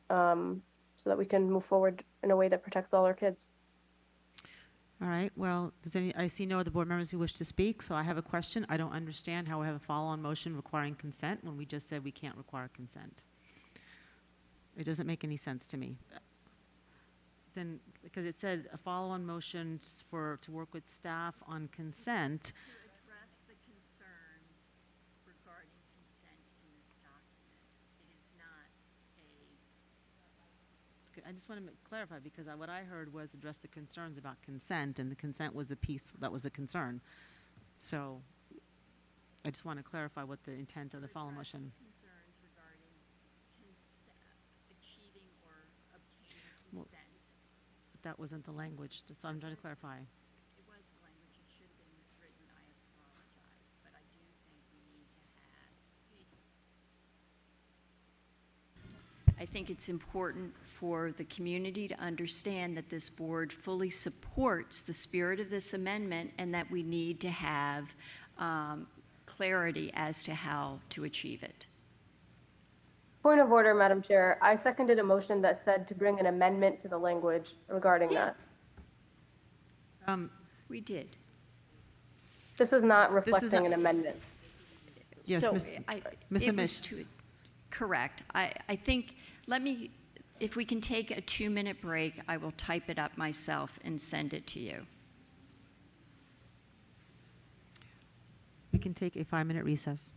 so that we can move forward in a way that protects all our kids. All right, well, I see no other board members who wish to speak, so I have a question. I don't understand how we have a follow-on motion requiring consent when we just said we can't require consent. It doesn't make any sense to me. Then, because it said a follow-on motion to work with staff on consent. Address the concerns regarding consent in this document. It is not I just want to clarify, because what I heard was address the concerns about consent, and the consent was a piece that was a concern. So I just want to clarify what the intent of the follow motion. concerns regarding achieving or obtaining Well, consent. But that wasn't the language, so I'm trying to clarify. It was the language. It should have been written. I apologize, but I do think we need to have. I think it's important for the community to understand that this board fully supports the spirit of this amendment and that we need to have clarity as to how to achieve it. Point of order, Madam Chair. I seconded a motion that said to bring an amendment to the language regarding that. We did. This is not reflecting an amendment. Yes, So Ms. it was correct. I think, if we can take a 2-minute break, I will type it up myself and send it to you. We can take a 5-minute recess.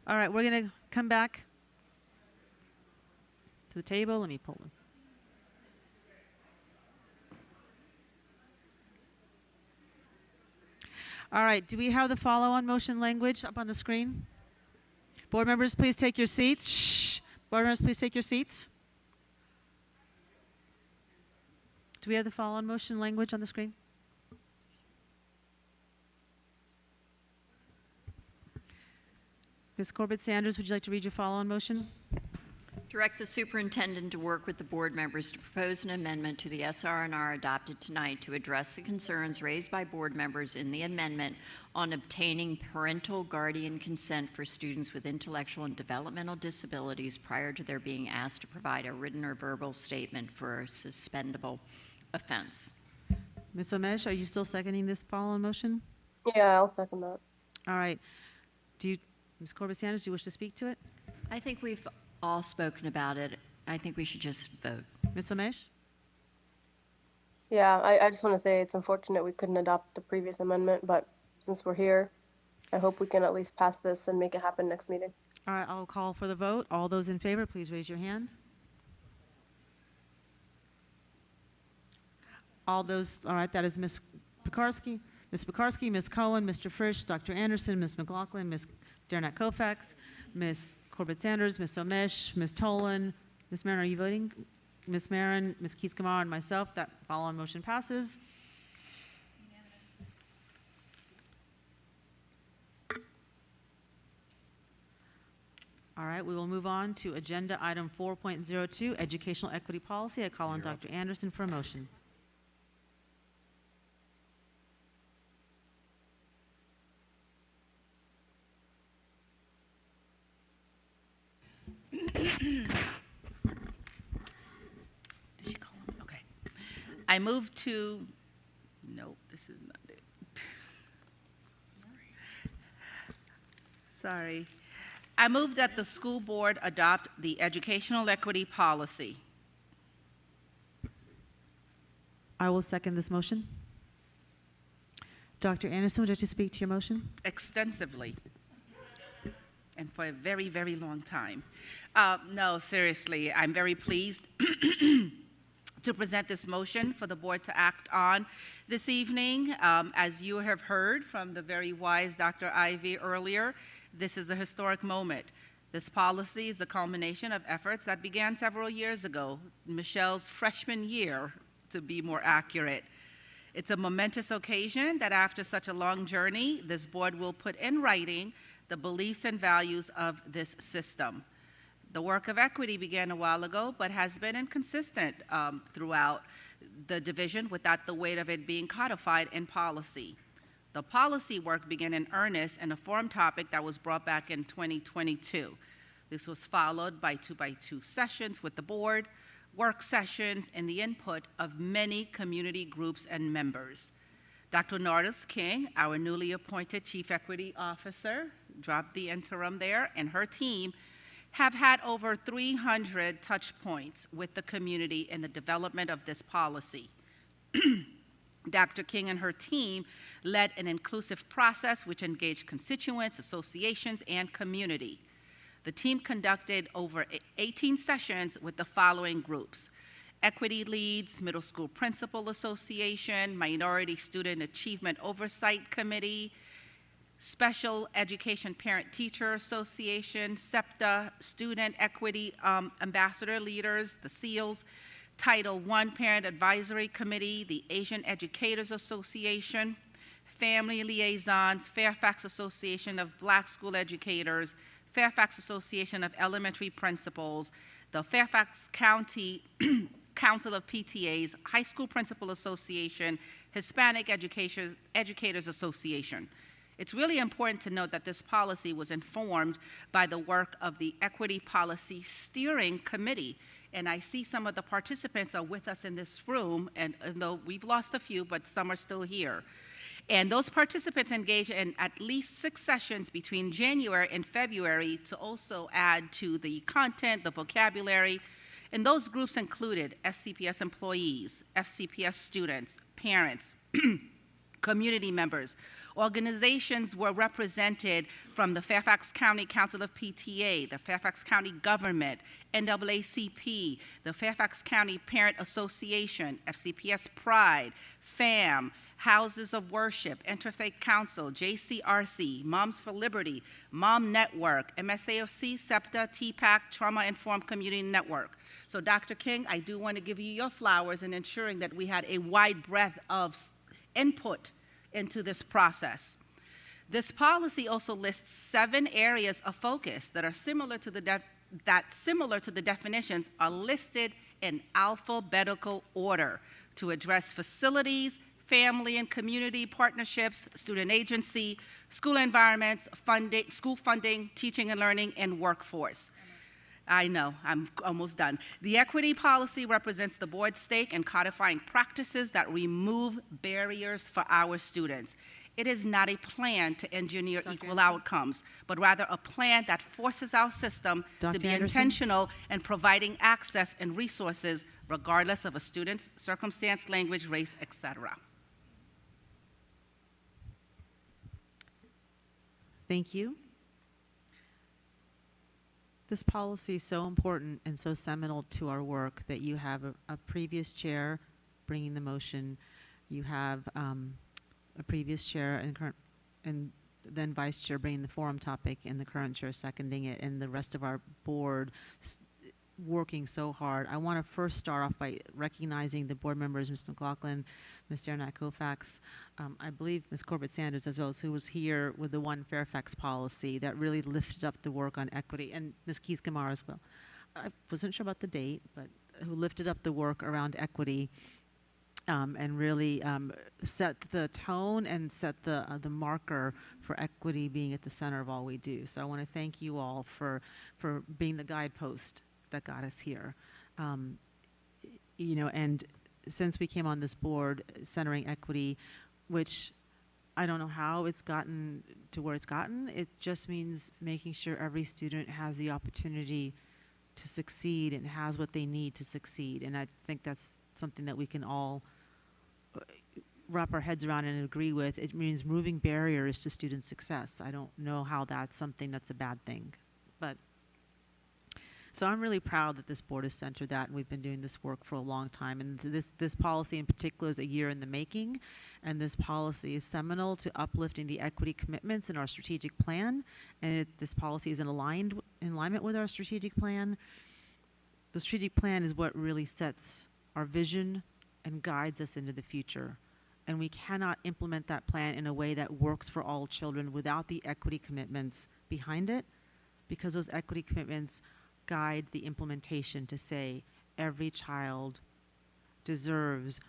All right, we're going to come back to the table. Let me pull them. All right, do we have the follow-on motion language up on the screen? Board members, please take your seats. Shh. Board members, please take your seats. Do we have the follow-on motion language on the screen? Ms. Corbett-Sanders, would you like to read your follow-on motion? Direct the superintendent to work with the board members to propose an amendment to the SR&R adopted tonight to address the concerns raised by board members in the amendment on obtaining parental guardian consent for students with intellectual and developmental disabilities prior to their being asked to provide a written or verbal statement for a suspendable offense. Ms. Omesh, are you still seconding this follow-on motion? Yeah, I'll second that. All right. Ms. Corbett-Sanders, do you wish to speak to it? I think we've all spoken about it. I think we should just vote. Ms. Omesh? Yeah, I just want to say it's unfortunate we couldn't adopt the previous amendment, but since we're here, I hope we can at least pass this and make it happen next meeting. All right, I'll call for the vote. All those in favor, please raise your hand. All right, that is Ms. Pekarsky, Ms. Cohen, Mr. Frisch, Dr. Anderson, Ms. McLaughlin, Ms. Derenak Kofax, Ms. Corbett-Sanders, Ms. Omesh, Ms. Tolan. Ms. Marin, are you voting? Ms. Marin, Ms. Keys-Gamarra, and myself. That follow-on motion passes. All right, we will move on to agenda item 4.02, educational equity policy. I call on Dr. Anderson for a motion. Did she call him? Okay. I move to, no, this is not it. Sorry. I move that the school board adopt the educational equity policy. I will second this motion. Dr. Anderson, would you like to speak to your motion? Extensively. And for a very, very long time. No, seriously, I'm very pleased to present this motion for the board to act on this evening. As you have heard from the very wise Dr. Ivy earlier, this is a historic moment. This policy is the culmination of efforts that began several years ago, Michelle's freshman year, to be more accurate. It's a momentous occasion that after such a long journey, this board will put in writing the beliefs and values of this system. The work of equity began a while ago, but has been inconsistent throughout the division without the weight of it being codified in policy. The policy work began in earnest in a forum topic that was brought back in 2022. This was followed by 2x2 sessions with the board, work sessions, and the input of many community groups and members. Dr. Nardis King, our newly appointed Chief Equity Officer, dropped the interim there, and her team have had over 300 touch points with the community in the development of this policy. Dr. King and her team led an inclusive process which engaged constituents, associations, and community. The team conducted over 18 sessions with the following groups: Equity Leads, Middle School Principal Association, Minority Student Achievement Oversight Committee, Special Education Parent Teacher Association, SEPTA, Student Equity Ambassador Leaders, the SEALs, Title I Parent Advisory Committee, the Asian Educators Association, Family Liaisons, Fairfax Association of Black School Educators, Fairfax Association of Elementary Principals, the Fairfax County Council of PTAs, High School Principal Association, Hispanic Educators Association. It's really important to note that this policy was informed by the work of the Equity Policy Steering Committee. And I see some of the participants are with us in this room, and though we've lost a few, but some are still here. And those participants engaged in at least 6 sessions between January and February to also add to the content, the vocabulary. And those groups included FCPS employees, FCPS students, parents, community members. Organizations were represented from the Fairfax County Council of PTA, the Fairfax County Government, NAACP, the Fairfax County Parent Association, FCPS Pride, FAM, Houses of Worship, Interfaith Council, JCRC, Moms for Liberty, Mom Network, MSAOC, SEPTA, TPAC, Trauma Informed Community Network. So Dr. King, I do want to give you your flowers in ensuring that we had a wide breadth of input into this process. This policy also lists 7 areas of focus that are similar to the definitions are listed in alphabetical order to address facilities, family and community partnerships, student agency, school environments, funding, school funding, teaching and learning, and workforce. I know, I'm almost done. The equity policy represents the board's stake in codifying practices that remove barriers for our students. It is not a plan to engineer equal outcomes, but rather a plan that forces our system to be intentional in providing access and resources regardless of a student's circumstance, language, race, etc. Thank you. This policy is so important and so seminal to our work that you have a previous chair bringing the motion, you have a previous chair and then vice chair bringing the forum topic, and the current chair seconding it, and the rest of our board working so hard. I want to first start off by recognizing the board members, Ms. McLaughlin, Ms. Derenak Kofax, I believe Ms. Corbett Sanders as well, as who was here with the One Fairfax policy that really lifted up the work on equity, and Ms. Keys-Gamarra as well. I wasn't sure about the date, but who lifted up the work around equity and really set the tone and set the marker for equity being at the center of all we do. So I want to thank you all for being the guidepost that got us here. You know, and since we came on this board, centering equity, which I don't know how it's gotten to where it's gotten, it just means making sure every student has the opportunity to succeed and has what they need to succeed. And I think that's something that we can all wrap our heads around and agree with. It means removing barriers to student success. I don't know how that's something that's a bad thing, but so I'm really proud that this board has centered that, and we've been doing this work for a long time. And this policy in particular is a year in the making, and this policy is seminal to uplifting the equity commitments in our strategic plan. And this policy is in alignment with our strategic plan. The strategic plan is what really sets our vision and guides us into the future. And we cannot implement that plan in a way that works for all children without the equity commitments behind it, because those equity commitments guide the implementation to say every child deserves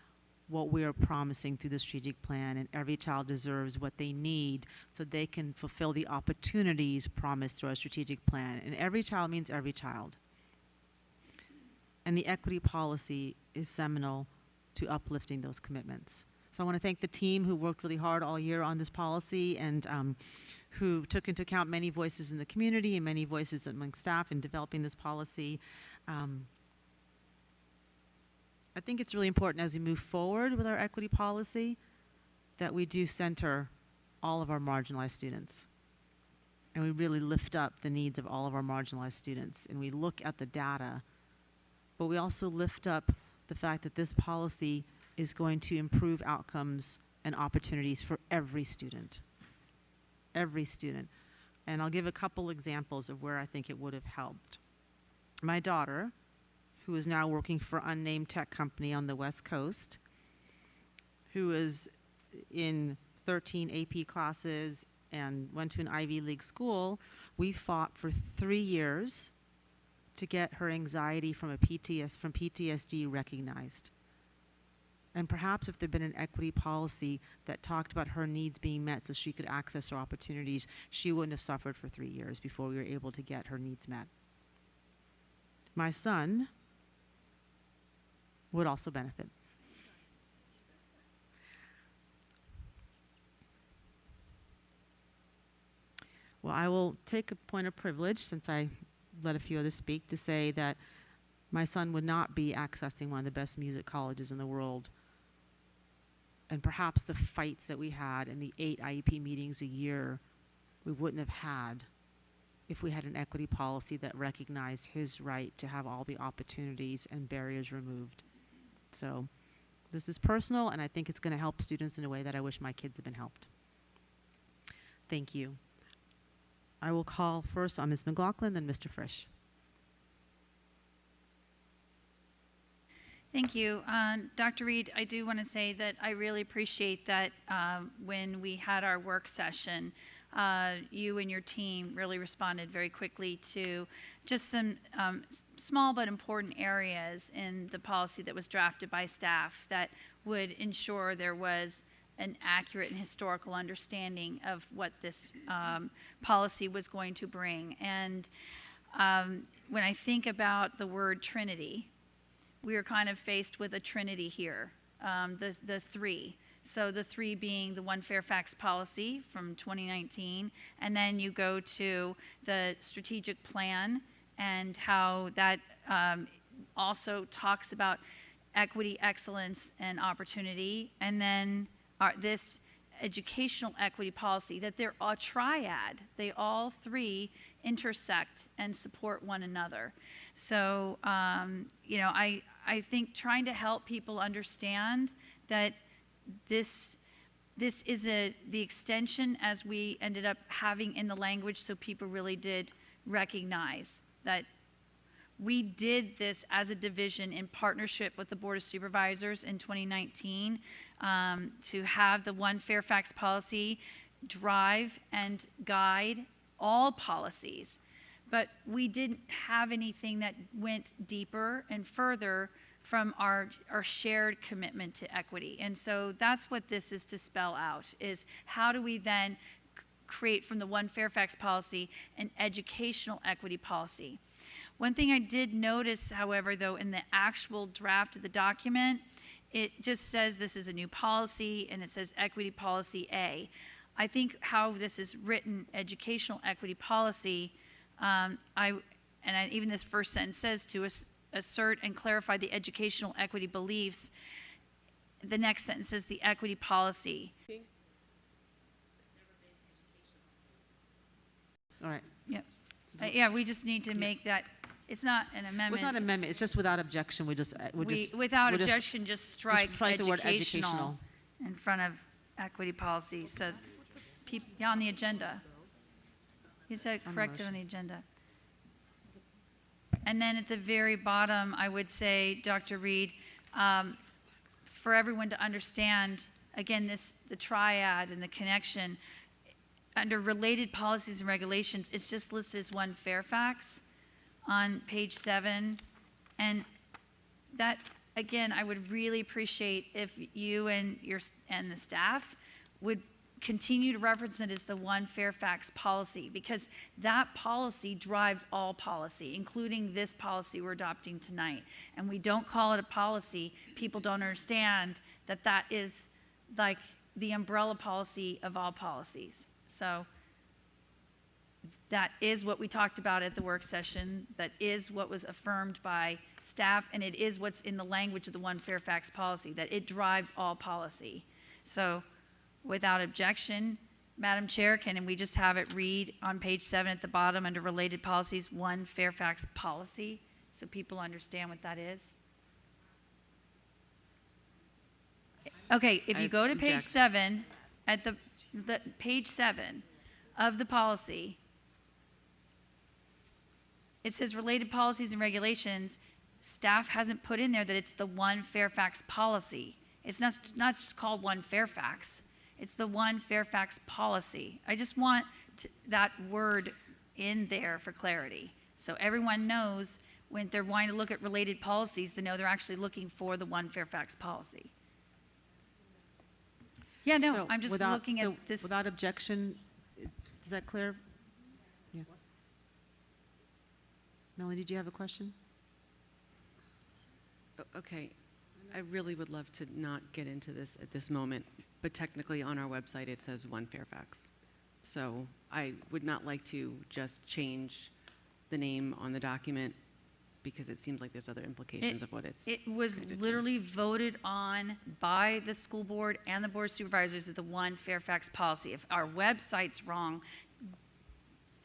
what we are promising through the strategic plan, and every child deserves what they need so they can fulfill the opportunities promised through our strategic plan. And every child means every child. And the equity policy is seminal to uplifting those commitments. So I want to thank the team who worked really hard all year on this policy, and who took into account many voices in the community and many voices among staff in developing this policy. I think it's really important as we move forward with our equity policy that we do center all of our marginalized students. And we really lift up the needs of all of our marginalized students. And we look at the data, but we also lift up the fact that this policy is going to improve outcomes and opportunities for every student. Every student. And I'll give a couple examples of where I think it would have helped. My daughter, who is now working for an unnamed tech company on the West Coast, who is in 13 AP classes and went to an Ivy League school, we fought for 3 years to get her anxiety from PTSD recognized. And perhaps if there'd been an equity policy that talked about her needs being met so she could access her opportunities, she wouldn't have suffered for 3 years before we were able to get her needs met. My son would also benefit. Well, I will take a point of privilege, since I let a few others speak, to say that my son would not be accessing one of the best music colleges in the world and perhaps the fights that we had in the 8 IEP meetings a year, we wouldn't have had if we had an equity policy that recognized his right to have all the opportunities and barriers removed. So this is personal, and I think it's going to help students in a way that I wish my kids had been helped. Thank you. I will call first on Ms. McLaughlin, then Mr. Frisch. Thank you. Dr. Reed, I do want to say that I really appreciate that when we had our work session, you and your team really responded very quickly to just some small but important areas in the policy that was drafted by staff that would ensure there was an accurate and historical understanding of what this policy was going to bring. And when I think about the word Trinity, we are kind of faced with a trinity here, the three. So the three being the One Fairfax policy from 2019, and then you go to the strategic plan and how that also talks about equity, excellence, and opportunity, and then this educational equity policy, that they're a triad. They all three intersect and support one another. So, you know, I think trying to help people understand that this is the extension as we ended up having in the language, so people really did recognize that we did this as a division in partnership with the Board of Supervisors in 2019 to have the One Fairfax policy drive and guide all policies. But we didn't have anything that went deeper and further from our shared commitment to equity. And so that's what this is to spell out, is how do we then create from the One Fairfax policy an educational equity policy. One thing I did notice, however, though, in the actual draft of the document, it just says this is a new policy and it says equity policy A. I think how this is written, educational equity policy, even this first sentence says to assert and clarify the educational equity beliefs. The next sentence says the equity policy. All right. Yep. Yeah, we just need to make that. It's not an amendment. Well, it's not an amendment. It's just without objection. Without objection, just strike the word educational in front of equity policy. So, yeah, on the agenda. You said correct it on the agenda. And then at the very bottom, I would say, Dr. Reed, for everyone to understand, again, the triad and the connection, under related policies and regulations, it's just listed as One Fairfax on page 7. And that, again, I would really appreciate if you and the staff would continue to reference it as the One Fairfax policy, because that policy drives all policy, including this policy we're adopting tonight. And we don't call it a policy, people don't understand that that is like the umbrella policy of all policies. So that is what we talked about at the work session, that is what was affirmed by staff, and it is what's in the language of the One Fairfax policy, that it drives all policy. So without objection, Madam Chair, can we just have it read on page 7 at the bottom under related policies, One Fairfax policy, so people understand what that is? Okay, if you go to page 7, at the page 7 of the policy, it says related policies and regulations. Staff hasn't put in there that it's the One Fairfax policy. It's not just called One Fairfax. It's the One Fairfax policy. I just want that word in there for clarity. So everyone knows when they're wanting to look at related policies, they know they're actually looking for the One Fairfax policy. Yeah, no, So I'm just looking at this. Without objection, is that clear? Yeah. Melanie, did you have a question? Okay. I really would love to not get into this at this moment, but technically on our website it says One Fairfax. So I would not like to just change the name on the document because it seems like there's other implications of what it's. It was literally voted on by the school board and the board of supervisors of the one Fairfax policy. If our website's wrong,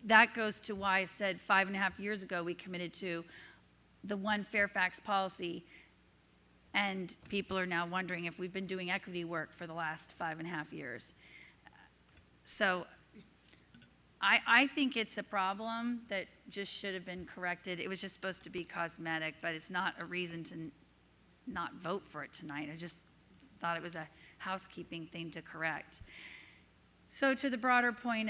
that goes to why I said 5.5 years ago we committed to the one Fairfax policy, and people are now wondering if we've been doing equity work for the last 5.5 years. So I think it's a problem that just should have been corrected. It was just supposed to be cosmetic, but it's not a reason to not vote for it tonight. I just thought it was a housekeeping thing to correct. So to the broader point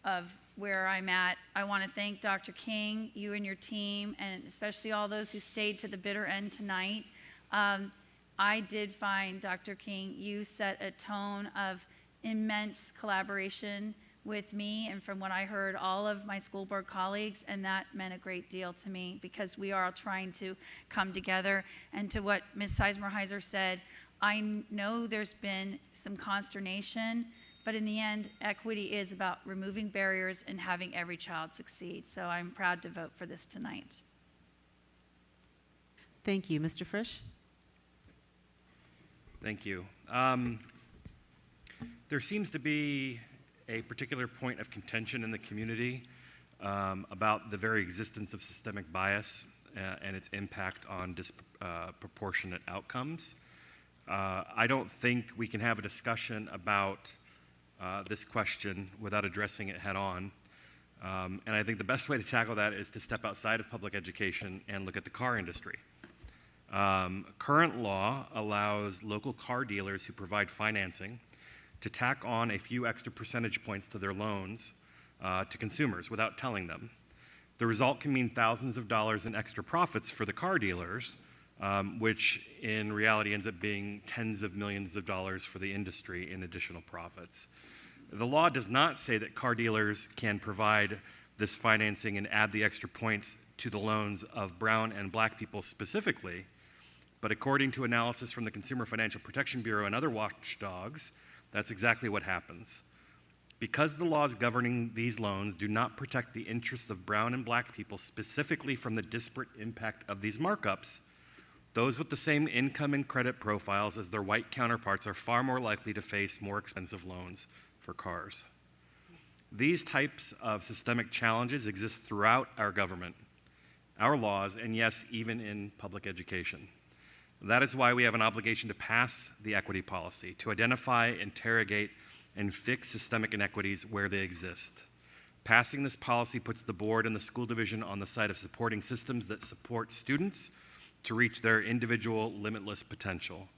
of where I'm at, I want to thank Dr. King, you and your team, and especially all those who stayed to the bitter end tonight. I did find, Dr. King, you set a tone of immense collaboration with me, and from what I heard, all of my school board colleagues, and that meant a great deal to me because we are all trying to come together. And to what Ms. Sizemore-Heiser said, I know there's been some consternation, but in the end, equity is about removing barriers and having every child succeed. So I'm proud to vote for this tonight. Thank you. Mr. Frisch? Thank you. There seems to be a particular point of contention in the community about the very existence of systemic bias and its impact on disproportionate outcomes. I don't think we can have a discussion about this question without addressing it head on. And I think the best way to tackle that is to step outside of public education and look at the car industry. Current law allows local car dealers who provide financing to tack on a few extra percentage points to their loans to consumers without telling them. The result can mean thousands of dollars in extra profits for the car dealers, which in reality ends up being tens of millions of dollars for the industry in additional profits. The law does not say that car dealers can provide this financing and add the extra points to the loans of brown and black people specifically, but according to analysis from the Consumer Financial Protection Bureau and other watchdogs, that's exactly what happens. Because the laws governing these loans do not protect the interests of brown and black people specifically from the disparate impact of these markups, those with the same income and credit profiles as their white counterparts are far more likely to face more expensive loans for cars. These types of systemic challenges exist throughout our government, our laws, and yes, even in public education. That is why we have an obligation to pass the equity policy, to identify, interrogate, and fix systemic inequities where they exist. Passing this policy puts the board and the school division on the side of supporting systems that support students to reach their individual limitless potential,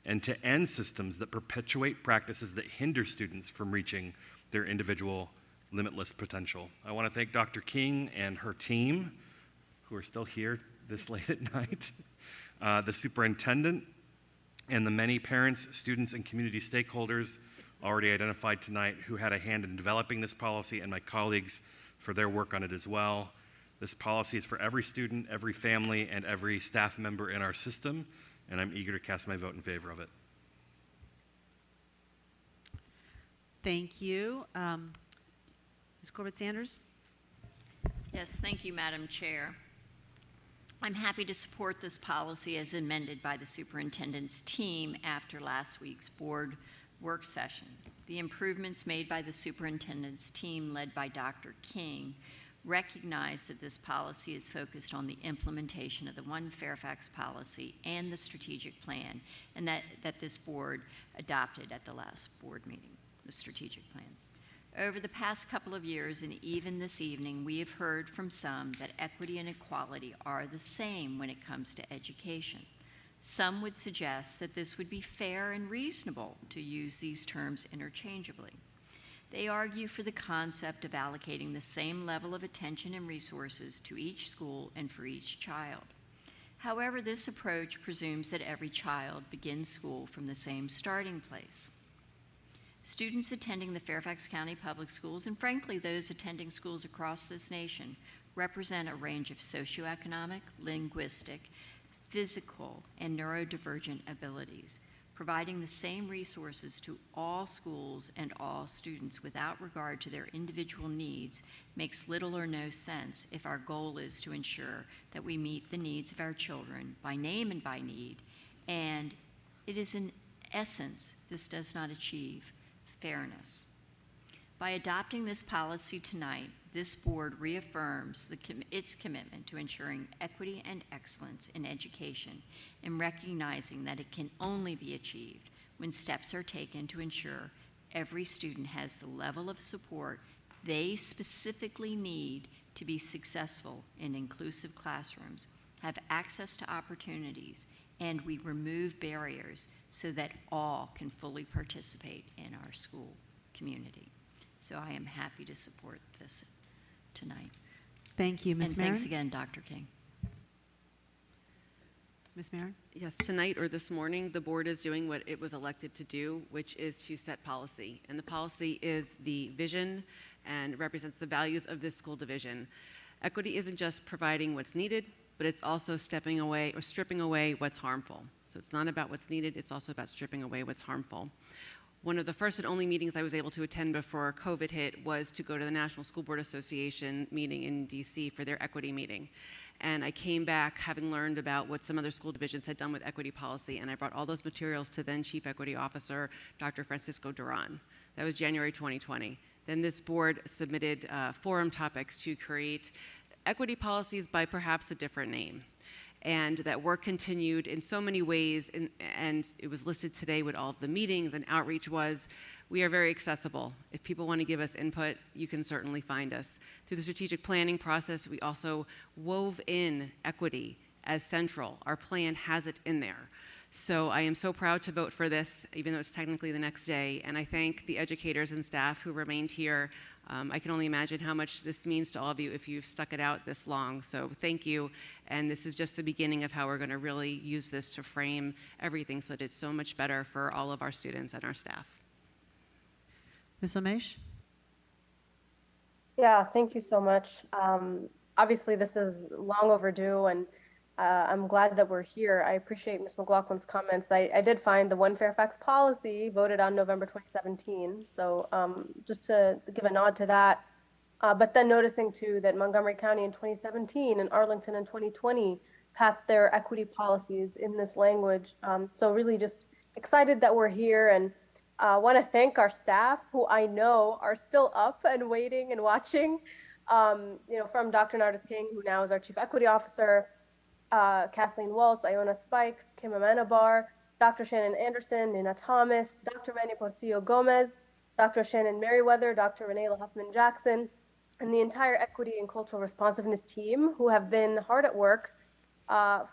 and to end systems that perpetuate practices that hinder students from reaching their individual limitless potential. I want to thank Dr. King and her team, who are still here this late at night, the superintendent, and the many parents, students, and community stakeholders already identified tonight who had a hand in developing this policy, and my colleagues for their work on it as well. This policy is for every student, every family, and every staff member in our system, and I'm eager to cast my vote in favor of it. Thank you. Ms. Corbett-Sanders? Yes, thank you, Madam Chair. I'm happy to support this policy as amended by the superintendent's team after last week's board work session. The improvements made by the superintendent's team led by Dr. King recognize that this policy is focused on the implementation of the One Fairfax policy and the strategic plan, and that this board adopted at the last board meeting, the strategic plan. Over the past couple of years, and even this evening, we have heard from some that equity and equality are the same when it comes to education. Some would suggest that this would be fair and reasonable to use these terms interchangeably. They argue for the concept of allocating the same level of attention and resources to each school and for each child. However, this approach presumes that every child begins school from the same starting place. Students attending the Fairfax County Public Schools, and frankly those attending schools across this nation, represent a range of socioeconomic, linguistic, physical, and neurodivergent abilities. providing the same resources to all schools and all students without regard to their individual needs makes little or no sense if our goal is to ensure that we meet the needs of our children by name and by need, and it is in essence, this does not achieve fairness. By adopting this policy tonight, this board reaffirms its commitment to ensuring equity and excellence in education and recognizing that it can only be achieved when steps are taken to ensure every student has the level of support they specifically need to be successful in inclusive classrooms, have access to opportunities, and we remove barriers so that all can fully participate in our school community. So I am happy to support this tonight. Thank you, Ms. And Marin. thanks again, Dr. King. Ms. Marin? Yes, tonight or this morning, the board is doing what it was elected to do, which is to set policy. And the policy is the vision and represents the values of this school division. Equity isn't just providing what's needed, but it's also stepping away or stripping away what's harmful. So it's not about what's needed, it's also about stripping away what's harmful. One of the first and only meetings I was able to attend before COVID hit was to go to the National School Board Association meeting in DC for their equity meeting. And I came back having learned about what some other school divisions had done with equity policy, and I brought all those materials to then Chief Equity Officer, Dr. Francisco Duran. That was January 2020. Then this board submitted forum topics to create equity policies by perhaps a different name. And that work continued in so many ways, and it was listed today what all of the meetings and outreach was. We are very accessible. If people want to give us input, you can certainly find us. Through the strategic planning process, we also wove in equity as central. Our plan has it in there. So I am so proud to vote for this, even though it's technically the next day, and I thank the educators and staff who remained here. I can only imagine how much this means to all of you if you've stuck it out this long, so thank you. And this is just the beginning of how we're going to really use this to frame everything so that it's so much better for all of our students and our staff. Ms. Omesh? Yeah, thank you so much. Obviously, this is long overdue, and I'm glad that we're here. I appreciate Ms. McLaughlin's comments. I did find the One Fairfax policy voted on November 2017, so just to give a nod to that. But then noticing too that Montgomery County in 2017 and Arlington in 2020 passed their equity policies in this language. So really just excited that we're here, and want to thank our staff who I know are still up and waiting and watching. From Dr. Nardis King, who now is our Chief Equity Officer, Kathleen Waltz, Iona Spikes, Kim Amenabar, Dr. Shannon Anderson, Nina Thomas, Dr. Manny Portillo Gomez, Dr. Shannon Merriweather, Dr. Renee Huffman Jackson, and the entire Equity and Cultural Responsiveness team, who have been hard at work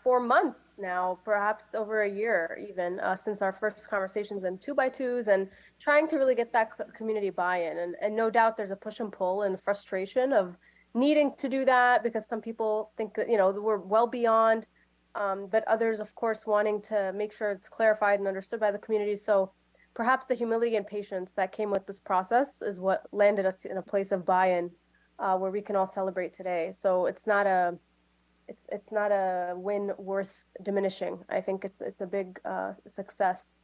for months now, perhaps over a year even, since our first conversations in 2x2s, and trying to really get that community buy-in. And no doubt there's a push and pull and frustration of needing to do that, because some people think that, we're well beyond, but others, of course, wanting to make sure it's clarified and understood by the community. So perhaps the humility and patience that came with this process is what landed us in a place of buy-in where we can all celebrate today. So it's not a win worth diminishing. I think it's a big success.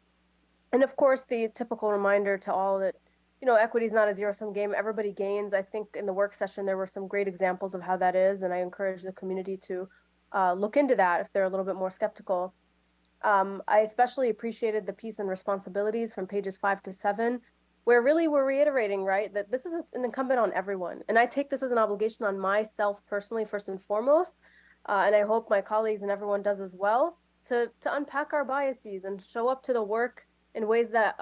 And of course, the typical reminder to all that, equity is not a zero-sum game. Everybody gains. I think in the work session, there were some great examples of how that is. And I encourage the community to look into that if they're a little bit more skeptical. I especially appreciated the piece and responsibilities from pages 5 to 7, where really we're reiterating, right, that this is an incumbent on everyone. And I take this as an obligation on myself personally, first and foremost. And I hope my colleagues and everyone does as well, to unpack our biases and show up to the work in ways that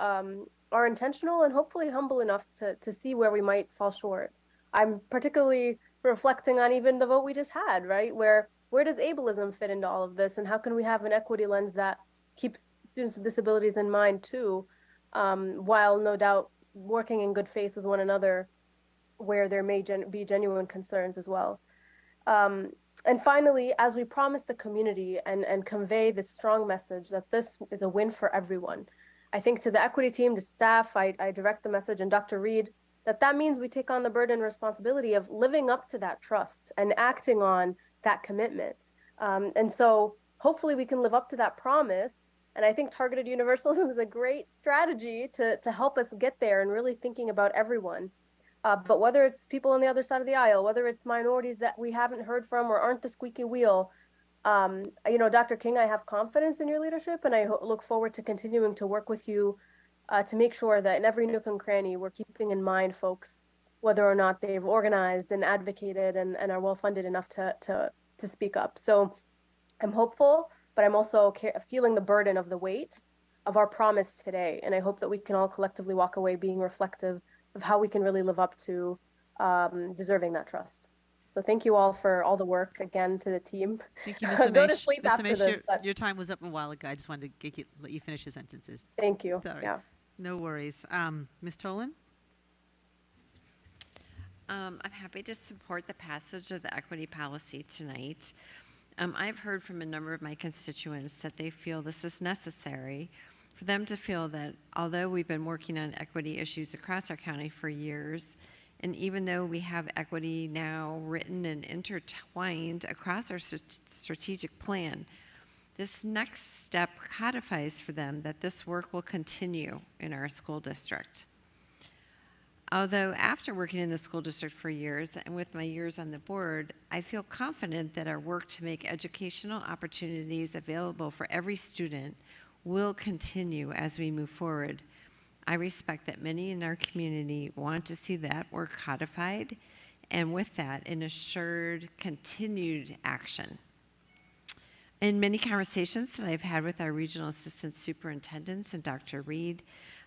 are intentional and hopefully humble enough to see where we might fall short. I'm particularly reflecting on even the vote we just had, right? Where does ableism fit into all of this, and how can we have an equity lens that keeps students with disabilities in mind too, while no doubt working in good faith with one another where there may be genuine concerns as well. And finally, as we promise the community and convey this strong message that this is a win for everyone, I think to the equity team, to staff, I direct the message, and Dr. Reed, that means we take on the burden and responsibility of living up to that trust and acting on that commitment. And so hopefully we can live up to that promise And I think targeted universalism is a great strategy to help us get there and really thinking about everyone. But whether it's people on the other side of the aisle, whether it's minorities that we haven't heard from or aren't the squeaky wheel, Dr. King, I have confidence in your leadership, and I look forward to continuing to work with you to make sure that in every nook and cranny, we're keeping in mind folks, whether or not they've organized and advocated and are well funded enough to speak up. So I'm hopeful, but I'm also feeling the burden of the weight of our promise today. And I hope that we can all collectively walk away being reflective of how we can really live up to deserving that trust. So thank you all for all the work, again, to the team. Thank you, Ms. Go to Amish. sleep Ms. after Amish, this. your time was up a while ago. I just wanted to let you finish your sentences. Thank you. Sorry. Yeah. No worries. Ms. Tolan? I'm happy to support the passage of the equity policy tonight. I've heard from a number of my constituents that they feel this is necessary for them to feel that although we've been working on equity issues across our county for years, and even though we have equity now written and intertwined across our strategic plan, this next step codifies for them that this work will continue in our school district. Although after working in the school district for years and with my years on the board, I feel confident that our work to make educational opportunities available for every student will continue as we move forward. I respect that many in our community want to see that work codified, and with that, an assured continued action. In many conversations that I've had with our regional assistant superintendents and Dr. Reed,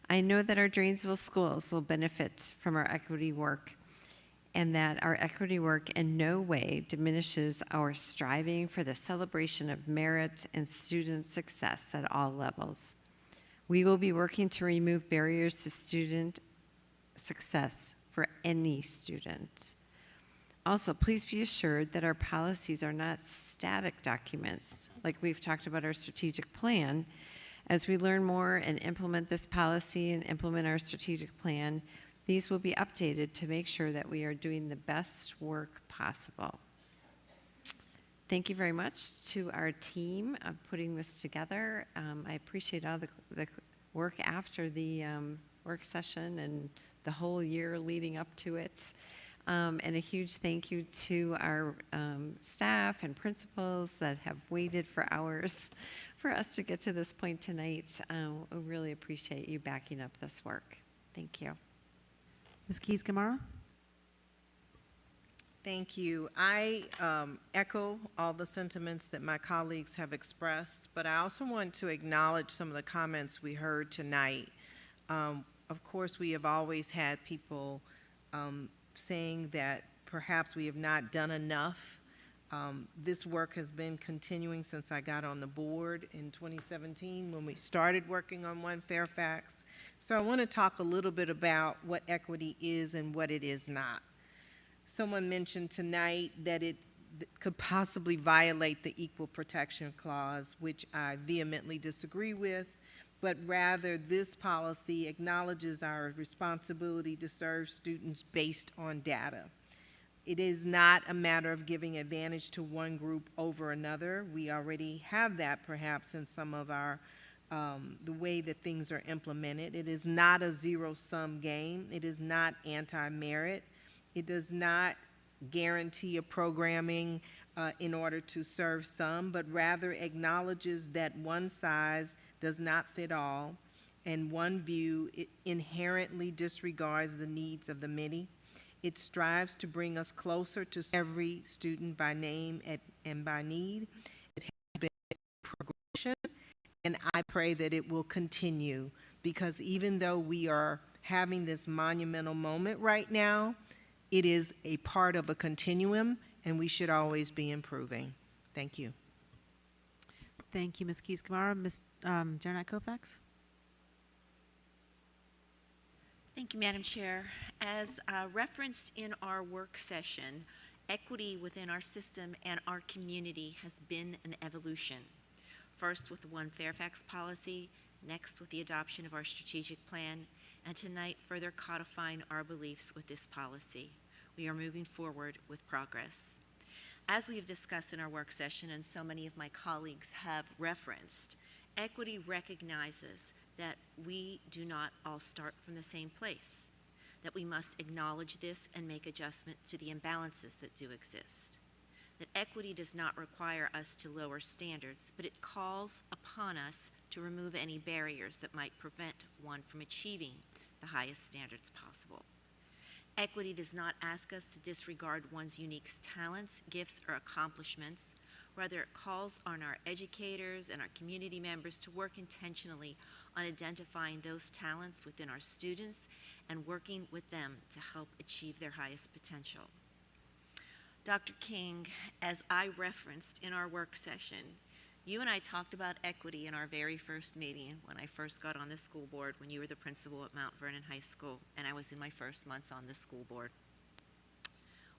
I know that our Drainsville schools will benefit from our equity work, and that our equity work in no way diminishes our striving for the celebration of merit and student success at all levels. We will be working to remove barriers to student success for any student. Also, please be assured that our policies are not static documents, like we've talked about our strategic plan. As we learn more and implement this policy and implement our strategic plan, these will be updated to make sure that we are doing the best work possible. Thank you very much to our team of putting this together. I appreciate all the work after the work session and the whole year leading up to it. And a huge thank you to our staff and principals that have waited for hours for us to get to this point tonight. We really appreciate you backing up this work. Thank you. Ms. Keys-Gamarra? Thank you. I echo all the sentiments that my colleagues have expressed, but I also want to acknowledge some of the comments we heard tonight. Of course, we have always had people saying that perhaps we have not done enough. This work has been continuing since I got on the board in 2017 when we started working on One Fairfax. So I want to talk a little bit about what equity is and what it is not. Someone mentioned tonight that it could possibly violate the Equal Protection Clause, which I vehemently disagree with, but rather this policy acknowledges our responsibility to serve students based on data. It is not a matter of giving advantage to one group over another. We already have that perhaps in some of our, the way that things are implemented. It is not a zero-sum game. It is not anti-merit. It does not guarantee a programming in order to serve some, but rather acknowledges that one size does not fit all, and one view inherently disregards the needs of the many. It strives to bring us closer to every student by name and by need. It has been progression, and I pray that it will continue, because even though we are having this monumental moment right now, it is a part of a continuum, and we should always be improving. Thank you. Thank you, Ms. Keys-Gamarra. Ms. Janet Koufax? Thank you, Madam Chair. As referenced in our work session, equity within our system and our community has been an evolution. First with the One Fairfax policy, next with the adoption of our strategic plan, and tonight further codifying our beliefs with this policy. We are moving forward with progress. As we have discussed in our work session, and so many of my colleagues have referenced, Equity recognizes that we do not all start from the same place, that we must acknowledge this and make adjustment to the imbalances that do exist. That equity does not require us to lower standards, but it calls upon us to remove any barriers that might prevent one from achieving the highest standards possible. Equity does not ask us to disregard one's unique talents, gifts, or accomplishments. Rather, it calls on our educators and our community members to work intentionally on identifying those talents within our students and working with them to help achieve their highest potential. Dr. King, as I referenced in our work session, you and I talked about equity in our very first meeting when I first got on the school board, when you were the principal at Mount Vernon High School, and I was in my first months on the school board.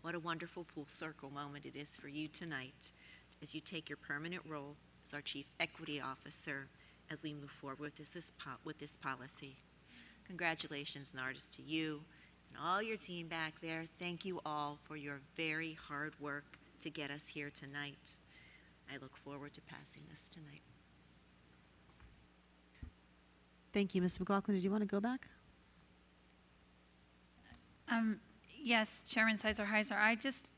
What a wonderful full circle moment it is for you tonight as you take your permanent role as our Chief Equity Officer as we move forward with this policy. Congratulations, Nardis, to you and all your team back there. Thank you all for your very hard work to get us here tonight. I look forward to passing this tonight. Thank you. Ms. McLaughlin, did you want to go back? Yes, Chairman Heiser. I just,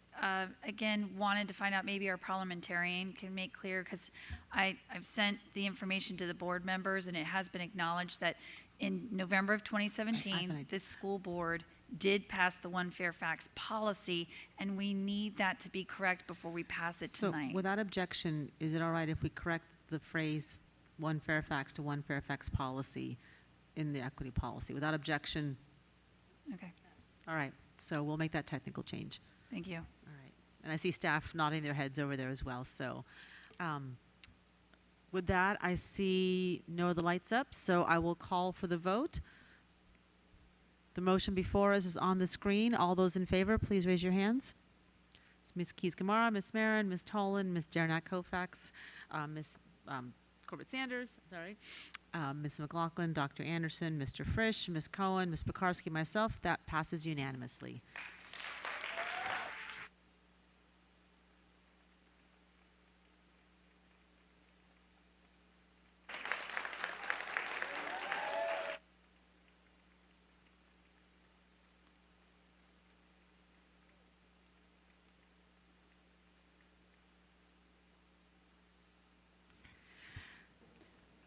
again, wanted to find out maybe our parliamentarian can make clear, because I've sent the information to the board members, and it has been acknowledged that in November of 2017, this school board did pass the One Fairfax policy, and we need that to be correct before we pass it tonight. So without objection, is it all right if we correct the phrase One Fairfax to One Fairfax policy in the equity policy? Without objection? Okay. All right. So we'll make that technical change. Thank you. All right. And I see staff nodding their heads over there as well. So with that, I see no other lights up, so I will call for the vote. The motion before us is on the screen. All those in favor, please raise your hands. It's Ms. Keys-Gamarra, Ms. Marin, Ms. Tolan, Ms. Derenak-Kofax, Ms. Corbett-Sanders, Ms. McLaughlin, Dr. Anderson, Mr. Frisch, Ms. Cohen, Ms. Pekarsky, myself. That passes unanimously.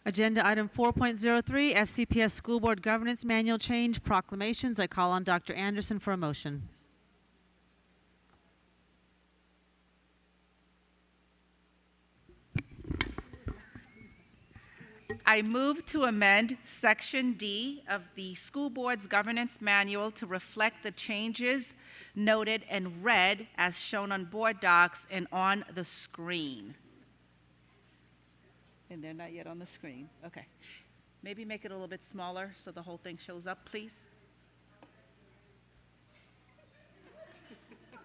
Agenda item 4.03, FCPS School Board Governance Manual Change Proclamations. I call on Dr. Anderson for a motion. I move to amend Section D of the School Board's Governance Manual to reflect the changes noted in red as shown on board docs and on the screen. And they're not yet on the screen. Okay. Maybe make it a little bit smaller so the whole thing shows up, please.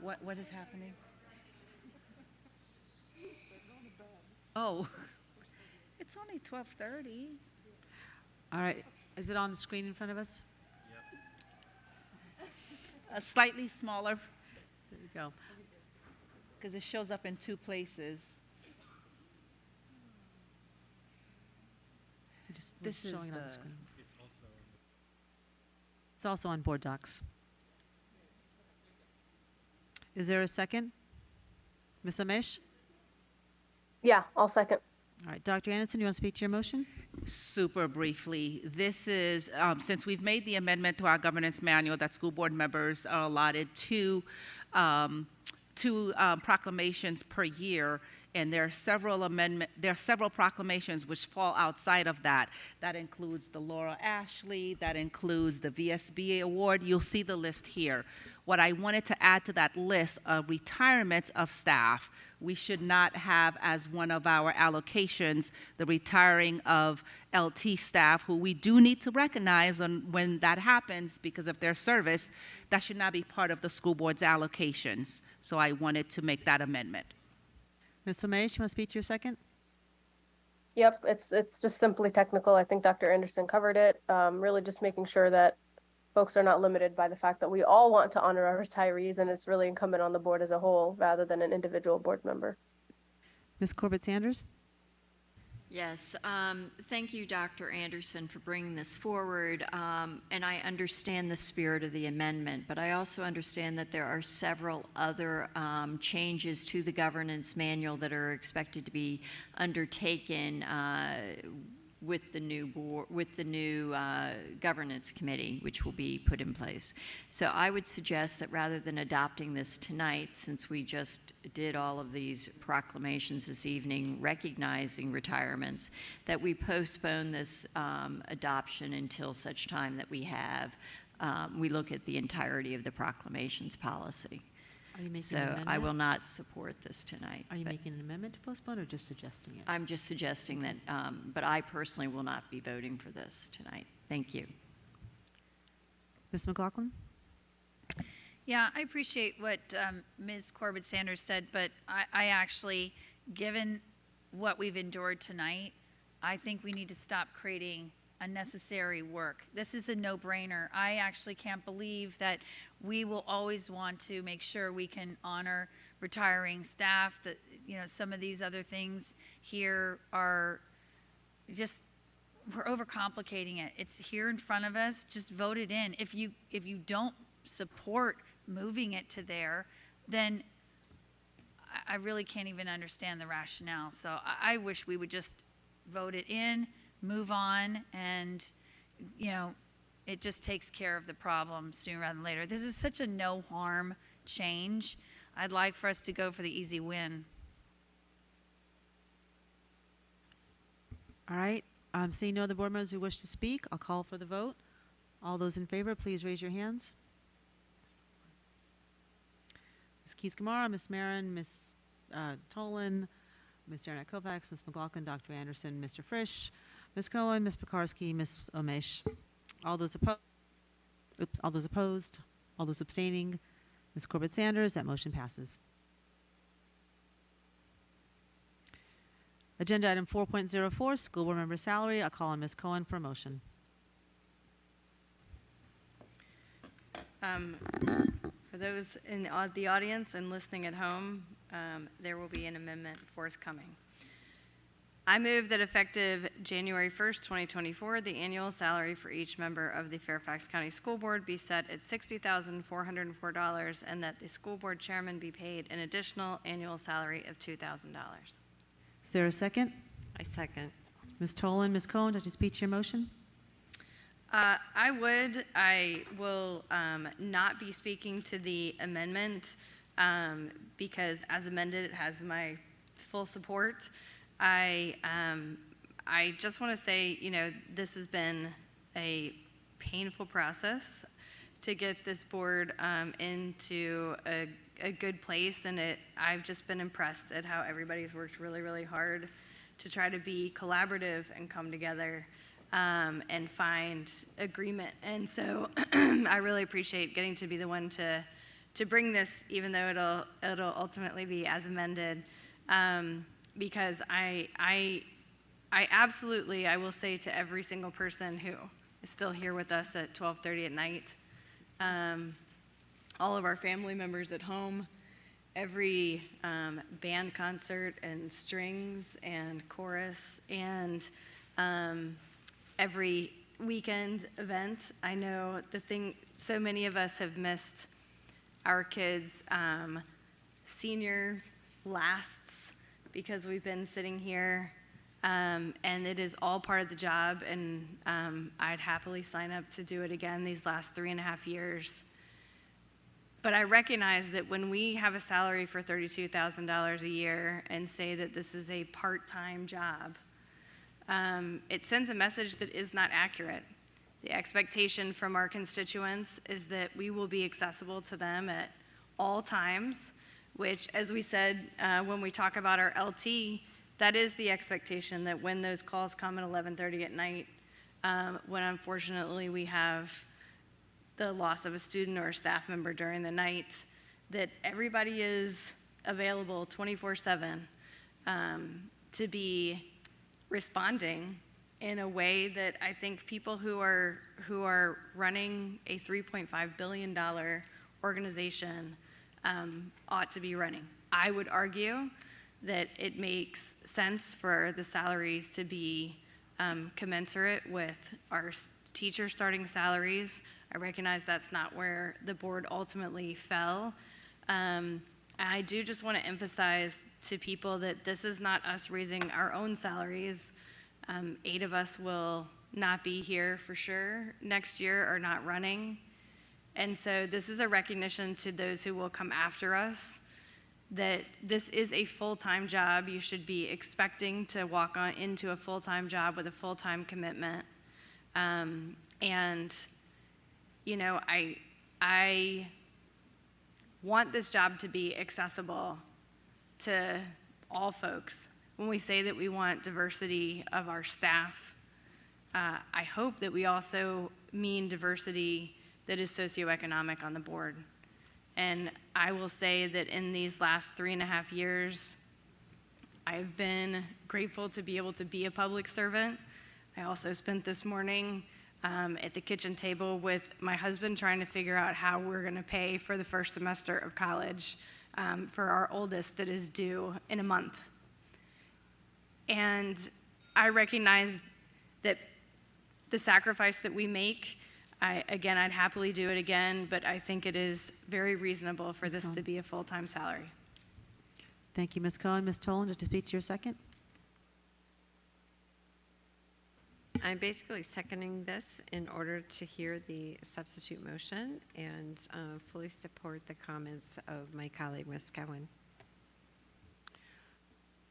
What is happening? Oh, it's only 12:30. All right. Is it on the screen in front of us? Yep. Slightly smaller. There you go. Because it shows up in two places. This is showing it on the screen. It's also on board docs. Is there a second? Ms. Amish? Yeah, I'll second. All right, Dr. Anderson, you want to speak to your motion? Super briefly, this is, since we've made the amendment to our governance manual that school board members are allotted two proclamations per year, and there are several proclamations which fall outside of that. That includes the Laura Ashley, that includes the VSBA award. You'll see the list here. What I wanted to add to that list of retirements of staff, we should not have as one of our allocations the retiring of LT staff, who we do need to recognize when that happens because of their service. That should not be part of the school board's allocations. So I wanted to make that amendment. Ms. Amish, you want to speak to your second? Yep, it's just simply technical. I think Dr. Anderson covered it. Really just making sure that folks are not limited by the fact that we all want to honor our retirees, and it's really incumbent on the board as a whole rather than an individual board member. Ms. Corbett-Sanders? Yes, thank you, Dr. Anderson, for bringing this forward. And I understand the spirit of the amendment, but I also understand that there are several other changes to the governance manual that are expected to be undertaken with the new board, with the new governance committee, which will be put in place. So I would suggest that rather than adopting this tonight, since we just did all of these proclamations this evening recognizing retirements, that we postpone this adoption until such time that we have, we look at the entirety of the proclamations policy. Are you making an So amendment? I will not support this tonight. Are you but making an amendment to postpone or just suggesting it? I'm just suggesting that, but I personally will not be voting for this tonight. Thank you. Ms. McLaughlin? Yeah, I appreciate what Ms. Corbett Sanders said, but I actually, given what we've endured tonight, I think we need to stop creating unnecessary work. This is a no-brainer. I actually can't believe that we will always want to make sure we can honor retiring staff, that, you know, some of these other things here are just, we're overcomplicating it. It's here in front of us. Just vote it in. If you don't support moving it to there, then I really can't even understand the rationale. So I wish we would just vote it in, move on, and, you know, it just takes care of the problem sooner rather than later. This is such a no harm change. I'd like for us to go for the easy win. All right. Seeing no other board members who wish to speak, I'll call for the vote. All those in favor, please raise your hands. Ms. Keys-Gamarra, Ms. Marin, Ms. Tolan, Ms. Janet Kovacs, Ms. McLaughlin, Dr. Anderson, Mr. Frisch, Ms. Cohen, Ms. Pekarsky, Ms. Omesh. All those opposed? All those opposed? All those abstaining? Ms. Corbett Sanders, that motion passes. Agenda item 4.04, school board member salary. I'll call on Ms. Cohen for a motion. For those in the audience and listening at home, there will be an amendment forthcoming. I move that effective January 1st, 2024, the annual salary for each member of the Fairfax County School Board be set at $60,404 and that the school board chairman be paid an additional annual salary of $2,000. Is there a second? I second. Ms. Tolan, Ms. Cohen, did you speak to your motion? I will not be speaking to the amendment because as amended, it has my full support. I just want to say, you know, this has been a painful process to get this board into a good place, and I've just been impressed at how everybody's worked really, really hard to try to be collaborative and come together and find agreement. And so I really appreciate getting to be the one to bring this, even though it'll ultimately be as amended. Because I absolutely, I will say to every single person who is still here with us at 12:30 at night, all of our family members at home, every band concert and strings and chorus and every weekend event. I know so many of us have missed our kids' senior lasts because we've been sitting here, and it is all part of the job, and I'd happily sign up to do it again these last 3.5 years. But I recognize that when we have a salary for $32,000 a year and say that this is a part-time job, it sends a message that is not accurate. The expectation from our constituents is that we will be accessible to them at all times, which, as we said when we talk about our LT, that is the expectation, that when those calls come at 11:30 at night, when unfortunately we have the loss of a student or a staff member during the night, that everybody is available 24/7 to be responding in a way that I think people who are running a $3.5 billion organization ought to be running. I would argue that it makes sense for the salaries to be commensurate with our teacher starting salaries. I recognize that's not where the board ultimately fell. I do just want to emphasize to people that this is not us raising our own salaries. 8 of us will not be here for sure next year or not running. And so this is a recognition to those who will come after us that this is a full-time job. You should be expecting to walk on into a full-time job with a full-time commitment. And, you know, I want this job to be accessible to all folks. When we say that we want diversity of our staff, I hope that we also mean diversity that is socioeconomic on the board. And I will say that in these last 3.5 years, I've been grateful to be able to be a public servant. I also spent this morning at the kitchen table with my husband trying to figure out how we're going to pay for the first semester of college for our oldest that is due in a month. And I recognize that the sacrifice that we make, I'd happily do it again, but I think it is very reasonable for this to be a full-time salary. Thank you, Ms. Cohen. Ms. Tolan, just to speak to your second. I'm basically seconding this in order to hear the substitute motion and fully support the comments of my colleague, Ms. Cohen.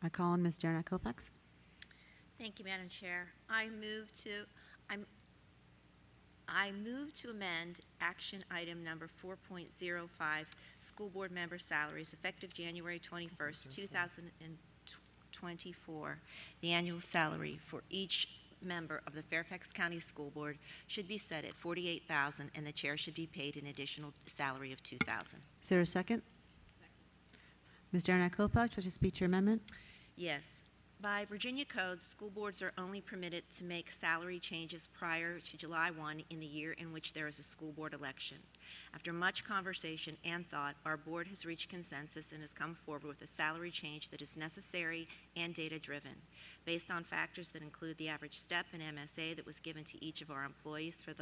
I call on Ms. Jarnack Kofax. Thank you, Madam Chair. I move to amend action item number 4.05, school board member salaries, effective January 21st, 2024. The annual salary for each member of the Fairfax County School Board should be set at $48,000, and the chair should be paid an additional salary of $2,000. Is there a second? Ms. Jarnack Kofax, would you speak to your amendment? Yes. By Virginia Code, school boards are only permitted to make salary changes prior to July 1 in the year in which there is a school board election. After much conversation and thought, our board has reached consensus and has come forward with a salary change that is necessary and data-driven, based on factors that include the average step in MSA that was given to each of our employees for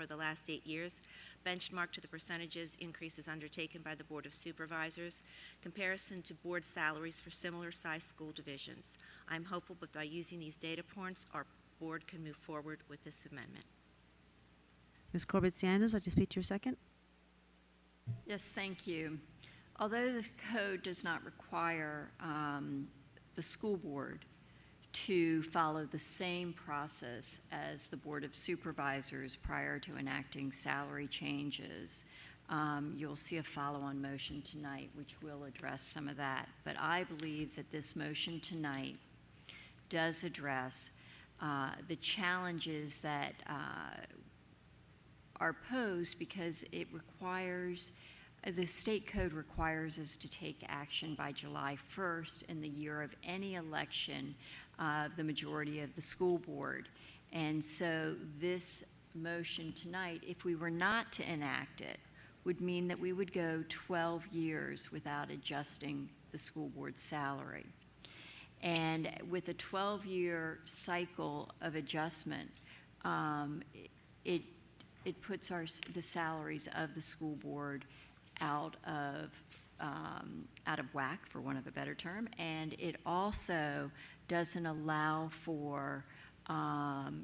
the last 8 years, benchmarked to the percentages increases undertaken by the Board of Supervisors, comparison to board salaries for similar sized school divisions. I'm hopeful that by using these data points, our board can move forward with this amendment. Ms. Corbett Sanders, would you speak to your second? Yes, thank you. Although the code does not require the school board to follow the same process as the Board of Supervisors prior to enacting salary changes, you'll see a follow-on motion tonight which will address some of that. But I believe that this motion tonight does address the challenges that are posed because it requires, the state code requires us to take action by July 1st in the year of any election of the majority of the school board. And so this motion tonight, if we were not to enact it, would mean that we would go 12 years without adjusting the school board salary. And with a 12-year cycle of adjustment, it puts the salaries of the school board out of whack, for want of a better term, and it also doesn't allow for,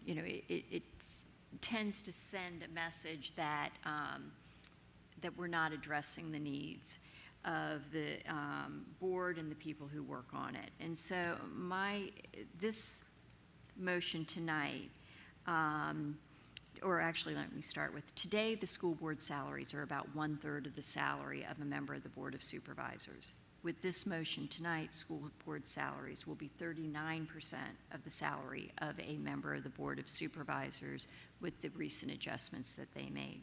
it tends to send a message that that we're not addressing the needs of the board and the people who work on it. And so this motion tonight, or actually let me start with, today the school board salaries are about 1/3 of the salary of a member of the Board of Supervisors. With this motion tonight, school board salaries will be 39% of the salary of a member of the Board of Supervisors with the recent adjustments that they made.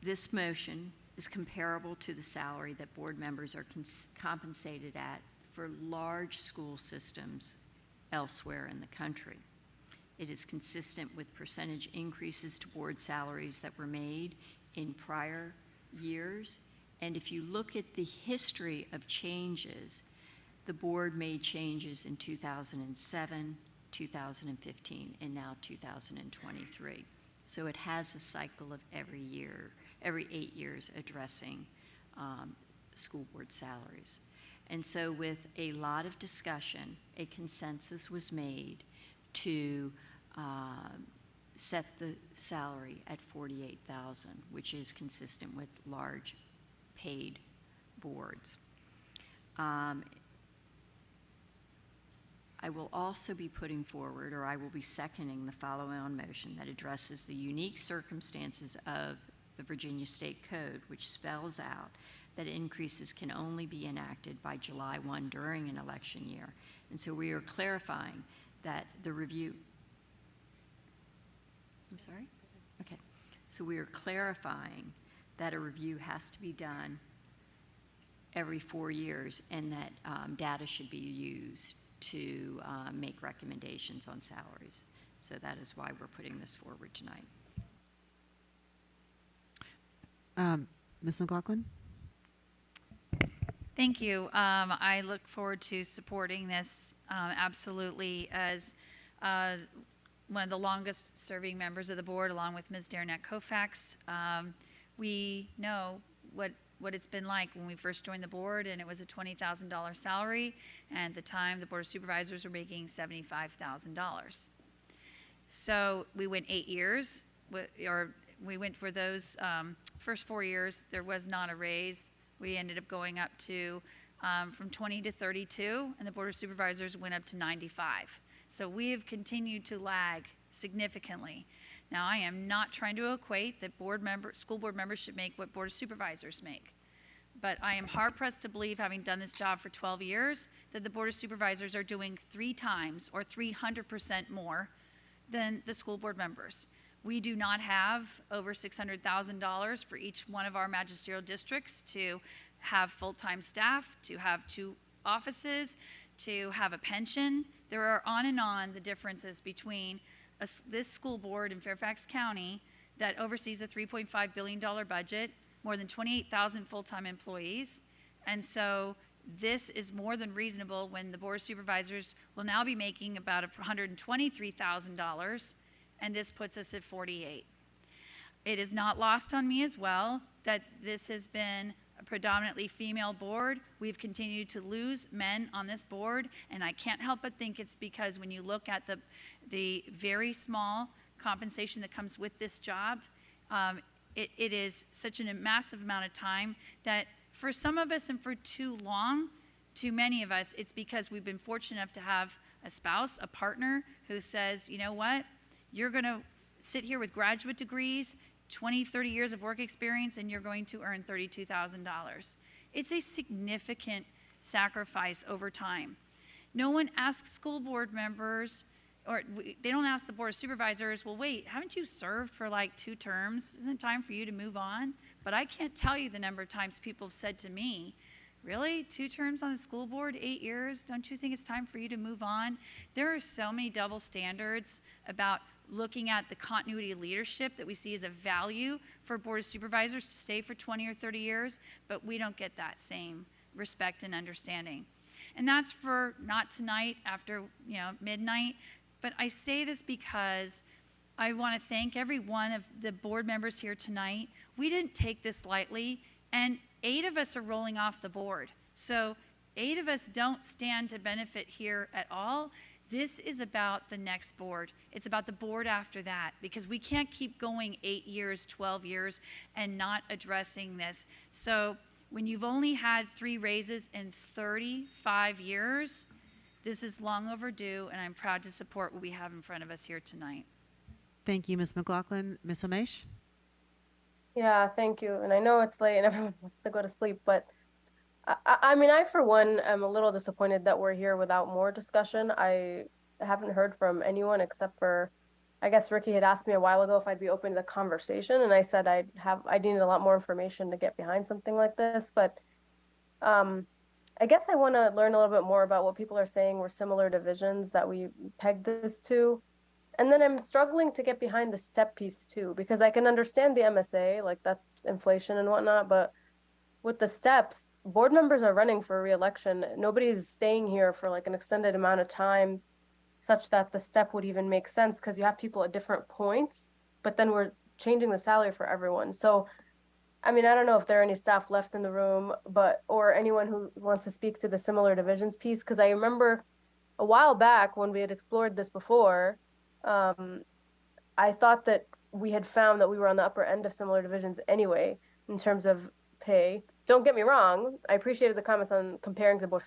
This motion is comparable to the salary that board members are compensated at for large school systems elsewhere in the country. It is consistent with percentage increases to board salaries that were made in prior years, And if you look at the history of changes, the board made changes in 2007, 2015, and now 2023. So it has a cycle of every year, every 8 years addressing school board salaries. And so with a lot of discussion, a consensus was made to set the salary at $48,000, which is consistent with large paid boards. I will also be putting forward, or I will be seconding the following motion that addresses the unique circumstances of the Virginia State Code, which spells out that increases can only be enacted by July 1 during an election year. And so we are clarifying that the review, I'm sorry? Okay. So we are clarifying that a review has to be done every 4 years and that data should be used to make recommendations on salaries. So that is why we're putting this forward tonight. Ms. McLaughlin? Thank you. I look forward to supporting this absolutely as one of the longest serving members of the board, along with Ms. Darnett Koufax. We know what it's been like when we first joined the board, and it was a $20,000 salary, and at the time the Board of Supervisors were making $75,000. So we went 8 years, or we went for those first 4 years, there was not a raise. We ended up going up to from 20 to 32, and the Board of Supervisors went up to 95. So we have continued to lag significantly. Now, I am not trying to equate that school board members should make what Board of Supervisors make. But I am hard-pressed to believe, having done this job for 12 years, that the Board of Supervisors are doing 3 times or 300% more than the school board members. We do not have over $600,000 for each one of our magisterial districts to have full-time staff, to have 2 offices, to have a pension. There are on and on the differences between this school board in Fairfax County that oversees a $3.5 billion budget, more than 28,000 full-time employees. And so this is more than reasonable when the Board of Supervisors will now be making about $123,000, and this puts us at 48. It is not lost on me as well that this has been a predominantly female board. We've continued to lose men on this board, and I can't help but think it's because when you look at the very small compensation that comes with this job, it is such a massive amount of time that for some of us and for too long, too many of us, it's because we've been fortunate enough to have a spouse, a partner who says, you know what, you're going to sit here with graduate degrees, 20, 30 years of work experience, and you're going to earn $32,000. It's a significant sacrifice over time. No one asks school board members, or they don't ask the Board of Supervisors, well, wait, haven't you served for like 2 terms? Isn't it time for you to move on? But I can't tell you the number of times people have said to me, really, 2 terms on the school board, 8 years? Don't you think it's time for you to move on? There are so many double standards about looking at the continuity of leadership that we see as a value for Board of Supervisors to stay for 20 or 30 years, but we don't get that same respect and understanding. And that's for not tonight after midnight, but I say this because I want to thank every one of the board members here tonight. We didn't take this lightly, and 8 of us are rolling off the board. So 8 of us don't stand to benefit here at all. This is about the next board. It's about the board after that, because we can't keep going 8 years, 12 years, and not addressing this. So when you've only had 3 raises in 35 years, this is long overdue, and I'm proud to support what we have in front of us here tonight. Thank you, Ms. McLaughlin. Ms. Omesh? Yeah, thank you. And I know it's late and everyone wants to go to sleep, but I mean, I, for one, am a little disappointed that we're here without more discussion. I haven't heard from anyone except for, I guess Ricky had asked me a while ago if I'd be open to the conversation, and I said I needed a lot more information to get behind something like this. But I guess I want to learn a little bit more about what people are saying were similar divisions that we pegged this to. And then I'm struggling to get behind the step piece too, because I can understand the MSA, like that's inflation and whatnot, but with the steps, board members are running for re-election. Nobody's staying here for like an extended amount of time such that the step would even make sense because you have people at different points, but then we're changing the salary for everyone. So, I mean, I don't know if there are any staff left in the room, but, or anyone who wants to speak to the similar divisions piece, because I remember a while back when we had explored this before, I thought that we had found that we were on the upper end of similar divisions anyway, in terms of pay. Don't get me wrong, I appreciated the comments on comparing to board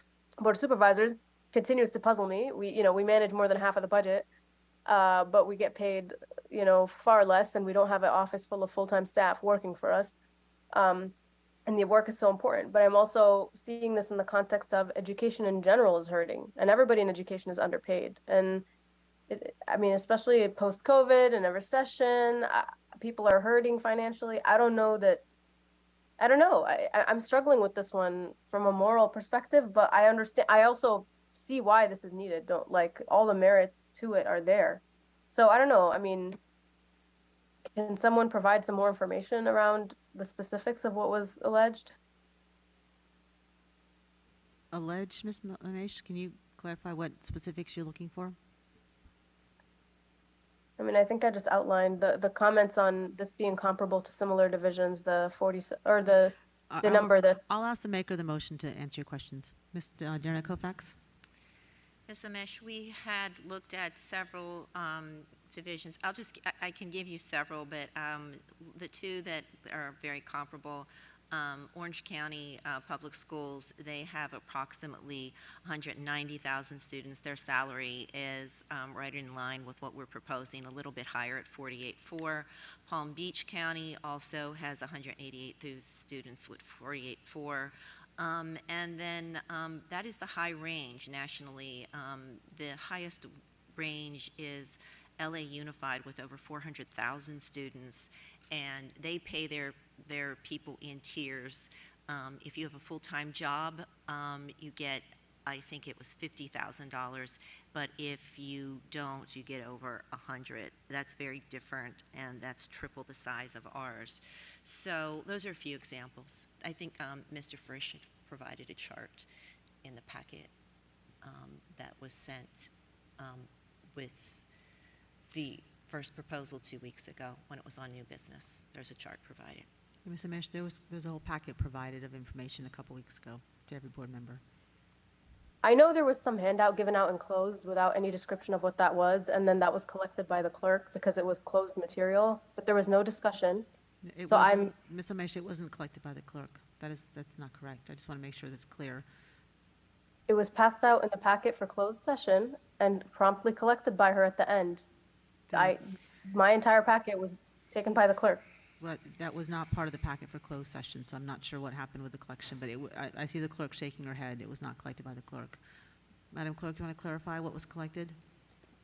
of supervisors. Continues to puzzle me. We manage more than half of the budget, but we get paid, far less, and we don't have an office full of full-time staff working for us. And the work is so important. But I'm also seeing this in the context of education in general is hurting, and everybody in education is underpaid. And I mean, especially post-COVID and a recession, people are hurting financially. I don't know. I'm struggling with this one from a moral perspective, but I understand. I also see why this is needed. Don't like all the merits to it are there. So I don't know. I mean, can someone provide some more information around the specifics of what was alleged? Alleged, Ms. Ramesh, can you clarify what specifics you're looking for? I mean, I think I just outlined the comments on this being comparable to similar divisions, the 40, or the number that's. I'll ask the maker of the motion to answer your questions. Ms. Deanna Kofax? Ms. Ramesh, we had looked at several divisions. I can give you several, but the two that are very comparable, Orange County Public Schools, they have approximately 190,000 students. Their salary is right in line with what we're proposing, a little bit higher at 48.4. Palm Beach County also has 188,000 students with 48.4. And then that is the high range nationally. The highest range is LA Unified with over 400,000 students, and they pay their people in tiers. If you have a full-time job, you get, I think it was $50,000, but if you don't, you get over 100. That's very different, and that's triple the size of ours. So those are a few examples. I think Mr. Frisch provided a chart in the packet that was sent with the first proposal 2 weeks ago when it was on new business. There's a chart provided. Ms. Ramesh, there's a whole packet provided of information a couple weeks ago to every board member. I know there was some handout given out and closed without any description of what that was, and then that was collected by the clerk because it was closed material, but there was no discussion. Ms. Ramesh, it wasn't collected by the clerk. That's not correct. I just want to make sure that's clear. It was passed out in the packet for closed session and promptly collected by her at the end. My entire packet was taken by the clerk. Well, that was not part of the packet for closed session, so I'm not sure what happened with the collection, but I see the clerk shaking her head. It was not collected by the clerk. Madam Clerk, you want to clarify what was collected?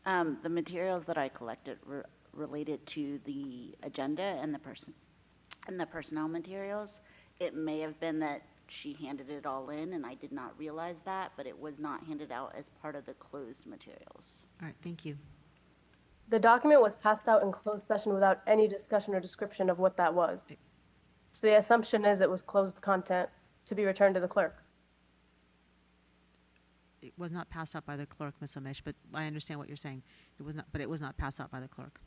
The materials that I collected were related to the agenda and the personnel materials. It may have been that she handed it all in and I did not realize that, but it was not handed out as part of the closed materials. All right, thank you. The document was passed out in closed session without any discussion or description of what that was. So the assumption is it was closed content to be returned to the clerk. It was not passed out by the clerk, Ms. Ramesh, but I understand what you're saying. It was not passed out by the clerk.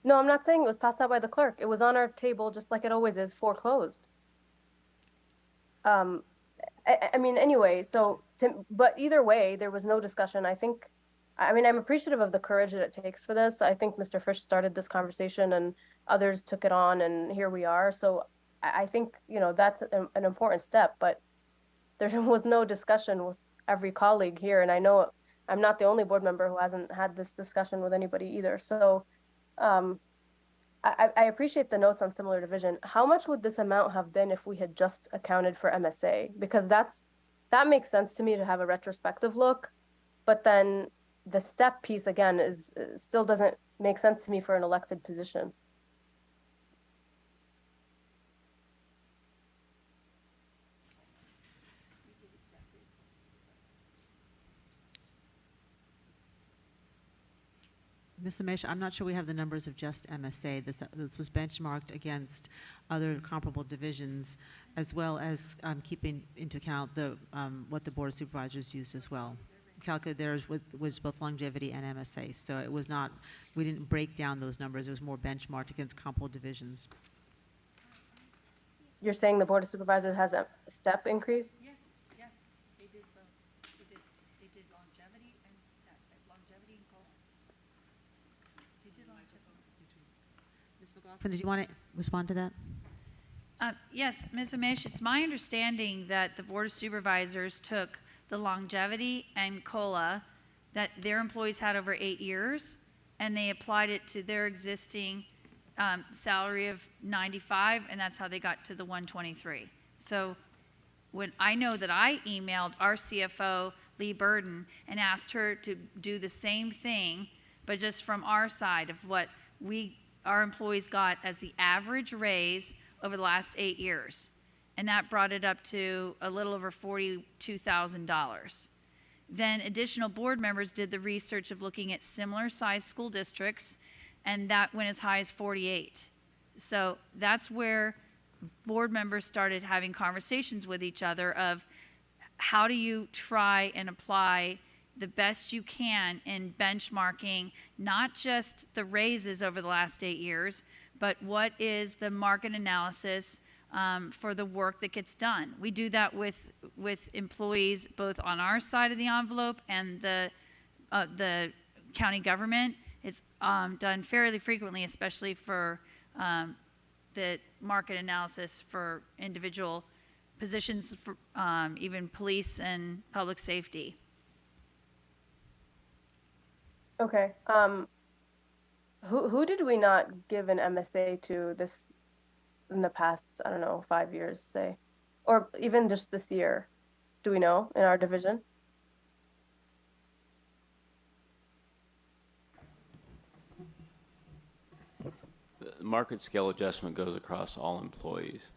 No, I'm not saying it was passed out by the clerk. It was on our table just like it always is, foreclosed. I mean, anyway, but either way, there was no discussion. I'm appreciative of the courage that it takes for this. I think Mr. Frisch started this conversation and others took it on, and here we are. So I think, that's an important step, but there was no discussion with every colleague here. And I know I'm not the only board member who hasn't had this discussion with anybody either. So I appreciate the notes on similar division. How much would this amount have been if we had just accounted for MSA? Because that makes sense to me to have a retrospective look, but then the step piece again still doesn't make sense to me for an elected position. Ms. Amish, I'm not sure we have the numbers of just MSA. This was benchmarked against other comparable divisions, as well as keeping into account what the Board of Supervisors used as well. Calculated theirs was both longevity and MSA, so it was not, we didn't break down those numbers. It was more benchmarked against comparable divisions. You're saying the Board of Supervisors has a step increase? Yes, yes, they did longevity and step, longevity and COLA. They did longevity. Ms. McLaughlin, did you want to respond to that? Yes, Ms. Amish, it's my understanding that the Board of Supervisors took the longevity and COLA that their employees had over 8 years, and they applied it to their existing salary of 95, and that's how they got to the 123. So when I know that I emailed our CFO, Lee Burden, and asked her to do the same thing, but just from our side of what our employees got as the average raise over the last 8 years. And that brought it up to a little over $42,000. Then additional board members did the research of looking at similar sized school districts, and that went as high as 48. So that's where board members started having conversations with each other of how do you try and apply the best you can in benchmarking not just the raises over the last 8 years, but what is the market analysis for the work that gets done. We do that with employees both on our side of the envelope and the county government. It's done fairly frequently, especially for the market analysis for individual positions, for even police and public safety. Okay. Who did we not give an MSA to this in the past, I don't know, 5 years, say, or even just this year? Do we know in our division? The market scale adjustment goes across all employees.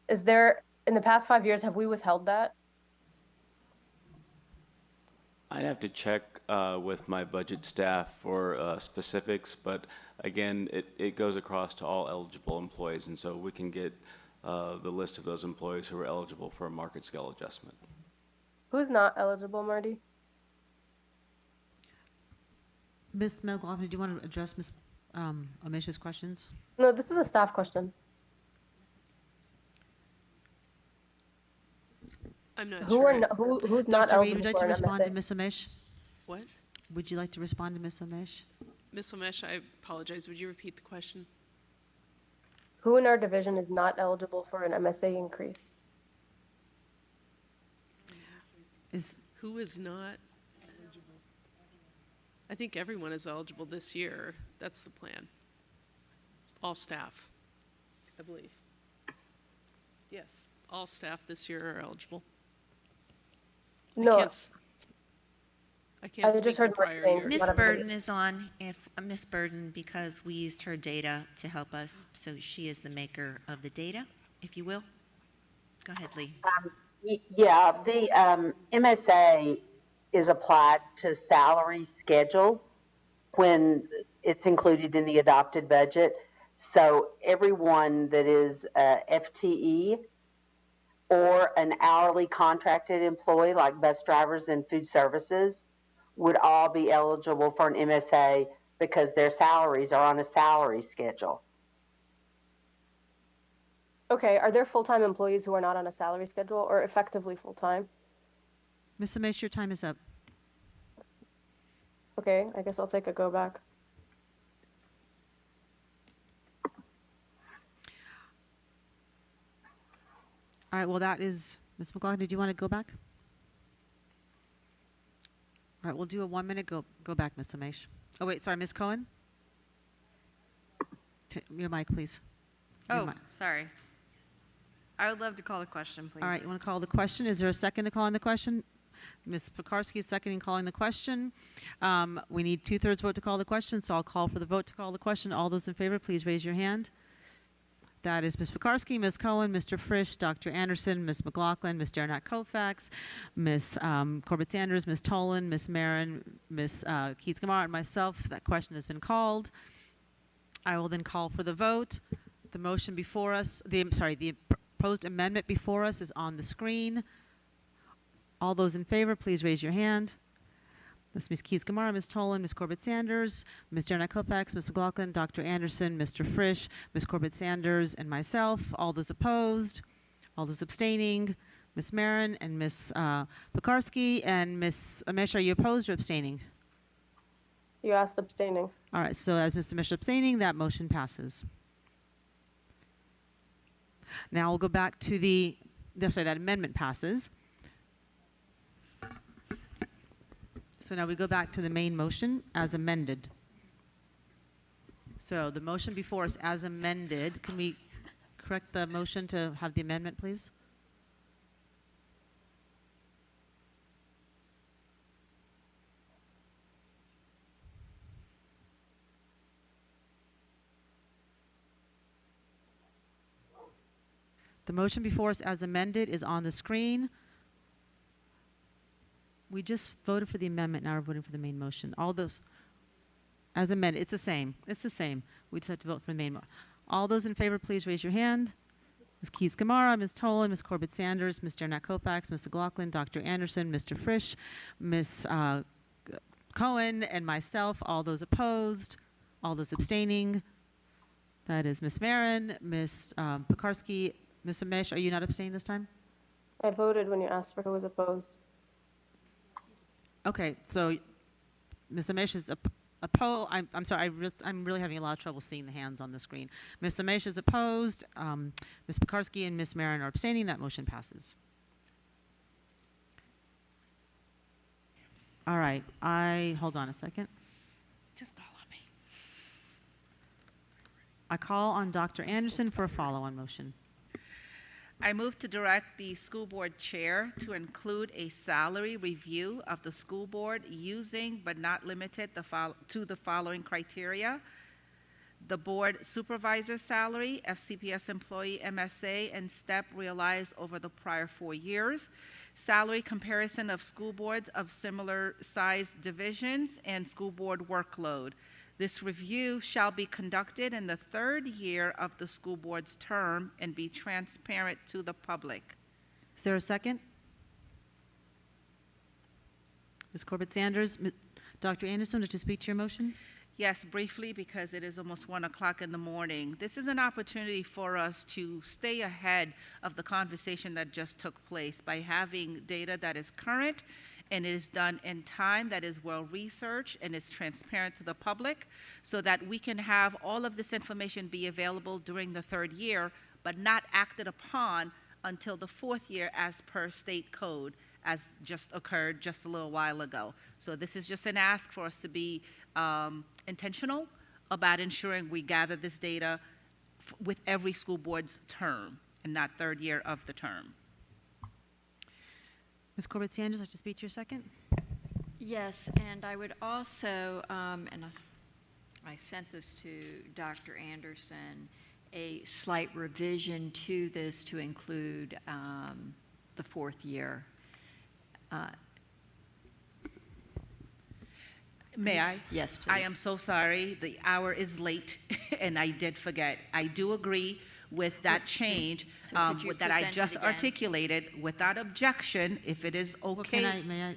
Is there, in the past 5 years, have we withheld that? I'd have to check with my budget staff for specifics, but again, it goes across to all eligible employees, and so we can get the list of those employees who are eligible for a market scale adjustment. Who's not eligible, Marty? Ms. McLaughlin, do you want to address Ms. Amish's questions? No, this is a staff question. I'm not Who sure. are who's not Dr. Reed, eligible would you like for to an respond MSA? to Ms. Amish? What? Would you like to respond to Ms. Amish? Ms. Lamesh, I apologize. Would you repeat the question? Who in our division is not eligible for an MSA increase? Who is not eligible? I think everyone is eligible this year. That's the plan. All staff, I believe. Yes, all staff this year are eligible. No. I just speak heard to Mark prior saying years. Miss Burden is on. If Miss Burden, because we used her data to help us, so she is the maker of the data, if you will. Go ahead, Lee. Yeah, the MSA is applied to salary schedules when it's included in the adopted budget. So everyone that is a FTE or an hourly contracted employee like bus drivers and food services would all be eligible for an MSA because their salaries are on a salary schedule. Okay, are there full-time employees who are not on a salary schedule or effectively full-time? Ms. Amish, your time is up. Okay, I guess I'll take a go back. All right, well, that is, Ms. McLaughlin, did you want to go back? All right, we'll do a 1 minute go back, Ms. Amish. Oh, wait, sorry, Ms. Cohen? Your mic, please. Your mic. Sorry. I would love to call the question, please. All right, you want to call the question? Is there a second to call on the question? Ms. Pekarsky is seconding calling the question. We need 2/3 vote to call the question, so I'll call for the vote to call the question. All those in favor, please raise your hand. That is Ms. Pekarsky, Ms. Cohen, Mr. Frisch, Dr. Anderson, Ms. McLaughlin, Ms. Derenak Kofax, Ms. Corbett Sanders, Ms. Tolan, Ms. Marin, Ms. Keith Gamar, and myself. That question has been called. I will then call for the vote. The motion before us, the proposed amendment before us is on the screen. All those in favor, please raise your hand. That's Ms. Keith Gamar, Ms. Tolan, Ms. Corbett Sanders, Ms. Derenak Kofax, Ms. McLaughlin, Dr. Anderson, Mr. Frisch, Ms. Corbett Sanders, and myself. All those opposed, all those abstaining, Ms. Marin and Ms. Pekarsky, and Ms. Amish, are you opposed or abstaining? You asked abstaining. All right, so as Mr. Amish abstaining, that motion passes. Now we'll go back to that amendment passes. So now we go back to the main motion as amended. So the motion before us as amended, can we correct the motion to have the amendment, please? The motion before us as amended is on the screen. We just voted for the amendment, now we're voting for the main motion. All those, as amended, it's the same. It's the same. We just have to vote for the main motion. All those in favor, please raise your hand. Ms. Keith Gamara, Ms. Tolan, Ms. Corbett Sanders, Ms. Derenak Kofax, Ms. McLaughlin, Dr. Anderson, Mr. Frisch, Ms. Cohen, and myself. All those opposed, all those abstaining. That is Ms. Marin, Ms. Pekarsky, Ms. Amish. Are you not abstaining this time? I voted when you asked for who was opposed. Okay, so Ms. Amish is opposed. I'm sorry, I'm really having a lot of trouble seeing the hands on the screen. Ms. Amish is opposed. Ms. Pekarsky and Ms. Marin are abstaining. That motion passes. All right, hold on a second. Just call on me. I call on Dr. Anderson for a follow-on motion. I move to direct the school board chair to include a salary review of the school board using but not limited to the following criteria: the board supervisor salary, FCPS employee MSA and STEP realized over the prior 4 years, salary comparison of school boards of similar sized divisions, and school board workload. This review shall be conducted in the 3rd year of the school board's term and be transparent to the public. Is there a second? Ms. Corbett Sanders. Dr. Anderson, would you speak to your motion? Yes, briefly, because it is almost 1 o'clock in the morning. This is an opportunity for us to stay ahead of the conversation that just took place by having data that is current and is done in time, that is well researched and is transparent to the public, so that we can have all of this information be available during the 3rd year, but not acted upon until the 4th year as per state code, as just occurred just a little while ago. So this is just an ask for us to be intentional about ensuring we gather this data with every school board's term in that 3rd year of the term. Ms. Corbett Sanders, would you speak to your second? Yes, and I would also, and I sent this to Dr. Anderson, a slight revision to this to include the 4th year. May I? Yes, please. I am so sorry. The hour is late, and I did forget. I do agree with that change that I just articulated without objection, if it is okay. Well,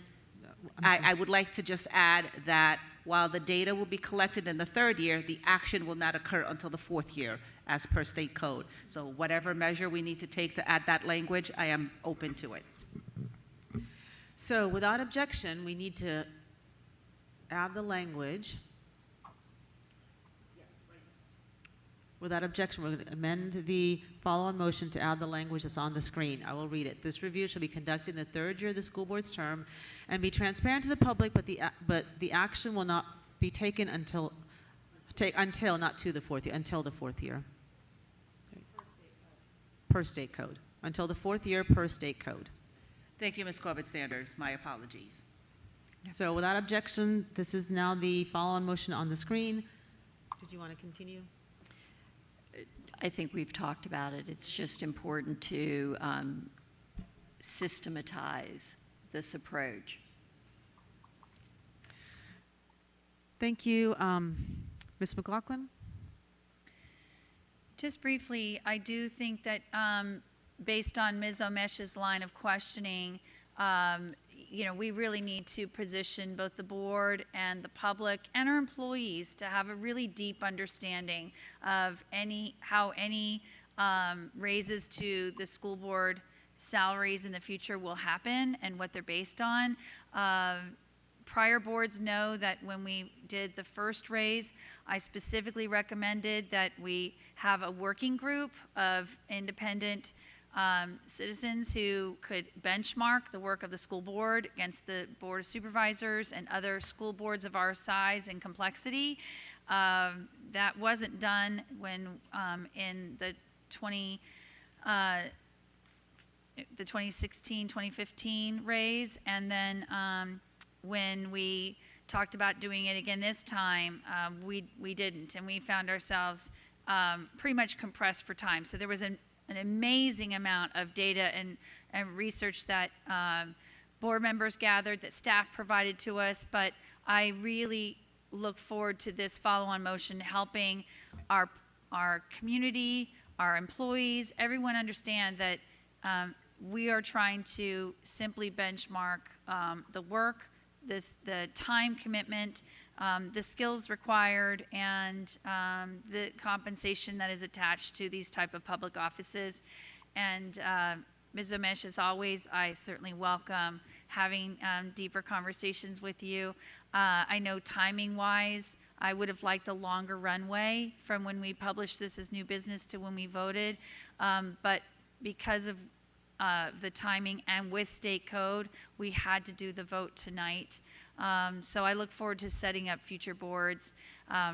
I would like to just add that while the data will be collected in the 3rd year, the action will not occur until the 4th year as per state code. So whatever measure we need to take to add that language, I am open to it. So without objection, we need to add the language. Without objection, we're going to amend the follow-on motion to add the language that's on the screen. I will read it. This review shall be conducted in the 3rd year of the school board's term and be transparent to the public, but the action will not be taken until not to the 4th year, until the 4th year. Per state code. Until the 4th year per state code. Thank you, Ms. Corbett Sanders. My apologies. So without objection, this is now the follow-on motion on the screen. Did you want to continue? I think we've talked about it. It's just important to systematize this approach. Thank you. Ms. McLaughlin? Just briefly, I do think that based on Ms. Omesh's line of questioning, we really need to position both the board and the public and our employees to have a really deep understanding of how any raises to the school board salaries in the future will happen and what they're based on. Prior boards know that when we did the first raise, I specifically recommended that we have a working group of independent citizens who could benchmark the work of the school board against the board of supervisors and other school boards of our size and complexity. That wasn't done when in the 2016-2015 raise, and then when we talked about doing it again this time, we didn't, and we found ourselves pretty much compressed for time. So there was an amazing amount of data and research that board members gathered, that staff provided to us, but I really look forward to this follow-on motion helping our community, our employees, everyone understand that we are trying to simply benchmark the work, the time commitment, the skills required, and the compensation that is attached to these type of public offices. And Ms. Omesh, as always, I certainly welcome having deeper conversations with you. I know timing-wise, I would have liked a longer runway from when we published this as new business to when we voted, but because of the timing and with state code, we had to do the vote tonight. So I look forward to setting up future boards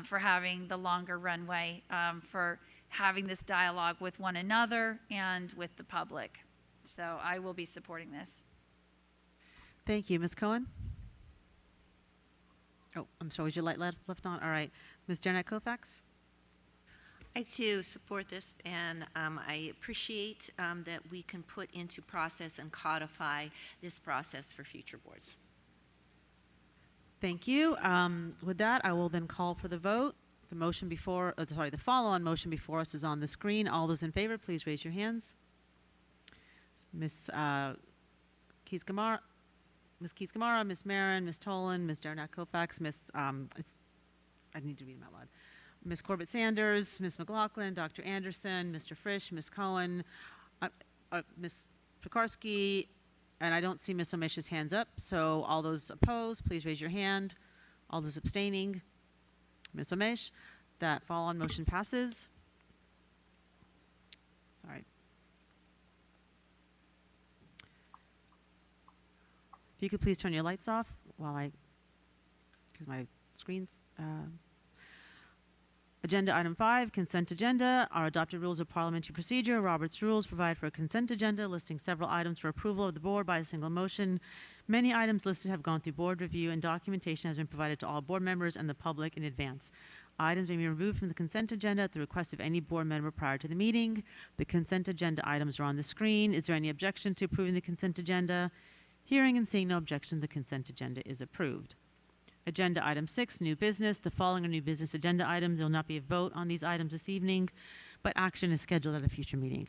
for having the longer runway, for having this dialogue with one another and with the public. So I will be supporting this. Thank you. Ms. Cohen? Oh, I'm sorry, was your light left on? All right. Ms. Janet Kofax? I too support this, and I appreciate that we can put into process and codify this process for future boards. Thank you. With that, I will then call for the vote. The motion before, the follow-on motion before us is on the screen. All those in favor, please raise your hands. Ms. Keys-Gamarra, Ms. Marin, Ms. Tolan, Ms. Janet Kofax, I need to read them out loud. Ms. Corbett Sanders, Ms. McLaughlin, Dr. Anderson, Mr. Frisch, Ms. Cohen, Ms. Pekarsky, and I don't see Ms. Omesh's hands up, so all those opposed, please raise your hand. All those abstaining, Ms. Omesh, that follow-on motion passes. Sorry. If you could please turn your lights off while because my screen's, Agenda item 5, consent agenda. Our adopted rules of parliamentary procedure, Robert's rules, provide for a consent agenda listing several items for approval of the board by a single motion. Many items listed have gone through board review, and documentation has been provided to all board members and the public in advance. Items may be removed from the consent agenda at the request of any board member prior to the meeting. The consent agenda items are on the screen. Is there any objection to approving the consent agenda? Hearing and seeing no objection, the consent agenda is approved. Agenda item 6, new business. The following are new business agenda items. There will not be a vote on these items this evening, but action is scheduled at a future meeting.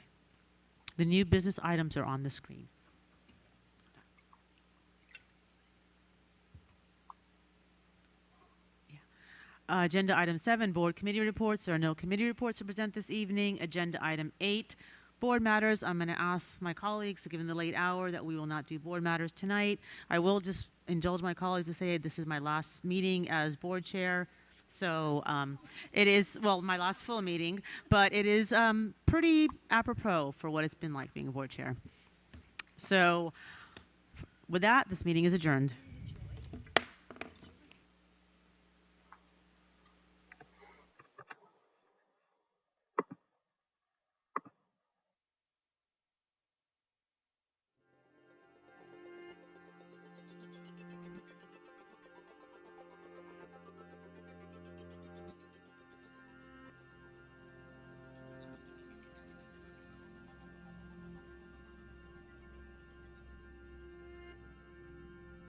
The new business items are on the screen. Agenda item 7, board committee reports. There are no committee reports to present this evening. Agenda item 8, board matters. I'm going to ask my colleagues, given the late hour, that we will not do board matters tonight. I will just indulge my colleagues to say this is my last meeting as board chair. So it is, well, my last full meeting, but it is pretty apropos for what it's been like being a board chair. So with that, this meeting is adjourned.